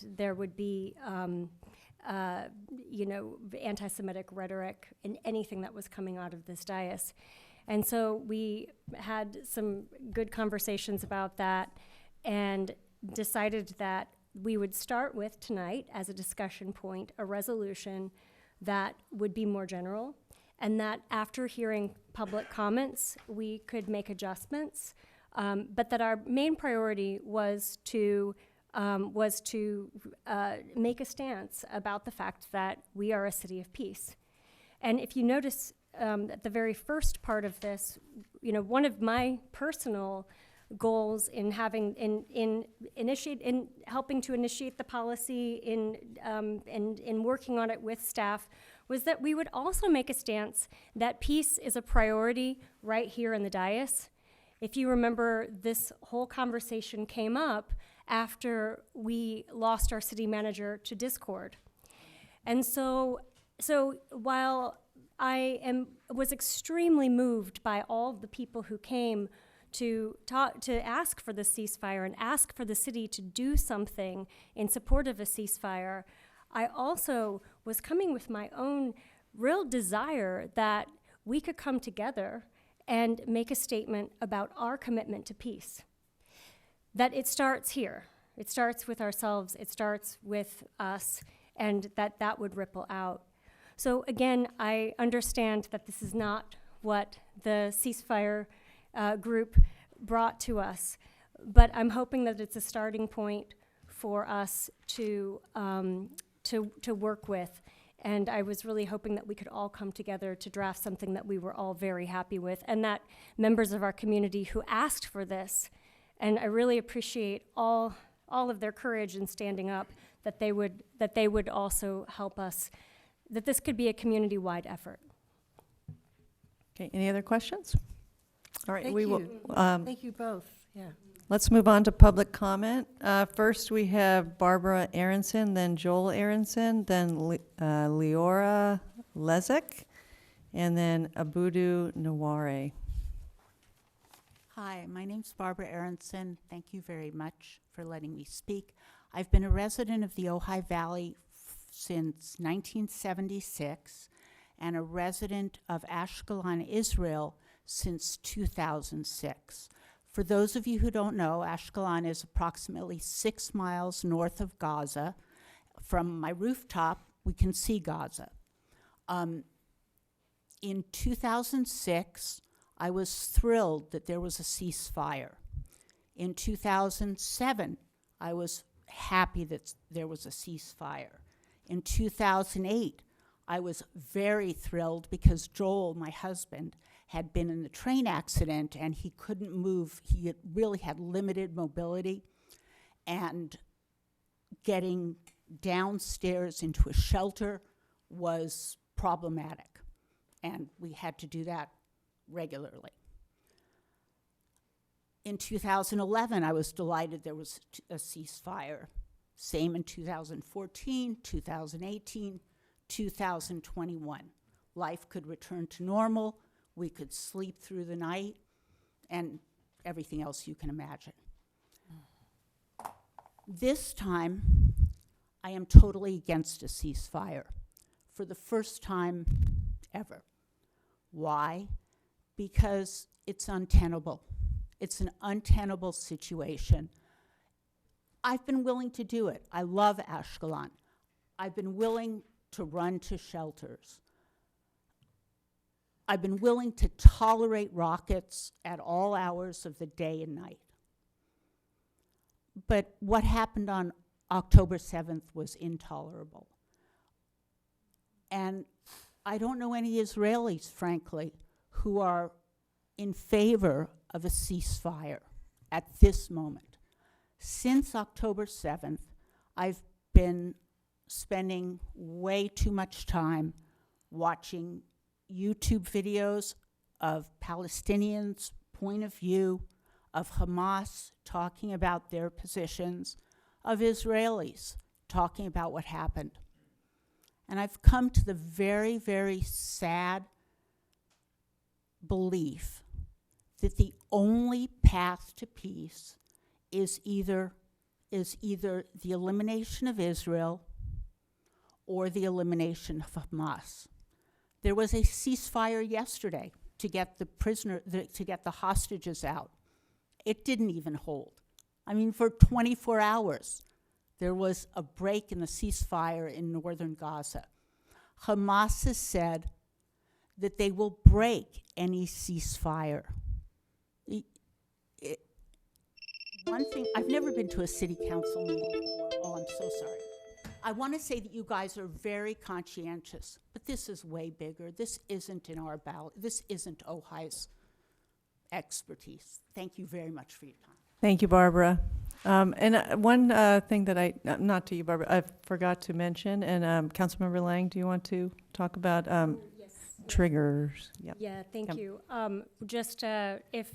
there would be anti-Semitic rhetoric in anything that was coming out of this dais. And so we had some good conversations about that and decided that we would start with tonight, as a discussion point, a resolution that would be more general, and that after hearing public comments, we could make adjustments, but that our main priority was to make a stance about the fact that we are a city of peace. And if you notice at the very first part of this, one of my personal goals in helping to initiate the policy in working on it with staff was that we would also make a stance that peace is a priority right here in the dais. If you remember, this whole conversation came up after we lost our city manager to discord. And so while I was extremely moved by all of the people who came to ask for the ceasefire and ask for the city to do something in support of a ceasefire, I also was coming with my own real desire that we could come together and make a statement about our commitment to peace. That it starts here. It starts with ourselves, it starts with us, and that would ripple out. So again, I understand that this is not what the ceasefire group brought to us, but I'm hoping that it's a starting point for us to work with. And I was really hoping that we could all come together to draft something that we were all very happy with, and that members of our community who asked for this, and I really appreciate all of their courage in standing up, that they would also help us, that this could be a community-wide effort. Okay, any other questions? All right, Thank we you. will. Thank you both, yeah. Let's move on to public comment. First, we have Barbara Aronson, then Joel Aronson, then Leora Lezek, and then Abudu Naware. Hi, my name's Barbara Aronson. Thank you very much for letting me speak. I've been a resident of the Ojai Valley since 1976 and a resident of Ashkelon, Israel since 2006. For those of you who don't know, Ashkelon is approximately 6 miles north of Gaza. From my rooftop, we can see Gaza. In 2006, I was thrilled that there was a ceasefire. In 2007, I was happy that there was a ceasefire. In 2008, I was very thrilled because Joel, my husband, had been in the train accident and he couldn't move. He really had limited mobility, and getting downstairs into a shelter was problematic, and we had to do that regularly. In 2011, I was delighted there was a ceasefire. Same in 2014, 2018, 2021. Life could return to normal. We could sleep through the night, and everything else you can imagine. This time, I am totally against a ceasefire for the first time ever. Why? Because it's untenable. It's an untenable situation. I've been willing to do it. I love Ashkelon. I've been willing to run to shelters. I've been willing to tolerate rockets at all hours of the day and night. But what happened on October 7th was intolerable. And I don't know any Israelis, frankly, who are in favor of a ceasefire at this moment. Since October 7th, I've been spending way too much time watching YouTube videos of Palestinians' point of view, of Hamas talking about their positions, of Israelis talking about what happened. And I've come to the very, very sad belief that the only path to peace is either the elimination of Israel or the elimination of Hamas. There was a ceasefire yesterday to get the hostages out. It didn't even hold. I mean, for 24 hours, there was a break in the ceasefire in northern Gaza. Hamas has said that they will break any ceasefire. One thing, I've never been to a city council meeting before. Oh, I'm so sorry. I want to say that you guys are very conscientious, but this is way bigger. This isn't in our ballot. This isn't Ojai's expertise. Thank you very much for your time. Thank you, Barbara. One thing that not to you, Barbara, I forgot to mention, and Councilmember Lang, do you want to talk about triggers? Yep. Yeah, thank you. Just if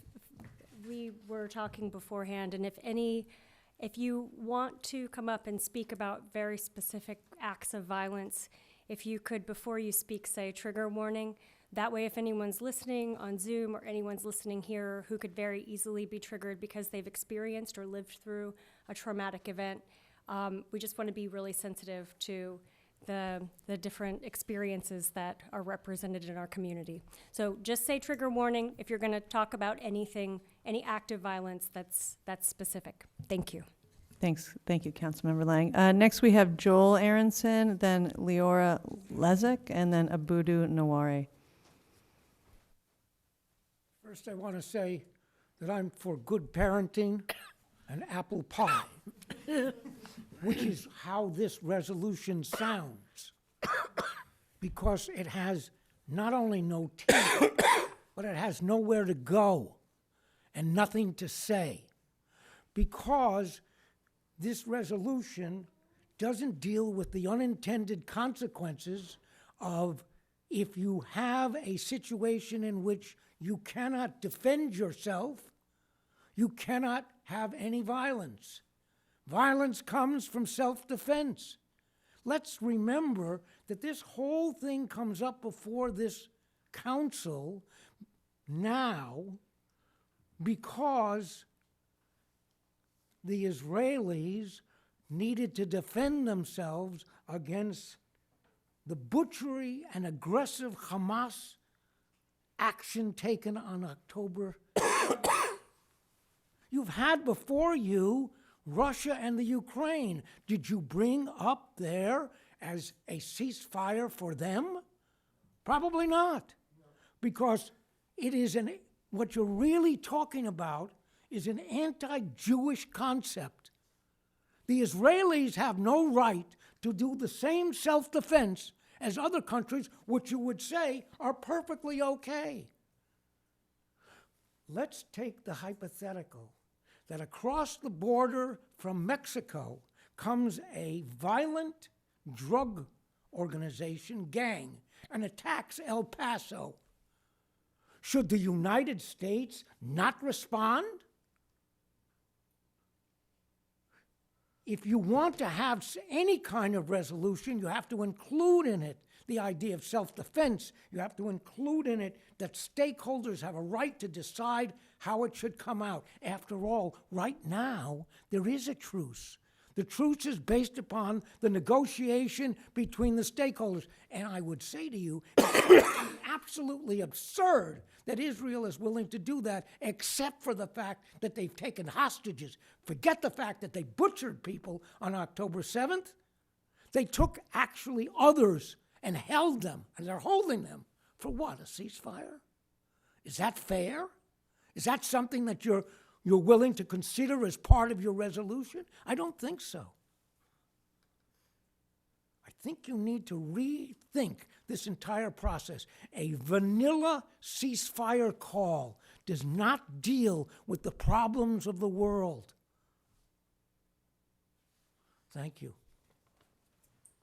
we were talking beforehand, and if you want to come up and speak about very specific acts of violence, if you could, before you speak, say trigger warning. That way, if anyone's listening on Zoom or anyone's listening here who could very easily be triggered because they've experienced or lived through a traumatic event, we just want to be really sensitive to the different experiences that are represented in our community. So just say trigger warning if you're going to talk about anything, any act of violence that's specific. Thank you. Thanks. Thank you, Councilmember Lang. Next, we have Joel Aronson, then Leora Lezak, and then Abudu Naware. First, I want to say that I'm for good parenting and apple pie, which is how this resolution sounds, because it has not only no teeth, but it has nowhere to go and nothing to say, because this resolution doesn't deal with the unintended consequences of if you have a situation in which you cannot defend yourself, you cannot have any violence. Violence comes from self-defense. Let's remember that this whole thing comes up before this council now because the Israelis needed to defend themselves against the butchery and aggressive Hamas action taken on October. You've had before you Russia and the Ukraine. Did you bring up there as a ceasefire for them? Probably not, because it is what you're really talking about is an anti-Jewish concept. The Israelis have no right to do the same self-defense as other countries, which you would say are perfectly okay. Let's take the hypothetical that across the border from Mexico comes a violent drug organization, gang, and attacks El Paso. Should the United States not respond? If you want to have any kind of resolution, you have to include in it the idea of self-defense. You have to include in it that stakeholders have a right to decide how it should come out. After all, right now, there is a truce. The truce is based upon the negotiation between the stakeholders. And I would say to you, it's absolutely absurd that Israel is willing to do that, except for the fact that they've taken hostages. Forget the fact that they butchered people on October 7th. They took actually others and held them, and they're holding them for what, a ceasefire? Is that fair? Is that something that you're willing to consider as part of your resolution? I don't think so. I think you need to rethink this entire process. A vanilla ceasefire call does not deal with the problems of the world. Thank you.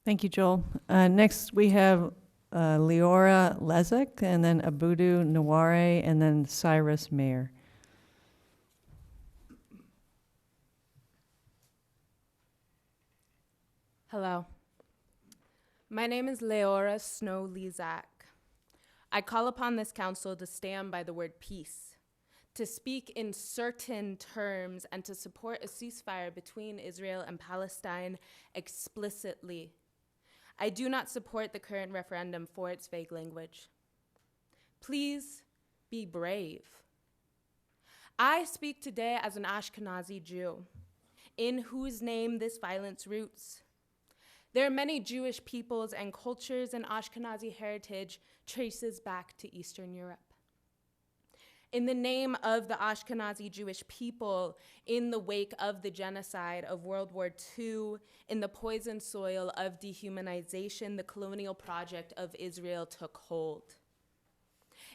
Thank you, Joel. Next, we have Leora Lezek, and then Abudu Naware, and then Cyrus Mayer. Hello. My name is Leora Snow Lezak. I call upon this council to stand by the word peace, to speak in certain terms, and to support a ceasefire between Israel and Palestine explicitly. I do not support the current referendum for its vague language. Please be brave. I speak today as an Ashkenazi Jew, in whose name this violence roots. There are many Jewish peoples and cultures, and Ashkenazi heritage traces back to Eastern Europe. In the name of the Ashkenazi Jewish people, in the wake of the genocide of World War II, in the poisoned soil of dehumanization, the colonial project of Israel took hold.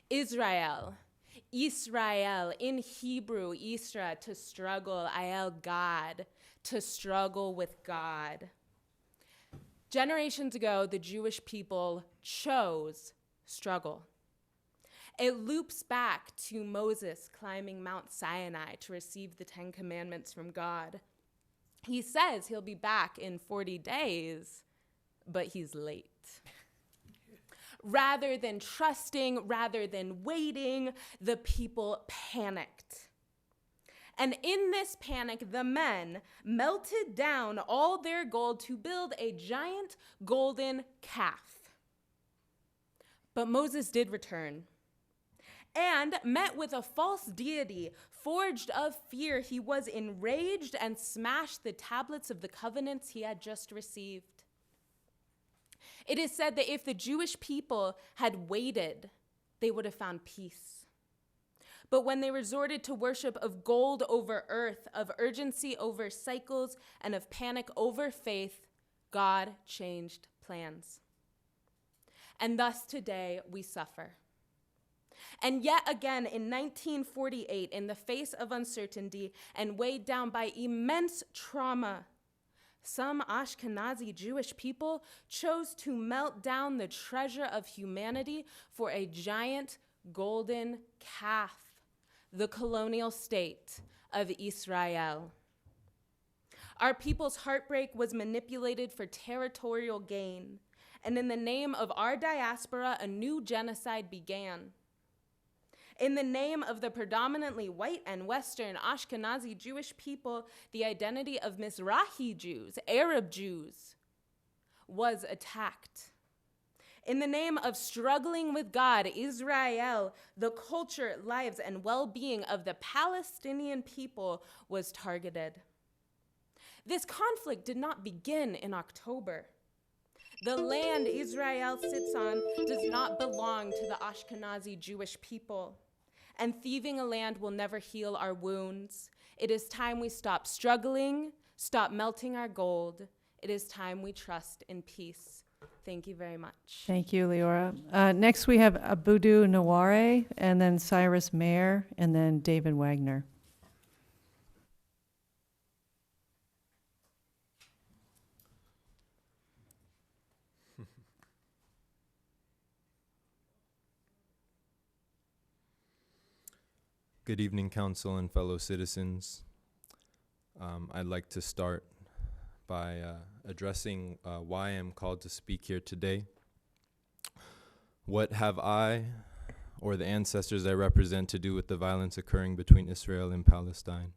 Israel, in Hebrew, Isra, to struggle, Ayel, God, to struggle with God. Generations ago, the Jewish people chose struggle. It loops back to Moses climbing Mount Sinai to receive the 10 Commandments from God. He says he'll be back in 40 days, but he's late. Rather than trusting, rather than waiting, the people panicked. And in this panic, the men melted down all their gold to build a giant golden calf. But Moses did return and met with a false deity forged of fear. He was enraged and smashed the tablets of the covenants he had just received. It is said that if the Jewish people had waited, they would have found peace. But when they resorted to worship of gold over earth, of urgency over cycles, and of panic over faith, God changed plans. And thus today we suffer. And yet again, in 1948, in the face of uncertainty and weighed down by immense trauma, some Ashkenazi Jewish people chose to melt down the treasure of humanity for a giant golden calf, the colonial state of Israel. Our people's heartbreak was manipulated for territorial gain, and in the name of our diaspora, a new genocide began. In the name of the predominantly white and Western Ashkenazi Jewish people, the identity of Mizrahi Jews, Arab Jews, was attacked. In the name of struggling with God, Israel, the culture, lives, and well-being of the Palestinian people was targeted. This conflict did not begin in October. The land Israel sits on does not belong to the Ashkenazi Jewish people. And thieving a land will never heal our wounds. It is time we stop struggling, stop melting our gold. It is time we trust in peace. Thank you very much. Thank you, Leora. Next, we have Abudu Naware, and then Cyrus Mayer, and then David Wagner. Good evening, Council and fellow citizens. I'd like to start by addressing why I'm called to speak here today. What have I, or the ancestors I represent, to do with the violence occurring between Israel and Palestine?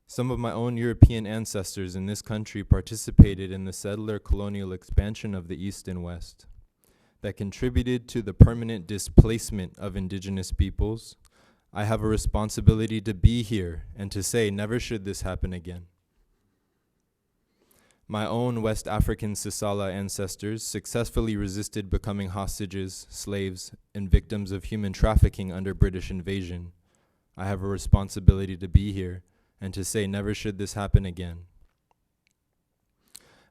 Some of my own European ancestors in this country participated in the settler colonial expansion of the East and West that contributed to the permanent displacement of indigenous peoples. I have a responsibility to be here and to say, never should this happen again. My own West African Sisala ancestors successfully resisted becoming hostages, slaves, and victims of human trafficking under British invasion. I have a responsibility to be here and to say never should this happen again.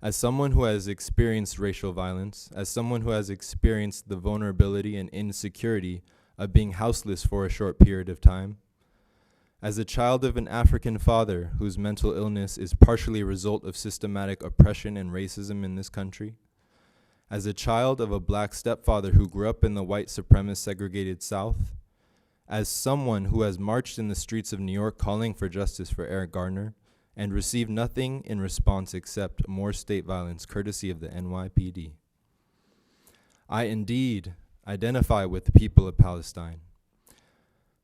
As someone who has experienced racial violence, as someone who has experienced the vulnerability and insecurity of being houseless for a short period of time, as a child of an African father whose mental illness is partially a result of systematic oppression and racism in this country, as a child of a black stepfather who grew up in the white supremacist segregated South, as someone who has marched in the streets of New York calling for justice for Eric Garner and received nothing in response except more state violence courtesy of the NYPD. I indeed identify with the people of Palestine.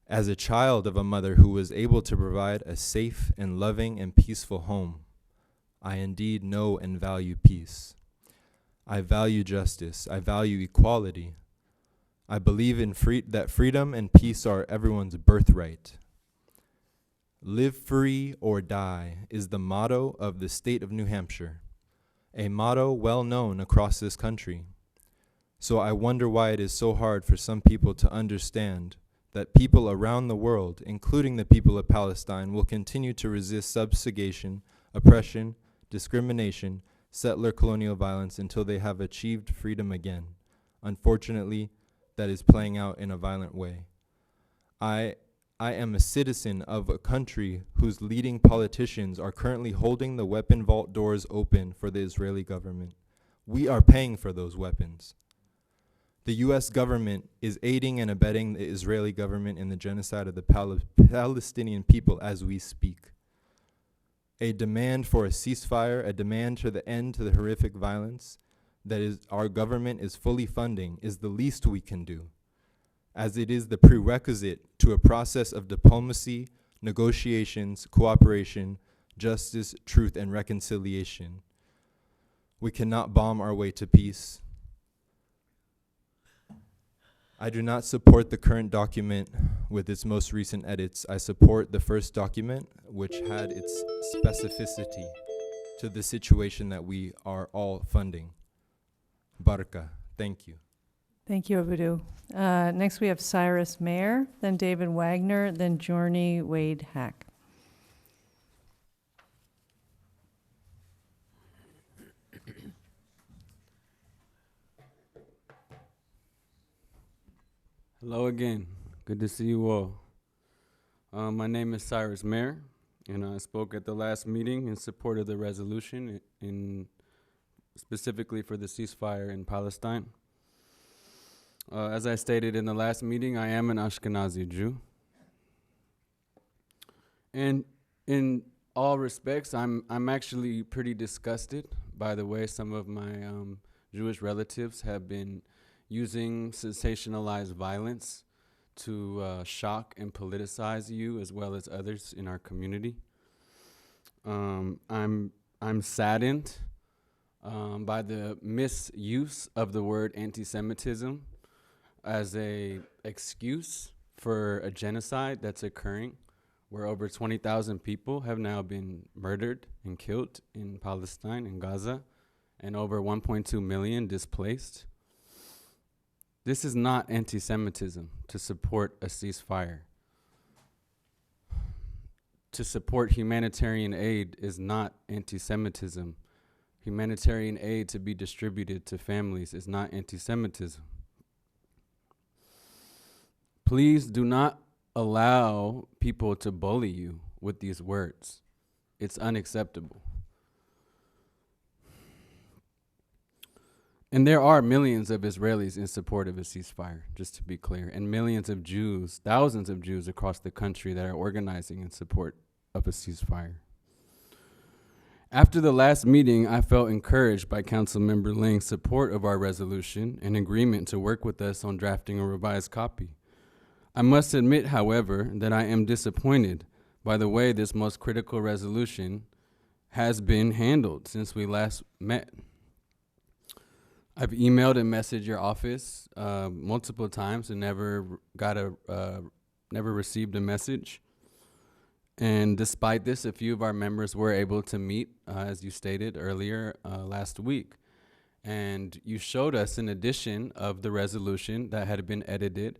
As a child of a mother who was able to provide a safe and loving and peaceful home, I indeed know and value peace. I value justice. I value equality. I believe in that freedom and peace are everyone's birthright. Live free or die is the motto of the state of New Hampshire, a motto well known across this country. So I wonder why it is so hard for some people to understand that people around the world, including the people of Palestine, will continue to resist subjugation, oppression, discrimination, settler colonial violence until they have achieved freedom again. Unfortunately, that is playing out in a violent way. I am a citizen of a country whose leading politicians are currently holding the weapon vault doors open for the Israeli government. We are paying for those weapons. The U.S. government is aiding and abetting the Israeli government in the genocide of the Palestinian people as we speak. A demand for a ceasefire, a demand to the end to the horrific violence that is our government is fully funding is the least we can do, as it is the prerequisite to a process of diplomacy, negotiations, cooperation, justice, truth, and reconciliation. We cannot bomb our way to peace. I do not support the current document with its most recent edits. I support the first document, which had its specificity to the situation that we are all funding. Baraka, thank you. Thank you, Abudu. Next, we have Cyrus Mayer, then David Wagner, then Journey Wade Hack. Hello again. Good to see you all. My name is Cyrus Mayer, and I spoke at the last meeting in support of the resolution, specifically for the ceasefire in Palestine. As I stated in the last meeting, I am an Ashkenazi Jew. And in all respects, I'm actually pretty disgusted by the way some of my Jewish relatives have been using sensationalized violence to shock and politicize you as well as others in our community. I'm saddened by the misuse of the word anti-Semitism as a excuse for a genocide that's occurring, where over 20,000 people have now been murdered and killed in Palestine and Gaza, and over 1.2 million displaced. This is not anti-Semitism to support a ceasefire. To support humanitarian aid is not anti-Semitism. Humanitarian aid to be distributed to families is not anti-Semitism. Please do not allow people to bully you with these words. It's unacceptable. And there are millions of Israelis in support of a ceasefire, just to be clear, and millions of Jews, thousands of Jews across the country that are organizing in support of a ceasefire. After the last meeting, I felt encouraged by Councilmember Lang's support of our resolution and agreement to work with us on drafting a revised copy. I must admit, however, that I am disappointed by the way this most critical resolution has been handled since we last met. I've emailed and messaged your office multiple times and never received a message. And despite this, a few of our members were able to meet, as you stated earlier, last week. And you showed us an edition of the resolution that had been edited,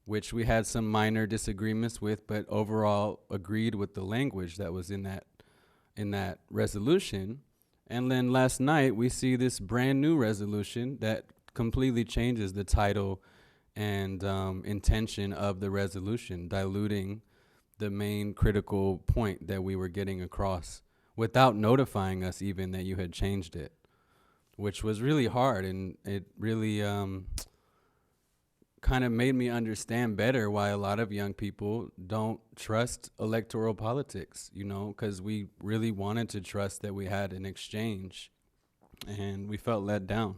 which we had some minor disagreements with, but overall agreed with the language that was in that resolution. And then last night, we see this brand new resolution that completely changes the title and intention of the resolution, diluting the main critical point that we were getting across without notifying us even that you had changed it, which was really hard. And it really kind of made me understand better why a lot of young people don't trust electoral politics, you know, because we really wanted to trust that we had an exchange, and we felt let down.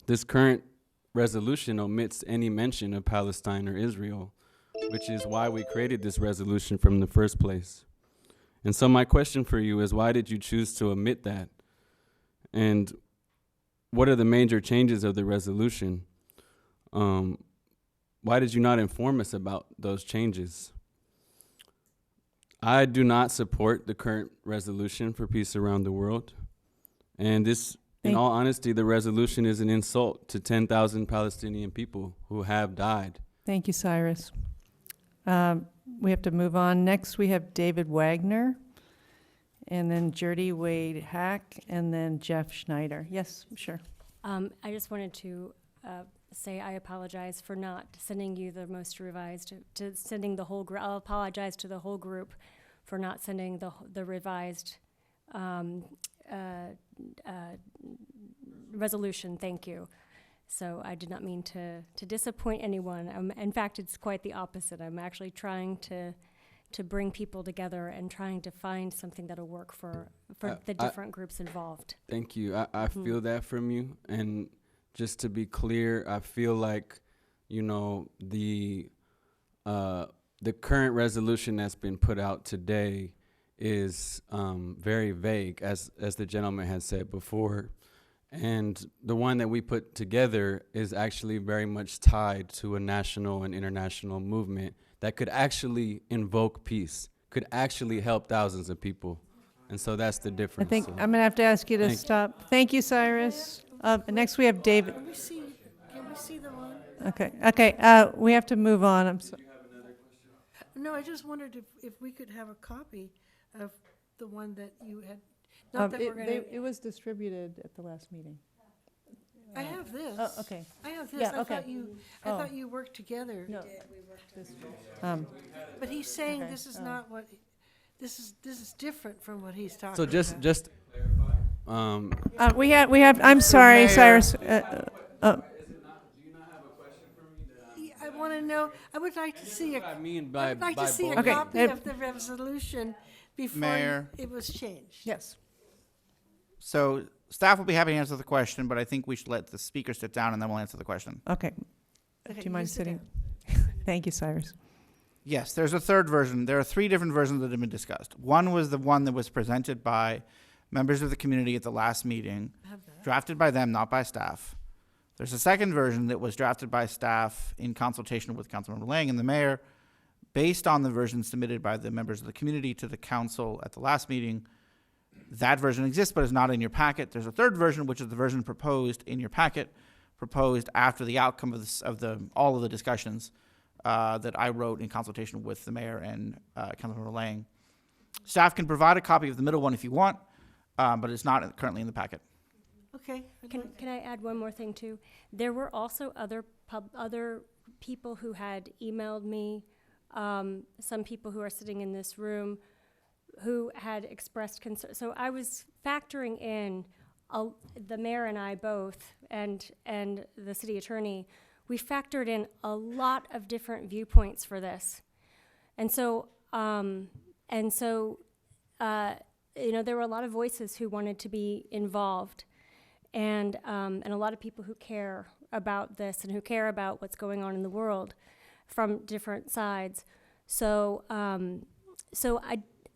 This current resolution omits any mention of Palestine or Israel, which is why we created this resolution from the first place. And so my question for you is, why did you choose to omit that? And what are the major changes of the resolution? Why did you not inform us about those changes? I do not support the current resolution for peace around the world. And this, in all honesty, the resolution is an insult to 10,000 Palestinian people who have died. Thank you, Cyrus. We have to move on. Next, we have David Wagner, and then Jurdy Wade Hack, and then Jeff Schneider. Yes, sure. I just wanted to say I apologize for not sending you the most revised, to sending the whole group. I'll apologize to the whole group for not sending the revised resolution. Thank you. So I did not mean to disappoint anyone. In fact, it's quite the opposite. I'm actually trying to bring people together and trying to find something that'll work for the different groups involved. Thank you. I feel that from you. And just to be clear, I feel like, you know, the current resolution that's been put out today is very vague, as the gentleman had said before. And the one that we put together is actually very much tied to a national and international movement that could actually invoke peace, could actually help thousands of people. And so that's the difference. I think I'm going to have to ask you to stop. Thank you, Cyrus. Next, we have David. Can we see the one? Okay. We have to move on. I'm sorry. No, I just wondered if we could have a copy of the one that you had. Not that we're going to. It was distributed at the last meeting. I have this. Oh, okay. I have this. Yeah, I okay. thought you worked together. No. But he's saying Okay. this is not what. This is different from what he's talking So about. just to clarify. We have. I'm sorry, Mayor. Cyrus. I want to know. I would like to see I mean by I'd like by to see a both. copy of the resolution before Mayor. it was changed. Yes. So staff will be happy to answer the question, but I think we should let the speaker sit down and then we'll answer the question. Okay. Okay, Do you mind sit sitting? Thank you, Cyrus. Yes, there's a third version. There are three different versions that have been discussed. One was the one that was presented by members of the community at the last meeting, drafted by them, not by staff. There's a second version that was drafted by staff in consultation with Councilmember Lang and the mayor, based on the version submitted by the members of the community to the council at the last meeting. That version exists, but is not in your packet. There's a third version, which is the version proposed in your packet, proposed after the outcome of all of the discussions that I wrote in consultation with the mayor and Councilmember Lang. Staff can provide a copy of the middle one if you want, but it's not currently in the packet. Okay. Can I add one more thing too? There were also other people who had emailed me, some people who are sitting in this room who had expressed concern. So I was factoring in the mayor and I both, and the city attorney. We factored in a lot of different viewpoints for this, and so you know, there were a lot of voices who wanted to be involved, and a lot of people who care about this and who care about what's going on in the world from different sides. So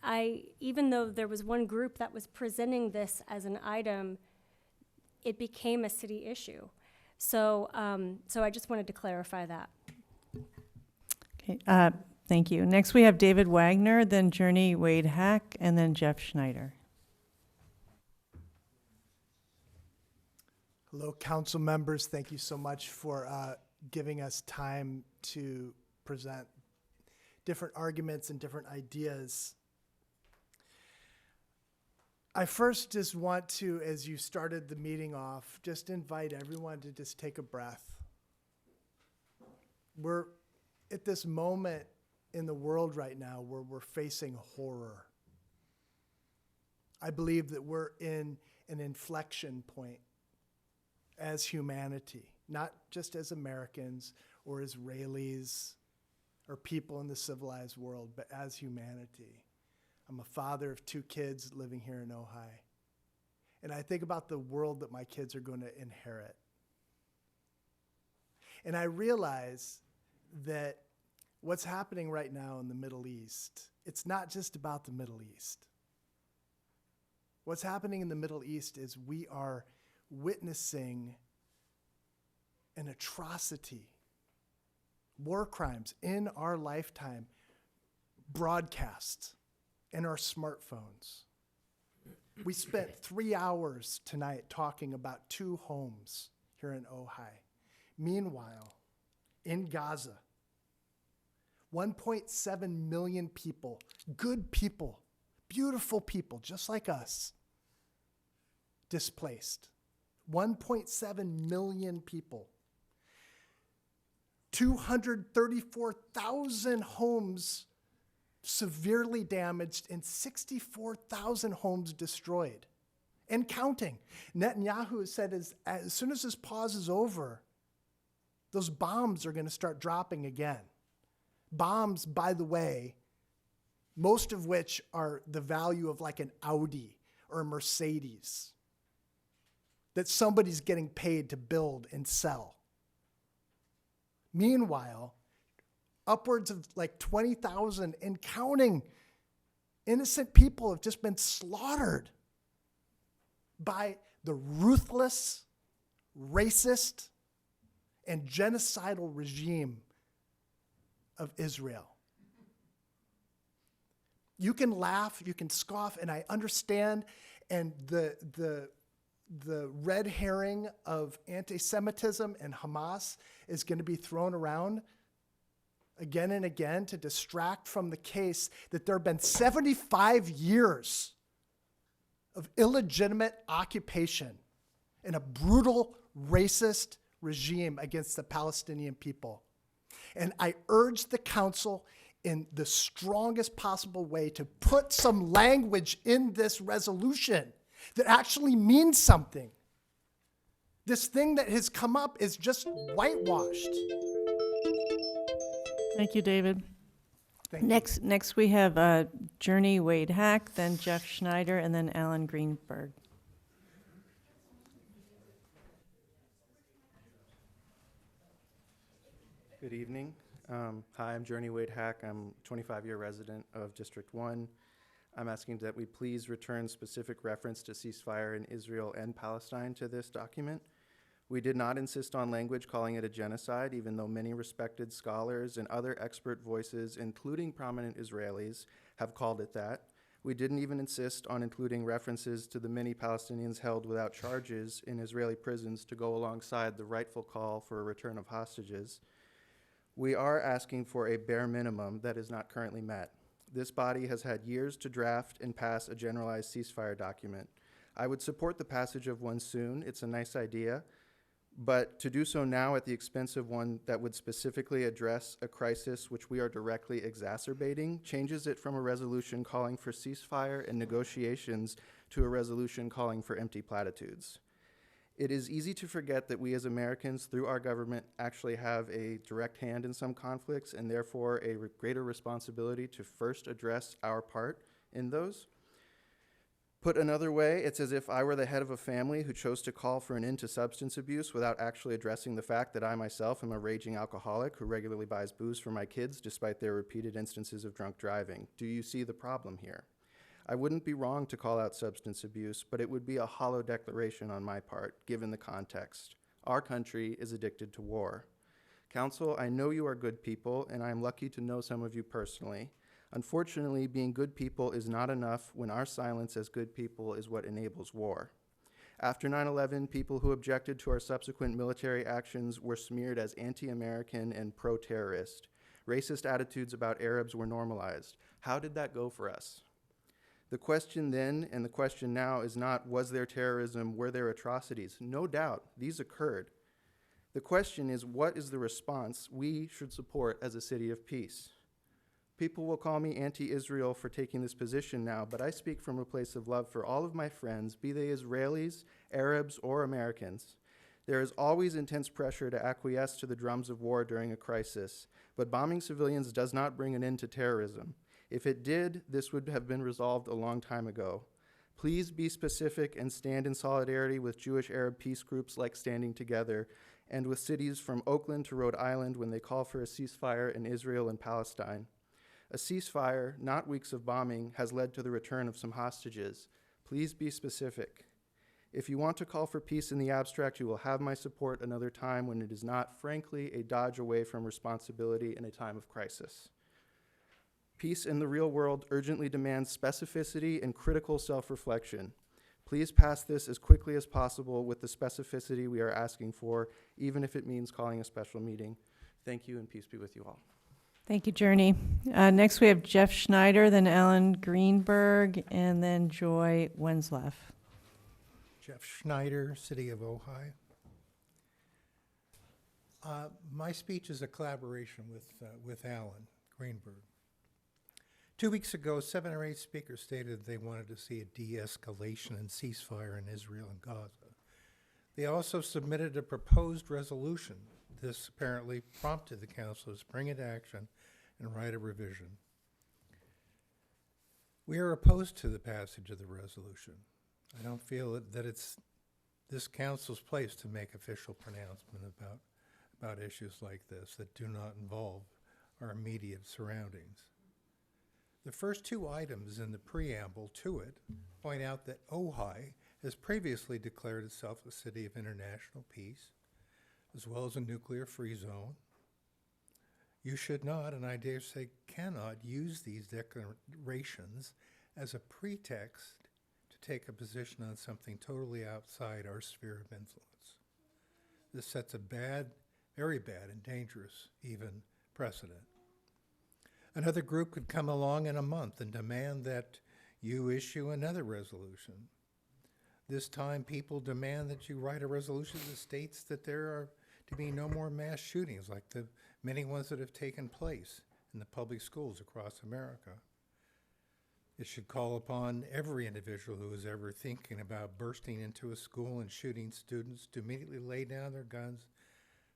I even though there was one group that was presenting this as an item, it became a city issue. So I just wanted to clarify that. Okay. Thank you. Next, we have David Wagner, then Journey Wade Hack, and then Jeff Schneider. Hello, council members. Thank you so much for giving us time to present different arguments and different ideas. I first just want to, as you started the meeting off, just invite everyone to just take a breath. We're at this moment in the world right now where we're facing horror. I believe that we're in an inflection point as humanity, not just as Americans or Israelis or people in the civilized world, but as humanity. I'm a father of 2 kids living here in Ojai. And I think about the world that my kids are going to inherit. And I realize that what's happening right now in the Middle East, it's not just about the Middle East. What's happening in the Middle East is we are witnessing an atrocity, war crimes in our lifetime, broadcast in our smartphones. We spent 3 hours tonight talking about 2 homes here in Ojai. Meanwhile, in Gaza, 1.7 million people, good people, beautiful people, just like us, displaced. 1.7 million people. 234,000 homes severely damaged and 64,000 homes destroyed and counting. Netanyahu said as soon as this pause is over, those bombs are going to start dropping again. Bombs, by the way, most of which are the value of like an Audi or a Mercedes that somebody's getting paid to build and sell. Meanwhile, upwards of like 20,000 and counting innocent people have just been slaughtered by the ruthless, racist, and genocidal regime of Israel. You can laugh, you can scoff, and I understand, and the red herring of anti-Semitism and Hamas is going to be thrown around again and again to distract from the case that there have been 75 years of illegitimate occupation and a brutal racist regime against the Palestinian people. And I urge the council in the strongest possible way to put some language in this resolution that actually means something. This thing that has come up is just whitewashed. Thank you, David. Thank you. Next we have Journey Wade Hack, then Jeff Schneider, and then Alan Greenberg. Good evening. Hi, I'm Journey Wade Hack. I'm a 25-year resident of District 1. I'm asking that we please return specific reference to ceasefire in Israel and Palestine to this document. We did not insist on language calling it a genocide, even though many respected scholars and other expert voices, including prominent Israelis, have called it that. We didn't even insist on including references to the many Palestinians held without charges in Israeli prisons to go alongside the rightful call for a return of hostages. We are asking for a bare minimum that is not currently met. This body has had years to draft and pass a generalized ceasefire document. I would support the passage of one soon. It's a nice idea. But to do so now at the expense of one that would specifically address a crisis which we are directly exacerbating changes it from a resolution calling for ceasefire and negotiations to a resolution calling for empty platitudes. It is easy to forget that we as Americans, through our government, actually have a direct hand in some conflicts and therefore a greater responsibility to first address our part in those. Put another way, it's as if I were the head of a family who chose to call for an end to substance abuse without actually addressing the fact that I myself am a raging alcoholic who regularly buys booze for my kids despite their repeated instances of drunk driving. Do you see the problem here? I wouldn't be wrong to call out substance abuse, but it would be a hollow declaration on my part, given the context. Our country is addicted to war. Council, I know you are good people, and I am lucky to know some of you personally. Unfortunately, being good people is not enough when our silence as good people is what enables war. After 9/11, people who objected to our subsequent military actions were smeared as anti-American and pro-terrorist. Racist attitudes about Arabs were normalized. How did that go for us? The question then and the question now is not, was there terrorism, were there atrocities? No doubt, these occurred. The question is, what is the response we should support as a city of peace? People will call me anti-Israel for taking this position now, but I speak from a place of love for all of my friends, be they Israelis, Arabs, or Americans. There is always intense pressure to acquiesce to the drums of war during a crisis, but bombing civilians does not bring an end to terrorism. If it did, this would have been resolved a long time ago. Please be specific and stand in solidarity with Jewish-Arab peace groups like Standing Together and with cities from Oakland to Rhode Island when they call for a ceasefire in Israel and Palestine. A ceasefire, not weeks of bombing, has led to the return of some hostages. Please be specific. If you want to call for peace in the abstract, you will have my support another time when it is not, frankly, a dodge away from responsibility in a time of crisis. Peace in the real world urgently demands specificity and critical self-reflection. Please pass this as quickly as possible with the specificity we are asking for, even if it means calling a special meeting. Thank you, and peace be with you all. Thank you, Journey. Next, we have Jeff Schneider, then Alan Greenberg, and then Joy Wenzlaff. Jeff Schneider, City of Ojai. My speech is a collaboration with Alan Greenberg. 2 weeks ago, 7 or 8 speakers stated they wanted to see a de-escalation and ceasefire in Israel and Gaza. They also submitted a proposed resolution. This apparently prompted the council to spring into action and write a revision. We are opposed to the passage of the resolution. I don't feel that it's this council's place to make official pronouncement about issues like this that do not involve our immediate surroundings. The first 2 items in the preamble to it point out that Ojai has previously declared itself a city of international peace, as well as a nuclear-free zone. You should not, and I dare say cannot, use these declarations as a pretext to take a position on something totally outside our sphere of influence. This sets a bad, very bad, and dangerous even precedent. Another group could come along in a month and demand that you issue another resolution. This time, people demand that you write a resolution that states that there are to be no more mass shootings like the many ones that have taken place in the public schools across America. It should call upon every individual who is ever thinking about bursting into a school and shooting students to immediately lay down their guns,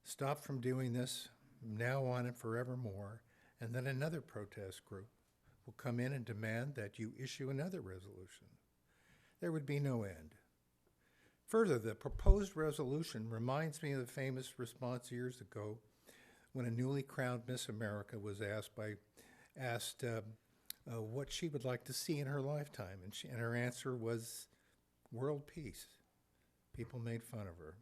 stop from doing this from now on and forevermore, and then another protest group will come in and demand that you issue another resolution. There would be no end. Further, the proposed resolution reminds me of the famous response years ago when a newly crowned Miss America was asked what she would like to see in her lifetime, and her answer was world peace. People made fun of her,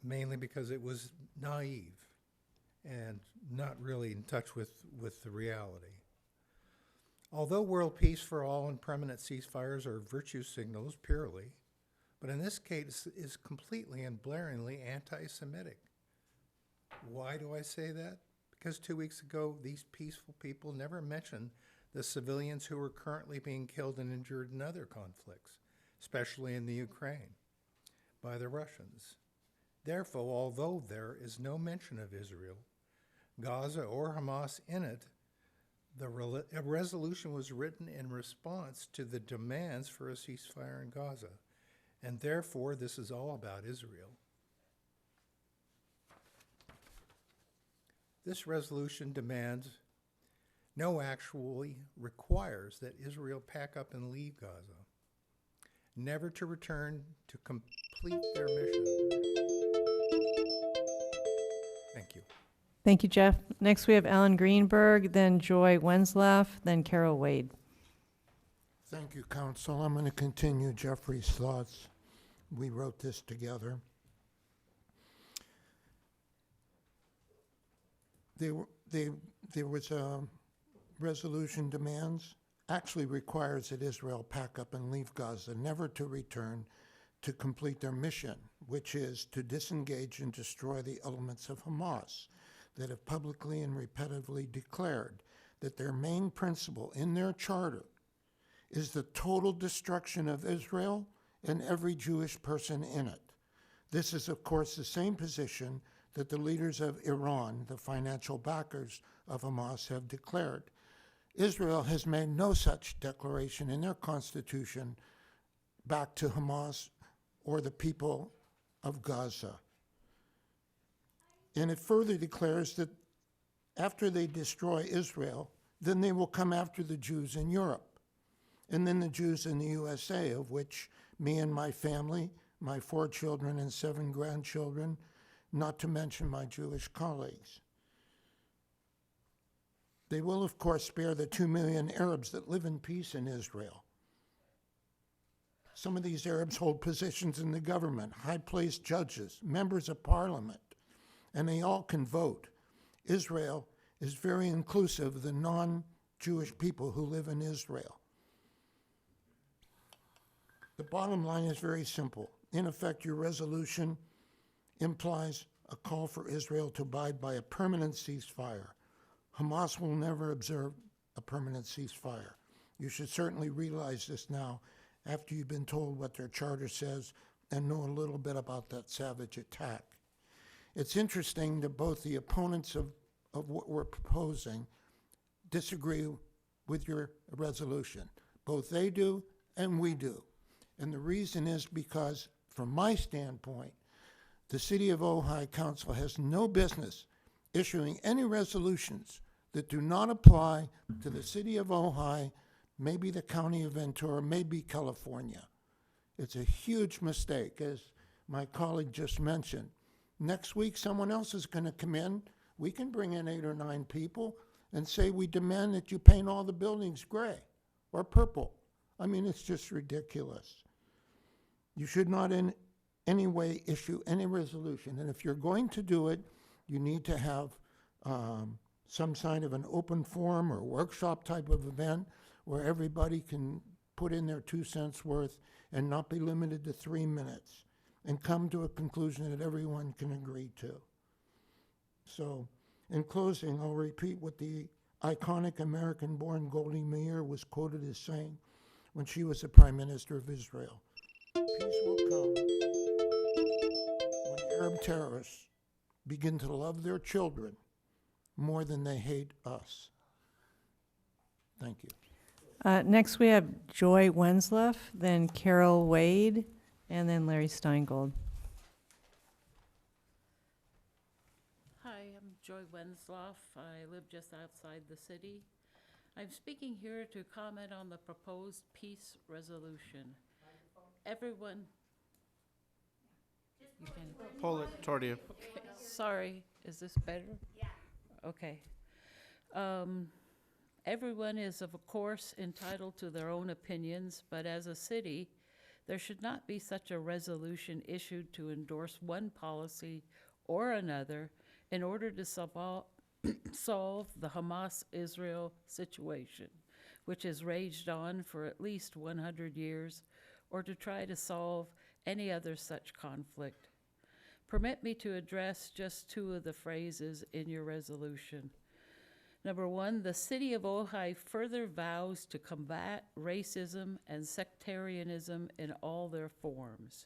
mainly because it was naive and not really in touch with the reality. Although world peace for all and permanent ceasefires are virtue signals purely, but in this case is completely and blaringly anti-Semitic. Why do I say that? Because 2 weeks ago, these peaceful people never mentioned the civilians who are currently being killed and injured in other conflicts, especially in the Ukraine, by the Russians. Therefore, although there is no mention of Israel, Gaza, or Hamas in it, a resolution was written in response to the demands for a ceasefire in Gaza, and therefore this is all about Israel. This resolution demands, no, actually requires that Israel pack up and leave Gaza, never to return to complete their mission. Thank you. Thank you, Jeff. Next, we have Alan Greenberg, then Joy Wenzlaff, then Carol Wade. Thank you, Council. I'm going to continue Jeffrey's thoughts. We wrote this together. there was a resolution demands, actually requires that Israel pack up and leave Gaza, never to return to complete their mission, which is to disengage and destroy the elements of Hamas that have publicly and repetitively declared that their main principle in their charter is the total destruction of Israel and every Jewish person in it. This is, of course, the same position that the leaders of Iran, the financial backers of Hamas, have declared. Israel has made no such declaration in their constitution back to Hamas or the people of Gaza. And it further declares that after they destroy Israel, then they will come after the Jews in Europe, and then the Jews in the USA, of which me and my family, my 4 children and 7 grandchildren, not to mention my Jewish colleagues. They will, of course, spare the 2 million Arabs that live in peace in Israel. Some of these Arabs hold positions in the government, high-placed judges, members of parliament, and they all can vote. Israel is very inclusive of the non-Jewish people who live in Israel. The bottom line is very simple. In effect, your resolution implies a call for Israel to abide by a permanent ceasefire. Hamas will never observe a permanent ceasefire. You should certainly realize this now, after you've been told what their charter says and know a little bit about that savage attack. It's interesting that both the opponents of what we're proposing disagree with your resolution. Both they do and we do. And the reason is because, from my standpoint, the City of Ojai Council has no business issuing any resolutions that do not apply to the City of Ojai, maybe the County of Ventura, maybe California. It's a huge mistake, as my colleague just mentioned. Next week, someone else is going to come in. We can bring in 8 or 9 people and say we demand that you paint all the buildings gray or purple. I mean, it's just ridiculous. You should not in any way issue any resolution. And if you're going to do it, you need to have some kind of an open forum or workshop type of event where everybody can put in their 2 cents worth and not be limited to 3 minutes and come to a conclusion that everyone can agree to. So, in closing, I'll repeat what the iconic American-born Goldie Meir was quoted as saying when she was the Prime Minister of Israel. Peace will come when Arab terrorists begin to love their children more than they hate us. Thank you. Next, we have Joy Wensloff, then Carol Wade, and then Larry Steingold. Hi, I'm Joy Wensloff. I live just outside the city. I'm speaking here to comment on the proposed peace resolution. Everyone, you can Pull it toward you. okay. Sorry, is this better? Yeah. Okay. Everyone is, of course, entitled to their own opinions, but as a city, there should not be such a resolution issued to endorse one policy or another in order to solve the Hamas-Israel situation, which has raged on for at least 100 years, or to try to solve any other such conflict. Permit me to address just 2 of the phrases in your resolution. Number 1, the City of Ojai further vows to combat racism and sectarianism in all their forms.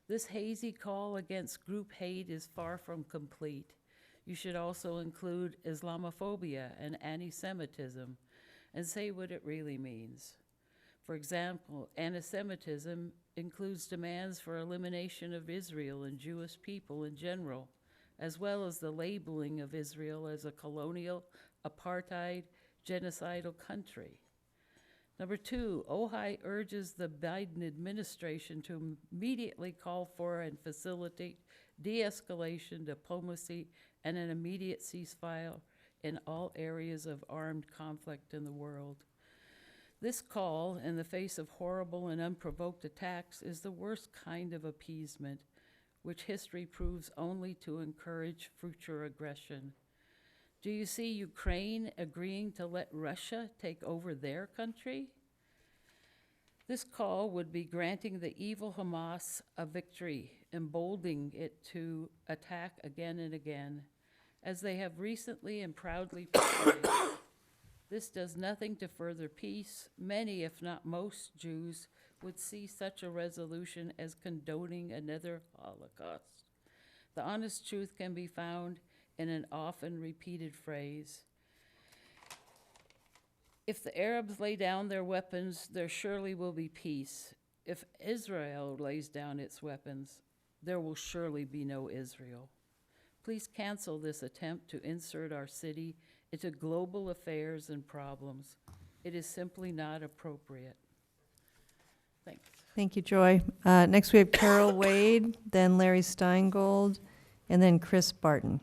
This hazy call against group hate is far from complete. You should also include Islamophobia and anti-Semitism and say what it really means. For example, anti-Semitism includes demands for elimination of Israel and Jewish people in general, as well as the labeling of Israel as a colonial, apartheid, genocidal country. Number 2, Ojai urges the Biden administration to immediately call for and facilitate de-escalation, diplomacy, and an immediate ceasefire in all areas of armed conflict in the world. This call, in the face of horrible and unprovoked attacks, is the worst kind of appeasement, which history proves only to encourage future aggression. Do you see Ukraine agreeing to let Russia take over their country? This call would be granting the evil Hamas a victory, emboldening it to attack again and again, as they have recently and proudly portrayed. This does nothing to further peace. Many, if not most, Jews would see such a resolution as condoning another Holocaust. The honest truth can be found in an often repeated phrase. If the Arabs lay down their weapons, there surely will be peace. If Israel lays down its weapons, there will surely be no Israel. Please cancel this attempt to insert our city into global affairs and problems. It is simply not appropriate. Thanks. Thank you, Joy. Next, we have Carol Wade, then Larry Steingold, and then Chris Barton.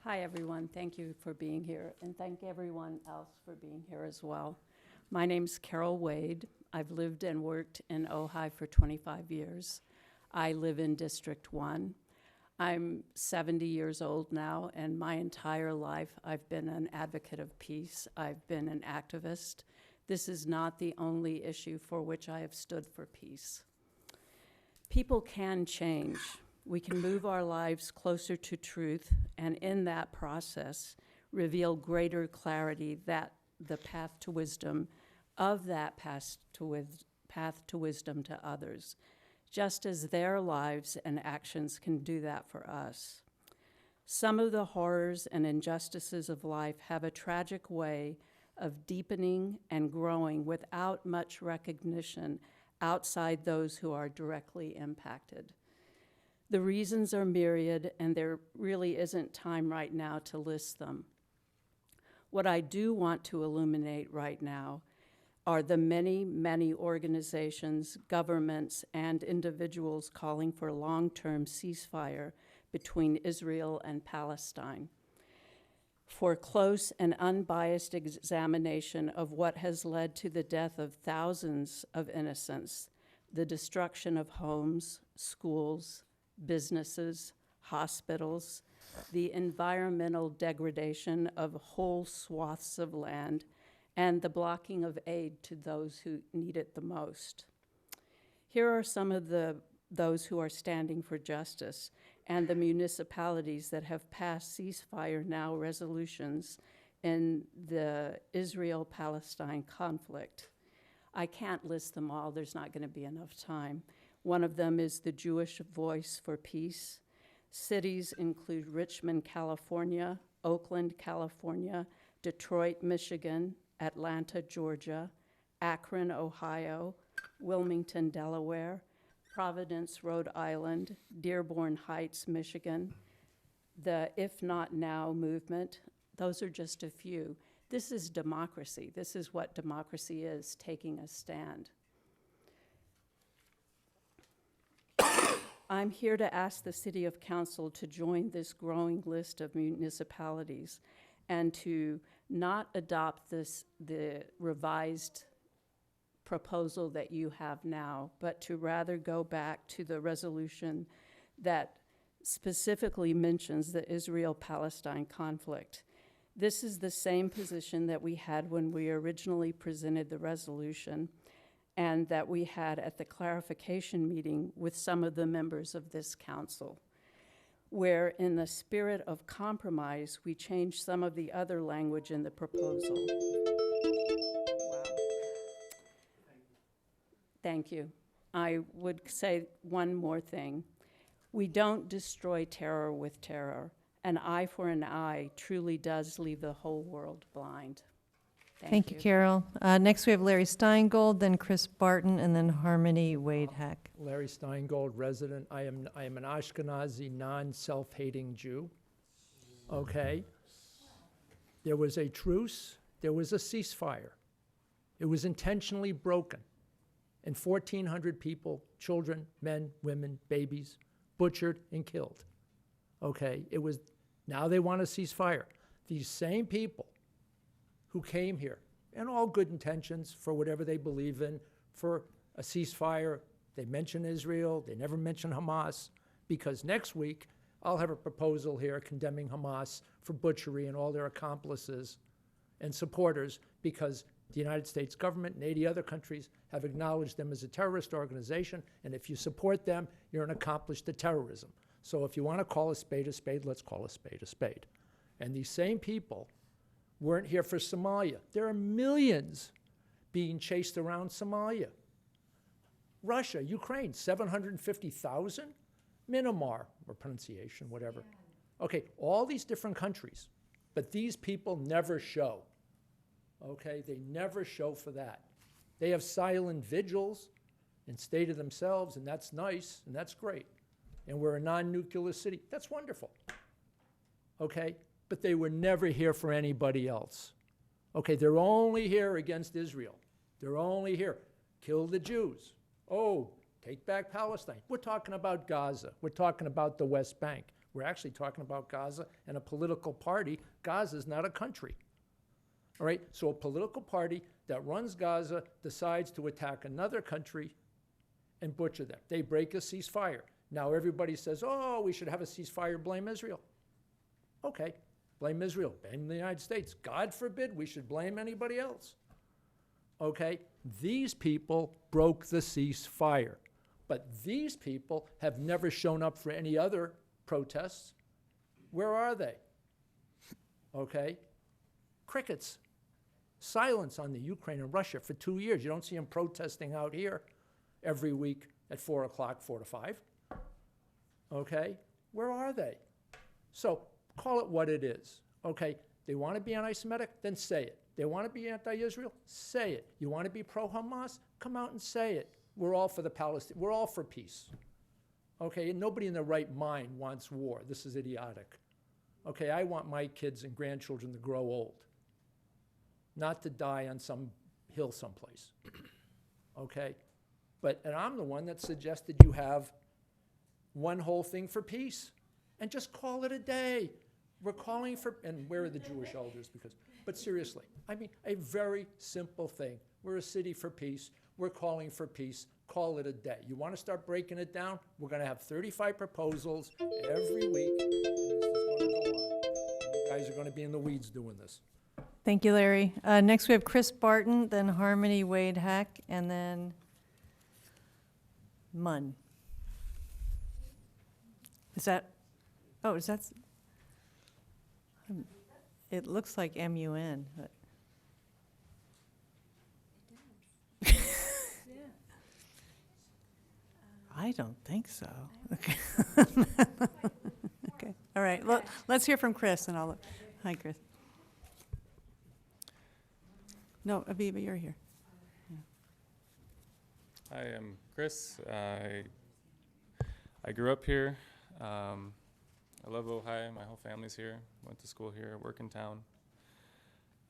Hi, everyone. Thank you for being here, and thank everyone else for being here as well. My name's Carol Wade. I've lived and worked in Ojai for 25 years. I live in District 1. I'm 70 years old now, and my entire life I've been an advocate of peace. I've been an activist. This is not the only issue for which I have stood for peace. People can change. We can move our lives closer to truth, and in that process, reveal greater clarity that the path to wisdom of that path to wisdom to others, just as their lives and actions can do that for us. Some of the horrors and injustices of life have a tragic way of deepening and growing without much recognition outside those who are directly impacted. The reasons are myriad, and there really isn't time right now to list them. What I do want to illuminate right now are the many, many organizations, governments, and individuals calling for long-term ceasefire between Israel and Palestine, for close and unbiased examination of what has led to the death of thousands of innocents, the destruction of homes, schools, businesses, hospitals, the environmental degradation of whole swaths of land, and the blocking of aid to those who need it the most. Here are some of those who are standing for justice and the municipalities that have passed ceasefire now resolutions in the Israel-Palestine conflict. I can't list them all, there's not going to be enough time. One of them is the Jewish Voice for Peace. Cities include Richmond, California, Oakland, California, Detroit, Michigan, Atlanta, Georgia, Akron, Ohio, Wilmington, Delaware, Providence, Rhode Island, Dearborn Heights, Michigan, the If Not Now movement. Those are just a few. This is democracy. This is what democracy is, taking a stand. I'm here to ask the City of Council to join this growing list of municipalities and to not adopt the revised proposal that you have now, but to rather go back to the resolution that specifically mentions the Israel-Palestine conflict. This is the same position that we had when we originally presented the resolution and that we had at the clarification meeting with some of the members of this council, where in the spirit of compromise, we changed some of the other language in the proposal. Wow. Thank you. I would say one more thing. We don't destroy terror with terror. An eye for an eye truly does leave the whole world blind. Thank you, Carol. Next, we have Larry Steingold, then Chris Barton, and then Harmony Wade-Hack. Larry Steingold, resident. I am an Ashkenazi, non-self-hating Jew. Okay. There was a truce. There was a ceasefire. It was intentionally broken. And 1,400 people, children, men, women, babies, butchered and killed. Okay. Now they want a ceasefire. These same people who came here, and all good intentions for whatever they believe in, for a ceasefire, They mention Israel, they never mention Hamas, because next week I'll have a proposal here condemning Hamas for butchery and all their accomplices and supporters, because the United States government and 80 other countries have acknowledged them as a terrorist organization, and if you support them, you're an accomplice to terrorism. So if you want to call a spade, let's call a spade a spade. And these same people weren't here for Somalia. There are millions being chased around Somalia. Russia, Ukraine, 750,000? Myanmar, or pronunciation, whatever. Okay, all these different countries, but these people never show. Okay, they never show for that. They have silent vigils and stay to themselves, and that's nice, and that's great. And we're a non-nuclear city. That's wonderful. Okay, but they were never here for anybody else. Okay, they're only here against Israel. They're only here. Kill the Jews. Oh, take back Palestine. We're talking about Gaza. We're talking about the West Bank. We're actually talking about Gaza and a political party. Gaza is not a country. All right, so a political party that runs Gaza decides to attack another country and butcher them. They break a ceasefire. Now everybody says, oh, we should have a ceasefire, blame Israel. Okay, blame Israel, blame the United States. God forbid we should blame anybody else. Okay, these people broke the ceasefire. But these people have never shown up for any other protests. Where are they? Okay, crickets. Silence on the Ukraine and Russia for 2 years. You don't see them protesting out here every week at 4 o'clock, 4 to 5. Okay, where are they? So call it what it is. Okay, they want to be anti-Semitic? Then say it. They want to be anti-Israel? Say it. You want to be pro-Hamas? Come out and say it. We're all for the Palestine. We're all for peace. Okay, and nobody in their right mind wants war. This is idiotic. Okay, I want my kids and grandchildren to grow old, not to die on some hill someplace. Okay, and I'm the one that suggested you have one whole thing for peace and just call it a day. We're calling for, and where are the Jewish elders? But seriously, I mean, a very simple thing. We're a city for peace. We're calling for peace. Call it a day. You want to start breaking it down? We're going to have 35 proposals every week, and this is going to go on. You guys are going to be in the weeds doing this. Thank you, Larry. Next, we have Chris Barton, then Harmony Wade Hack, and then Munn. Is that, it looks like MUN, but. I don't think so. Okay. Okay. All right. Well, let's hear from Chris, and I'll. Hi, Chris. No, Aviva, you're here. Yeah. Hi, I'm Chris. I grew up here. I love Ojai. My whole family's here. Went to school here. Work in town.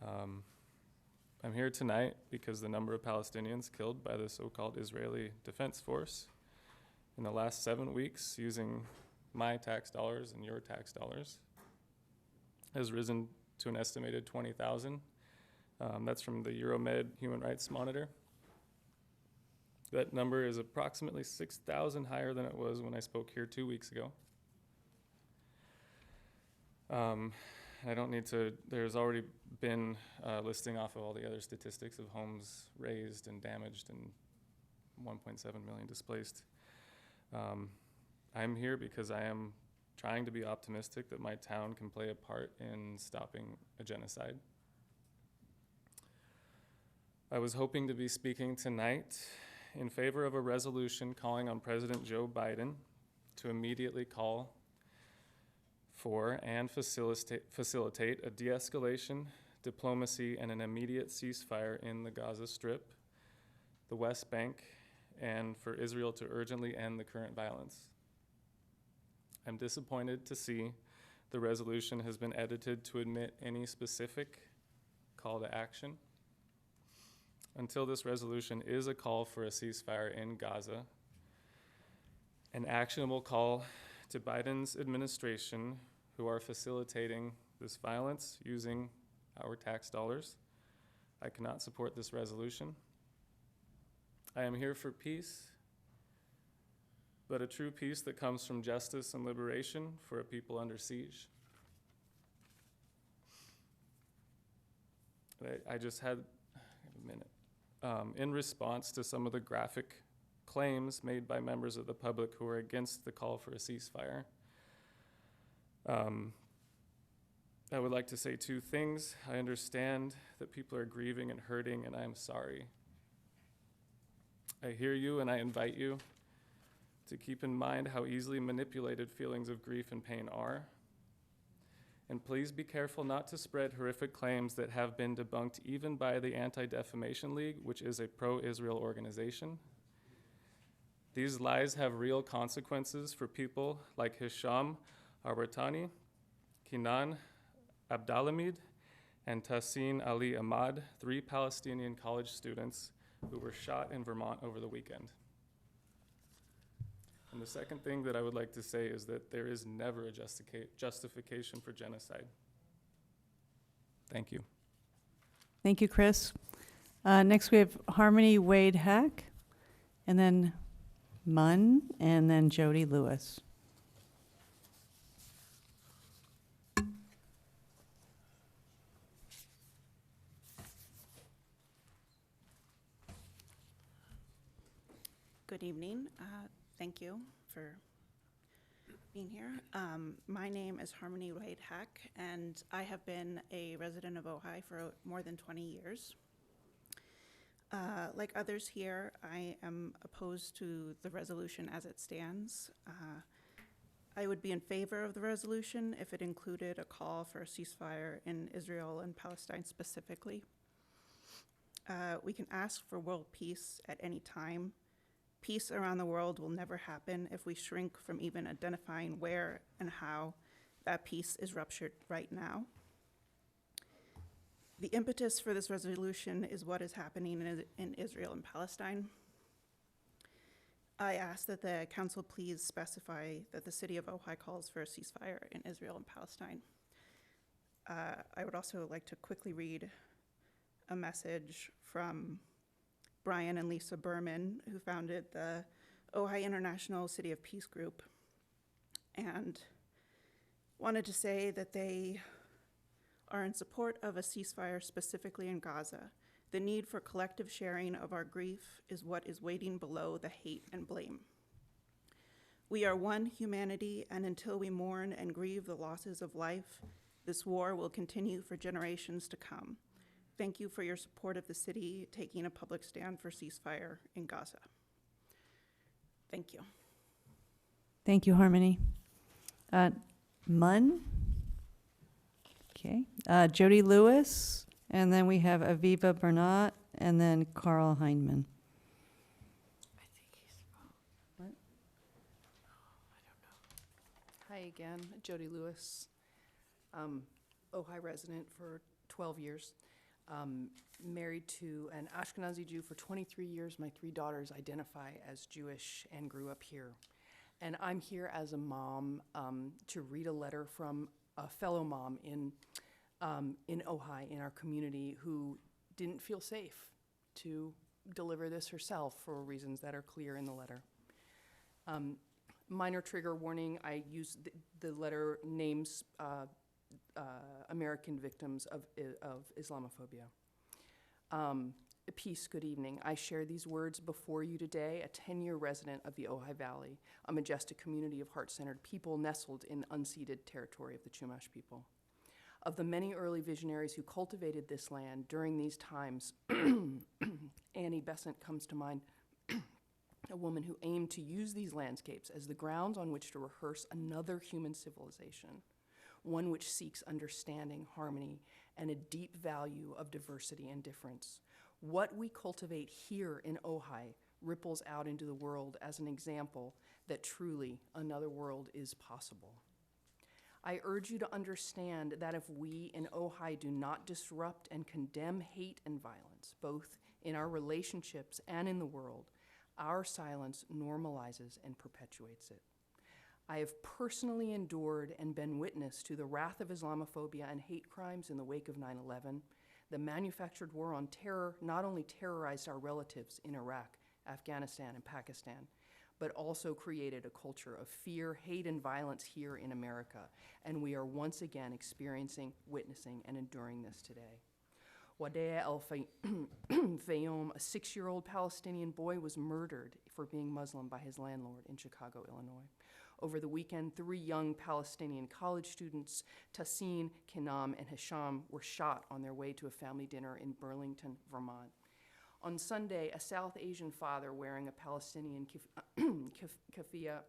I'm here tonight because the number of Palestinians killed by the so-called Israeli Defense Force in the last 7 weeks using my tax dollars and your tax dollars has risen to an estimated 20,000. That's from the Euromed Human Rights Monitor. That number is approximately 6,000 higher than it was when I spoke here 2 weeks ago. I don't need to, there's already been listing off of all the other statistics of homes razed and damaged and 1.7 million displaced. I'm here because I am trying to be optimistic that my town can play a part in stopping a genocide. I was hoping to be speaking tonight in favor of a resolution calling on President Joe Biden to immediately call for and facilitate a de-escalation, diplomacy, and an immediate ceasefire in the Gaza Strip, the West Bank, and for Israel to urgently end the current violence. I'm disappointed to see the resolution has been edited to omit any specific call to action. Until this resolution is a call for a ceasefire in Gaza, an actionable call to Biden's administration, who are facilitating this violence using our tax dollars, I cannot support this resolution. I am here for peace, but a true peace that comes from justice and liberation for a people under siege. I just had a minute. In response to some of the graphic claims made by members of the public who are against the call for a ceasefire, I would like to say two things. I understand that people are grieving and hurting, and I am sorry. I hear you, and I invite you to keep in mind how easily manipulated feelings of grief and pain are. And please be careful not to spread horrific claims that have been debunked even by the Anti-Defamation League, which is a pro-Israel organization. These lies have real consequences for people like Hisham Arwartani, Kinan Abdalhamid, and Tassin Ali Ahmad, 3 Palestinian college students who were shot in Vermont over the weekend. And the second thing that I would like to say is that there is never a justification for genocide. Thank you. Thank you, Chris. Next, we have Harmony Wade Hack, and then Munn, and then Jody Lewis. Good evening. Thank you for being here. My name is Harmony Wade Hack, and I have been a resident of Ojai for more than 20 years. Like others here, I am opposed to the resolution as it stands. I would be in favor of the resolution if it included a call for a ceasefire in Israel and Palestine specifically. We can ask for world peace at any time. Peace around the world will never happen if we shrink from even identifying where and how that peace is ruptured right now. The impetus for this resolution is what is happening in Israel and Palestine. I ask that the council please specify that the city of Ojai calls for a ceasefire in Israel and Palestine. I would also like to quickly read a message from Brian and Lisa Berman, who founded the Ojai International City of Peace group, and wanted to say that they are in support of a ceasefire specifically in Gaza. The need for collective sharing of our grief is what is waiting below the hate and blame. We are one humanity, and until we mourn and grieve the losses of life, this war will continue for generations to come. Thank you for your support of the city taking a public stand for ceasefire in Gaza. Thank you. Thank you, Harmony. Munn? Okay. Jody Lewis, and then we have Aviva Bernat, and then Carl Heineman. Hi again, Jody Lewis, Ojai resident for 12 years. Married to an Ashkenazi Jew for 23 years. My 3 daughters identify as Jewish and grew up here. And I'm here as a mom to read a letter from a fellow mom in Ojai, in our community, who didn't feel safe to deliver this herself for reasons that are clear in the letter. Minor trigger warning, I use the letter names American victims of Islamophobia. Peace, good evening. I share these words before you today, a 10-year resident of the Ojai Valley, a majestic community of heart-centered people nestled in unceded territory of the Chumash people. Of the many early visionaries who cultivated this land during these times, Annie Besant comes to mind, a woman who aimed to use these landscapes as the grounds on which to rehearse another human civilization, one which seeks understanding, harmony, and a deep value of diversity and difference. What we cultivate here in Ojai ripples out into the world as an example that truly another world is possible. I urge you to understand that if we in Ojai do not disrupt and condemn hate and violence, both in our relationships and in the world, our silence normalizes and perpetuates it. I have personally endured and been witness to the wrath of Islamophobia and hate crimes in the wake of 9/11. The manufactured war on terror not only terrorized our relatives in Iraq, Afghanistan, and Pakistan, but also created a culture of fear, hate, and violence here in America. And we are once again experiencing, witnessing, and enduring this today. Wadea El-Fayoum, a 6-year-old Palestinian boy, was murdered for being Muslim by his landlord in Chicago, Illinois. Over the weekend, 3 young Palestinian college students, Tassin, Kinam, and Hisham, were shot on their way to a family dinner in Burlington, Vermont. On Sunday, a South Asian father wearing a Palestinian keffiyeh,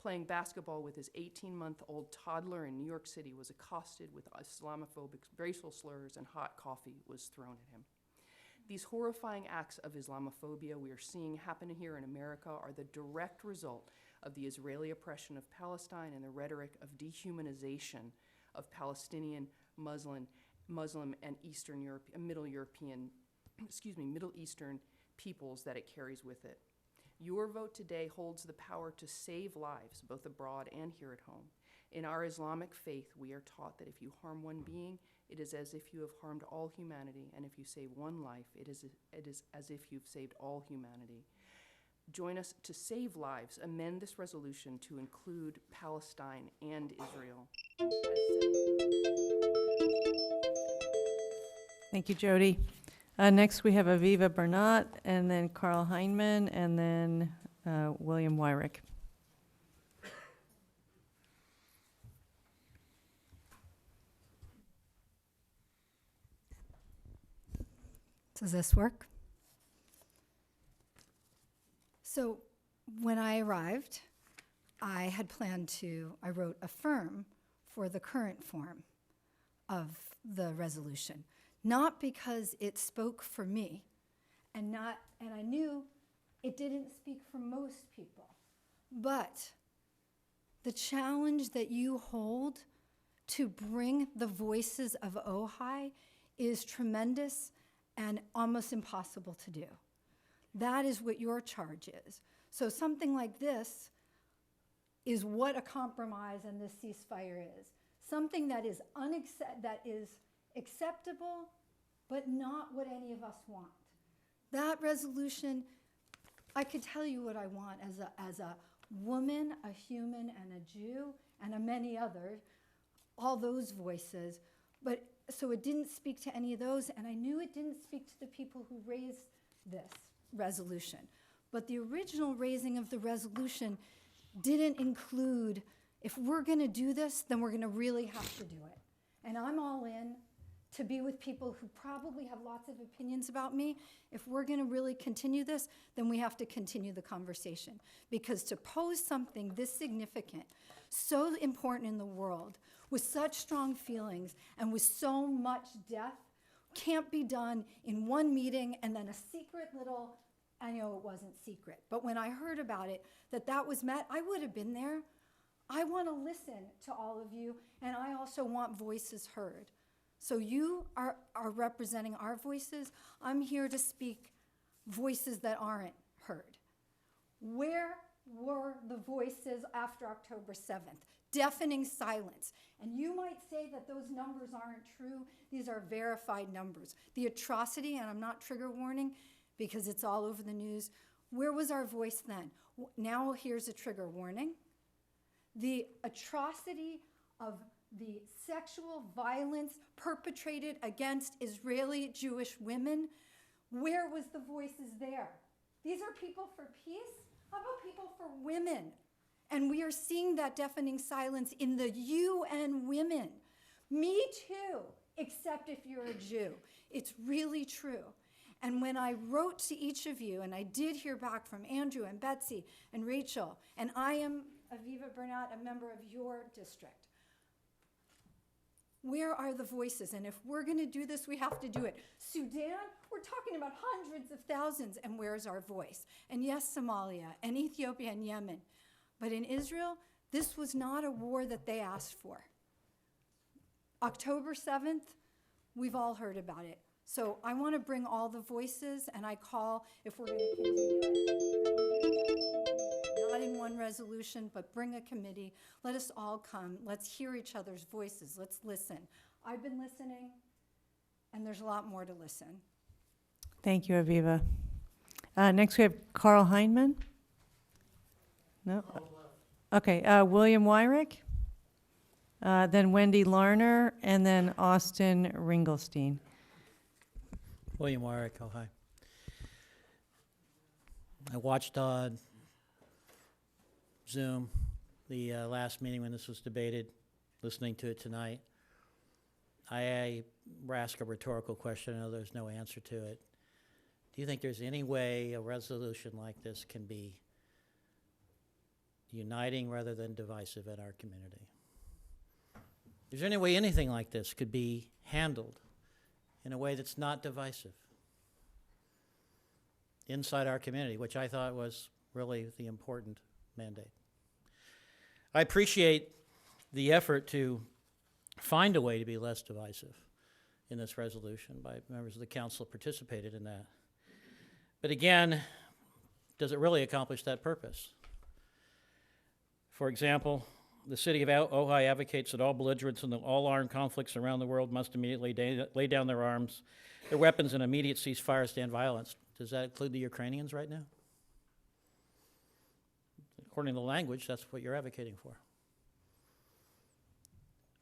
playing basketball with his 18-month-old toddler in New York City, was accosted with Islamophobic racial slurs, and hot coffee was thrown at him. These horrifying acts of Islamophobia we are seeing happen here in America are the direct result of the Israeli oppression of Palestine and the rhetoric of dehumanization of Palestinian, Muslim, and Eastern Europe, Middle Eastern peoples that it carries with it. Your vote today holds the power to save lives, both abroad and here at home. In our Islamic faith, we are taught that if you harm one being, it is as if you have harmed all humanity, and if you save one life, it is as if you've saved all humanity. Join us to save lives. Amend this resolution to include Palestine and Israel. Thank you, Jody. Next, we have Aviva Bernat, and then Carl Heineman, and then William Wyrick. Does this work? So when I arrived, I had planned to, I wrote affirm for the current form of the resolution. Not because it spoke for me, and I knew it didn't speak for most people, but the challenge that you hold to bring the voices of Ojai is tremendous and almost impossible to do. That is what your charge is. So something like this is what a compromise and this ceasefire is. Something that is acceptable, but not what any of us want. That resolution, I could tell you what I want as a woman, a human, and a Jew, and a many others, all those voices, but so it didn't speak to any of those, and I knew it didn't speak to the people who raised this resolution. But the original raising of the resolution didn't include, if we're gonna do this, then we're gonna really have to do it. And I'm all in to be with people who probably have lots of opinions about me. If we're gonna really continue this, then we have to continue the conversation. Because to pose something this significant, so important in the world, with such strong feelings and with so much death, can't be done in one meeting and then a secret little, I know it wasn't secret, but when I heard about it, that was met, I would have been there. I wanna listen to all of you, and I also want voices heard. So you are representing our voices. I'm here to speak voices that aren't heard. Where were the voices after October 7th? Deafening silence. And you might say that those numbers aren't true. These are verified numbers. The atrocity, and I'm not trigger warning because it's all over the news, where was our voice then? Now here's a trigger warning. The atrocity of the sexual violence perpetrated against Israeli Jewish women, where was the voices there? These are people for peace? How about people for women? And we are seeing that deafening silence in the UN women. Me too, except if you're a Jew. It's really true. And when I wrote to each of you, and I did hear back from Andrew and Betsy and Rachel, and I am, Aviva Bernat, a member of your district. Where are the voices? And if we're gonna do this, we have to do it. Sudan, we're talking about hundreds of thousands, and where's our voice? And yes, Somalia, and Ethiopia, and Yemen. But in Israel, this was not a war that they asked for. October 7th, we've all heard about it. So I want to bring all the voices, and I call, if we're going to continue it, not in one resolution, but bring a committee. Let us all come. Let's hear each other's voices. Let's listen. I've been listening, and there's a lot more to listen. Thank you, Aviva. Next, we have Carl Heineman. No? Okay, William Wyrick, then Wendy Larner, and then Austin Ringelstein. William Warwick, Ojai. I watched on Zoom the last meeting when this was debated, listening to it tonight. I ask a rhetorical question. I know there's no answer to it. Do you think there's any way a resolution like this can be uniting rather than divisive in our community? Is there any way anything like this could be handled in a way that's not divisive inside our community, which I thought was really the important mandate? I appreciate the effort to find a way to be less divisive in this resolution by members of the council participated in that. But again, does it really accomplish that purpose? For example, the city of Ojai advocates that all belligerents in all armed conflicts around the world must immediately lay down their arms, their weapons, and immediate ceasefire, stand violence. Does that include the Ukrainians right now? According to the language, that's what you're advocating for.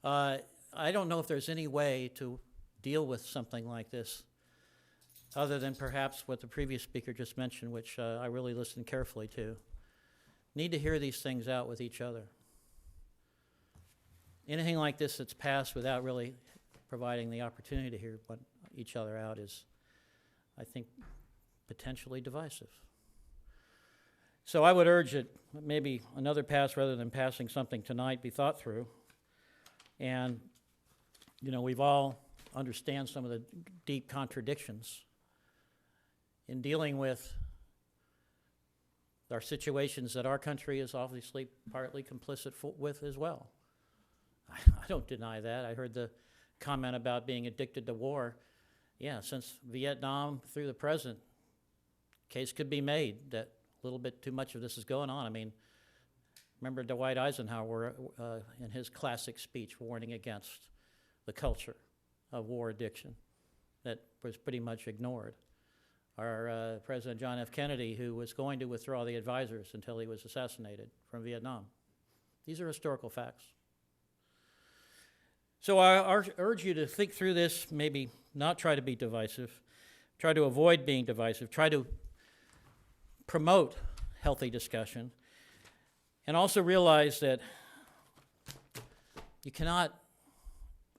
I don't know if there's any way to deal with something like this other than perhaps what the previous speaker just mentioned, which I really listened carefully to. Need to hear these things out with each other. Anything like this that's passed without really providing the opportunity to hear each other out is, I think, potentially divisive. So I would urge that maybe another pass rather than passing something tonight be thought through. And, you know, we've all understand some of the deep contradictions in dealing with our situations that our country is obviously partly complicit with as well. I don't deny that. I heard the comment about being addicted to war. Yeah, since Vietnam through the present, case could be made that a little bit too much of this is going on. I mean, remember Dwight Eisenhower in his classic speech warning against the culture of war addiction that was pretty much ignored. Our President John F. Kennedy, who was going to withdraw the advisors until he was assassinated from Vietnam. These are historical facts. So I urge you to think through this, maybe not try to be divisive, try to avoid being divisive, try to promote healthy discussion, and also realize that you cannot,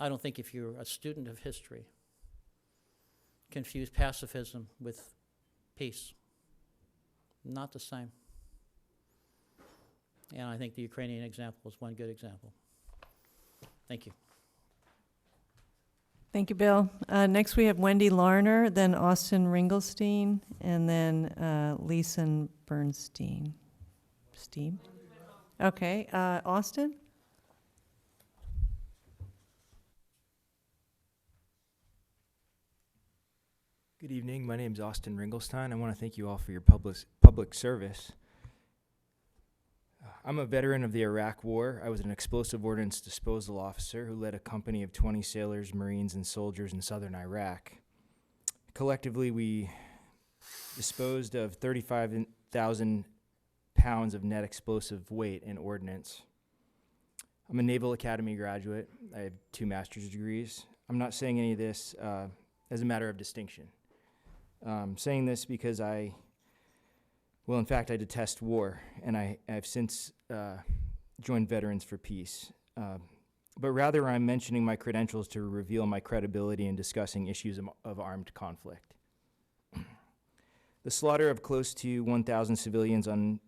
I don't think if you're a student of history, confuse pacifism with peace. Not the same. And I think the Ukrainian example is one good example. Thank you. Thank you, Bill. Next we have Wendy Larner, then Austin Ringelstein, and then Leeson Bernstein. Steam? Okay, Austin? Good evening. My name is Austin Ringelstein. I want to thank you all for your public service. I'm a veteran of the Iraq War. I was an explosive ordnance disposal officer who led a company of 20 sailors, Marines, and soldiers in southern Iraq. Collectively, we disposed of 35,000 pounds of net explosive weight in ordnance. I'm a Naval Academy graduate. I have 2 master's degrees. I'm not saying any of this as a matter of distinction. Saying this because in fact, I detest war, and I've since joined Veterans for Peace. But rather, I'm mentioning my credentials to reveal my credibility in discussing issues of armed conflict. The slaughter of close to 1,000 civilians on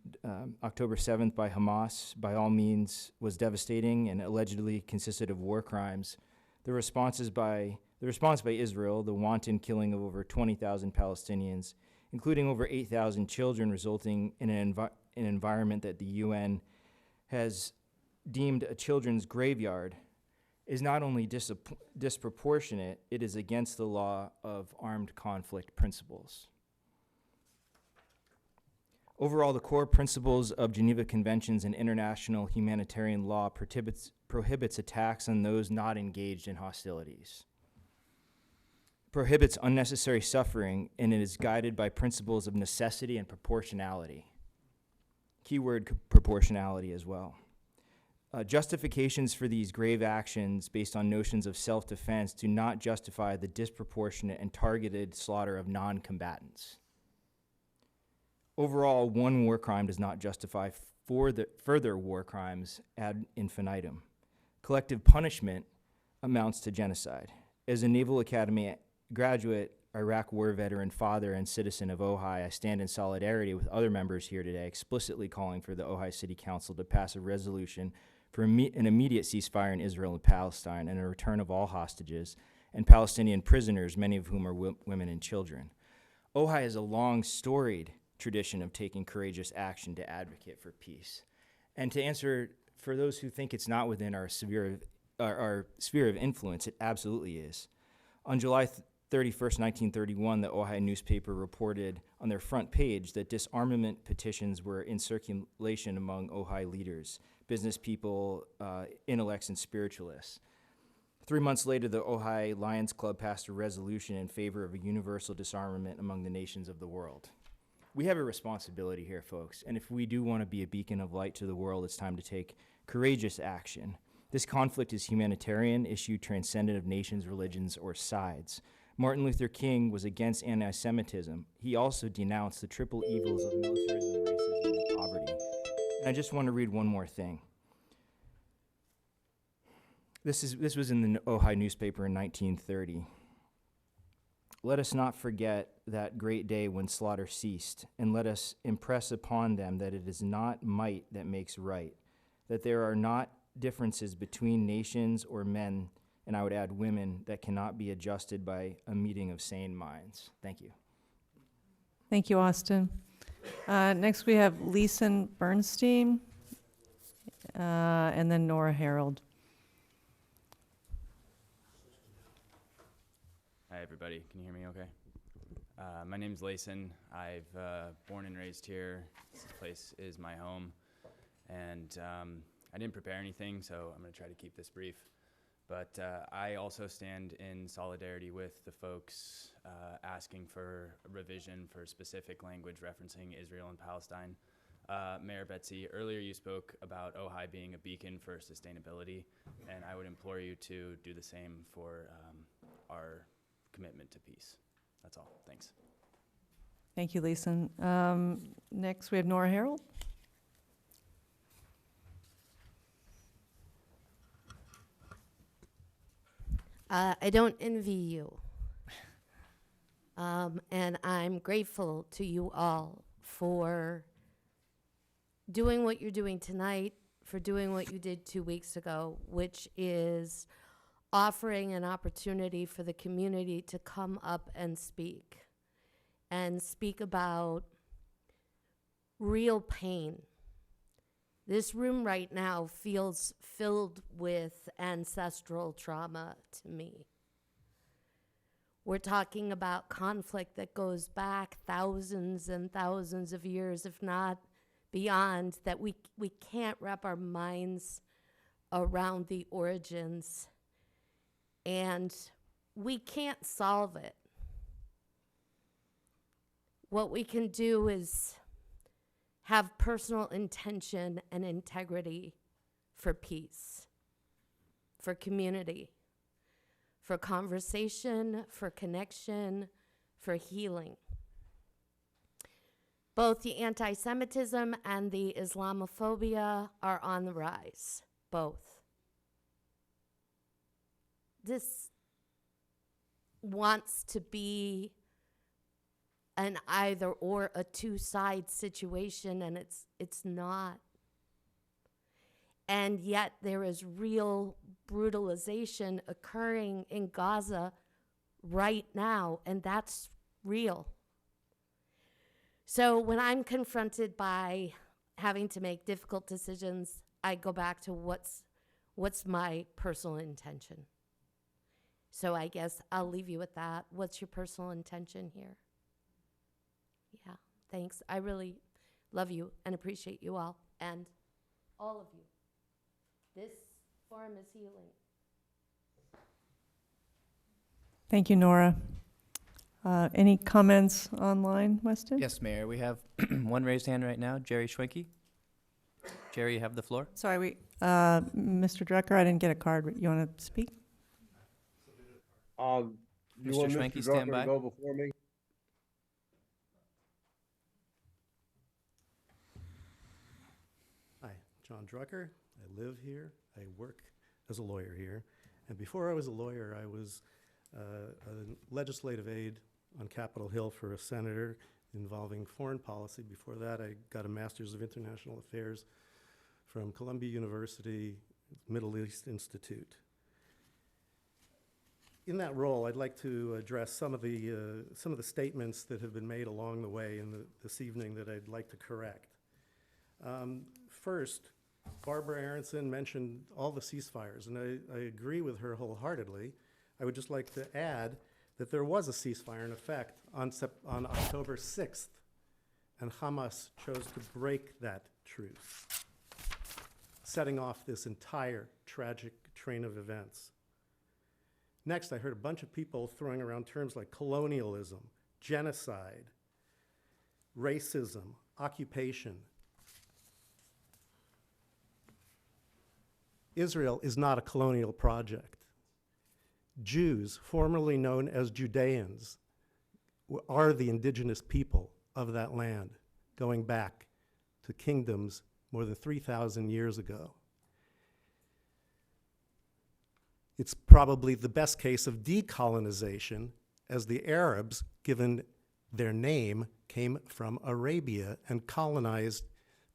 October 7th by Hamas, by all means, was devastating and allegedly consisted of war crimes. The response by Israel, the wanton killing of over 20,000 Palestinians, including over 8,000 children, resulting in an environment that the UN has deemed a children's graveyard, is not only disproportionate, it is against the law of armed conflict principles. Overall, the core principles of Geneva Conventions and international humanitarian law prohibits attacks on those not engaged in hostilities, prohibits unnecessary suffering, and it is guided by principles of necessity and proportionality. Keyword proportionality as well. Justifications for these grave actions based on notions of self-defense do not justify the disproportionate and targeted slaughter of non-combatants. Overall, one war crime does not justify further war crimes ad infinitum. Collective punishment amounts to genocide. As a Naval Academy graduate, Iraq war veteran, father, and citizen of Ojai, I stand in solidarity with other members here today, explicitly calling for the Ojai City Council to pass a resolution for an immediate ceasefire in Israel and Palestine and a return of all hostages and Palestinian prisoners, many of whom are women and children. Ojai has a long, storied tradition of taking courageous action to advocate for peace. And to answer, for those who think it's not within our sphere of influence, it absolutely is. On July 31st, 1931, the Ojai newspaper reported on their front page that disarmament petitions were in circulation among Ojai leaders, business people, intellects, and spiritualists. 3 months later, the Ojai Lions Club passed a resolution in favor of a universal disarmament among the nations of the world. We have a responsibility here, folks, and if we do want to be a beacon of light to the world, it's time to take courageous action. This conflict is humanitarian, issue transcendent of nations, religions, or sides. Martin Luther King was against anti-Semitism. He also denounced the triple evils of militarism, racism, and poverty. And I just want to read one more thing. This was in the Ojai newspaper in 1930. Let us not forget that great day when slaughter ceased, and let us impress upon them that it is not might that makes right, that there are not differences between nations or men, and I would add women, that cannot be adjusted by a meeting of sane minds. Thank you. Thank you, Austin. Next, we have Leeson Bernstein, and then Nora Harold. Hi, everybody. Can you hear me okay? My name's Layson. I've born and raised here. This place is my home. And I didn't prepare anything, so I'm going to try to keep this brief. But I also stand in solidarity with the folks asking for a revision for specific language referencing Israel and Palestine. Mayor Betsy, earlier you spoke about Ojai being a beacon for sustainability, and I would implore you to do the same for our commitment to peace. That's all. Thanks. Thank you, Leeson. Next, we have Nora Harold. I don't envy you. And I'm grateful to you all for doing what you're doing tonight, for doing what you did 2 weeks ago, which is offering an opportunity for the community to come up and speak about real pain. This room right now feels filled with ancestral trauma to me. We're talking about conflict that goes back thousands and thousands of years, if not beyond, that we can't wrap our minds around the origins. And we can't solve it. What we can do is have personal intention and integrity for peace, for community, for conversation, for connection, for healing. Both the anti-Semitism and the Islamophobia are on the rise, both. This wants to be an either or, a two-side situation, and it's not. And yet there is real brutalization occurring in Gaza right now, and that's real. So when I'm confronted by having to make difficult decisions, I go back to what's my personal intention. So I guess I'll leave you with that. What's your personal intention here? Yeah, thanks. I really love you and appreciate you all, and all of you. This forum is healing. Thank you, Nora. Any comments online, Weston? Yes, Mayor. We have one raised hand right now, Jerry Schwenke. Jerry, you have the floor. Sorry, Mr. Drucker, I didn't get a card. You want to speak? Mr. Schwenke, stand by. Go before me? Hi, John Drucker. I live here. I work as a lawyer here. And before I was a lawyer, I was a legislative aide on Capitol Hill for a senator involving foreign policy. Before that, I got a Master's of International Affairs from Columbia University Middle East Institute. In that role, I'd like to address some of the statements that have been made along the way this evening that I'd like to correct. First, Barbara Aronson mentioned all the ceasefires, and I agree with her wholeheartedly. I would just like to add that there was a ceasefire in effect on October 6th, and Hamas chose to break that truce, setting off this entire tragic train of events. Next, I heard a bunch of people throwing around terms like colonialism, genocide, racism, occupation. Israel is not a colonial project. Jews, formerly known as Judeans, are the indigenous people of that land, going back to kingdoms more than 3,000 years ago. It's probably the best case of decolonization, as the Arabs, given their name, came from Arabia and colonized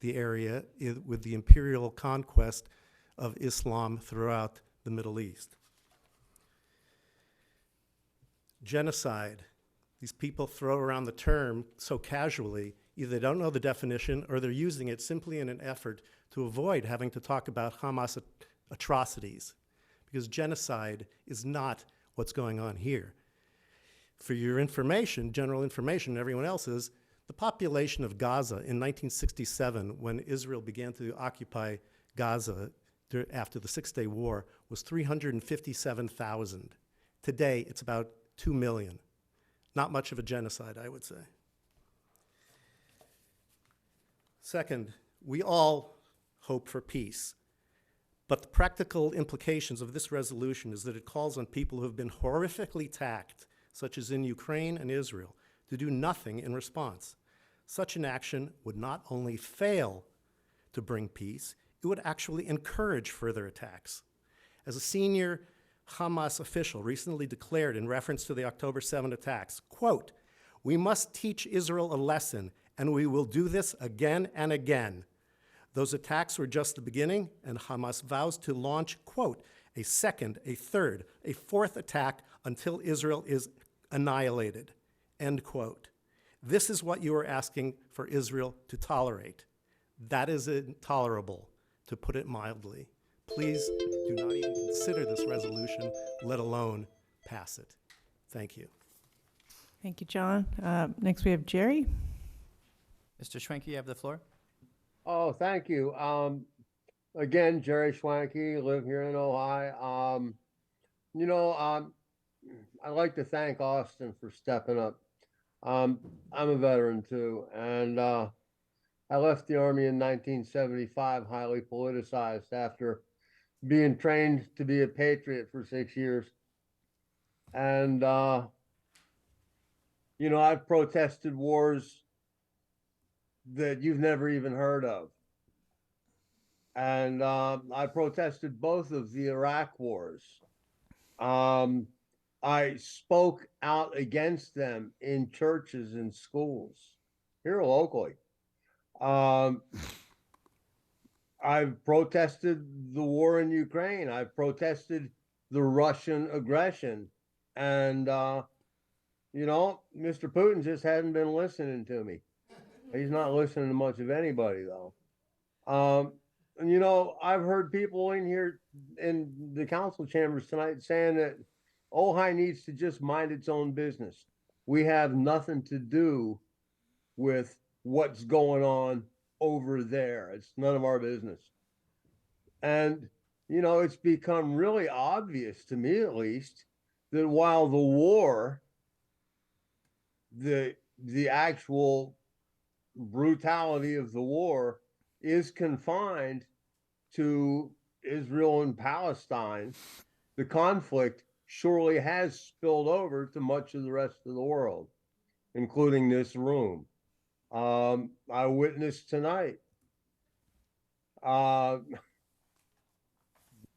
the area with the imperial conquest of Islam throughout the Middle East. Genocide. These people throw around the term so casually, either they don't know the definition or they're using it simply in an effort to avoid having to talk about Hamas atrocities, because genocide is not what's going on here. For your information, general information, everyone else's, the population of Gaza in 1967, when Israel began to occupy Gaza after the Six-Day War, was 357,000. Today, it's about 2 million. Not much of a genocide, I would say. Second, we all hope for peace. But the practical implications of this resolution is that it calls on people who have been horrifically attacked, such as in Ukraine and Israel, to do nothing in response. Such an action would not only fail to bring peace, it would actually encourage further attacks. As a senior Hamas official recently declared in reference to the October 7 attacks, quote, "We must teach Israel a lesson, and we will do this again and again. Those attacks were just the beginning, and Hamas vows to launch, quote, a second, a third, a fourth attack until Israel is annihilated," end quote. This is what you are asking for Israel to tolerate. That is intolerable, to put it mildly. Please do not even consider this resolution, let alone pass it. Thank you. Thank you, John. Next, we have Jerry. Mr. Schwenke, you have the floor. Oh, thank you. Again, Jerry Schwanke, live here in Ojai. I'd like to thank Austin for stepping up. I'm a veteran too, and I left the Army in 1975, highly politicized after being trained to be a patriot for 6 years. And, I've protested wars that you've never even heard of. And I protested both of the Iraq wars. I spoke out against them in churches and schools here locally. I've protested the war in Ukraine. I've protested the Russian aggression. And, Mr. Putin just hasn't been listening to me. He's not listening to much of anybody, though. I've heard people in here in the council chambers tonight saying that Ojai needs to just mind its own business. We have nothing to do with what's going on over there. It's none of our business. And, it's become really obvious to me, at least, that while the war, the actual brutality of the war is confined to Israel and Palestine, the conflict surely has spilled over to much of the rest of the world, including this room. I witnessed tonight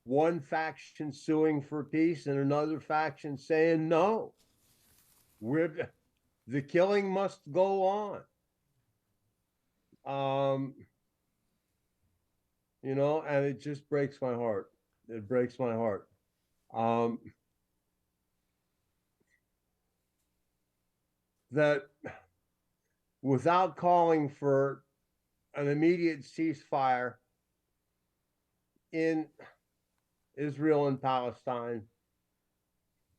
one faction suing for peace and another faction saying no. The killing must go on. You know, and it just breaks my heart. It breaks my heart. That without calling for an immediate ceasefire in Israel and Palestine,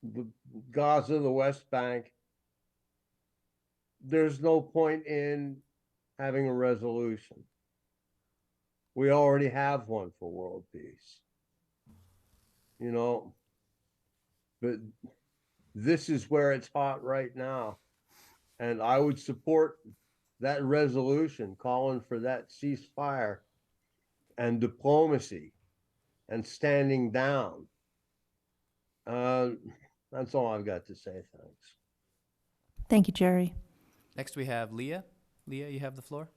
the Gaza, the West Bank, there's no point in having a resolution. We already have one for world peace. You know, but this is where it's hot right now. And I would support that resolution calling for that ceasefire and diplomacy and standing down. That's all I've got to say. Thanks. Thank you, Jerry. Next, we have Leah. Leah, you have the floor.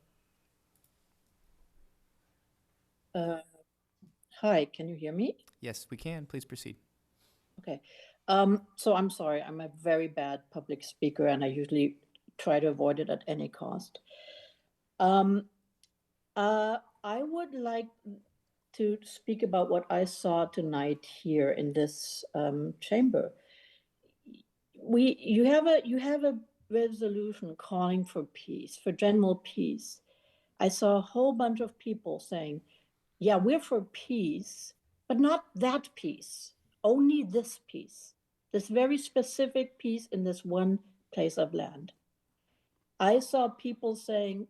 Hi, can you hear me? Yes, we can. Please proceed. Okay. So I'm sorry, I'm a very bad public speaker and I usually try to avoid it at any cost. I would like to speak about what I saw tonight here in this chamber. You have a resolution calling for peace, for general peace. I saw a whole bunch of people saying, yeah, we're for peace, but not that peace, only this peace, this very specific peace in this one place of land. I saw people saying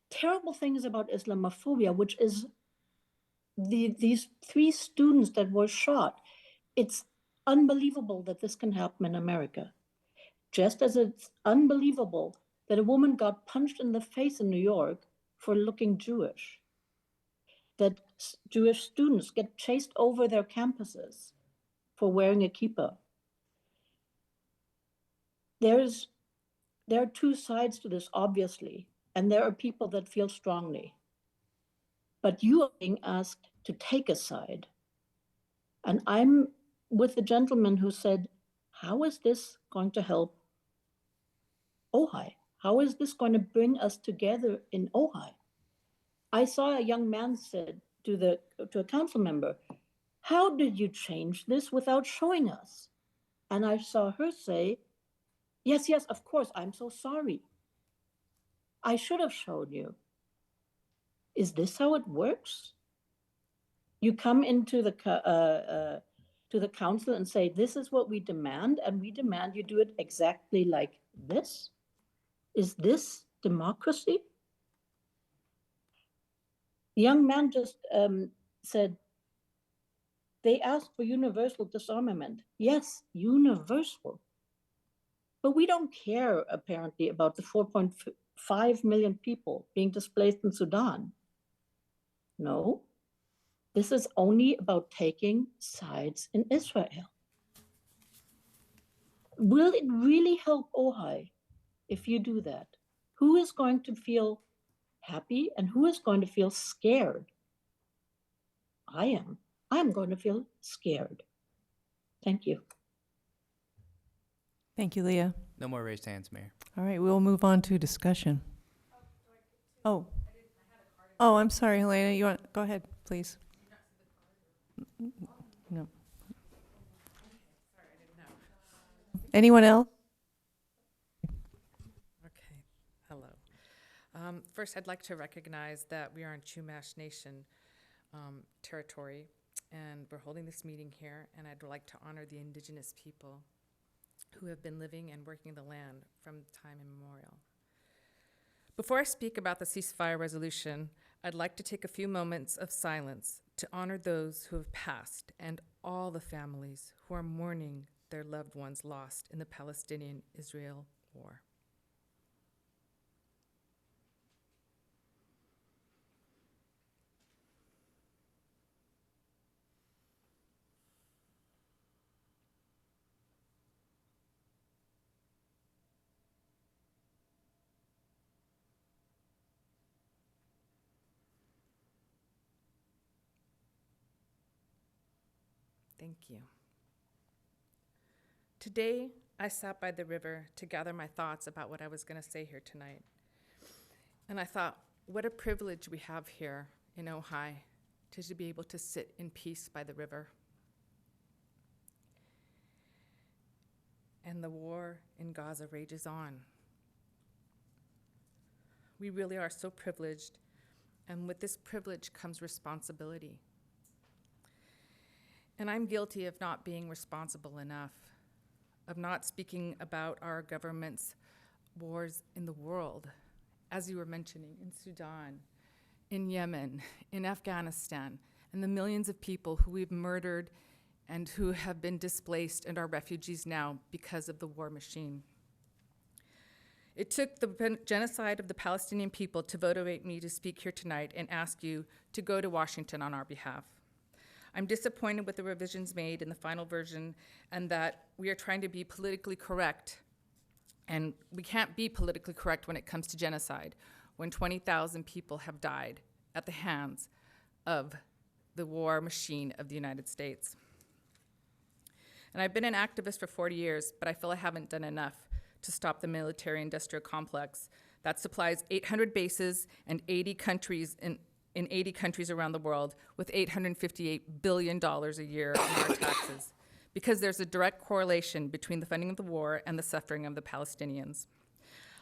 terrible things about Islamophobia, which is these 3 students that were shot. It's unbelievable that this can happen in America. Just as it's unbelievable that a woman got punched in the face in New York for looking Jewish, that Jewish students get chased over their campuses for wearing a kippah. There are 2 sides to this, obviously, and there are people that feel strongly. But you are being asked to take a side. And I'm with the gentleman who said, how is this going to help Ojai? How is this going to bring us together in Ojai? I saw a young man said to a council member, how did you change this without showing us? And I saw her say, yes, of course, I'm so sorry. I should have shown you. Is this how it works? You come into to the council and say, this is what we demand, and we demand you do it exactly like this? Is this democracy? The young man just said, they asked for universal disarmament. Yes, universal. But we don't care, apparently, about the 4.5 million people being displaced in Sudan. No, this is only about taking sides in Israel. Will it really help Ojai if you do that? Who is going to feel happy and who is going to feel scared? I am. I'm going to feel scared. Thank you. Thank you, Leah. No more raised hands, Mayor. All right, we'll move on to discussion. Oh, I'm sorry, Helena. You want go ahead, please. No. Anyone else? Okay, hello. First, I'd like to recognize that we are on Chumash Nation territory, and we're holding this meeting here, and I'd like to honor the indigenous people who have been living and working the land from time immemorial. Before I speak about the ceasefire resolution, I'd like to take a few moments of silence to honor those who have passed and all the families who are mourning their loved ones lost in the Palestinian-Israel war. Thank you. Today, I sat by the river to gather my thoughts about what I was going to say here tonight. And I thought, what a privilege we have here in Ojai to be able to sit in peace by the river. And the war in Gaza rages on. We really are so privileged, and with this privilege comes responsibility. And I'm guilty of not being responsible enough, of not speaking about our government's wars in the world, as you were mentioning, in Sudan, in Yemen, in Afghanistan, and the millions of people who we've murdered and who have been displaced and are refugees now because of the war machine. It took the genocide of the Palestinian people to motivate me to speak here tonight and ask you to go to Washington on our behalf. I'm disappointed with the revisions made in the final version and that we are trying to be politically correct. And we can't be politically correct when it comes to genocide, when 20,000 people have died at the hands of the war machine of the United States. And I've been an activist for 40 years, but I feel I haven't done enough to stop the military-industrial complex that supplies 800 bases and 80 countries in 80 countries around the world with $858 billion a year in our taxes, because there's a direct correlation between the funding of the war and the suffering of the Palestinians.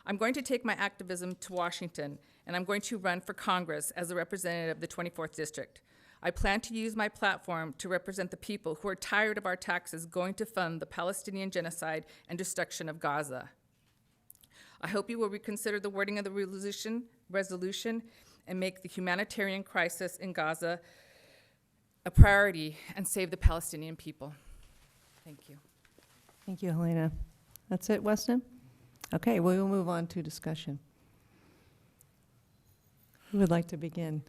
I'm going to take my activism to Washington, and I'm going to run for Congress as a representative of the 24th District. I plan to use my platform to represent the people who are tired of our taxes going to fund the Palestinian genocide and destruction of Gaza. I hope you will reconsider the wording of the resolution and make the humanitarian crisis in Gaza a priority and save the Palestinian people. Thank you. Thank you, Helena. That's it, Weston? Okay, we will move on to discussion. Who would like to begin?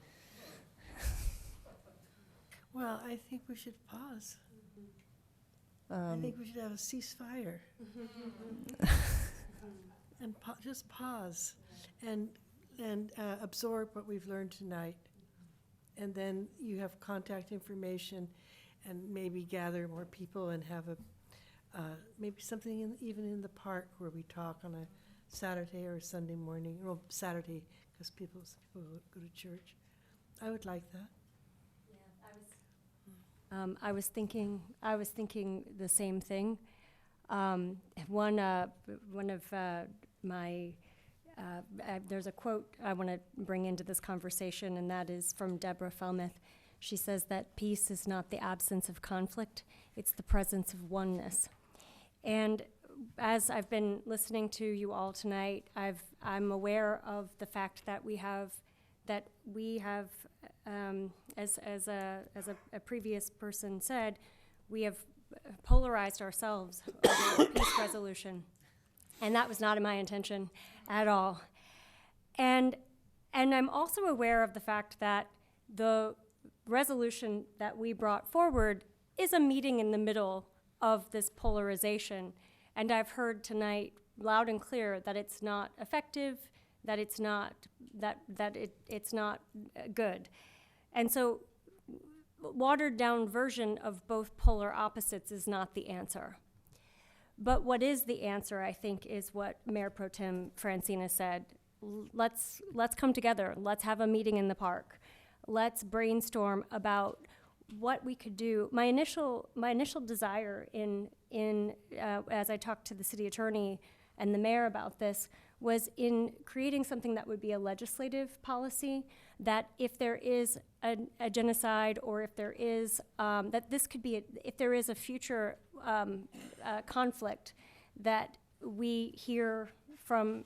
Well, I think we should pause. I think we should have a ceasefire. And just pause and absorb what we've learned tonight. And then you have contact information and maybe gather more people and have maybe something even in the park where we talk on a Saturday or Sunday morning. Well, Saturday, because people go to church. I would like that. I was thinking the same thing. One of my there's a quote I want to bring into this conversation, and that is from Deborah Felmuth. She says that peace is not the absence of conflict; it's the presence of oneness. And as I've been listening to you all tonight, I'm aware of the fact that we have. As a previous person said, we have polarized ourselves over peace resolution, and that was not my intention at all. And I'm also aware of the fact that the resolution that we brought forward is a meeting in the middle of this polarization, and I've heard tonight loud and clear that it's not effective, that it's not it's not good. And so watered down version of both polar opposites is not the answer. But what is the answer, I think, is what Mayor Pro Tem Francina said. Let's come together. Let's have a meeting in the park. Let's brainstorm about what we could do. My initial desire in as I talked to the city attorney and the mayor about this was in creating something that would be a legislative policy, that if there is a genocide, or if there is, that this could be, if there is a future conflict, that we hear from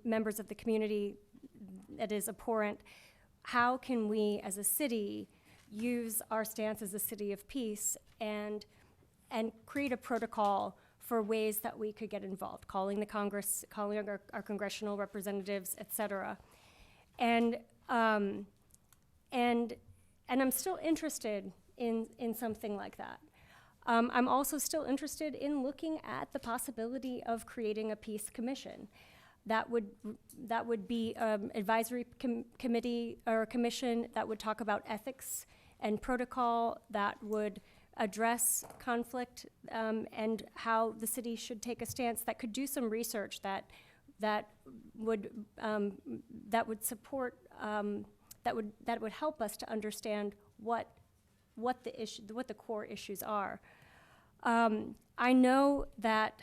members of the community that is abhorrent, how can we as a city use our stance as a city of peace and create a protocol for ways that we could get involved, calling the Congress, calling our congressional representatives, et cetera. And I'm still interested in something like that. I'm also still interested in looking at the possibility of creating a peace commission. That would be advisory committee or a commission that would talk about ethics and protocol that would address conflict and how the city should take a stance, that could do some research that would support that would help us to understand what the core issues are. I know that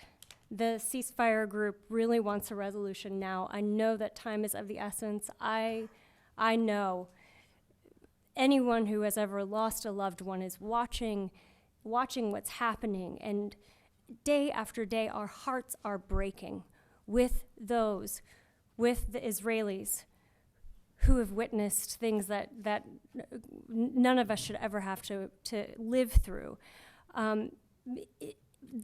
the ceasefire group really wants a resolution now. I know that time is of the essence. I know anyone who has ever lost a loved one is watching what's happening, and day after day our hearts are breaking with the Israelis who have witnessed things that none of us should ever have to live through.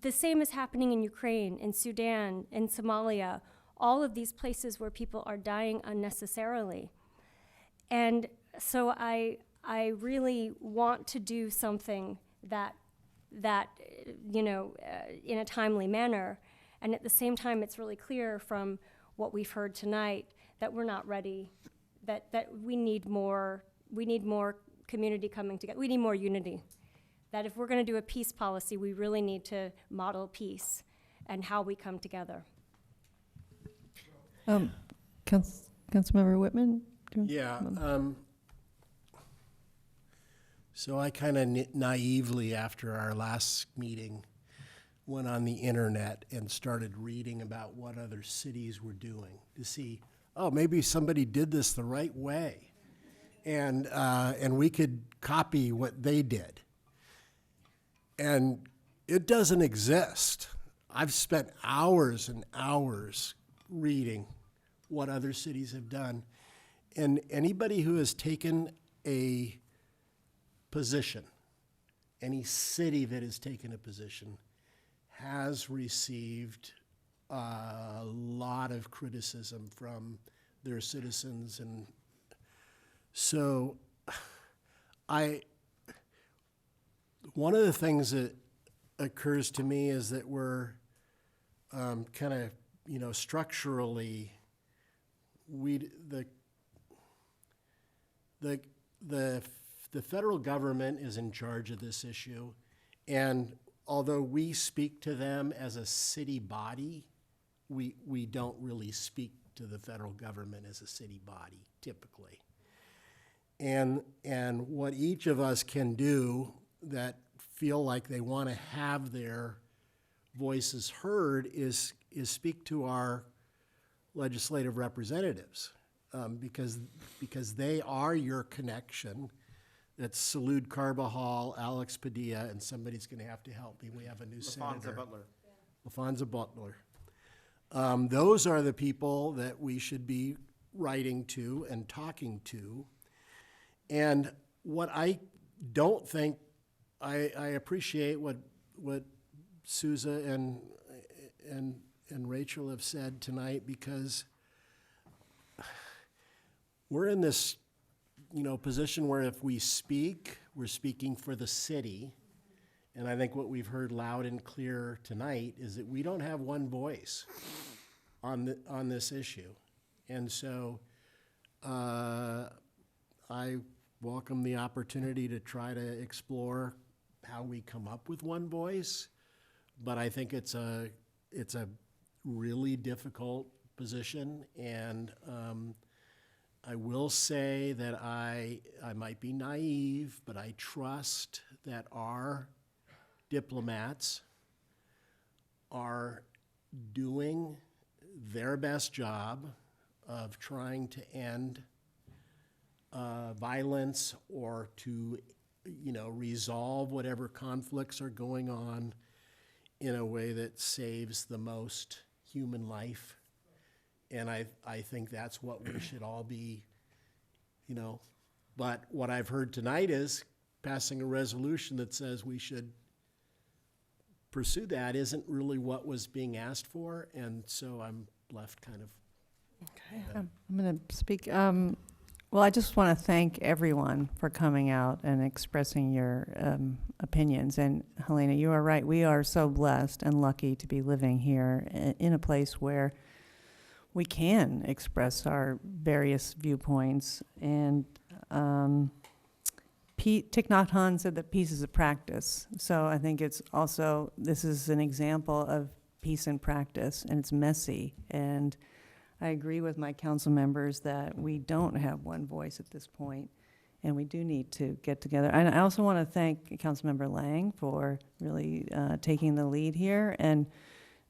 The same is happening in Ukraine, in Sudan, in Somalia, all of these places where people are dying unnecessarily. And so I really want to do something that in a timely manner. And at the same time, it's really clear from what we've heard tonight that we're not ready, that we need more community coming together. We need more unity. That if we're going to do a peace policy, we really need to model peace and how we come together. Councilmember Whitman? Yeah. So I kind of naively, after our last meeting, went on the internet and started reading about what other cities were doing to see, oh, maybe somebody did this the right way, and we could copy what they did. And it doesn't exist. I've spent hours and hours reading what other cities have done. And anybody who has taken a position, any city that has taken a position, has received a lot of criticism from their citizens. And so one of the things that occurs to me is that we're kind of, structurally, the federal government is in charge of this issue, and although we speak to them as a city body, we don't really speak to the federal government as a city body typically. And what each of us can do that feel like they want to have their voices heard is speak to our legislative representatives, because they are your connection. That's Salud Carbajal, Alex Padilla, and somebody's going to have to help me. We have a new senator. LaFonza Butler. Those are the people that we should be writing to and talking to. And what I don't think, I appreciate what Sousa and Rachel have said tonight, because we're in this position where if we speak, we're speaking for the city. And I think what we've heard loud and clear tonight is that we don't have one voice on this issue. And so I welcome the opportunity to try to explore how we come up with one voice, but I think it's a really difficult position, and I will say that I might be naive, but I trust that our diplomats are doing their best job of trying to end violence or to, resolve whatever conflicts are going on in a way that saves the most human life. And I think that's what we should all be, But what I've heard tonight is passing a resolution that says we should pursue that isn't really what was being asked for, and so I'm left kind of. Okay. I'm going to speak. Well, I just want to thank everyone for coming out and expressing your opinions. And Helena, you are right. We are so blessed and lucky to be living here in a place where we can express our various viewpoints. And Thich Nhat Hanh said that peace is a practice. So I think it's also, this is an example of peace in practice, and it's messy. And I agree with my council members that we don't have one voice at this point, and we do need to get together. And I also want to thank Councilmember Lang for really taking the lead here and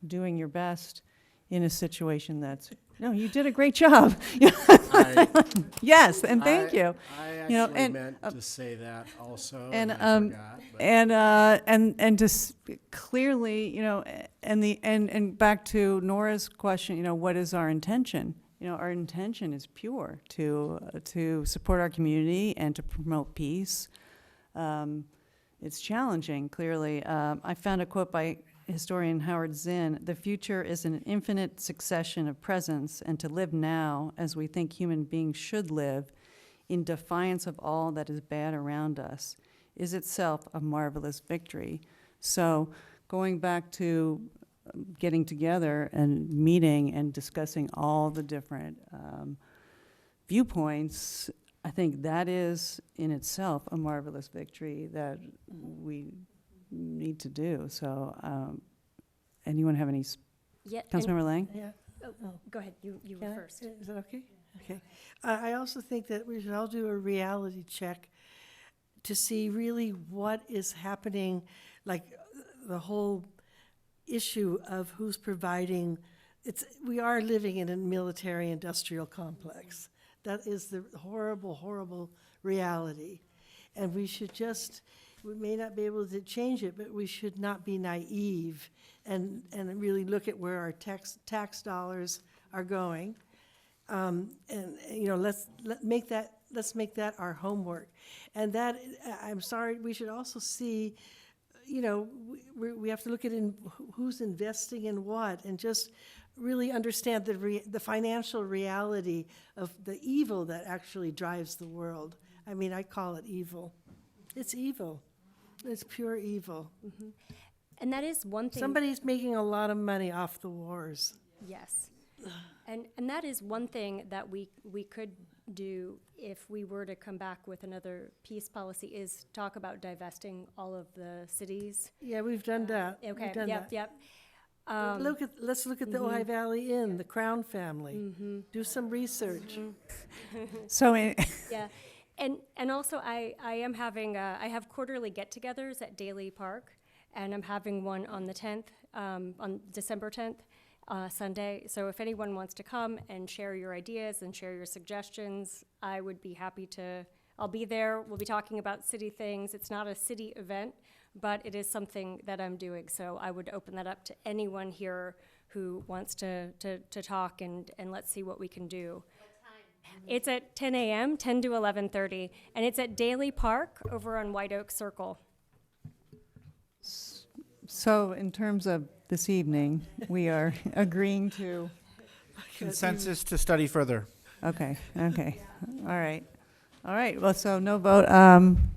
doing your best in a situation that's, no, you did a great job. Yes, and thank you. I You know, actually and, meant to say that also, and I forgot. But and just clearly, you know, and back to Nora's question, you know, what is our intention? You know, our intention is pure to support our community and to promote peace. It's challenging, clearly. I found a quote by historian Howard Zinn: "The future is an infinite succession of presents, and to live now as we think human beings should live, in defiance of all that is bad around us, is itself a marvelous victory." So going back to getting together and meeting and discussing all the different viewpoints, I think that is in itself a marvelous victory that we need to do. So anyone have any, Yeah, and- Councilmember Lang? Yeah. Oh, go ahead, you Can were I- first. Is that okay? Okay. I also think that we should all do a reality check to see really what is happening, like the whole issue of who's providing. We are living in a military industrial complex. That is the horrible, horrible reality. And we should just, we may not be able to change it, but we should not be naive and really look at where our tax dollars are going. And you know, let's make that our homework. And that, I'm sorry, we should also see, you know, we have to look at who's investing in what, and just really understand the financial reality of the evil that actually drives the world. I mean, I call it evil. It's evil. It's pure evil. Mm-hmm. And that is one thing. Somebody's making a lot of money off the wars. Yes. And that is one thing that we could do if we were to come back with another peace policy, is talk about divesting all of the cities. Yeah, we've done that. Okay, We've done yep, that. yep. Let's look at the Ojai Valley Inn, the Crown family. Do some research. So, Yeah, and also I am having, I have quarterly get-togethers at Daly Park, and I'm having one on the 10th, on December 10th, Sunday. So if anyone wants to come and share your ideas and share your suggestions, I would be happy to. I'll be there. We'll be talking about city things. It's not a city event, but it is something that I'm doing. So I would open that up to anyone here who wants to talk, and let's see what we can do. It's at 10 a.m., 10 to 11:30, and it's at Daly Park over on White Oak Circle. So in terms of this evening, we are agreeing to, Consensus to study further. okay, all right, well, so no vote.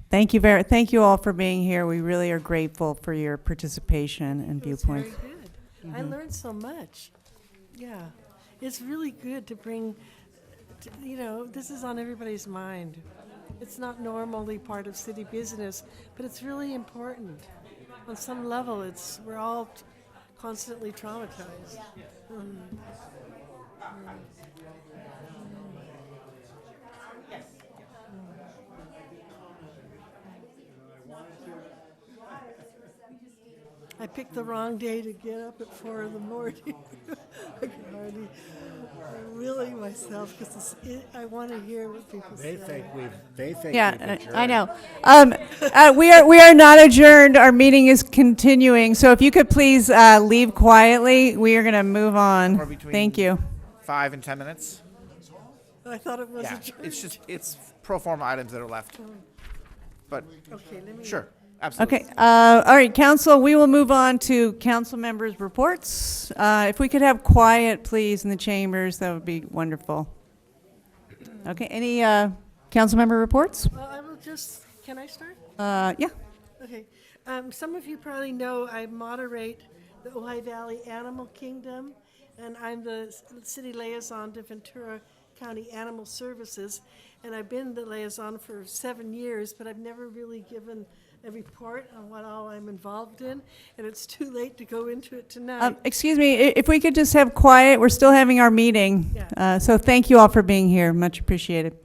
Thank you all for being here. We really are grateful for your participation and It was very viewpoints. good. I learned so much. Yeah, it's really good to bring, you know, this is on everybody's mind. It's not normally part of city business, but it's really important. On some level, we're all constantly traumatized. I picked the wrong day to get up at 4 in the morning. I can hardly really myself, because I want to hear what people say. They think Yeah, we've I adjourned. know. We are not adjourned. Our meeting is continuing. So if you could please leave quietly, we are going to move Or on. between Thank you. 5 and 10 minutes. I thought it was Yeah, adjourned. it's pro forma items that are left. But Okay, let me. sure, absolutely. Okay, all right, council, we will move on to council members' reports. If we could have quiet, please, in the chambers, that would be wonderful. Okay, any council member reports? Well, I will just, can I start? Yeah. Okay. Some of you probably know I moderate the Ojai Valley Animal Kingdom, and I'm the city liaison to Ventura County Animal Services, and I've been the liaison for 7 years, but I've never really given a report on what all I'm involved in, and it's too late to go into it tonight. Excuse me, if we could just have quiet, we're still having our meeting. Yeah. So thank you all for being here, much appreciated.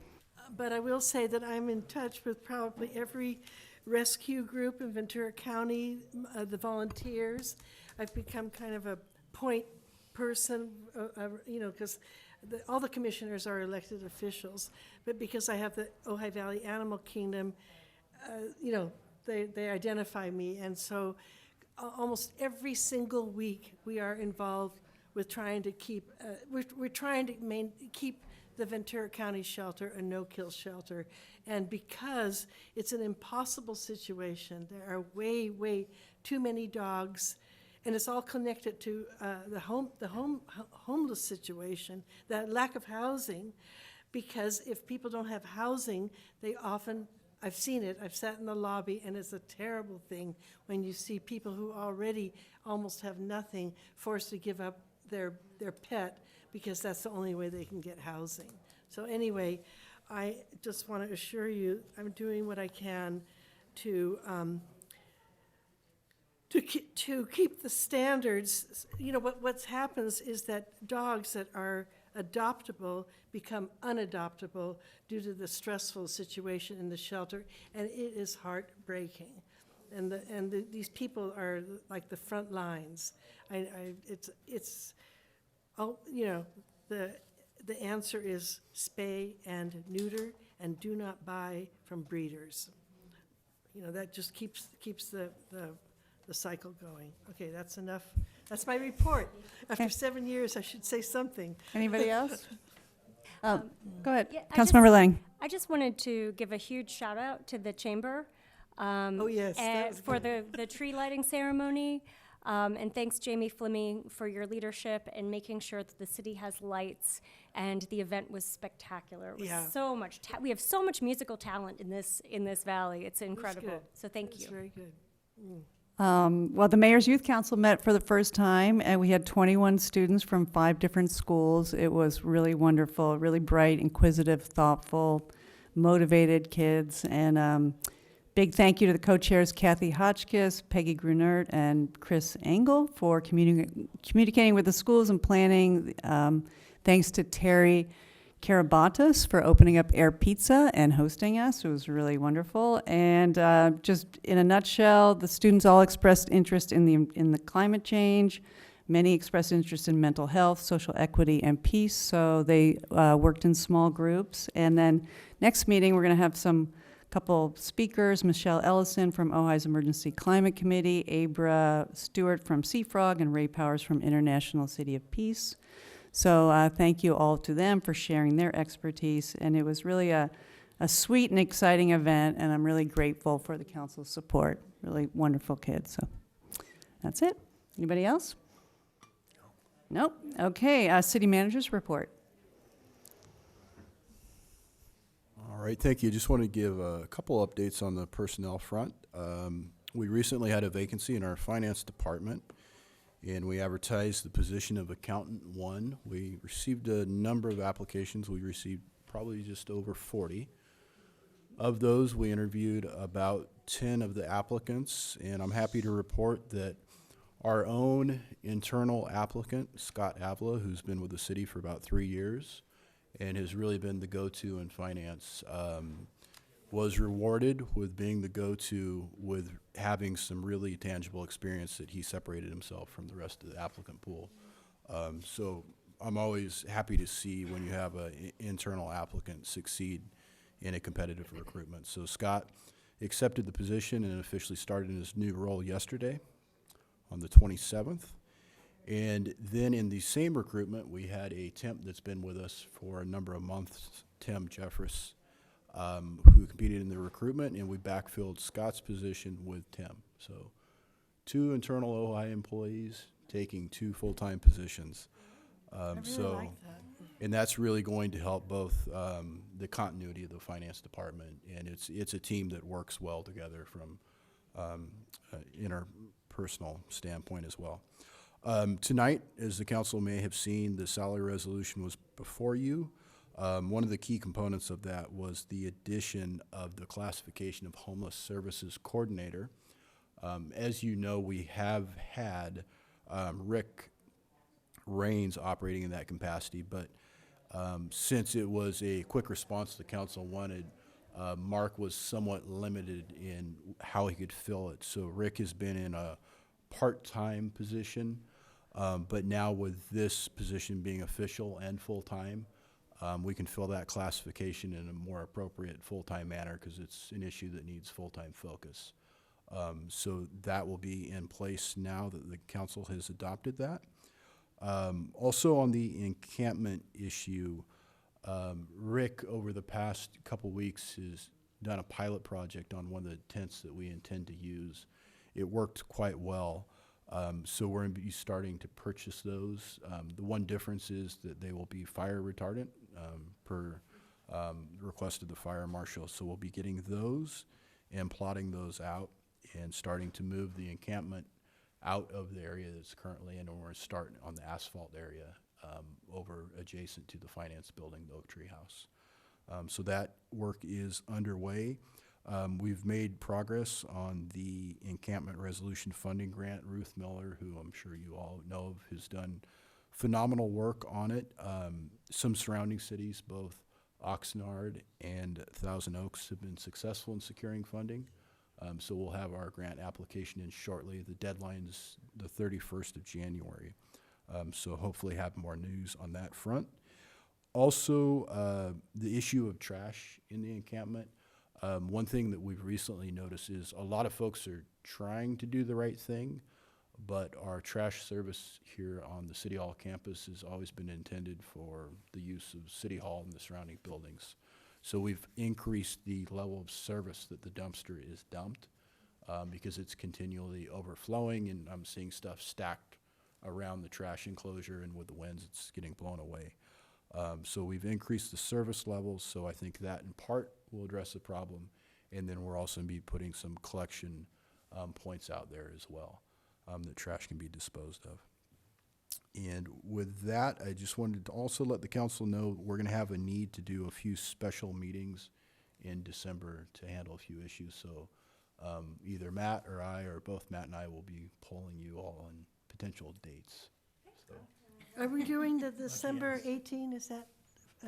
But I will say that I'm in touch with probably every rescue group in Ventura County, the volunteers. I've become kind of a point person, because all the commissioners are elected officials. But because I have the Ojai Valley Animal Kingdom, they identify me. And so almost every single week, we are involved with trying to keep, we're trying to keep the Ventura County shelter a no-kill shelter. And because it's an impossible situation, there are way, way too many dogs, and it's all connected to the homeless situation, that lack of housing, because if people don't have housing, they often, I've seen it, I've sat in the lobby, and it's a terrible thing when you see people who already almost have nothing forced to give up their pet because that's the only way they can get housing. So anyway, I just want to assure you, I'm doing what I can to keep the standards. What happens is that dogs that are adoptable become unadoptable due to the stressful situation in the shelter, and it is heartbreaking. And these people are like the front lines. The answer is spay and neuter, and do not buy from breeders. That just keeps the cycle going. Okay, that's enough. That's my report. After 7 years, I should say something. Anybody else? Go ahead, Yeah, Councilmember Lang. I just wanted to give a huge shout out to the chamber. Oh, yes, that was for good. the tree lighting ceremony. And thanks, Jamie Fleming, for your leadership and making sure that the city has lights. And the event was spectacular. It was Yeah. so much. We have so much musical talent in this valley. It's incredible. good. So thank you. It's very good. Well, the Mayor's Youth Council met for the first time, and we had 21 students from 5 different schools. It was really wonderful, really bright, inquisitive, thoughtful, motivated kids. And big thank you to the co-chairs Kathy Hotchkiss, Peggy Grunert, and Chris Engel for communicating with the schools and planning. Thanks to Terry Karabatas for opening up Air Pizza and hosting us. It was really wonderful. And just in a nutshell, the students all expressed interest in the climate change. Many expressed interest in mental health, social equity, and peace. So they worked in small groups. And then next meeting, we're going to have couple speakers, Michelle Ellison from Ojai's Emergency Climate Committee, Abra Stewart from Seafrog, and Ray Powers from International City of Peace. So thank you all to them for sharing their expertise. And it was really a sweet and exciting event, and I'm really grateful for the council's support. Really wonderful kids. So that's it. Anybody else? Nope. Okay, city manager's report. All right, thank you. Just want to give a couple updates on the personnel front. We recently had a vacancy in our finance department, and we advertised the position of accountant 1. We received a number of applications. We received probably just over 40. Of those, we interviewed about 10 of the applicants, and I'm happy to report that our own internal applicant, Scott Avila, who's been with the city for about 3 years and has really been the go-to in finance, was rewarded with being the go-to with having some really tangible experience that he separated himself from the rest of the applicant pool. So I'm always happy to see when you have an internal applicant succeed in a competitive recruitment. So Scott accepted the position and officially started in his new role yesterday on the 27th. And then in the same recruitment, we had a temp that's been with us for a number of months, Tim Jeffress, who competed in the recruitment, and we backfilled Scott's position with Tim. So 2 internal Ojai employees taking 2 full-time positions. I really like that. And that's really going to help both the continuity of the finance department, and it's a team that works well together from interpersonal standpoint as well. Tonight, as the council may have seen, the salary resolution was before you. One of the key components of that was the addition of the classification of homeless services coordinator. As you know, we have had Rick Raines operating in that capacity, but since it was a quick response the council wanted, Mark was somewhat limited in how he could fill it. So Rick has been in a part-time position, but now with this position being official and full-time, we can fill that classification in a more appropriate full-time manner because it's an issue that needs full-time focus. So that will be in place now that the council has adopted that. Also on the encampment issue, Rick, over the past couple weeks, has done a pilot project on one of the tents that we intend to use. It worked quite well, so we're going to be starting to purchase those. The one difference is that they will be fire retardant per request of the fire marshal. So we'll be getting those and plotting those out and starting to move the encampment out of the area that's currently in, and we're starting on the asphalt area over adjacent to the finance building, the Oak Tree House. So that work is underway. We've made progress on the encampment resolution funding grant. Ruth Miller, who I'm sure you all know of, has done phenomenal work on it. Some surrounding cities, both Oxnard and Thousand Oaks, have been successful in securing funding. So we'll have our grant application in shortly. The deadline is the 31st of January. So hopefully have more news on that front. Also, the issue of trash in the encampment. One thing that we've recently noticed is a lot of folks are trying to do the right thing, but our trash service here on the City Hall campus has always been intended for the use of City Hall and the surrounding buildings. So we've increased the level of service that the dumpster is dumped because it's continually overflowing, and I'm seeing stuff stacked around the trash enclosure, and with the winds it's getting blown away. So we've increased the service levels, so I think that in part will address the problem, and then we're also going to be putting some collection points out there as well that trash can be disposed of. And with that, I just wanted to also let the council know we're going to have a need to do a few special meetings in December to handle a few issues. So either Matt or I, or both Matt and I, will be polling you all on potential dates. So. Are we doing the December 18, is that?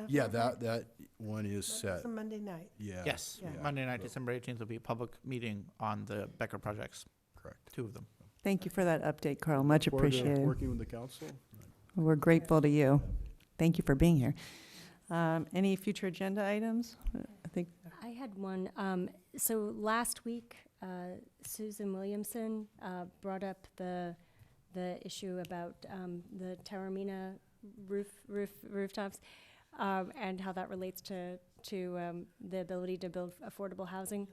Yeah, that one is set. That's a Monday night. Yeah. Yes, yeah. Monday night, December 18th will be a public meeting on the Becker projects. Correct. 2 of them. Thank you for that update, Carl. Much Look forward to appreciated. working with the council. We're grateful to you. Thank you for being here. Any future agenda items? I think I had one. So last week, Susan Williamson brought up the issue about the Taormina rooftops and how that relates to the ability to build affordable housing.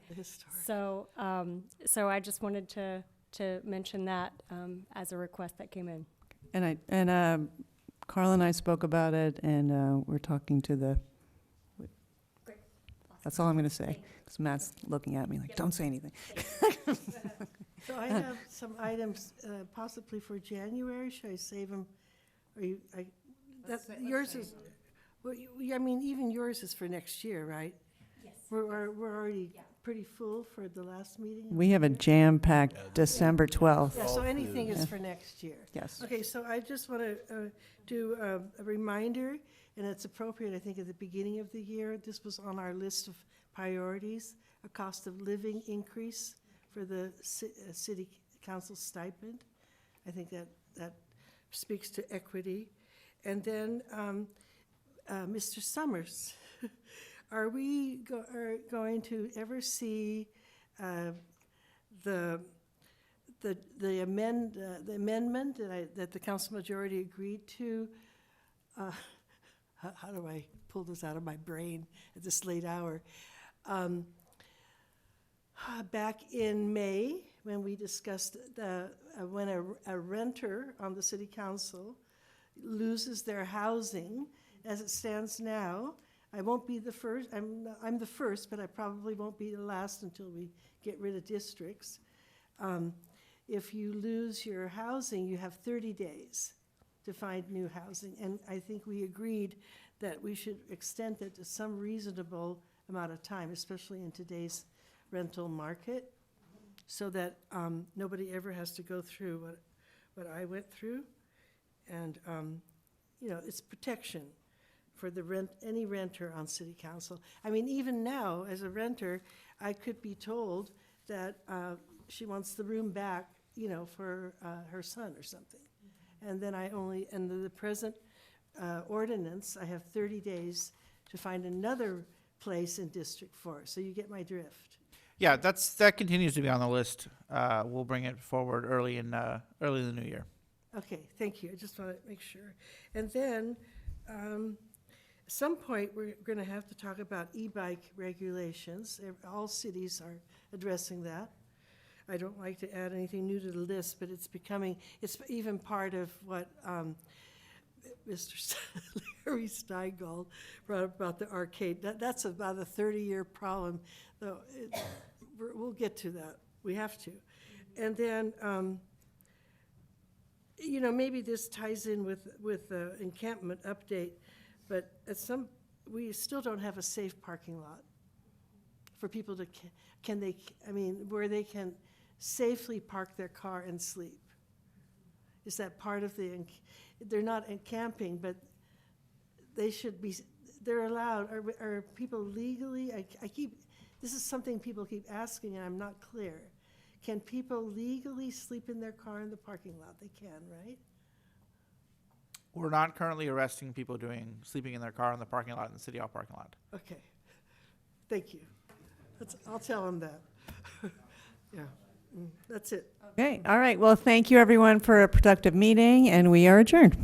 So I just wanted to mention that as a request that came in. And Carl and I spoke about it, and we're talking to the. Great. That's all I'm going to say, because Matt's looking at me like, "Don't say anything." So I have some items possibly for January. Should I save them? Yours is, well, I mean, even yours is for next year, right? Yes. We're already pretty full for the last meeting. We have a jam-packed December 12th. Yeah, so anything is for next year. Yes. Okay, so I just want to do a reminder, and it's appropriate, I think, at the beginning of the year. This was on our list of priorities, a cost of living increase for the city council stipend. I think that speaks to equity. And then, Mr. Summers, are we going to ever see the amendment that the council majority agreed to? How do I pull this out of my brain at this late hour? Back in May, when we discussed when a renter on the city council loses their housing, as it stands now, I won't be the first, I'm the first, but I probably won't be the last until we get rid of districts. If you lose your housing, you have 30 days to find new housing. And I think we agreed that we should extend it to some reasonable amount of time, especially in today's rental market, so that nobody ever has to go through what I went through. And, you know, it's protection for any renter on city council. I mean, even now, as a renter, I could be told that she wants the room back, you know, for her son or something. And then under the present ordinance, I have 30 days to find another place in District 4. So you get my drift. Yeah, that continues to be on the list. We'll bring it forward early in the new year. Okay, thank you. I just want to make sure. And then, at some point, we're going to have to talk about e-bike regulations. All cities are addressing that. I don't like to add anything new to the list, but it's even part of what Mr. Larry Steingold brought up about the arcade. That's about a 30-year problem, though. We'll get to that. We have to. And then, you know, maybe this ties in with the encampment update, but we still don't have a safe parking lot for people to, where they can safely park their car and sleep. Is that part of they're not camping, but they're allowed, are people legally, this is something people keep asking and I'm not clear. Can people legally sleep in their car in the parking lot? They can, right? We're not currently arresting people sleeping in their car in the parking lot in the City Hall parking lot. Okay, thank you. I'll tell them that. Yeah, that's it. Okay, all right. Well, thank you everyone for a productive meeting, and we are adjourned.